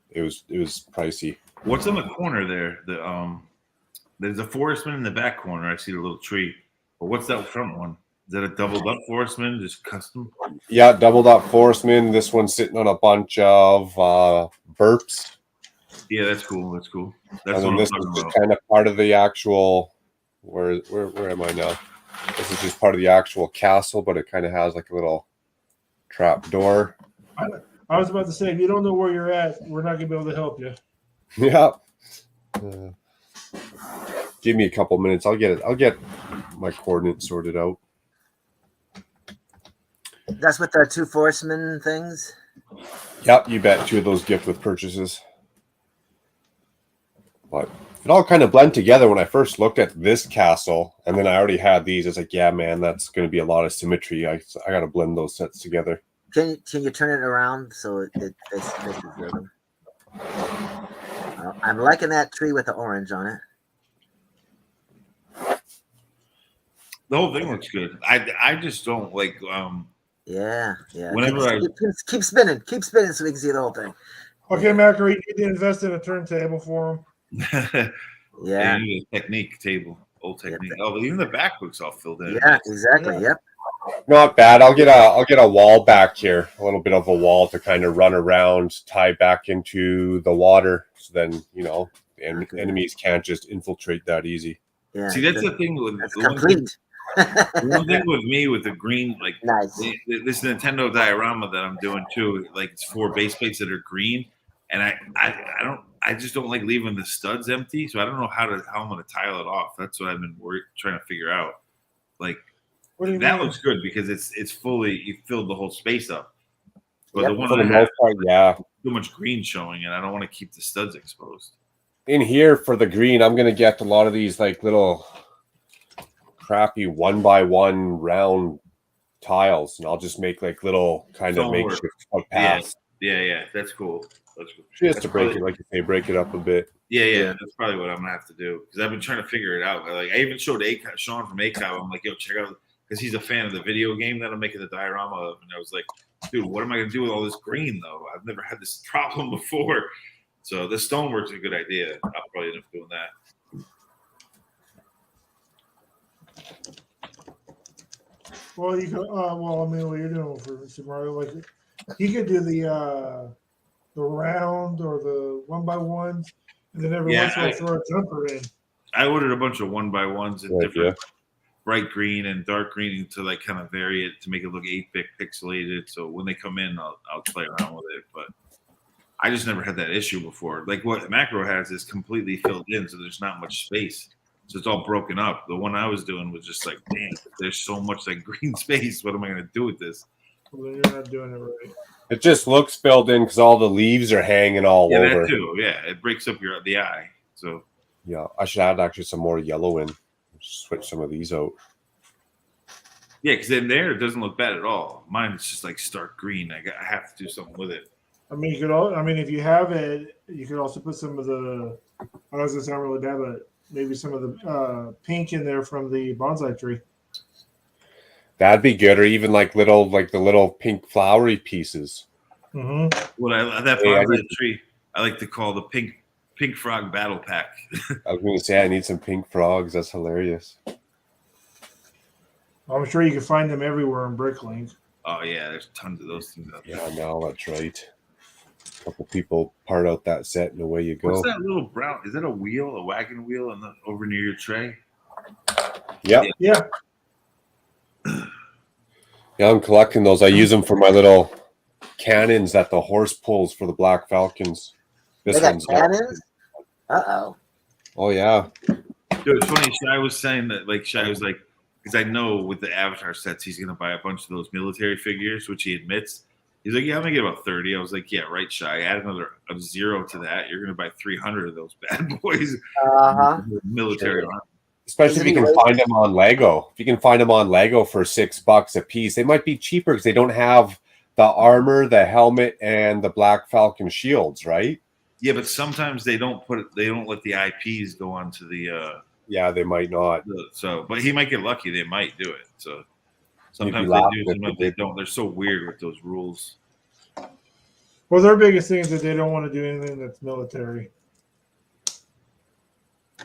It was pricey. What's in the corner there? There's a forestman in the back corner. I see the little tree. But what's that front one? Is that a doubled up forestman, just custom? Yeah, doubled up forestman. This one's sitting on a bunch of burps. Yeah, that's cool. That's cool. That's and then this is just kind of part of the actual. Where am I now? This is just part of the actual castle, but it kind of has like a little trap door. I was about to say, if you don't know where you're at, we're not gonna be able to help you. Yeah. Give me a couple minutes. I'll get my coordinates sorted out. That's with the 2 forestman things. Yep, you bet. 2 of those gift with purchases. But it all kind of blend together when I first looked at this castle, and then I already had these. It's like, yeah, man, that's going to be a lot of symmetry. I got to blend those sets together. Can you turn it around so it faces them? I'm liking that tree with the orange on it. The whole thing looks good. I just don't like. Yeah. Whenever keep spinning so we can see the whole thing. Okay, Macri, you need to invest in a turntable for him. Yeah. You need a technique table, old technique. Oh, but even the back looks all filled in. Yeah, exactly. Yep. Not bad. I'll get a wall back here, a little bit of a wall to kind of run around, tie back into the water. So then enemies can't just infiltrate that easy. Yeah, See, that's the thing with that's the complete. one thing with me with the green, like nice. This Nintendo diorama that I'm doing too, like it's 4 base plates that are green, and I just don't like leaving the studs empty, so I don't know how I'm gonna tile it off. That's what I've been trying to figure out. Like that looks good because it's fully you filled the whole space up. But the one for the I most have, part, yeah. too much green showing, and I don't want to keep the studs exposed. In here for the green, I'm gonna get a lot of these like little crappy 1x1 round tiles, and I'll just make like little kind of makeshift paths. Yeah, that's cool. That's cool. Just to break it, like you say, break it up a bit. Yeah, that's probably what I'm gonna have to do because I've been trying to figure it out. Like I even showed Sean from ACOB. I'm like, yo, check out because he's a fan of the video game that I'm making the diorama of, and I was like, dude, what am I gonna do with all this green though? I've never had this problem before. So the stonework's a good idea. I'll probably end up doing that. Well, you could. Well, I mean, what you're doing for Super Mario, like you could do the round or the 1x1s, and then every once in a while throw a jumper in. I ordered a bunch of 1x1s and different bright green and dark green to like kind of vary it to make it look 8-bit pixelated. So when they come in, I'll play around with it. But I just never had that issue before. Like what Macro has is completely filled in, so there's not much space. So it's all broken up. The one I was doing was just like, damn, there's so much like green space. What am I going to do with this? Well, you're not doing it right. It just looks filled in because all the leaves are hanging all over. That too. Yeah, it breaks up the eye. So yeah, I should add actually some more yellow in. Switch some of these out. Yeah, because in there it doesn't look bad at all. Mine is just like stark green. I have to do something with it. I mean, you could all. I mean, if you have it, you could also put some of the. I was gonna sound really bad, but maybe some of the pink in there from the bonsai tree. That'd be good, or even like the little pink flowery pieces. Mm-hmm. Well, that bonsai tree, I like to call the pink frog battle pack. I was going to say I need some pink frogs. That's hilarious. I'm sure you can find them everywhere in Bricklink. Oh yeah, there's tons of those things out there. Yeah, no, that's right. A couple people part out that set and away you go. What's that little brown? Is that a wheel, a wagon wheel, over near your tray? Yep. Yeah. Yeah, I'm collecting those. I use them for my little cannons that the horse pulls for the Black Falcons. They got cannons? Uh-oh. Oh, yeah. Dude, it's funny. Shai was saying that, Shai was like, because I know with the Avatar sets, he's going to buy a bunch of those military figures, which he admits. He's like, yeah, I'm going to get about 30. I was like, yeah, right, Shai. Add another 0 to that. You're going to buy 300 of those bad boys. Military armor. Especially if you can find them on Lego. If you can find them on Lego for $6 a piece, they might be cheaper because they don't have the armor, the helmet, and the Black Falcon shields, right? Yeah, but sometimes they don't let the IPs go onto the. Yeah, they might not. So, but he might get lucky. They might do it. So sometimes they do, sometimes they don't. They're so weird with those rules. Well, their biggest thing is that they don't want to do anything that's military.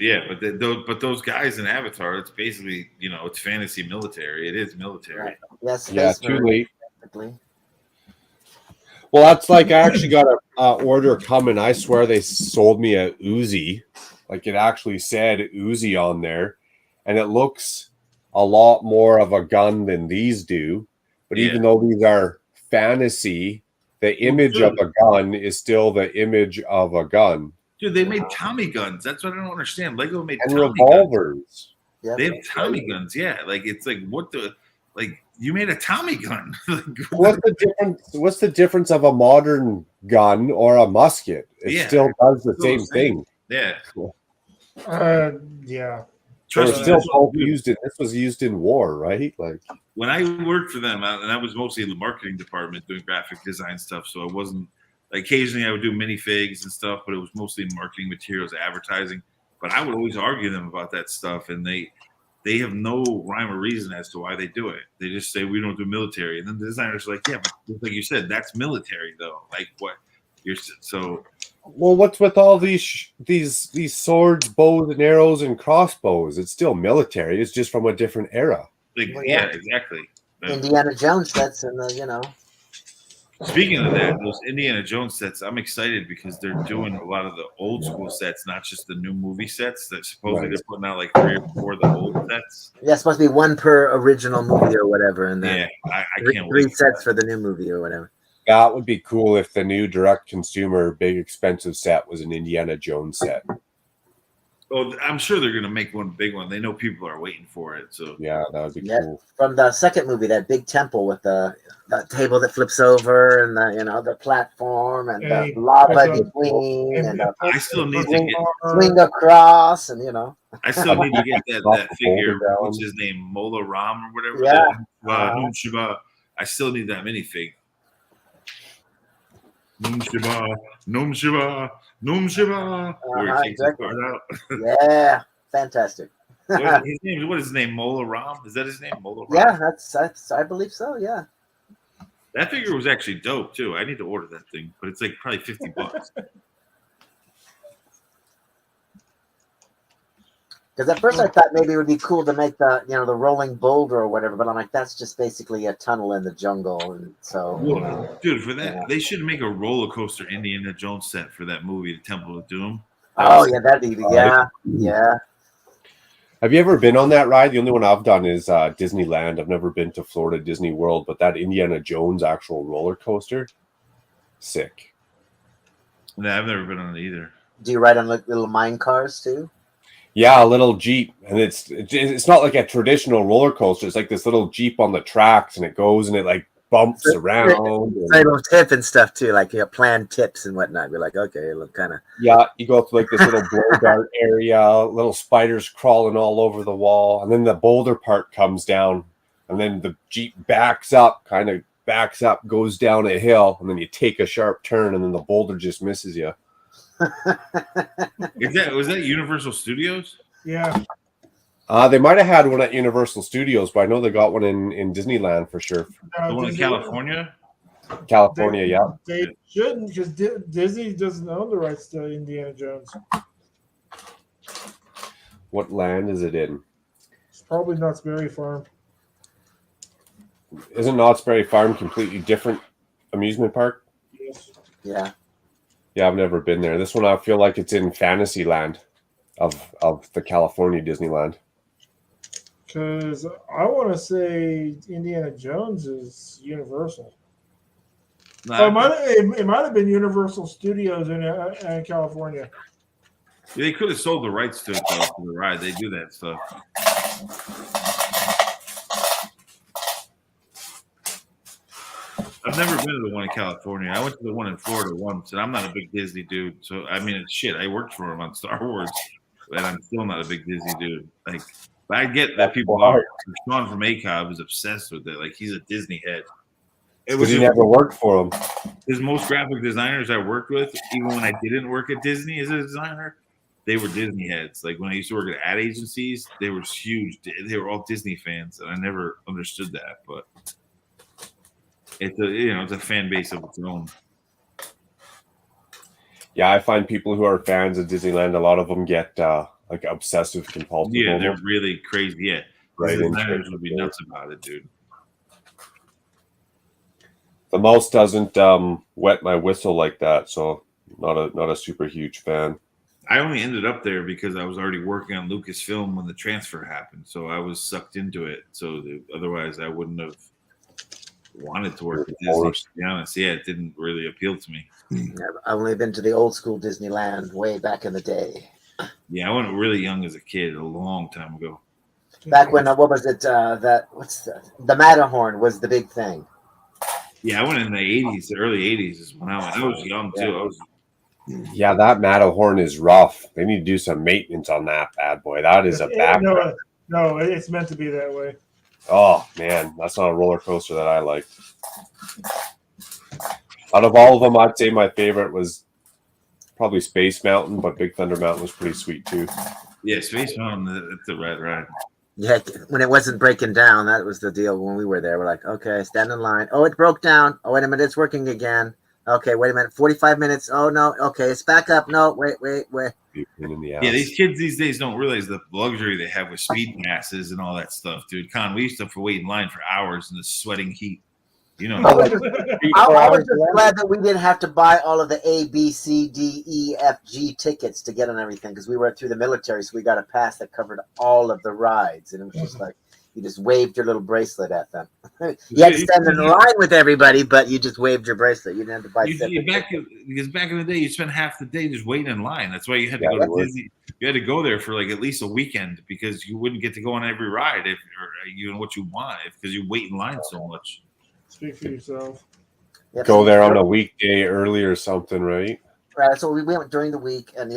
Yeah, but those guys in Avatar, it's basically it's fantasy military. It is military. Right. Yes. Yeah, too late. Well, that's like I actually got an order coming. I swear they sold me a Uzi. Like it actually said Uzi on there, and it looks a lot more of a gun than these do. But even though these are fantasy, the image of a gun is still the image of a gun. Dude, they made Tommy guns. That's what I don't understand. Lego made and Tommy revolvers. Guns. They have Tommy guns. Yeah, like it's like what the you made a Tommy gun. What's the difference? What's the difference of a modern gun or a musket? It still does the same thing. Yeah. Yeah. They're still both used in. This was used in war, right? Like when I worked for them, and I was mostly in the marketing department doing graphic design stuff, so I wasn't. Occasionally, I would do minifigs and stuff, but it was mostly marketing materials, advertising. But I would always argue them about that stuff, and they have no rhyme or reason as to why they do it. They just say we don't do military, and then the designers are like, yeah, but like you said, that's military though. Like what you're so. Well, what's with all these swords, bows, and arrows and crossbows? It's still military. It's just from a different era. Yeah, exactly. Indiana Jones sets and Speaking of that, those Indiana Jones sets, I'm excited because they're doing a lot of the old school sets, not just the new movie sets. That supposedly they're putting out like 3 or 4 of the old sets. Yeah, it's supposed to be 1 per original movie or whatever, and then I can't three wait. sets for the new movie or whatever. That would be cool if the new direct consumer big expensive set was an Indiana Jones set. Oh, I'm sure they're gonna make one big one. They know people are waiting for it. So yeah, that would be cool. From the second movie, that big temple with the table that flips over and the platform and the lava between and the I still need to get swing across and I still need to get that figure. What's his name? Mola Ram or whatever. Yeah. Noom Shiba. I still need that minifig. Noom Shiba, Noom Shiba, Noom Shiba. Where he takes his card out. Yeah, fantastic. What is his name? Mola Ram? Is that his name? Mola Ram? Yeah, that's I believe so. Yeah. That figure was actually dope too. I need to order that thing, but it's like probably $50. Because at first I thought maybe it would be cool to make the the rolling boulder or whatever, but I'm like, that's just basically a tunnel in the jungle, and so. Dude, for that they should make a roller coaster Indiana Jones set for that movie, The Temple of Doom. Oh yeah, that'd be yeah. Have you ever been on that ride? The only one I've done is Disneyland. I've never been to Florida Disney World, but that Indiana Jones actual roller coaster, sick. No, I've never been on it either. Do you ride on little mine cars too? Yeah, a little Jeep, and it's not like a traditional roller coaster. It's like this little Jeep on the tracks, and it goes and it like bumps around. Little tip and stuff too, like planned tips and whatnot. You're like, okay, look kind of. Yeah, you go through like this little blow dart area, little spiders crawling all over the wall, and then the boulder part comes down, and then the Jeep backs up, goes down a hill, and then you take a sharp turn, and then the boulder just misses you. Was that Universal Studios? Yeah. They might have had one at Universal Studios, but I know they got one in Disneyland for sure. The one in California? Yeah. They shouldn't, because Disney doesn't own the rights to Indiana Jones. What land is it in? It's probably Knott's Berry Farm. Isn't Knott's Berry Farm completely different amusement park? Yes. Yeah. Yeah, I've never been there. This one, I feel like it's in Fantasyland of the California Disneyland. Because I want to say Indiana Jones is Universal. Nah, it might have been Universal Studios in California. They could have sold the rights to it though, for the ride. They do that stuff. I've never been to the one in California. I went to the one in Florida once, and I'm not a big Disney dude. So I mean, shit. I worked for him on Star Wars, and I'm still not a big Disney dude. Like, but I get that people are. Sean from ACOB is obsessed with it. Like, he's a Disney head. It was Because you never worked for him. His most graphic designers I worked with, even when I didn't work at Disney as a designer, they were Disney heads. Like when I used to work at ad agencies, they were huge. They were all Disney fans, and I never understood that. But it's a fan base of its own. Yeah, I find people who are fans of Disneyland, a lot of them get like obsessive compulsive. Yeah, almost. they're really crazy. Yeah, Right. designers would be nuts about it, dude. The mouse doesn't wet my whistle like that, so not a super huge fan. I only ended up there because I was already working on Lucasfilm when the transfer happened, so I was sucked into it. So otherwise, I wouldn't have wanted to work at Disney. To be honest, yeah, it didn't really appeal to me. I've only been to the old school Disneyland way back in the day. Yeah, I went really young as a kid, a long time ago. Back when what was it? The Matterhorn was the big thing. Yeah, I went in the 80s, the early 80s is when I went. I was young too. Yeah, that Matterhorn is rough. They need to do some maintenance on that bad boy. That is a bad. No, it's meant to be that way. Oh man, that's not a roller coaster that I like. Out of all of them, I'd say my favorite was probably Space Mountain, but Big Thunder Mountain was pretty sweet too. Yeah, Space Mountain, it's a red ride. Yeah, when it wasn't breaking down, that was the deal when we were there. We're like, okay, stand in line. Oh, it broke down. Oh, wait a minute, it's working again. Okay, wait a minute, 45 minutes. Oh, no, okay, it's back up. No, wait. be a pain in the ass. Yeah, these kids these days don't realize the luxury they have with speed passes and all that stuff, dude. Con, we used to have to wait in line for hours in the sweating heat. You know, I was just glad that we didn't have to buy all of the A, B, C, D, E, F, G tickets to get on everything because we were through the military, so we got a pass that covered all of the rides, and it was just like you just waved your little bracelet at them. You had to stand in line with everybody, but you just waved your bracelet. You didn't have to buy. Because back in the day, you spent half the day just waiting in line. That's why you had to go to Disney. You had to go there for like at least a weekend because you wouldn't get to go on every ride if you know what you want because you wait in line so much. Speak for yourself. Go there on a weekday early or something, right? Right. So we went during the week, and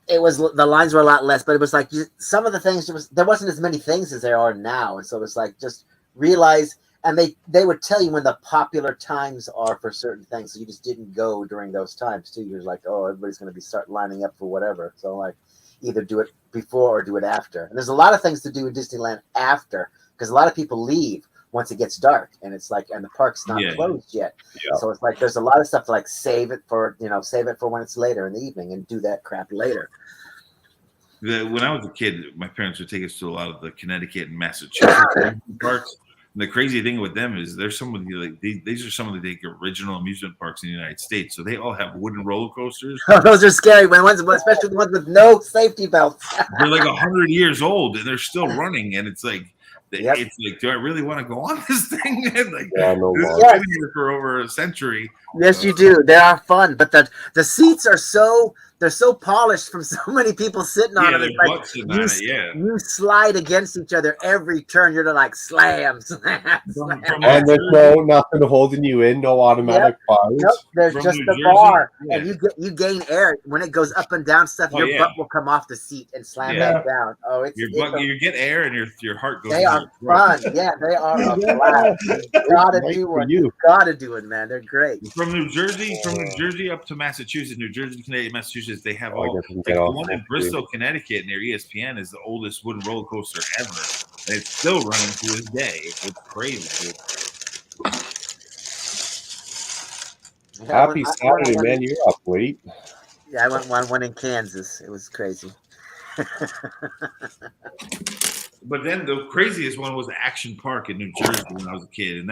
it was the lines were a lot less, but it was like some of the things there wasn't as many things as there are now, and so it was like just realize, and they would tell you when the popular times are for certain things, so you just didn't go during those times too. You're like, oh, everybody's going to be start lining up for whatever, so like either do it before or do it after. And there's a lot of things to do in Disneyland after because a lot of people leave once it gets dark, and it's like, and the park's not closed yet. Yeah. So it's like there's a lot of stuff to like save it for when it's later in the evening and do that crap later. When I was a kid, my parents would take us to a lot of the Connecticut and Massachusetts parks. And the crazy thing with them is there's some of the these are some of the original amusement parks in the United States. So they all have wooden roller coasters. Oh, those are scary especially the ones with no safety belts. They're like 100 years old and they're still running, and it's like. It's like, do I really want to go on this thing? Like, this has been here for over a century. Yes, you do. They are fun, but the seats are they're so polished from so many people sitting on them. It's like you slide against each other every turn. You're like slam. And there's nothing holding you in, no automatic bars. Nope, there's just the bar, and you gain air when it goes up and down. Stuff your butt will come off the seat and slam back down. Oh, you get air and your heart goes. They are fun. Yeah, they are a blast. Gotta do one. You gotta do it, man. They're great. From New Jersey up to Massachusetts, New Jersey, Connecticut, Massachusetts, they have the one in Bristol, Connecticut near ESPN is the oldest wooden roller coaster ever. And it's still running to this day. It's crazy, dude. Happy Saturday, man. You're up late. Yeah, I went one in Kansas. It was crazy. But then the craziest one was Action Park in New Jersey when I was a kid, and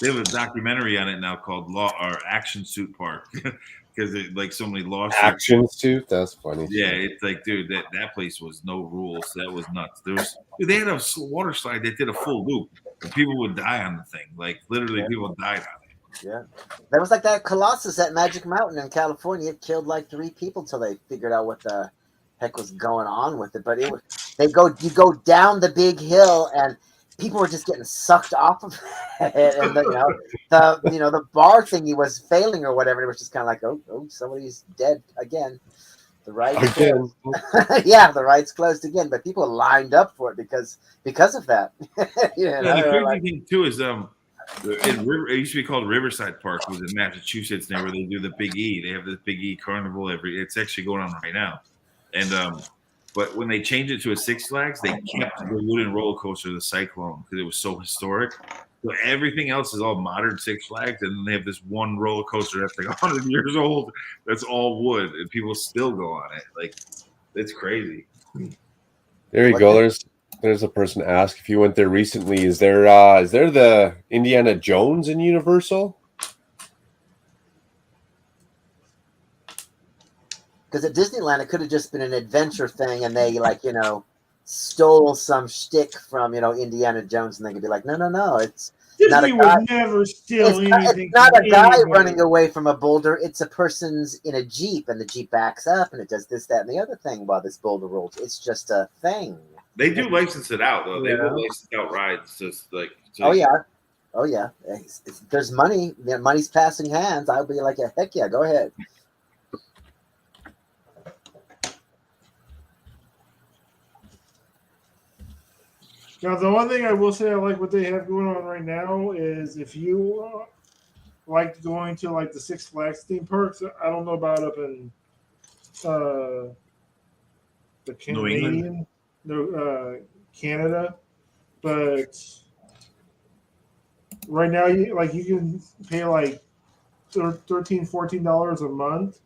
they have a documentary on it now called Action Suit Park because like so many lawsuits. Action Suit, that's funny. Yeah, it's like, dude, that place was no rules. That was nuts. They had a water slide that did a full loop, and people would die on the thing. Like literally, people died on it. Yeah, that was like that Colossus at Magic Mountain in California. It killed like 3 people till they figured out what the heck was going on with it. But you go down the big hill and people were just getting sucked off of it, and the bar thingy was failing or whatever. It was just kind of like, oh, somebody's dead again. The ride's closed. Yeah, the ride's closed again, but people lined up for it because of that. The crazy thing too is it used to be called Riverside Park, was in Massachusetts now, where they do the Big E. They have the Big E Carnival it's actually going on right now. And but when they changed it to a Six Flags, they kept the wooden roller coaster, the Cyclone, because it was so historic. So everything else is all modern Six Flags, and then they have this one roller coaster that's like 100 years old. That's all wood, and people still go on it. Like, it's crazy. There you go. There's a person asked if you went there recently. Is there the Indiana Jones in Universal? Because at Disneyland, it could have just been an adventure thing, and they stole some shtick from Indiana Jones, and they could be like, no, it's not a guy. Would never steal anything. It's not a guy running away from a boulder. It's a person's in a Jeep, and the Jeep backs up, and it does this, that, and the other thing while this boulder rolls. It's just a thing. They do license it out though. They will license out rides, just like. Oh yeah. If there's money. Money's passing hands. I'll be like, heck yeah, go ahead. Now, the one thing I will say I like what they have going on right now is if you like going to like the Six Flags theme parks, I don't know about up in the Canadian, Canada, but right now you can pay like $13-14 a month,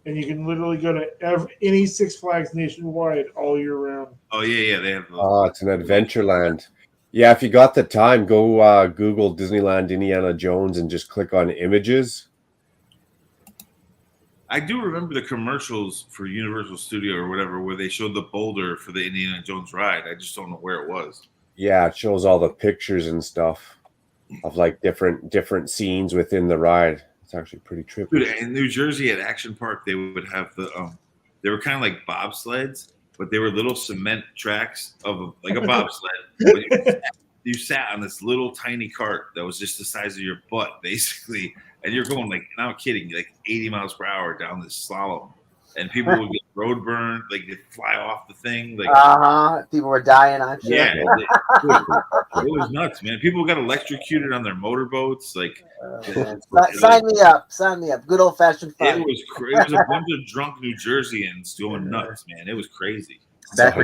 and you can literally go to any Six Flags nationwide all year round. Oh yeah, they have those. Oh, it's an Adventureland. Yeah, if you got the time, go Google Disneyland Indiana Jones and just click on images. I do remember the commercials for Universal Studio or whatever where they showed the boulder for the Indiana Jones ride. I just don't know where it was. Yeah, it shows all the pictures and stuff of like different scenes within the ride. It's actually pretty trippy. Dude, in New Jersey at Action Park, they would have they were kind of like bobsleds, but they were little cement tracks of like a bobsled. You sat on this little tiny cart that was just the size of your butt, basically, and you're going like, not kidding, like 80 miles per hour down this slalom, and people would get road burned, like they fly off the thing, like People were dying. I'm sure. yeah, it was nuts, man. People got electrocuted on their motorboats, like. Sign me up. Sign me up. Good old fashioned fun. It was a bunch of drunk New Jerseyans going nuts, man. It was crazy. Back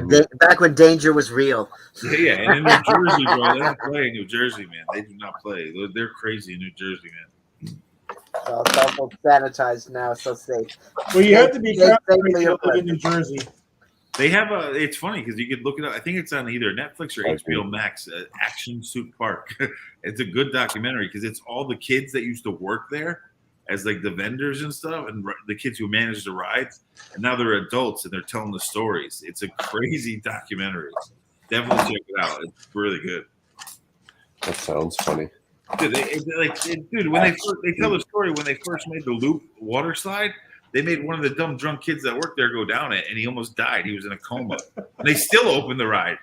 when danger was real. Yeah, and in New Jersey, bro, they don't play in New Jersey, man. They do not play. They're crazy in New Jersey, man. So it's all sanitized now. It's so safe. Well, you have to be safe careful for your in New Jersey. They have it's funny because you could look it up. I think it's on either Netflix or HBO Max. Action Suit Park. It's a good documentary because it's all the kids that used to work there as like the vendors and stuff, and the kids who manage the rides, and now they're adults and they're telling the stories. It's a crazy documentary. Definitely check it out. It's really good. That sounds funny. Dude, when they tell the story when they first made the Loop water slide, they made one of the dumb drunk kids that worked there go down it, and he almost died. He was in a coma. And they still opened the ride.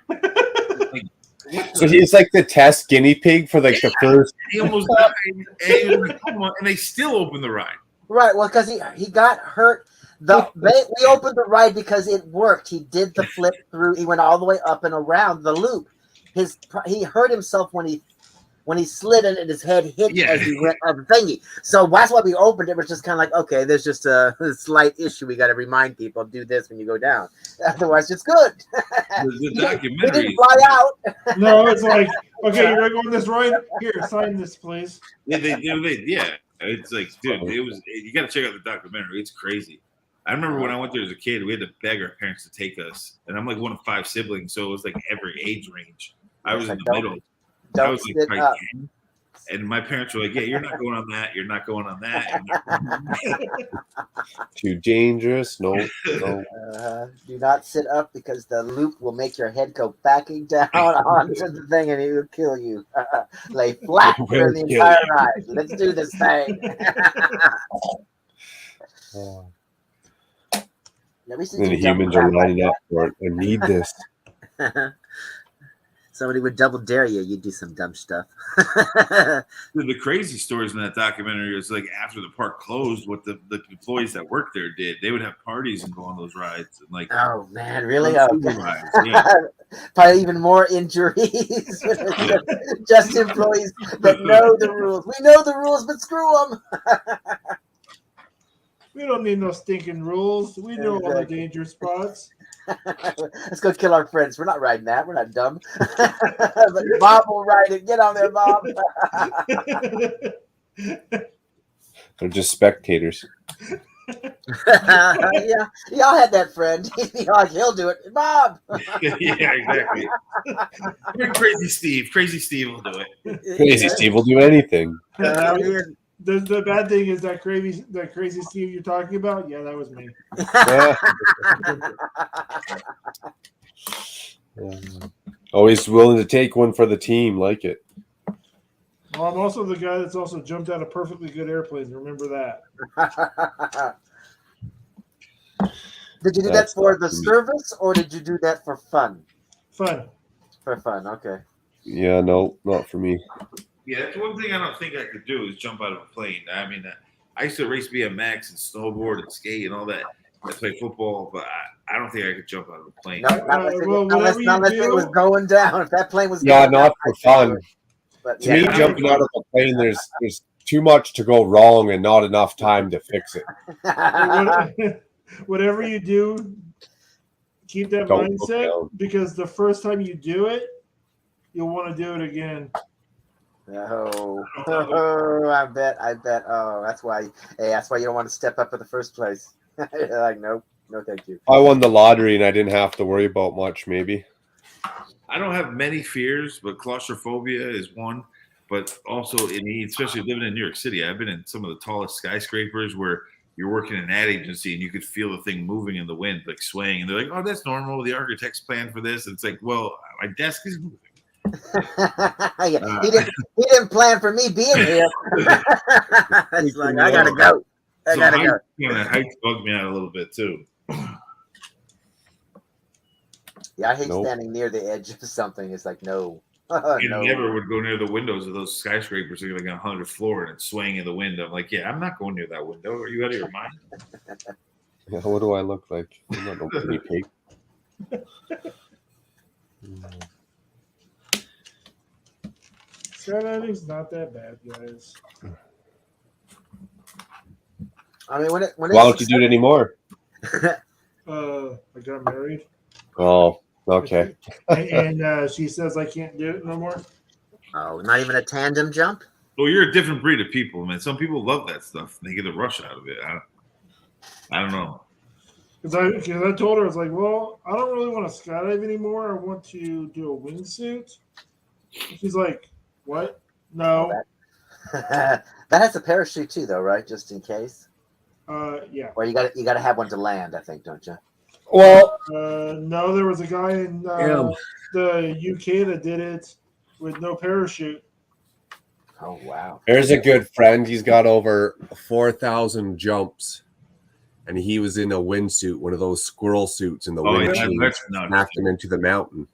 So he's like the test guinea pig for like the first. He almost died, and he was in a coma, and they still opened the ride. Right. Well, because he got hurt. We opened the ride because it worked. He did the flip through. He went all the way up and around the loop. He hurt himself when he slid and his head hit as he went up the thingy. So that's why we opened it. It was just kind of like, okay, there's just a slight issue. We got to remind people, do this when you go down. Otherwise, it's good. The documentary. We didn't fly out. No, it's like, okay, you're going to go on this ride? Here, sign this, please. Yeah, it's like, dude, you got to check out the documentary. It's crazy. I remember when I went there as a kid, we had to beg our parents to take us. And I'm like one of 5 siblings, so it was like every age range. I was in the middle. I was like probably 10, and my parents were like, "Yeah, you're not going on that. You're not going on that." Too dangerous. No. Do not sit up because the loop will make your head go backing down onto the thing, and it will kill you. Lay flat for the entire ride. Let's do this thing. And the humans are lining up for it. I need this. Somebody would double dare you. You'd do some dumb stuff. The crazy stories in that documentary is like after the park closed, what the employees that worked there did. They would have parties and go on those rides. And like, oh man, really? Rides, yeah. Probably even more injuries. Just employees that know the rules. We know the rules, but screw them. We don't need no stinking rules. We know all the danger spots. Let's go kill our friends. We're not riding that. We're not dumb. But Bob will ride it. Get on there, Bob. They're just spectators. Yeah, y'all had that friend. He'll do it. Bob. Yeah, exactly. Crazy Steve. Crazy Steve will do it. Crazy Steve will do anything. The bad thing is that crazy Steve you're talking about. Yeah, that was me. Always willing to take one for the team, like it. Well, I'm also the guy that's also jumped out of perfectly good airplanes. Remember that. Did you do that for the service, or did you do that for fun? Fun. For fun, okay. Yeah, no, not for me. Yeah, that's one thing I don't think I could do is jump out of a plane. I mean, I used to race BMX and snowboard and skate and all that. I play football, but I don't think I could jump out of a plane. No, unless it was going down. If that plane was going down, not for fun. But to me, jumping out of a plane, there's too much to go wrong and not enough time to fix it. Whatever you do, keep that mindset because the first time you do it, you'll want to do it again. Oh, I bet. Oh, that's why. Hey, that's why you don't want to step up in the first place. Like, nope, no, thank you. I won the lottery and I didn't have to worry about much. Maybe. I don't have many fears, but claustrophobia is one. But also, especially living in New York City, I've been in some of the tallest skyscrapers where you're working in an ad agency and you could feel the thing moving in the wind, like swaying. And they're like, "Oh, that's normal. The architect's planned for this." It's like, well, my desk is moving. Yeah, he didn't plan for me being here. It's like I gotta go. I gotta go. Heights bug me out a little bit too. Yeah, I hate standing near the edge of something. It's like no. You No. never would go near the windows of those skyscrapers that are like on 100th floor and it's swaying in the wind. I'm like, yeah, I'm not going near that window. Are you out of your mind? Yeah, what do I look like? I'm not no guinea pig. Skydiving's not that bad, guys. I mean, when Why don't you do it anymore? I got married. Oh, okay. And she says I can't do it no more. Oh, not even a tandem jump? Well, you're a different breed of people, man. Some people love that stuff. They get a rush out of it. I don't know. Because I told her, I was like, well, I don't really want to skydive anymore. I want to do a wingsuit. She's like, what? No. That has a parachute too, though, right? Just in case. Yeah. Or you got to have one to land, I think, don't you? Well, no, there was a guy in the UK that did it with no parachute. Oh wow! There's a good friend. He's got over 4,000 jumps, and he was in a windsuit, one of those squirrel suits in the wind chimes, smacked him into the mountain.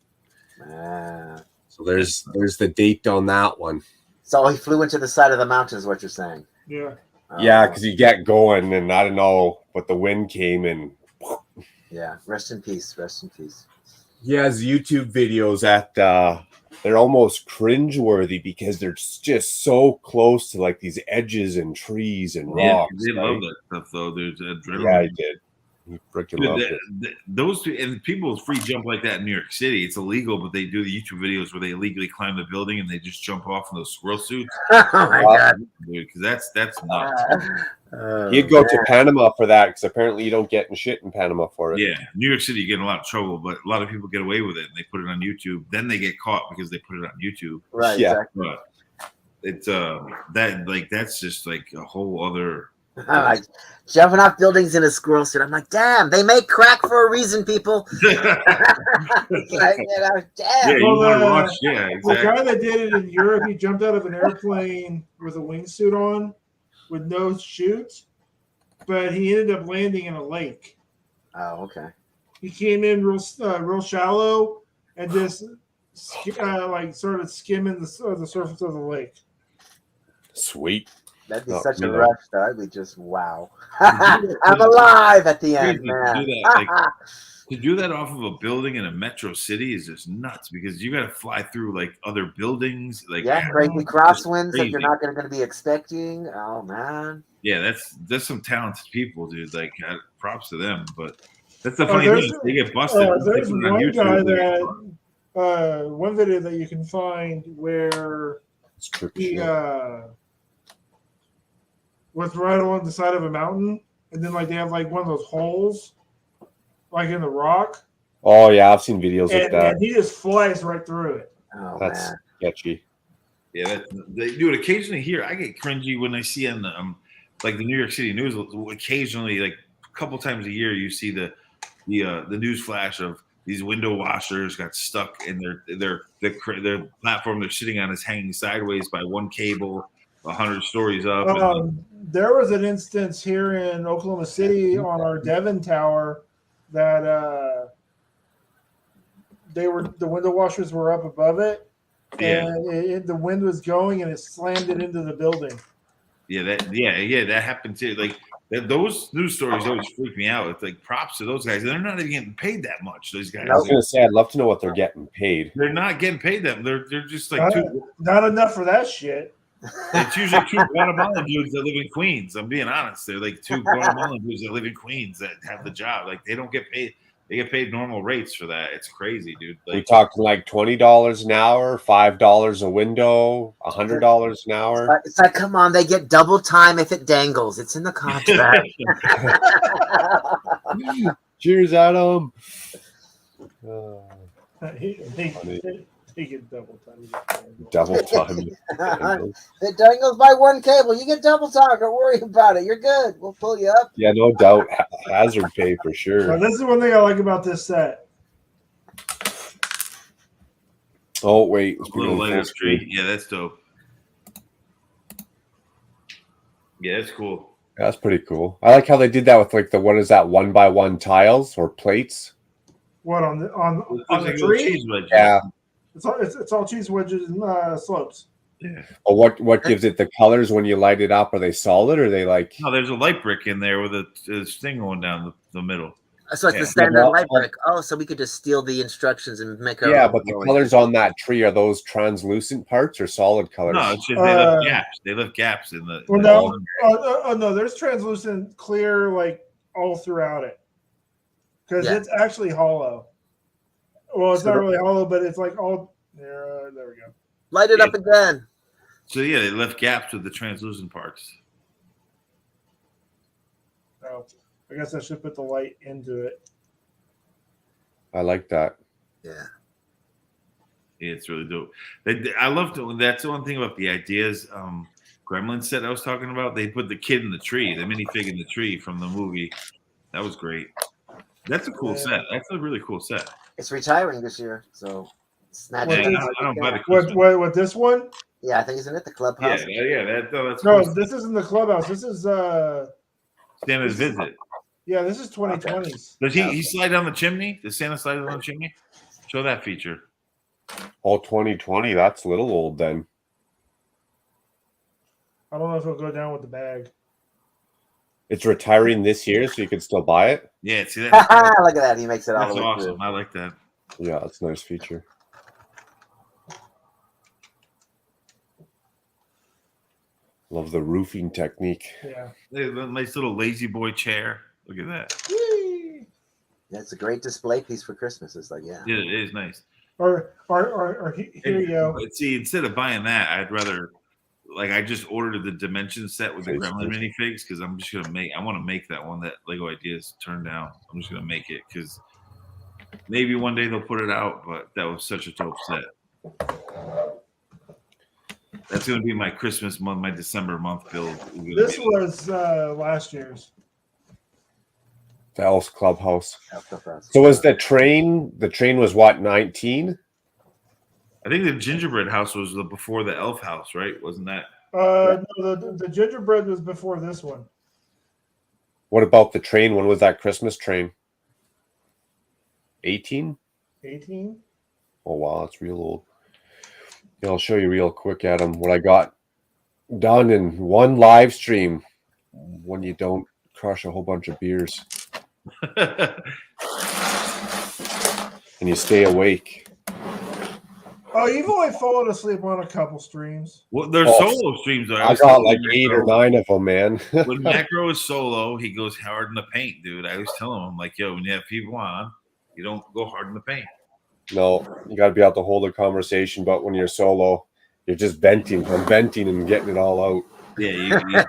So there's the date on that one. So he flew into the side of the mountain, is what you're saying? Yeah. Yeah, because you get going, and I don't know, but the wind came and. Yeah, rest in peace. Rest in peace. He has YouTube videos at they're almost cringeworthy because they're just so close to like these edges and trees and rocks. They love that stuff though. There's adrenaline. Yeah, I did. He freaking loved it. Those and people free jump like that in New York City. It's illegal, but they do the YouTube videos where they illegally climb the building and they just jump off in those squirrel suits. Oh my god, dude! Because that's nuts. You'd go to Panama for that because apparently you don't get in shit in Panama for it. Yeah, New York City, you get in a lot of trouble, but a lot of people get away with it and they put it on YouTube. Then they get caught because they put it on YouTube. Right. Yeah. Exactly. But it's that's just like a whole other. I'm like jumping off buildings in a squirrel suit. I'm like, damn, they make crack for a reason, people. Like, damn. Yeah, you want to watch. Yeah, exactly. The guy that did it in Europe, he jumped out of an airplane with a wingsuit on, with no chute, but he ended up landing in a lake. Oh, okay. He came in real shallow and just started skimming the surface of the lake. Sweet. That'd be such a rush, though. I'd be just wow. I'm alive at the end, man. To do that off of a building in a metro city is just nuts because you got to fly through like other buildings, like crazy crosswinds that you're not going to be expecting. Oh man. Yeah, that's some talented people, dude. Like, props to them. But that's the funny thing; they get busted. There's one guy that one video that you can find where he was right along the side of a mountain, and then like they have like one of those holes, like in the rock. Oh yeah, I've seen videos of that. And he just flies right through it. Oh, that's sketchy. Yeah, they do it occasionally here. I get cringy when I see on like the New York City news. Occasionally, like a couple times a year, you see the news flash of these window washers got stuck in their platform they're sitting on is hanging sideways by one cable, 100 stories up. There was an instance here in Oklahoma City on our Devon Tower that the window washers were up above it, and the wind was going and it slammed it into the building. Yeah, that happened too. Like those news stories always freak me out. It's like props to those guys. They're not even getting paid that much. Those guys. I was gonna say I'd love to know what they're getting paid. They're not getting paid that. They're just like not enough for that shit. It's usually two Guatemalan dudes that live in Queens. I'm being honest. They're like two Guatemalan dudes that live in Queens that have the job. Like they don't get paid. They get paid normal rates for that. It's crazy, dude. We talking like $20 an hour, $5 a window, $100 an hour. It's like, come on, they get double time if it dangles. It's in the contract. Cheers, Adam. He get double time. Double time. It dangles by one cable. You get double time. Don't worry about it. You're good. We'll pull you up. Yeah, no doubt. Hazard pay for sure. Now, this is one thing I like about this set. Oh, wait. Little lighter street. Yeah, that's dope. Yeah, that's cool. That's pretty cool. I like how they did that with like what is that, 1x1 tiles or plates? What on the like tree? cheese wedges. Yeah. It's all cheese wedges and slopes. Yeah. Well, what gives it the colors when you light it up? Are they solid or are they like? No, there's a light brick in there with a thing going down the middle. So it's the standard light brick. Oh, so we could just steal the instructions and make our Yeah, own but the drawing. colors on that tree, are those translucent parts or solid colors? No, it's just they left gaps. They left gaps in the. Well, no, no, there's translucent clear like all throughout it because it's actually hollow. Well, it's not really hollow, but it's like all there. There we go. Light it up again. So yeah, they left gaps with the translucent parts. Oh, I guess I should put the light into it. I like that. Yeah. Yeah, it's really dope. I love that's the one thing about the ideas. Gremlin set I was talking about. They put the kid in the tree, the minifig in the tree from the movie. That was great. That's a cool set. That's a really cool set. It's retiring this year, so snatch Yeah, it. I don't buy the What this one? Yeah, I think isn't it the clubhouse? Yeah. That's No, cool. this isn't the clubhouse. This is Santa's visit. Yeah, this is 2020s. Does he slide down the chimney? Does Santa slide down the chimney? Show that feature. Oh, 2020. That's a little old then. I don't know if it'll go down with the bag. It's retiring this year, so you can still buy it. Yeah, see that? Look at that. He makes it all That's the way awesome. through. I like that. Yeah, that's a nice feature. Love the roofing technique. Yeah. Nice little lazy boy chair. Look at that. That's a great display piece for Christmas. It's like, yeah. Yeah, it is nice. Or here you go. But see, instead of buying that, I'd rather I just ordered the dimension set with the Gremlin minifigs because I'm just gonna I want to make that one that Lego Ideas turned down. I'm just gonna make it because maybe one day they'll put it out. But that was such a dope set. That's gonna be my Christmas month, my December month build. This was last year's. The Elf's Clubhouse. So was the train? The train was what, 19? I think the gingerbread house was before the elf house, right? Wasn't that? No, the gingerbread was before this one. What about the train? When was that Christmas train? 18? 18. Oh wow, that's real old. Yeah, I'll show you real quick, Adam, what I got done in one live stream when you don't crush a whole bunch of beers. And you stay awake. Oh, you've only fallen asleep on a couple streams. Well, there's solo streams. Though. I got like 8 or 9 of them, man. When Macro is solo, he goes hard in the paint, dude. I was telling him, like, yo, when you have people on, you don't go hard in the paint. No, you got to be able to hold a conversation, but when you're solo, you're just venting. I'm venting and getting it all out. Yeah,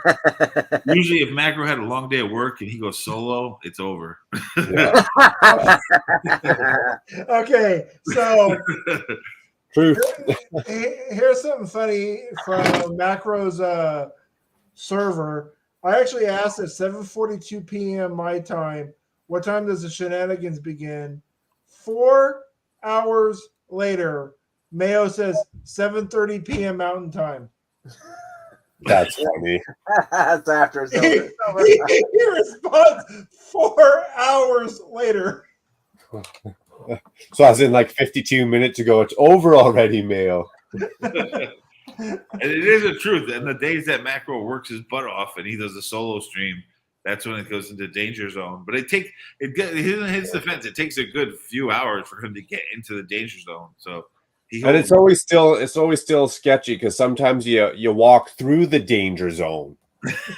usually if Macro had a long day at work and he goes solo, it's over. Yeah. Okay, so Truth. Here's something funny from Macro's server. I actually asked at 7:42 p.m. my time, what time does the shenanigans begin? 4 hours later, Mayo says 7:30 p.m. Mountain Time. That's funny. That's after it's over. He responds 4 hours later. So I was in like 52 minutes ago. It's over already, Mayo. And it is the truth. And the days that Macro works his butt off and he does a solo stream, that's when it goes into danger zone. But in his defense, it takes a good few hours for him to get into the danger zone. So and it's always still sketchy because sometimes you walk through the danger zone.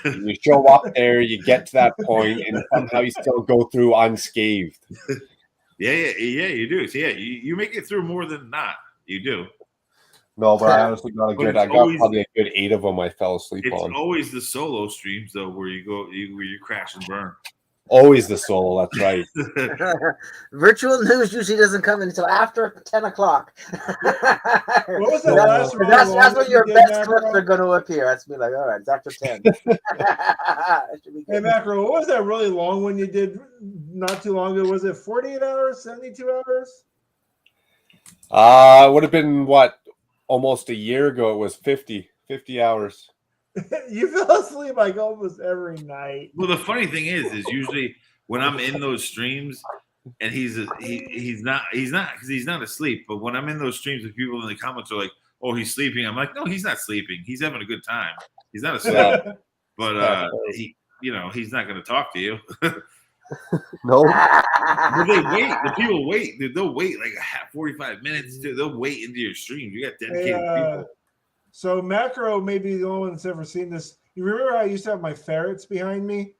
You show up there, you get to that point, and somehow you still go through unscathed. Yeah, you do. So yeah, you make it through more than not. You do. No, but I honestly got a good. I got probably a good 8 of them. I fell asleep It's on. always the solo streams though, where you crash and burn. Always the solo. That's right. Virtual news usually doesn't come in until after 10 o'clock. What was the last really long that's when one your you did, best Macro? clips are going to appear. That's be like, all right, it's after 10. Hey, Macro, what was that really long one you did not too long ago? Was it 48 hours, 72 hours? It would have been what? Almost a year ago. It was 50 hours. You fell asleep like almost every night. Well, the funny thing is usually when I'm in those streams and he's not because he's not asleep. But when I'm in those streams, if people in the comments are like, "Oh, he's sleeping," I'm like, "No, he's not sleeping. He's having a good time. He's not asleep." Yeah. But he's not going to talk to you. No. But they wait. The people wait. They'll wait like 45 minutes. They'll wait into your stream. You got dedicated people. So Macro may be the only one that's ever seen this. You remember I used to have my ferrets behind me?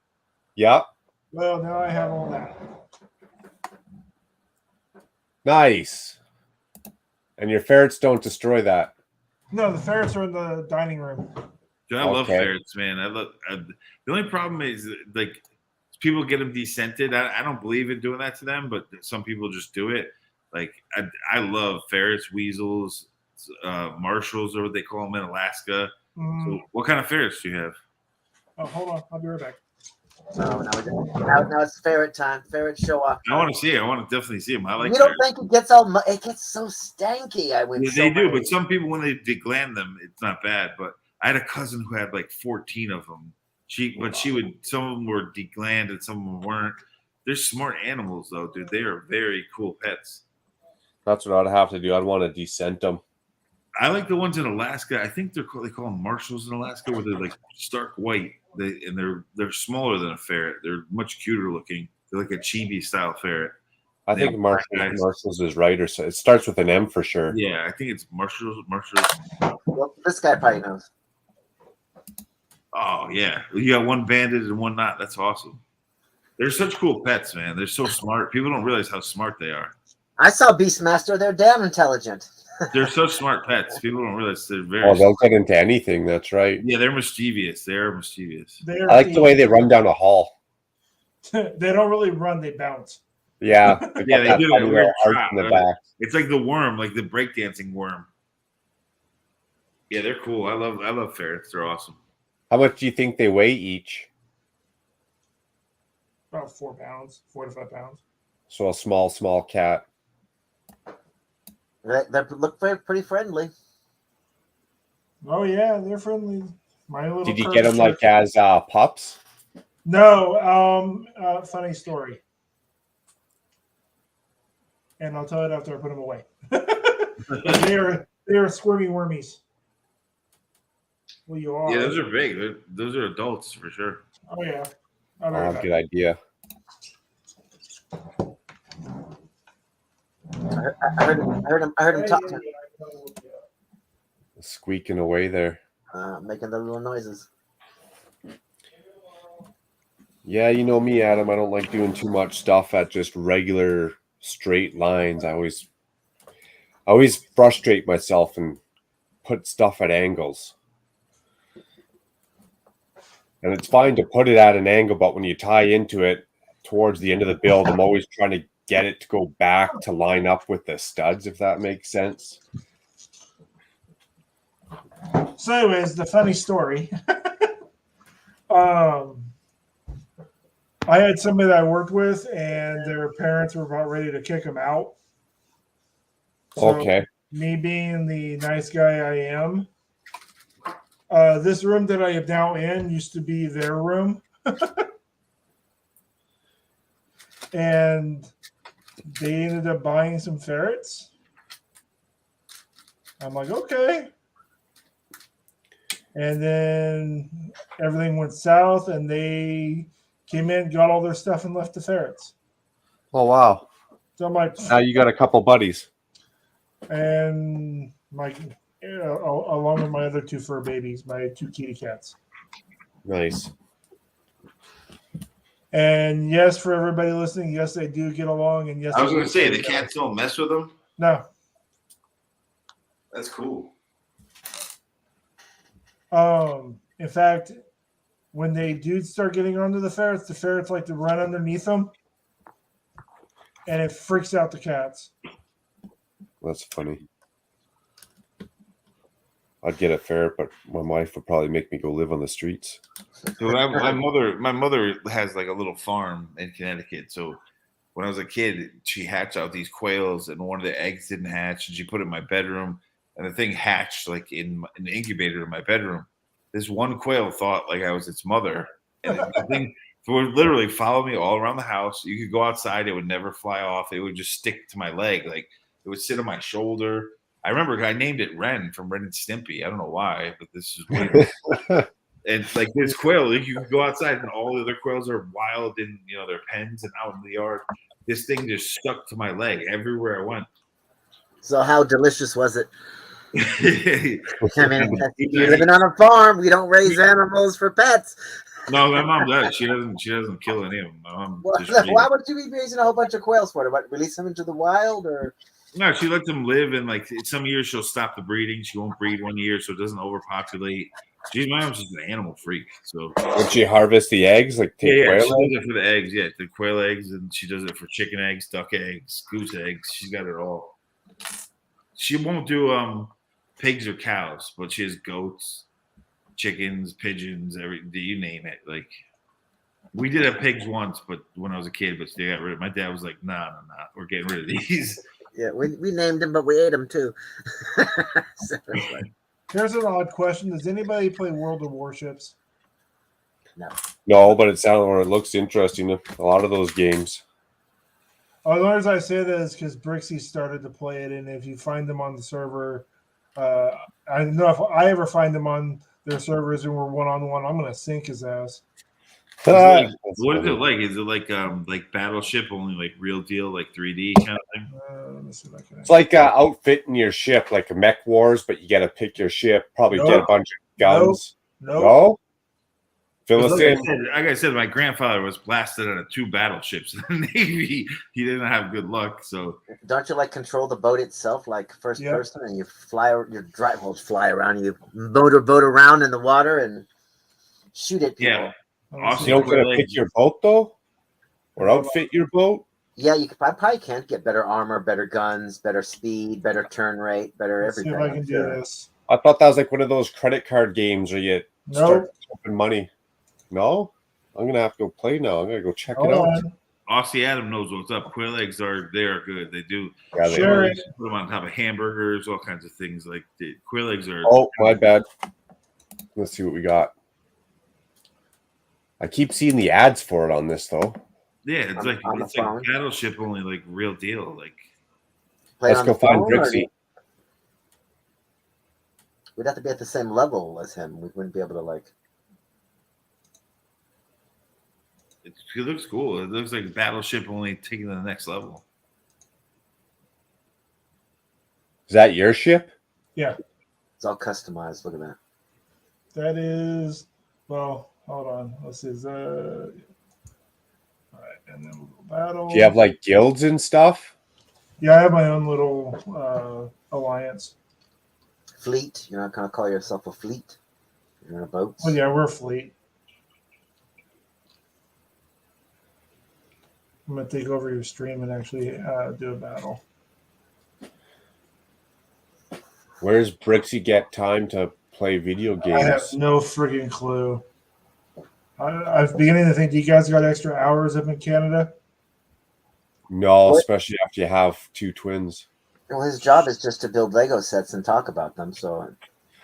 Yeah. Well, now I have all that. Nice. And your ferrets don't destroy that. No, the ferrets are in the dining room. Dude, I love ferrets, man. The only problem is like people get them descented. I don't believe in doing that to them, but some people just do it. Like I love ferrets, weasels, marshals, or what they call them in Alaska. So what kind of ferrets do you have? Oh, hold on. I'll be right back. No, now it's ferret time. Ferret show off. I want to see it. I want to definitely see them. I like. You don't think it gets it gets so stanky? They do, but some people when they degland them, it's not bad. But I had a cousin who had like 14 of them. Some of them were degland and some of them weren't. They're smart animals though, dude. They are very cool pets. That's what I'd have to do. I'd want to descent them. I like the ones in Alaska. I think they call them marshals in Alaska, where they're like stark white. They're smaller than a ferret. They're much cuter looking. They're like a chibi style ferret. I think marshals is right, or so. It starts with an M for sure. Yeah, I think it's marshals. Well, this guy probably knows. Oh yeah, you got one banded and one not. That's awesome. They're such cool pets, man. They're so smart. People don't realize how smart they are. I saw Beastmaster. They're damn intelligent. They're such smart pets. People don't realize they're very. Oh, they'll get into anything. That's right. Yeah, they're mischievous. They are mischievous. I like the way they run down a hall. They don't really run; they bounce. Yeah, yeah, they do that weird arch trot. in the back. It's like the worm, like the breakdancing worm. Yeah, they're cool. I love ferrets. They're awesome. How much do you think they weigh each? About 4 pounds, 4 to 5 pounds. So a small cat. They look pretty friendly. Oh yeah, they're friendly. My little. Did you get them like as pups? No. Funny story. And I'll tell it after I put them away. they are squirmy wormies. Well, you are. Yeah, those are big. Those are adults for sure. Oh yeah. Good idea. I heard him talking. Squeaking away there. Making the little noises. Yeah, you know me, Adam. I don't like doing too much stuff at just regular straight lines. I always frustrate myself and put stuff at angles. And it's fine to put it at an angle, but when you tie into it towards the end of the build, I'm always trying to get it to go back to line up with the studs, if that makes sense. So, anyways, the funny story. I had somebody that I worked with, and their parents were about ready to kick them out. So, okay. Me being the nice guy I am, this room that I am now in used to be their room. And they ended up buying some ferrets. I'm like, okay. And then everything went south, and they came in, got all their stuff, and left the ferrets. Oh, wow. So I'm like, now you got a couple buddies. And along with my other 2 fur babies, my 2 kitty cats. Nice. And yes, for everybody listening, yes, they do get along. And yes, I was they going do to say play the together. cats don't mess with them. No. That's cool. In fact, when they do start getting onto the ferrets like to run underneath them, and it freaks out the cats. That's funny. I'd get a ferret, but my wife would probably make me go live on the streets. So my mother has like a little farm in Connecticut. So when I was a kid, she hatched out these quails, and one of the eggs didn't hatch, and she put it in my bedroom, and the thing hatched like in the incubator in my bedroom. This one quail thought like I was its mother, and the thing would literally follow me all around the house. You could go outside, it would never fly off. It would just stick to my leg, like it would sit on my shoulder. I remember I named it Ren from Ren and Stimpy. I don't know why, but this is weird. And like this quail, like, you can go outside and all the other quails are wild in their pens and out in the yard. This thing just stuck to my leg everywhere I went. So how delicious was it? I mean, you're living on a farm. We don't raise animals for pets. No, my mom does. She doesn't kill any of them. My mom Why would you be raising a whole bunch of quails for? What, release them into the wild, or? No, she lets them live, and like some years she'll stop the breeding. She won't breed one year, so it doesn't overpopulate. My mom's just an animal freak. So would she harvest the eggs? Like take quail quail she does eggs? it for the eggs. Yeah, the quail eggs, and she does it for chicken eggs, duck eggs, goose eggs. She's got it all. She won't do pigs or cows, but she has goats, chickens, pigeons, you name it. Like we did have pigs once, but when I was a kid, but they got rid of. My dad was like, "Nah, we're getting rid of these." Yeah, we named them, but we ate them too. So it's like, here's an odd question: does anybody play World of Warships? No, but it looks interesting. A lot of those games. As long as I say that is because Brixie started to play it, and if you find them on the server, I don't know if I ever find them on their servers and we're one-on-one, I'm gonna sink his ass. What is it like? Is it like Battleship, only like real deal, like 3D kind of thing? Let me see if I can. It's like outfitting your ship, like a mech wars, but you got to pick your ship. Probably get a bunch of guns. No. Fill us in. Like I said, my grandfather was blasted out of 2 battleships in the Navy. He didn't have good luck, so. don't you like control the boat itself, like first person, and you fly around, you boat around in the water and shoot at people? Yeah. You don't get to pick your boat though, or outfit your boat. Yeah, you probably can't get better armor, better guns, better speed, better turn rate, better Let's everything. see if I can do this. I thought that was like one of those credit card games where you start spending money. No, I'm gonna have to go play now. I'm gonna go check it out. Aussie Adam knows what's up. Quail eggs are good. They do. Yeah, they Sure. are. Put them on top of hamburgers, all kinds of things. Like quail eggs are. Oh, my bad. Let's see what we got. I keep seeing the ads for it on this though. Yeah, it's like Battleship, only like real deal. Like let's go find Brixie. We'd have to be at the same level as him. We wouldn't be able to like. It looks cool. It looks like Battleship, only taking to the next level. Is that your ship? Yeah. It's all customized. Look at that. That is, well, hold on. Let's see. All right, and then we'll go battle. Do you have like guilds and stuff? Yeah, I have my own little alliance. Fleet. You're not gonna call yourself a fleet. You're in a boat. Well, yeah, we're a fleet. I'm gonna take over your stream and actually do a battle. Where's Brixie get time to play video games? I have no friggin' clue. I was beginning to think, do you guys got extra hours up in Canada? No, especially after you have 2 twins. Well, his job is just to build Lego sets and talk about them. So,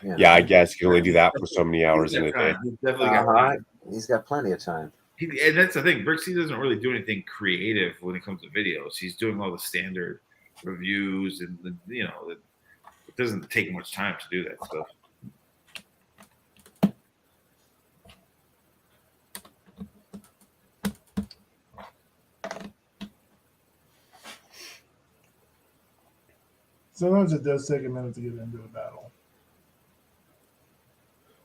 you know. Yeah, I guess you can only do that for so many hours in a day. He's definitely got time. He's got plenty of time. And that's the thing. Brixie doesn't really do anything creative when it comes to videos. He's doing all the standard reviews, and it doesn't take much time to do that stuff. Sometimes it does take a minute to get into a battle.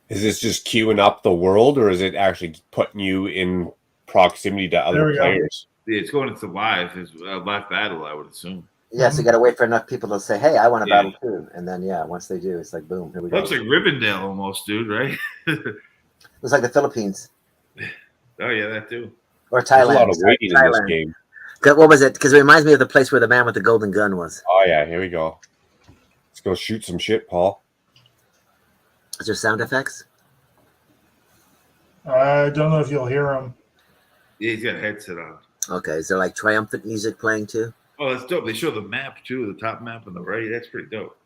Is this just queuing up the world, or is it actually putting you in proximity to There other we go. players. Yeah, it's going into live. It's a live battle, I would assume. Yeah, so you got to wait for enough people to say, "Hey, I want to Yeah. battle too," and then once they do, it's like boom, here we go. Looks like Rivendell almost, dude. Right? Looks like the Philippines Oh yeah, that too. or There's a Thailand. lot of Sorry, waiting in this Thailand. game. What was it? Because it reminds me of the place where the man with the golden gun was. Oh yeah, here we go. Let's go shoot some shit, Paul. Is there sound effects? I don't know if you'll hear them. Yeah, he's got a headset on. Okay, is there like triumphant music playing too? Oh, that's dope. They show the map too, the top map on the right. That's pretty dope.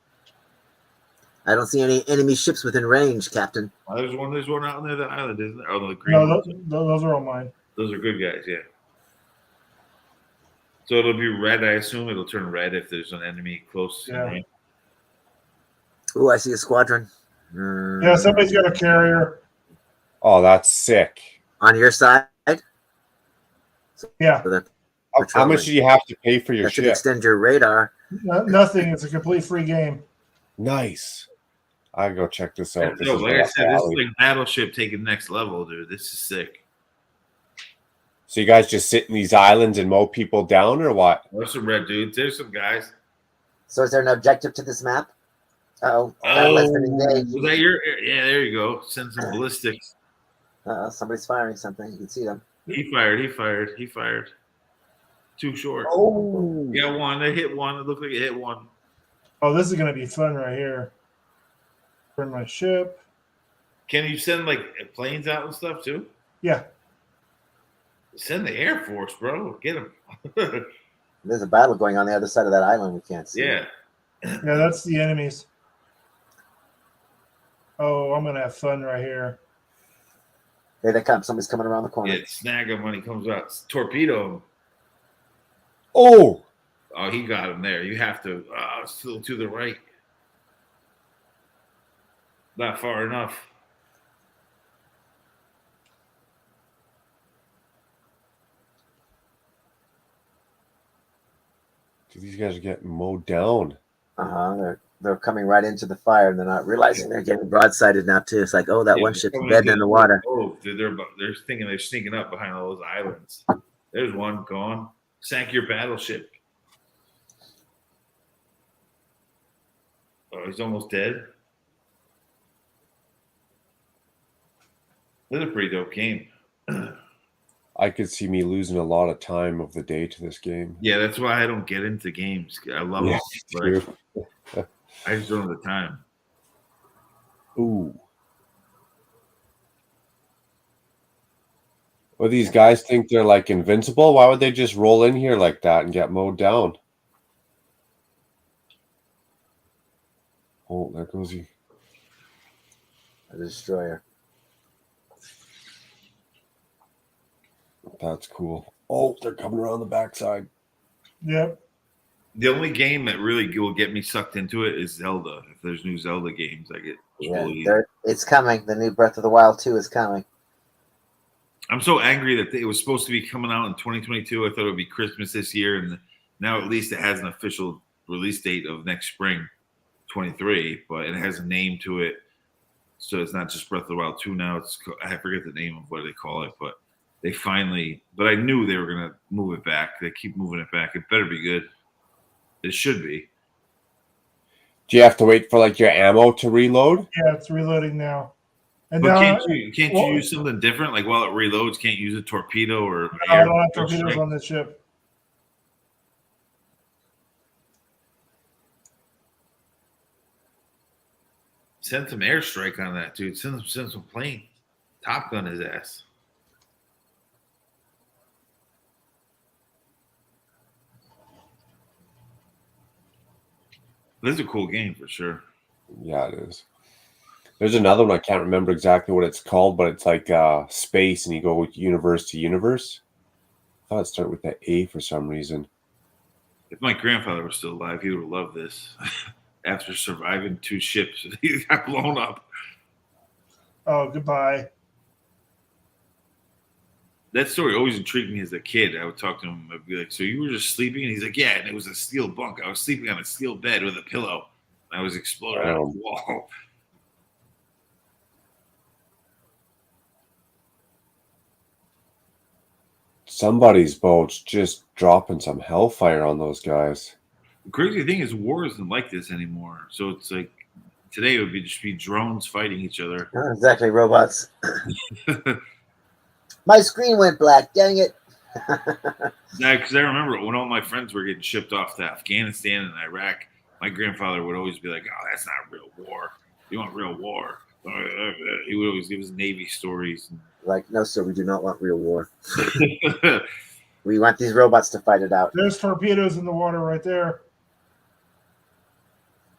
I don't see any enemy ships within range, Captain. Oh, there's one out near the island, isn't there? Oh, the green No, ones. those are all mine. Those are good guys, yeah. So it'll be red, I assume. It'll turn red if there's an enemy close. Yeah. Right? Oh, I see a squadron. Yeah, somebody's got a carrier. Oh, that's sick. On your side? Yeah. So How much do you have to pay for your that should ship? extend your radar. Nothing. It's a complete free game. Nice. I gotta go check this out. No, like I said, this is like Battleship taking next level, dude. This is sick. So you guys just sit in these islands and mow people down, or what? There's some red dudes. There's some guys. So is there an objective to this map? Uh-oh. Oh, Less than engaged. was that your? Yeah, there you go. Send some ballistics. Somebody's firing something. You can see them. He fired. Too short. Oh. Yeah, one. They hit one. It looked like it hit one. Oh, this is going to be fun right here. Burn my ship. Can you send like planes out and stuff too? Yeah. Send the Air Force, bro. Get them. There's a battle going on the other side of that island. We can't see. Yeah. Yeah, that's the enemies. Oh, I'm going to have fun right here. Here they come. Somebody's coming around the corner. Yeah, snag him when he comes out. Torpedo him. Oh, he got him there. You have to still to the right. Not far enough. Dude, these guys are getting mowed down. They're coming right into the fire, and they're not realizing they're getting broadsided now too. It's like, oh, that one ship's dead in the water. Oh, they're thinking they're sneaking up behind all those islands. There's one gone. Sank your battleship. Oh, he's almost dead. This is a pretty dope game. I could see me losing a lot of time of the day to this game. Yeah, that's why I don't get into games. I love Yeah, them, but I just don't have the time. Ooh. Well, these guys think they're like invincible. Why would they just roll in here like that and get mowed down? Oh, there goes he. A destroyer. That's cool. Oh, they're coming around the backside. Yep. The only game that really will get me sucked into it is Zelda. If there's new Zelda games, I get fully. It's coming. The new Breath of the Wild 2 is coming. I'm so angry that it was supposed to be coming out in 2022. I thought it would be Christmas this year, and now at least it has an official release date of next spring, 23. But it has a name to it, so it's not just Breath of the Wild 2 now. I forget the name of what they call it, but they finally. But I knew they were gonna move it back. They keep moving it back. It better be good. It should be. Do you have to wait for like your ammo to reload? Yeah, it's reloading now. And But now, can't you use something different? Like while it reloads, can't use a torpedo or No, I don't have torpedoes on this ship. Send some airstrike on that, dude. Send some plane. Top Gun his ass. This is a cool game for sure. Yeah, it is. There's another one I can't remember exactly what it's called, but it's like space, and you go universe to universe. I thought it started with that A for some reason. If my grandfather was still alive, he would have loved this. After surviving 2 ships, he got blown up. Oh, goodbye. That story always intrigued me as a kid. I would talk to him. I'd be like, "So you were just sleeping?" And he's like, "Yeah." And it was a steel bunk. I was sleeping on a steel bed with a pillow. I was exploding on the wall. Somebody's boat's just dropping some hellfire on those guys. The crazy thing is, war isn't like this anymore. So it's like today it would just be drones fighting each other. Not exactly robots. My screen went black. Dang it. Yeah, because I remember when all my friends were getting shipped off to Afghanistan and Iraq, my grandfather would always be like, "Oh, that's not real war. You want real war?" He would always give us Navy stories. Like, no, sir, we do not want real war. We want these robots to fight it out. There's torpedoes in the water right there.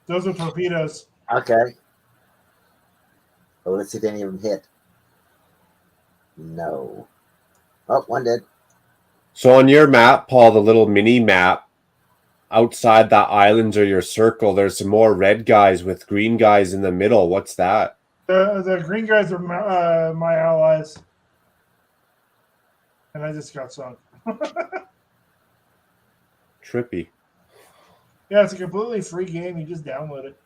Those are torpedoes. Okay. Oh, let's see if any of them hit. No. Oh, one did. So on your map, Paul, the little mini map, outside that islands or your circle, there's some more red guys with green guys in the middle. What's that? The green guys are my allies. And I just got sunk. Trippy. Yeah, it's a completely free game. You just download it.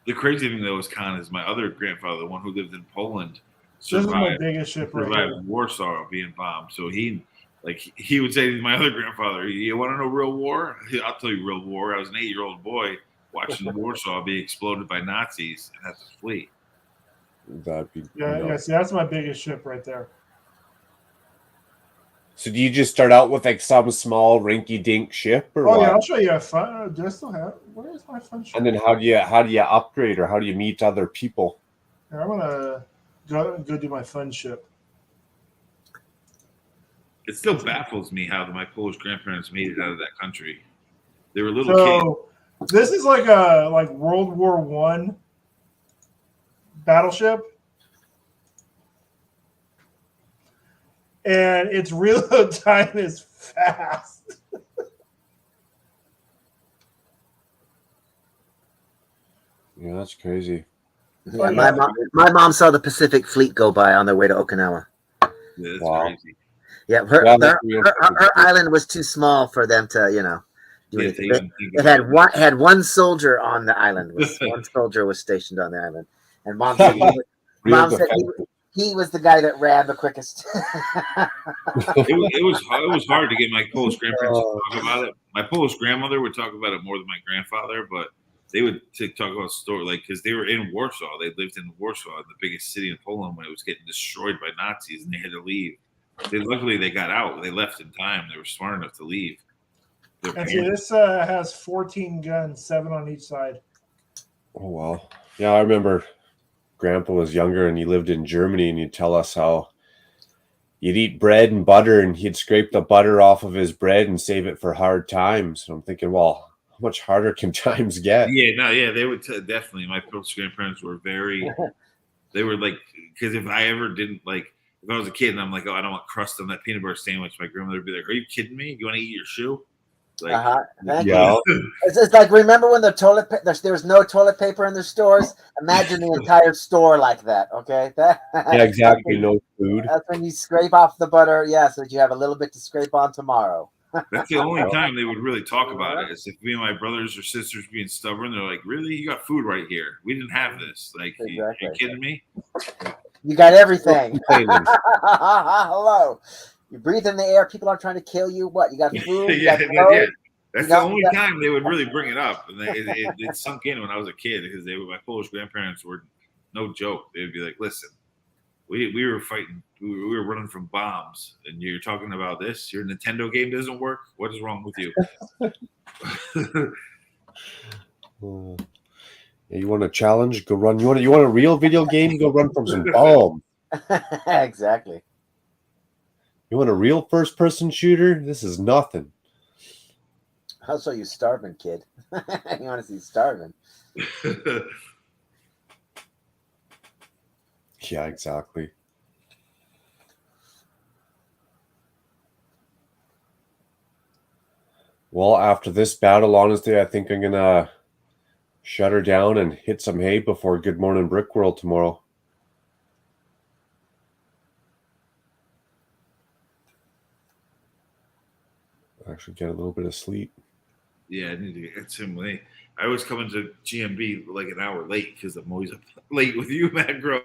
The crazy thing though is Con is my other grandfather, the one who lived in Poland, This is my survived, biggest ship right survived here. Warsaw being bombed. So he would say to my other grandfather, "You want to know real war? I'll tell you real war." I was an 8-year-old boy watching Warsaw be exploded by Nazis and have to flee. That'd be Yeah, see, that's my biggest ship right there. So do you just start out with like some small rinky-dink ship, or Oh what? yeah, I'll show you a fun. Do I still have? Where is my fun ship? And then how do you upgrade, or how do you meet other people? Here, I'm gonna go do my fun ship. It still baffles me how my Polish grandparents made it out of that country. They were little kids. So this is like a World War I battleship, and its reload time is fast. Yeah, that's crazy. Yeah, my mom saw the Pacific Fleet go by on their way to Okinawa. Yeah, that's crazy. Yeah, her island was too small for them to, do Yeah, anything. they even It had one soldier on the island. One soldier was stationed on the island, and mom said he was the guy that ran the quickest. It was hard to get my Polish grandparents to talk about it. My Polish grandmother would talk about it more than my grandfather, but they would talk about story because they were in Warsaw. They lived in Warsaw, the biggest city in Poland, when it was getting destroyed by Nazis, and they had to leave. Luckily, they got out. They left in time. They were smart enough to leave. And see, this has 14 guns, 7 on each side. Oh wow. Yeah, I remember Grandpa was younger and he lived in Germany, and he'd tell us how you'd eat bread and butter, and he'd scrape the butter off of his bread and save it for hard times. And I'm thinking, well, how much harder can times get? Yeah, they would definitely. My Polish grandparents were they were like, because if I ever didn't if I was a kid and I'm like, oh, I don't want crust on that peanut butter sandwich, my grandmother would be like, are you kidding me? You want to eat your shoe? Thank you. It's like, remember when there was no toilet paper in the stores? Imagine the entire store like that. Okay, Yeah, exactly. No food. That's when you scrape off the butter. Yeah, so that you have a little bit to scrape on tomorrow. That's the only time they would really talk about it. Is if me and my brothers or sisters being stubborn, they're like, "Really, you got food right here? We didn't have this. Like, are you kidding me?" You got everything. Hello. You breathe in the air. People aren't trying to kill you. What? You got food? You got clothes? That's the only time they would really bring it up, and it sunk in when I was a kid because my Polish grandparents were no joke. They'd be like, "Listen, we were fighting, we were running from bombs, and you're talking about this. Your Nintendo game doesn't work. What is wrong with you?" You want a challenge? Go run. You want a real video game? Go run from some bombs. Exactly. You want a real first-person shooter? This is nothing. I'll show you starving, kid. You want to see starving? Yeah, exactly. Well, after this battle, honestly, I think I'm gonna shut her down and hit some hay before Good Morning Brick World tomorrow. Actually get a little bit of sleep. Yeah, I need to get some late. I always come into GMB like an hour late because I'm always up late with you, Matt Grove.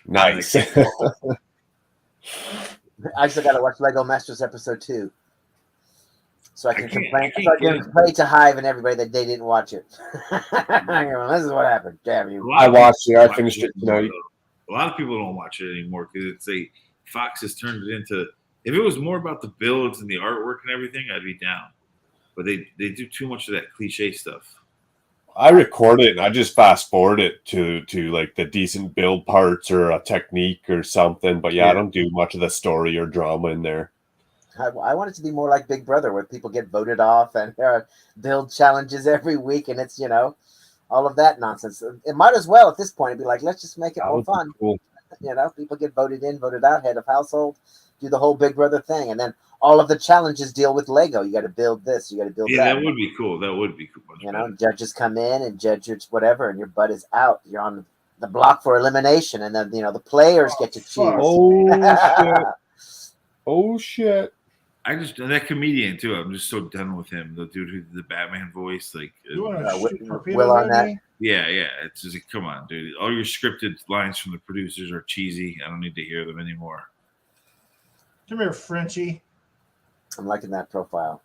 Nice. I still got to watch Lego Masters episode 2, so I can complain. So I can get complain to Hive and everybody that they didn't watch it. This is what happened. Damn you! I watched it. I finished it tonight. A lot of people don't watch it anymore because it's Fox has turned it into. If it was more about the builds and the artwork and everything, I'd be down. But they do too much of that cliche stuff. I record it and I just fast forward it to like the decent build parts or a technique or something. But yeah, I don't do much of the story or drama in there. I want it to be more like Big Brother, where people get voted off and there are build challenges every week, and it's all of that nonsense. It might as well at this point be like, let's just make it more fun. Cool. People get voted in, voted out, head of household, do the whole Big Brother thing, and then all of the challenges deal with Lego. You got to build this, you got to build that. Yeah, that would be cool. That would be cool. Judges come in and judge your whatever, and your butt is out. You're on the block for elimination, and then the players get to choose. Oh shit! Oh shit! That comedian too. I'm just so done with him. The dude who did the Batman voice, like You want to shoot torpedoes Will at Arnett. me? yeah. It's just like, come on, dude. All your scripted lines from the producers are cheesy. I don't need to hear them anymore. Come here, Frenchie. I'm liking that profile.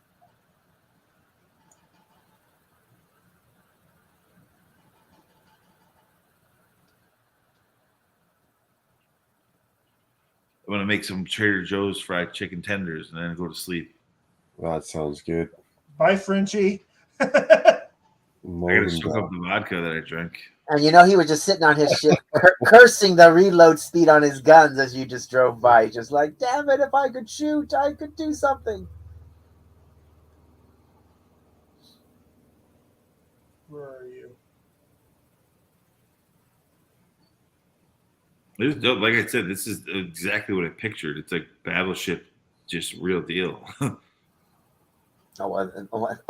I'm gonna make some Trader Joe's fried chicken tenders and then go to sleep. That sounds good. Bye, Frenchie. I gotta soak up the vodka that I drank. And he was just sitting on his ship, cursing the reload speed on his guns as you just drove by. Just like, damn it, if I could shoot, I could do something. Where are you? This is dope. Like I said, this is exactly what I pictured. It's like Battleship, just real deal. I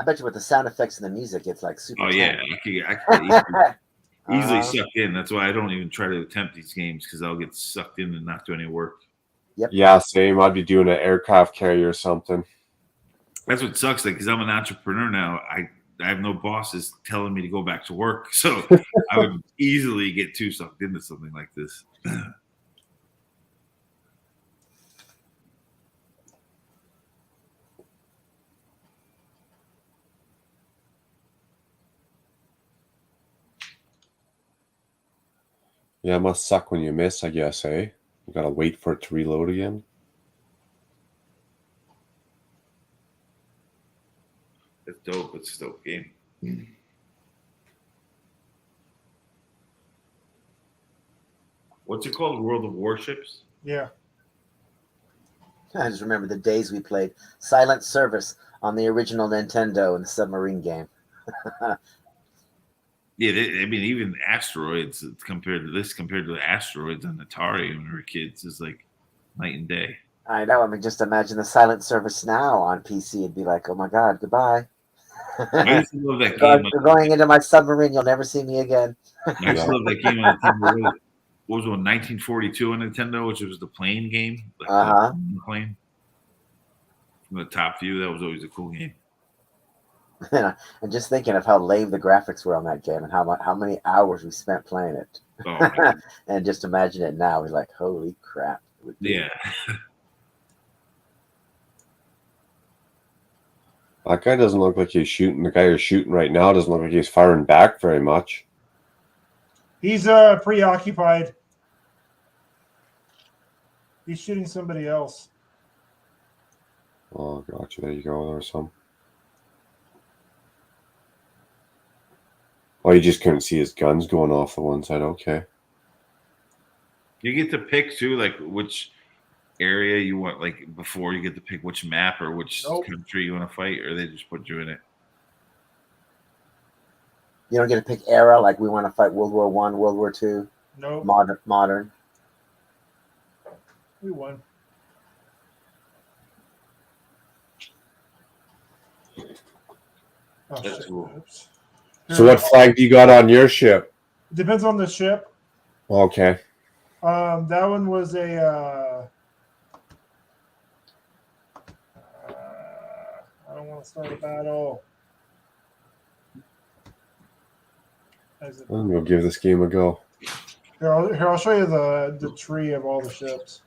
bet you with the sound effects and the music, it's like super. Oh yeah, I can easily sucked in. That's why I don't even try to attempt these games because I'll get sucked in and not do any work. Yep. Yeah, same. I'd be doing an aircraft carrier or something. That's what sucks. Like, because I'm an entrepreneur now, I have no bosses telling me to go back to work, so I would easily get too sucked into something like this. Yeah, it must suck when you miss, I guess, eh? You gotta wait for it to reload again. It's dope. It's a dope game. What's it called? World of Warships? Yeah. I just remember the days we played Silent Service on the original Nintendo in the submarine game. Yeah, I mean, even Asteroids compared to the Asteroids on Atari when we were kids is like night and day. I know. I mean, just imagine the Silent Service now on PC. It'd be like, oh my God, goodbye. I used to love that game. You're going into my submarine. You'll never see me again. I used to love that game on Nintendo. What was it, 1942 on Nintendo, which was the plane game? Like the plane. From the top view, that was always a cool game. And just thinking of how lame the graphics were on that game and how many hours we spent playing it. Oh, and just imagine it now. We're like, holy crap. Yeah. That guy doesn't look like he's shooting. The guy you're shooting right now doesn't look like he's firing back very much. He's preoccupied. He's shooting somebody else. Oh, gotcha. There you go. There's some. Oh, you just couldn't see his guns going off the one side. Okay. You get to pick too, like which area you want. Like before, you get to pick which map or which country you want to fight, or they just put you in it. You don't get to pick era, like we want to fight World War I, World War II. No. Modern. We won. Oh, That's shit. cool. Oops. So what flag do you got on your ship? Depends on the ship. Okay. That one was a. I don't want to start a battle. I'm gonna give this game a go. Here, I'll show you the tree of all the ships.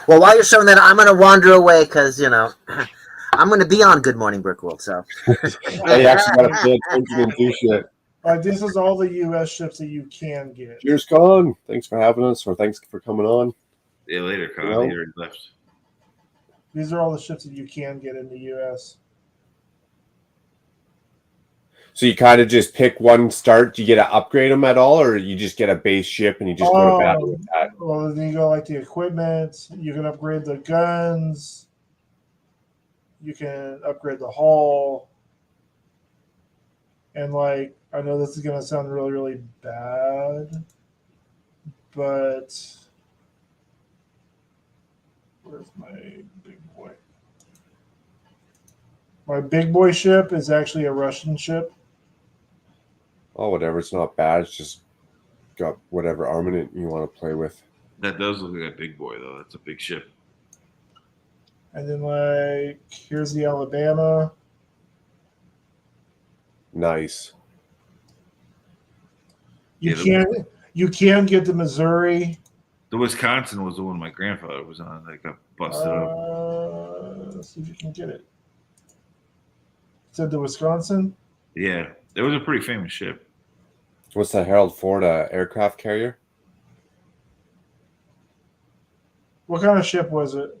Well, while you're showing that, I'm going to wander away because, I'm going to be on Good Morning Brickworld. So I actually got to pay attention and do shit. This is all the U.S. ships that you can get. Cheers, Colin. Thanks for having us, or thanks for coming on. Yeah, later, Colin. You know? He already left. These are all the ships that you can get in the U.S. So you kind of just pick one start. Do you get to upgrade them at all, or you just get a base ship and you just go to battle with that? Well, then you go like the equipment. You can upgrade the guns. You can upgrade the hull. And like, I know this is gonna sound really, really bad, but where's my big boy? My big boy ship is actually a Russian ship. Oh, whatever. It's not bad. It's just got whatever armament you want to play with. That does look like a big boy, though. That's a big ship. And then like, here's the Alabama. Nice. You can get the Missouri. The Wisconsin was the one my grandfather was on. That got busted up. Let's see if you can get it. Said the Wisconsin. Yeah, it was a pretty famous ship. What's the Harold Ford aircraft carrier? What kind of ship was it?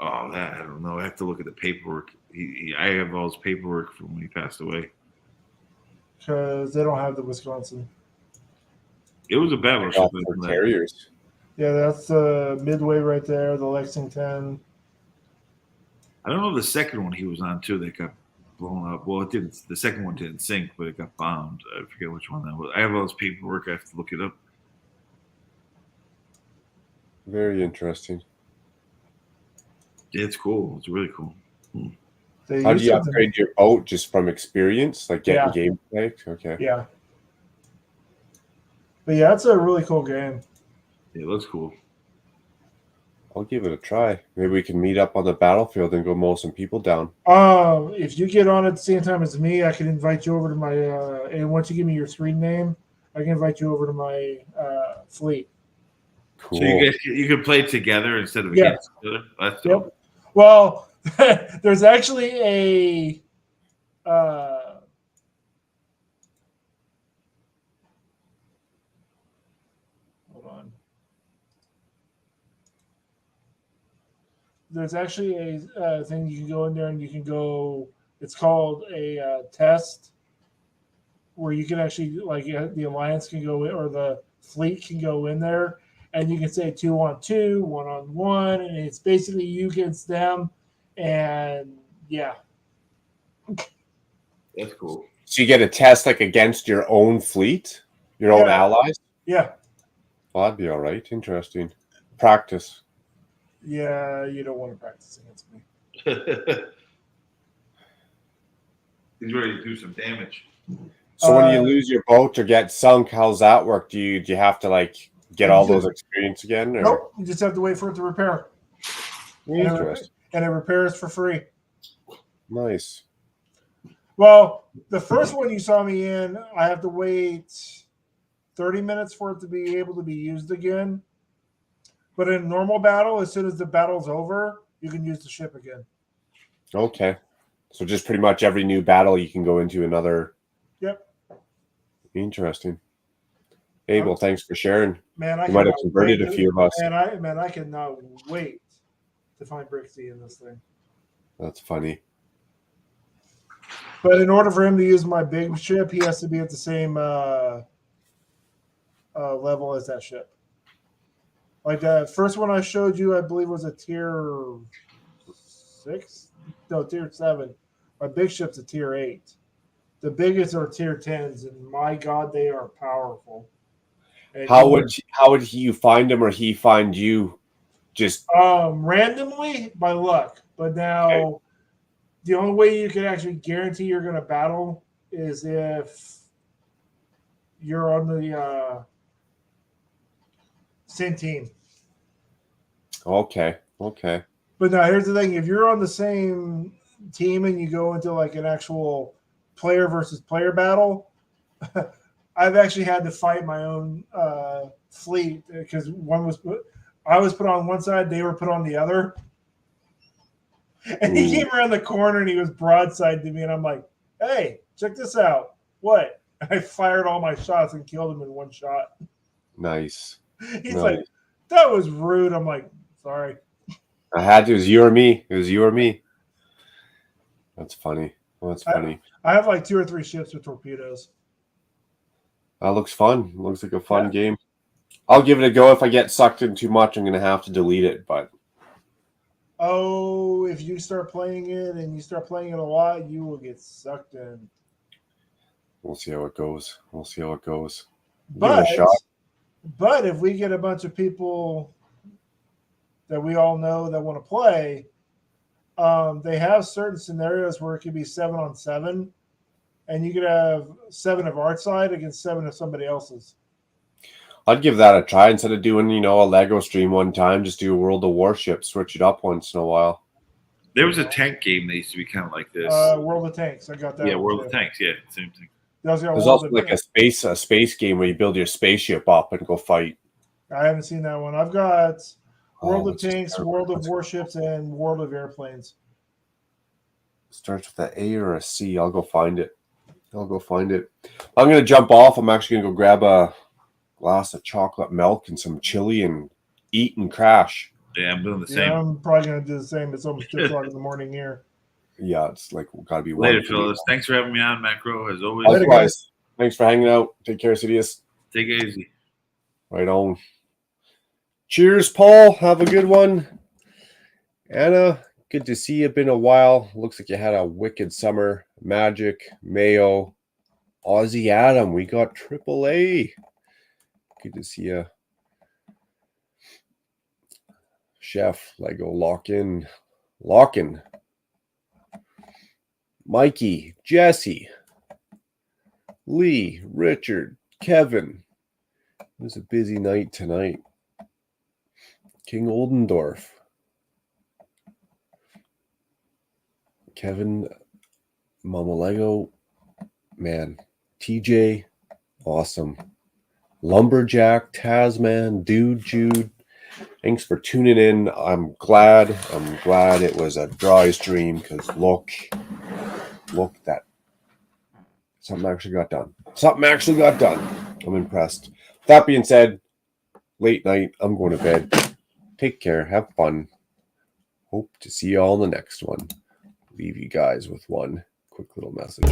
Oh, that I don't know. I have to look at the paperwork. I have all his paperwork from when he passed away. Because they don't have the Wisconsin. It was a battleship. Carriers. Yeah, that's the Midway right there, the Lexington. I don't know the second one he was on too that got blown up. Well, it didn't. The second one didn't sink, but it got bombed. I forget which one that was. I have all his paperwork. I have to look it up. Very interesting. Yeah, it's cool. It's really cool. How do you upgrade your boat? Just from experience, like getting gameplay? Okay. Yeah. But yeah, it's a really cool game. Yeah, it looks cool. I'll give it a try. Maybe we can meet up on the battlefield and go mow some people down. If you get on at the same time as me, I can invite you over to my. And once you give me your screen name, I can invite you over to my fleet. Cool. So you can play together instead of against each other. That's dope. Well, there's actually a. Hold on. There's actually a thing you can go in there and you can go. It's called a test, where you can actually the alliance can go in, or the fleet can go in there, and you can say 2-on-2, 1-on-1, and it's basically you against them, and yeah. That's cool. So you get a test against your own fleet, your own allies. Yeah. Well, that'd be all right. Interesting. Practice. Yeah, you don't want to practice against me. He's ready to do some damage. So when you lose your boat or get sunk, how's that work? Do you have to get all those experience again? Or? Nope. You just have to wait for it to repair. Interesting. And it repairs for free. Nice. Well, the first one you saw me in, I have to wait 30 minutes for it to be able to be used again. But in normal battle, as soon as the battle's over, you can use the ship again. Okay. So just pretty much every new battle you can go into another. Yep. Interesting. Hey, well, thanks for sharing. Man, I you might have converted a few of us. Man, I cannot wait to find Brixie in this thing. That's funny. But in order for him to use my big ship, he has to be at the same level as that ship. Like that first one I showed you, I believe was a tier 6? No, tier 7. My big ship's a tier 8. The biggest are tier 10s, and my God, they are powerful. And How would you find him, or he find you? Just randomly by luck. But now the only way you can actually guarantee you're going to battle is if you're on the same team. Okay. But now here's the thing: if you're on the same team and you go into an actual player versus player battle, I've actually had to fight my own fleet because one was I was put on one side, they were put on the other. And he came around the corner and he was broadside to me, and I'm like, "Hey, check this out." What? I fired all my shots and killed him in one shot. Nice. He's like, "That was rude." I'm like, "Sorry." I had to. It was you or me. It was you or me. That's funny. That's funny. I have like 2 or 3 ships with torpedoes. That looks fun. Looks like a fun game. I'll give it a go. If I get sucked in too much, I'm going to have to delete it. But oh, if you start playing it and you start playing it a lot, you will get sucked in. We'll see how it goes. We'll see how it goes. But if we get a bunch of people that we all know that want to play, they have certain scenarios where it could be 7-on-7, and you could have 7 of our side against 7 of somebody else's. I'd give that a try instead of doing, a Lego stream one time. Just do a World of Warships. Switch it up once in a while. There was a tank game that used to be kind of like this. World of Tanks. I got that. Yeah, World of Tanks. Yeah, same thing. There's also like a space game where you build your spaceship up and go fight. I haven't seen that one. I've got World of Tanks, World of Warships, and World of Airplanes. Starts with an A or a C. I'll go find it. I'm going to jump off. I'm actually going to go grab a glass of chocolate milk and some chili and eat and crash. Yeah, I'm doing the same. Yeah, I'm probably going to do the same. It's almost 2 o'clock in the morning here. Yeah, it's like got to be later, fellas. Thanks for having me on, Macro, as always. Later, guys. Thanks for hanging out. Take care, Sidious. Take it easy. Right on. Cheers, Paul. Have a good one. Anna, good to see you. Been a while. Looks like you had a wicked summer. Magic, Mayo, Aussie Adam. We got AAA. Good to see you. Chef, Lego, Lockin. Mikey, Jesse, Lee, Richard, Kevin. It was a busy night tonight. King Oldendorf. Kevin, Mama Lego, man. TJ, awesome. Lumberjack, Tasman, Dude, Jude. Thanks for tuning in. I'm glad it was a dry stream because look that something actually got done. I'm impressed. That being said, late night. I'm going to bed. Take care. Have fun. Hope to see you all in the next one. Leave you guys with one quick little message.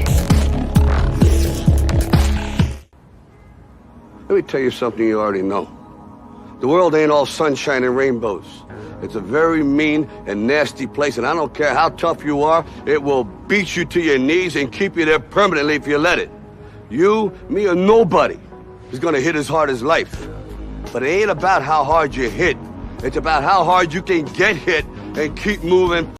Let me tell you something you already know. The world ain't all sunshine and rainbows. It's a very mean and nasty place, and I don't care how tough you are, it will beat you to your knees and keep you there permanently if you let it. You, me, or nobody is gonna hit as hard as life. But it ain't about how hard you hit. It's about how hard you can get hit and keep moving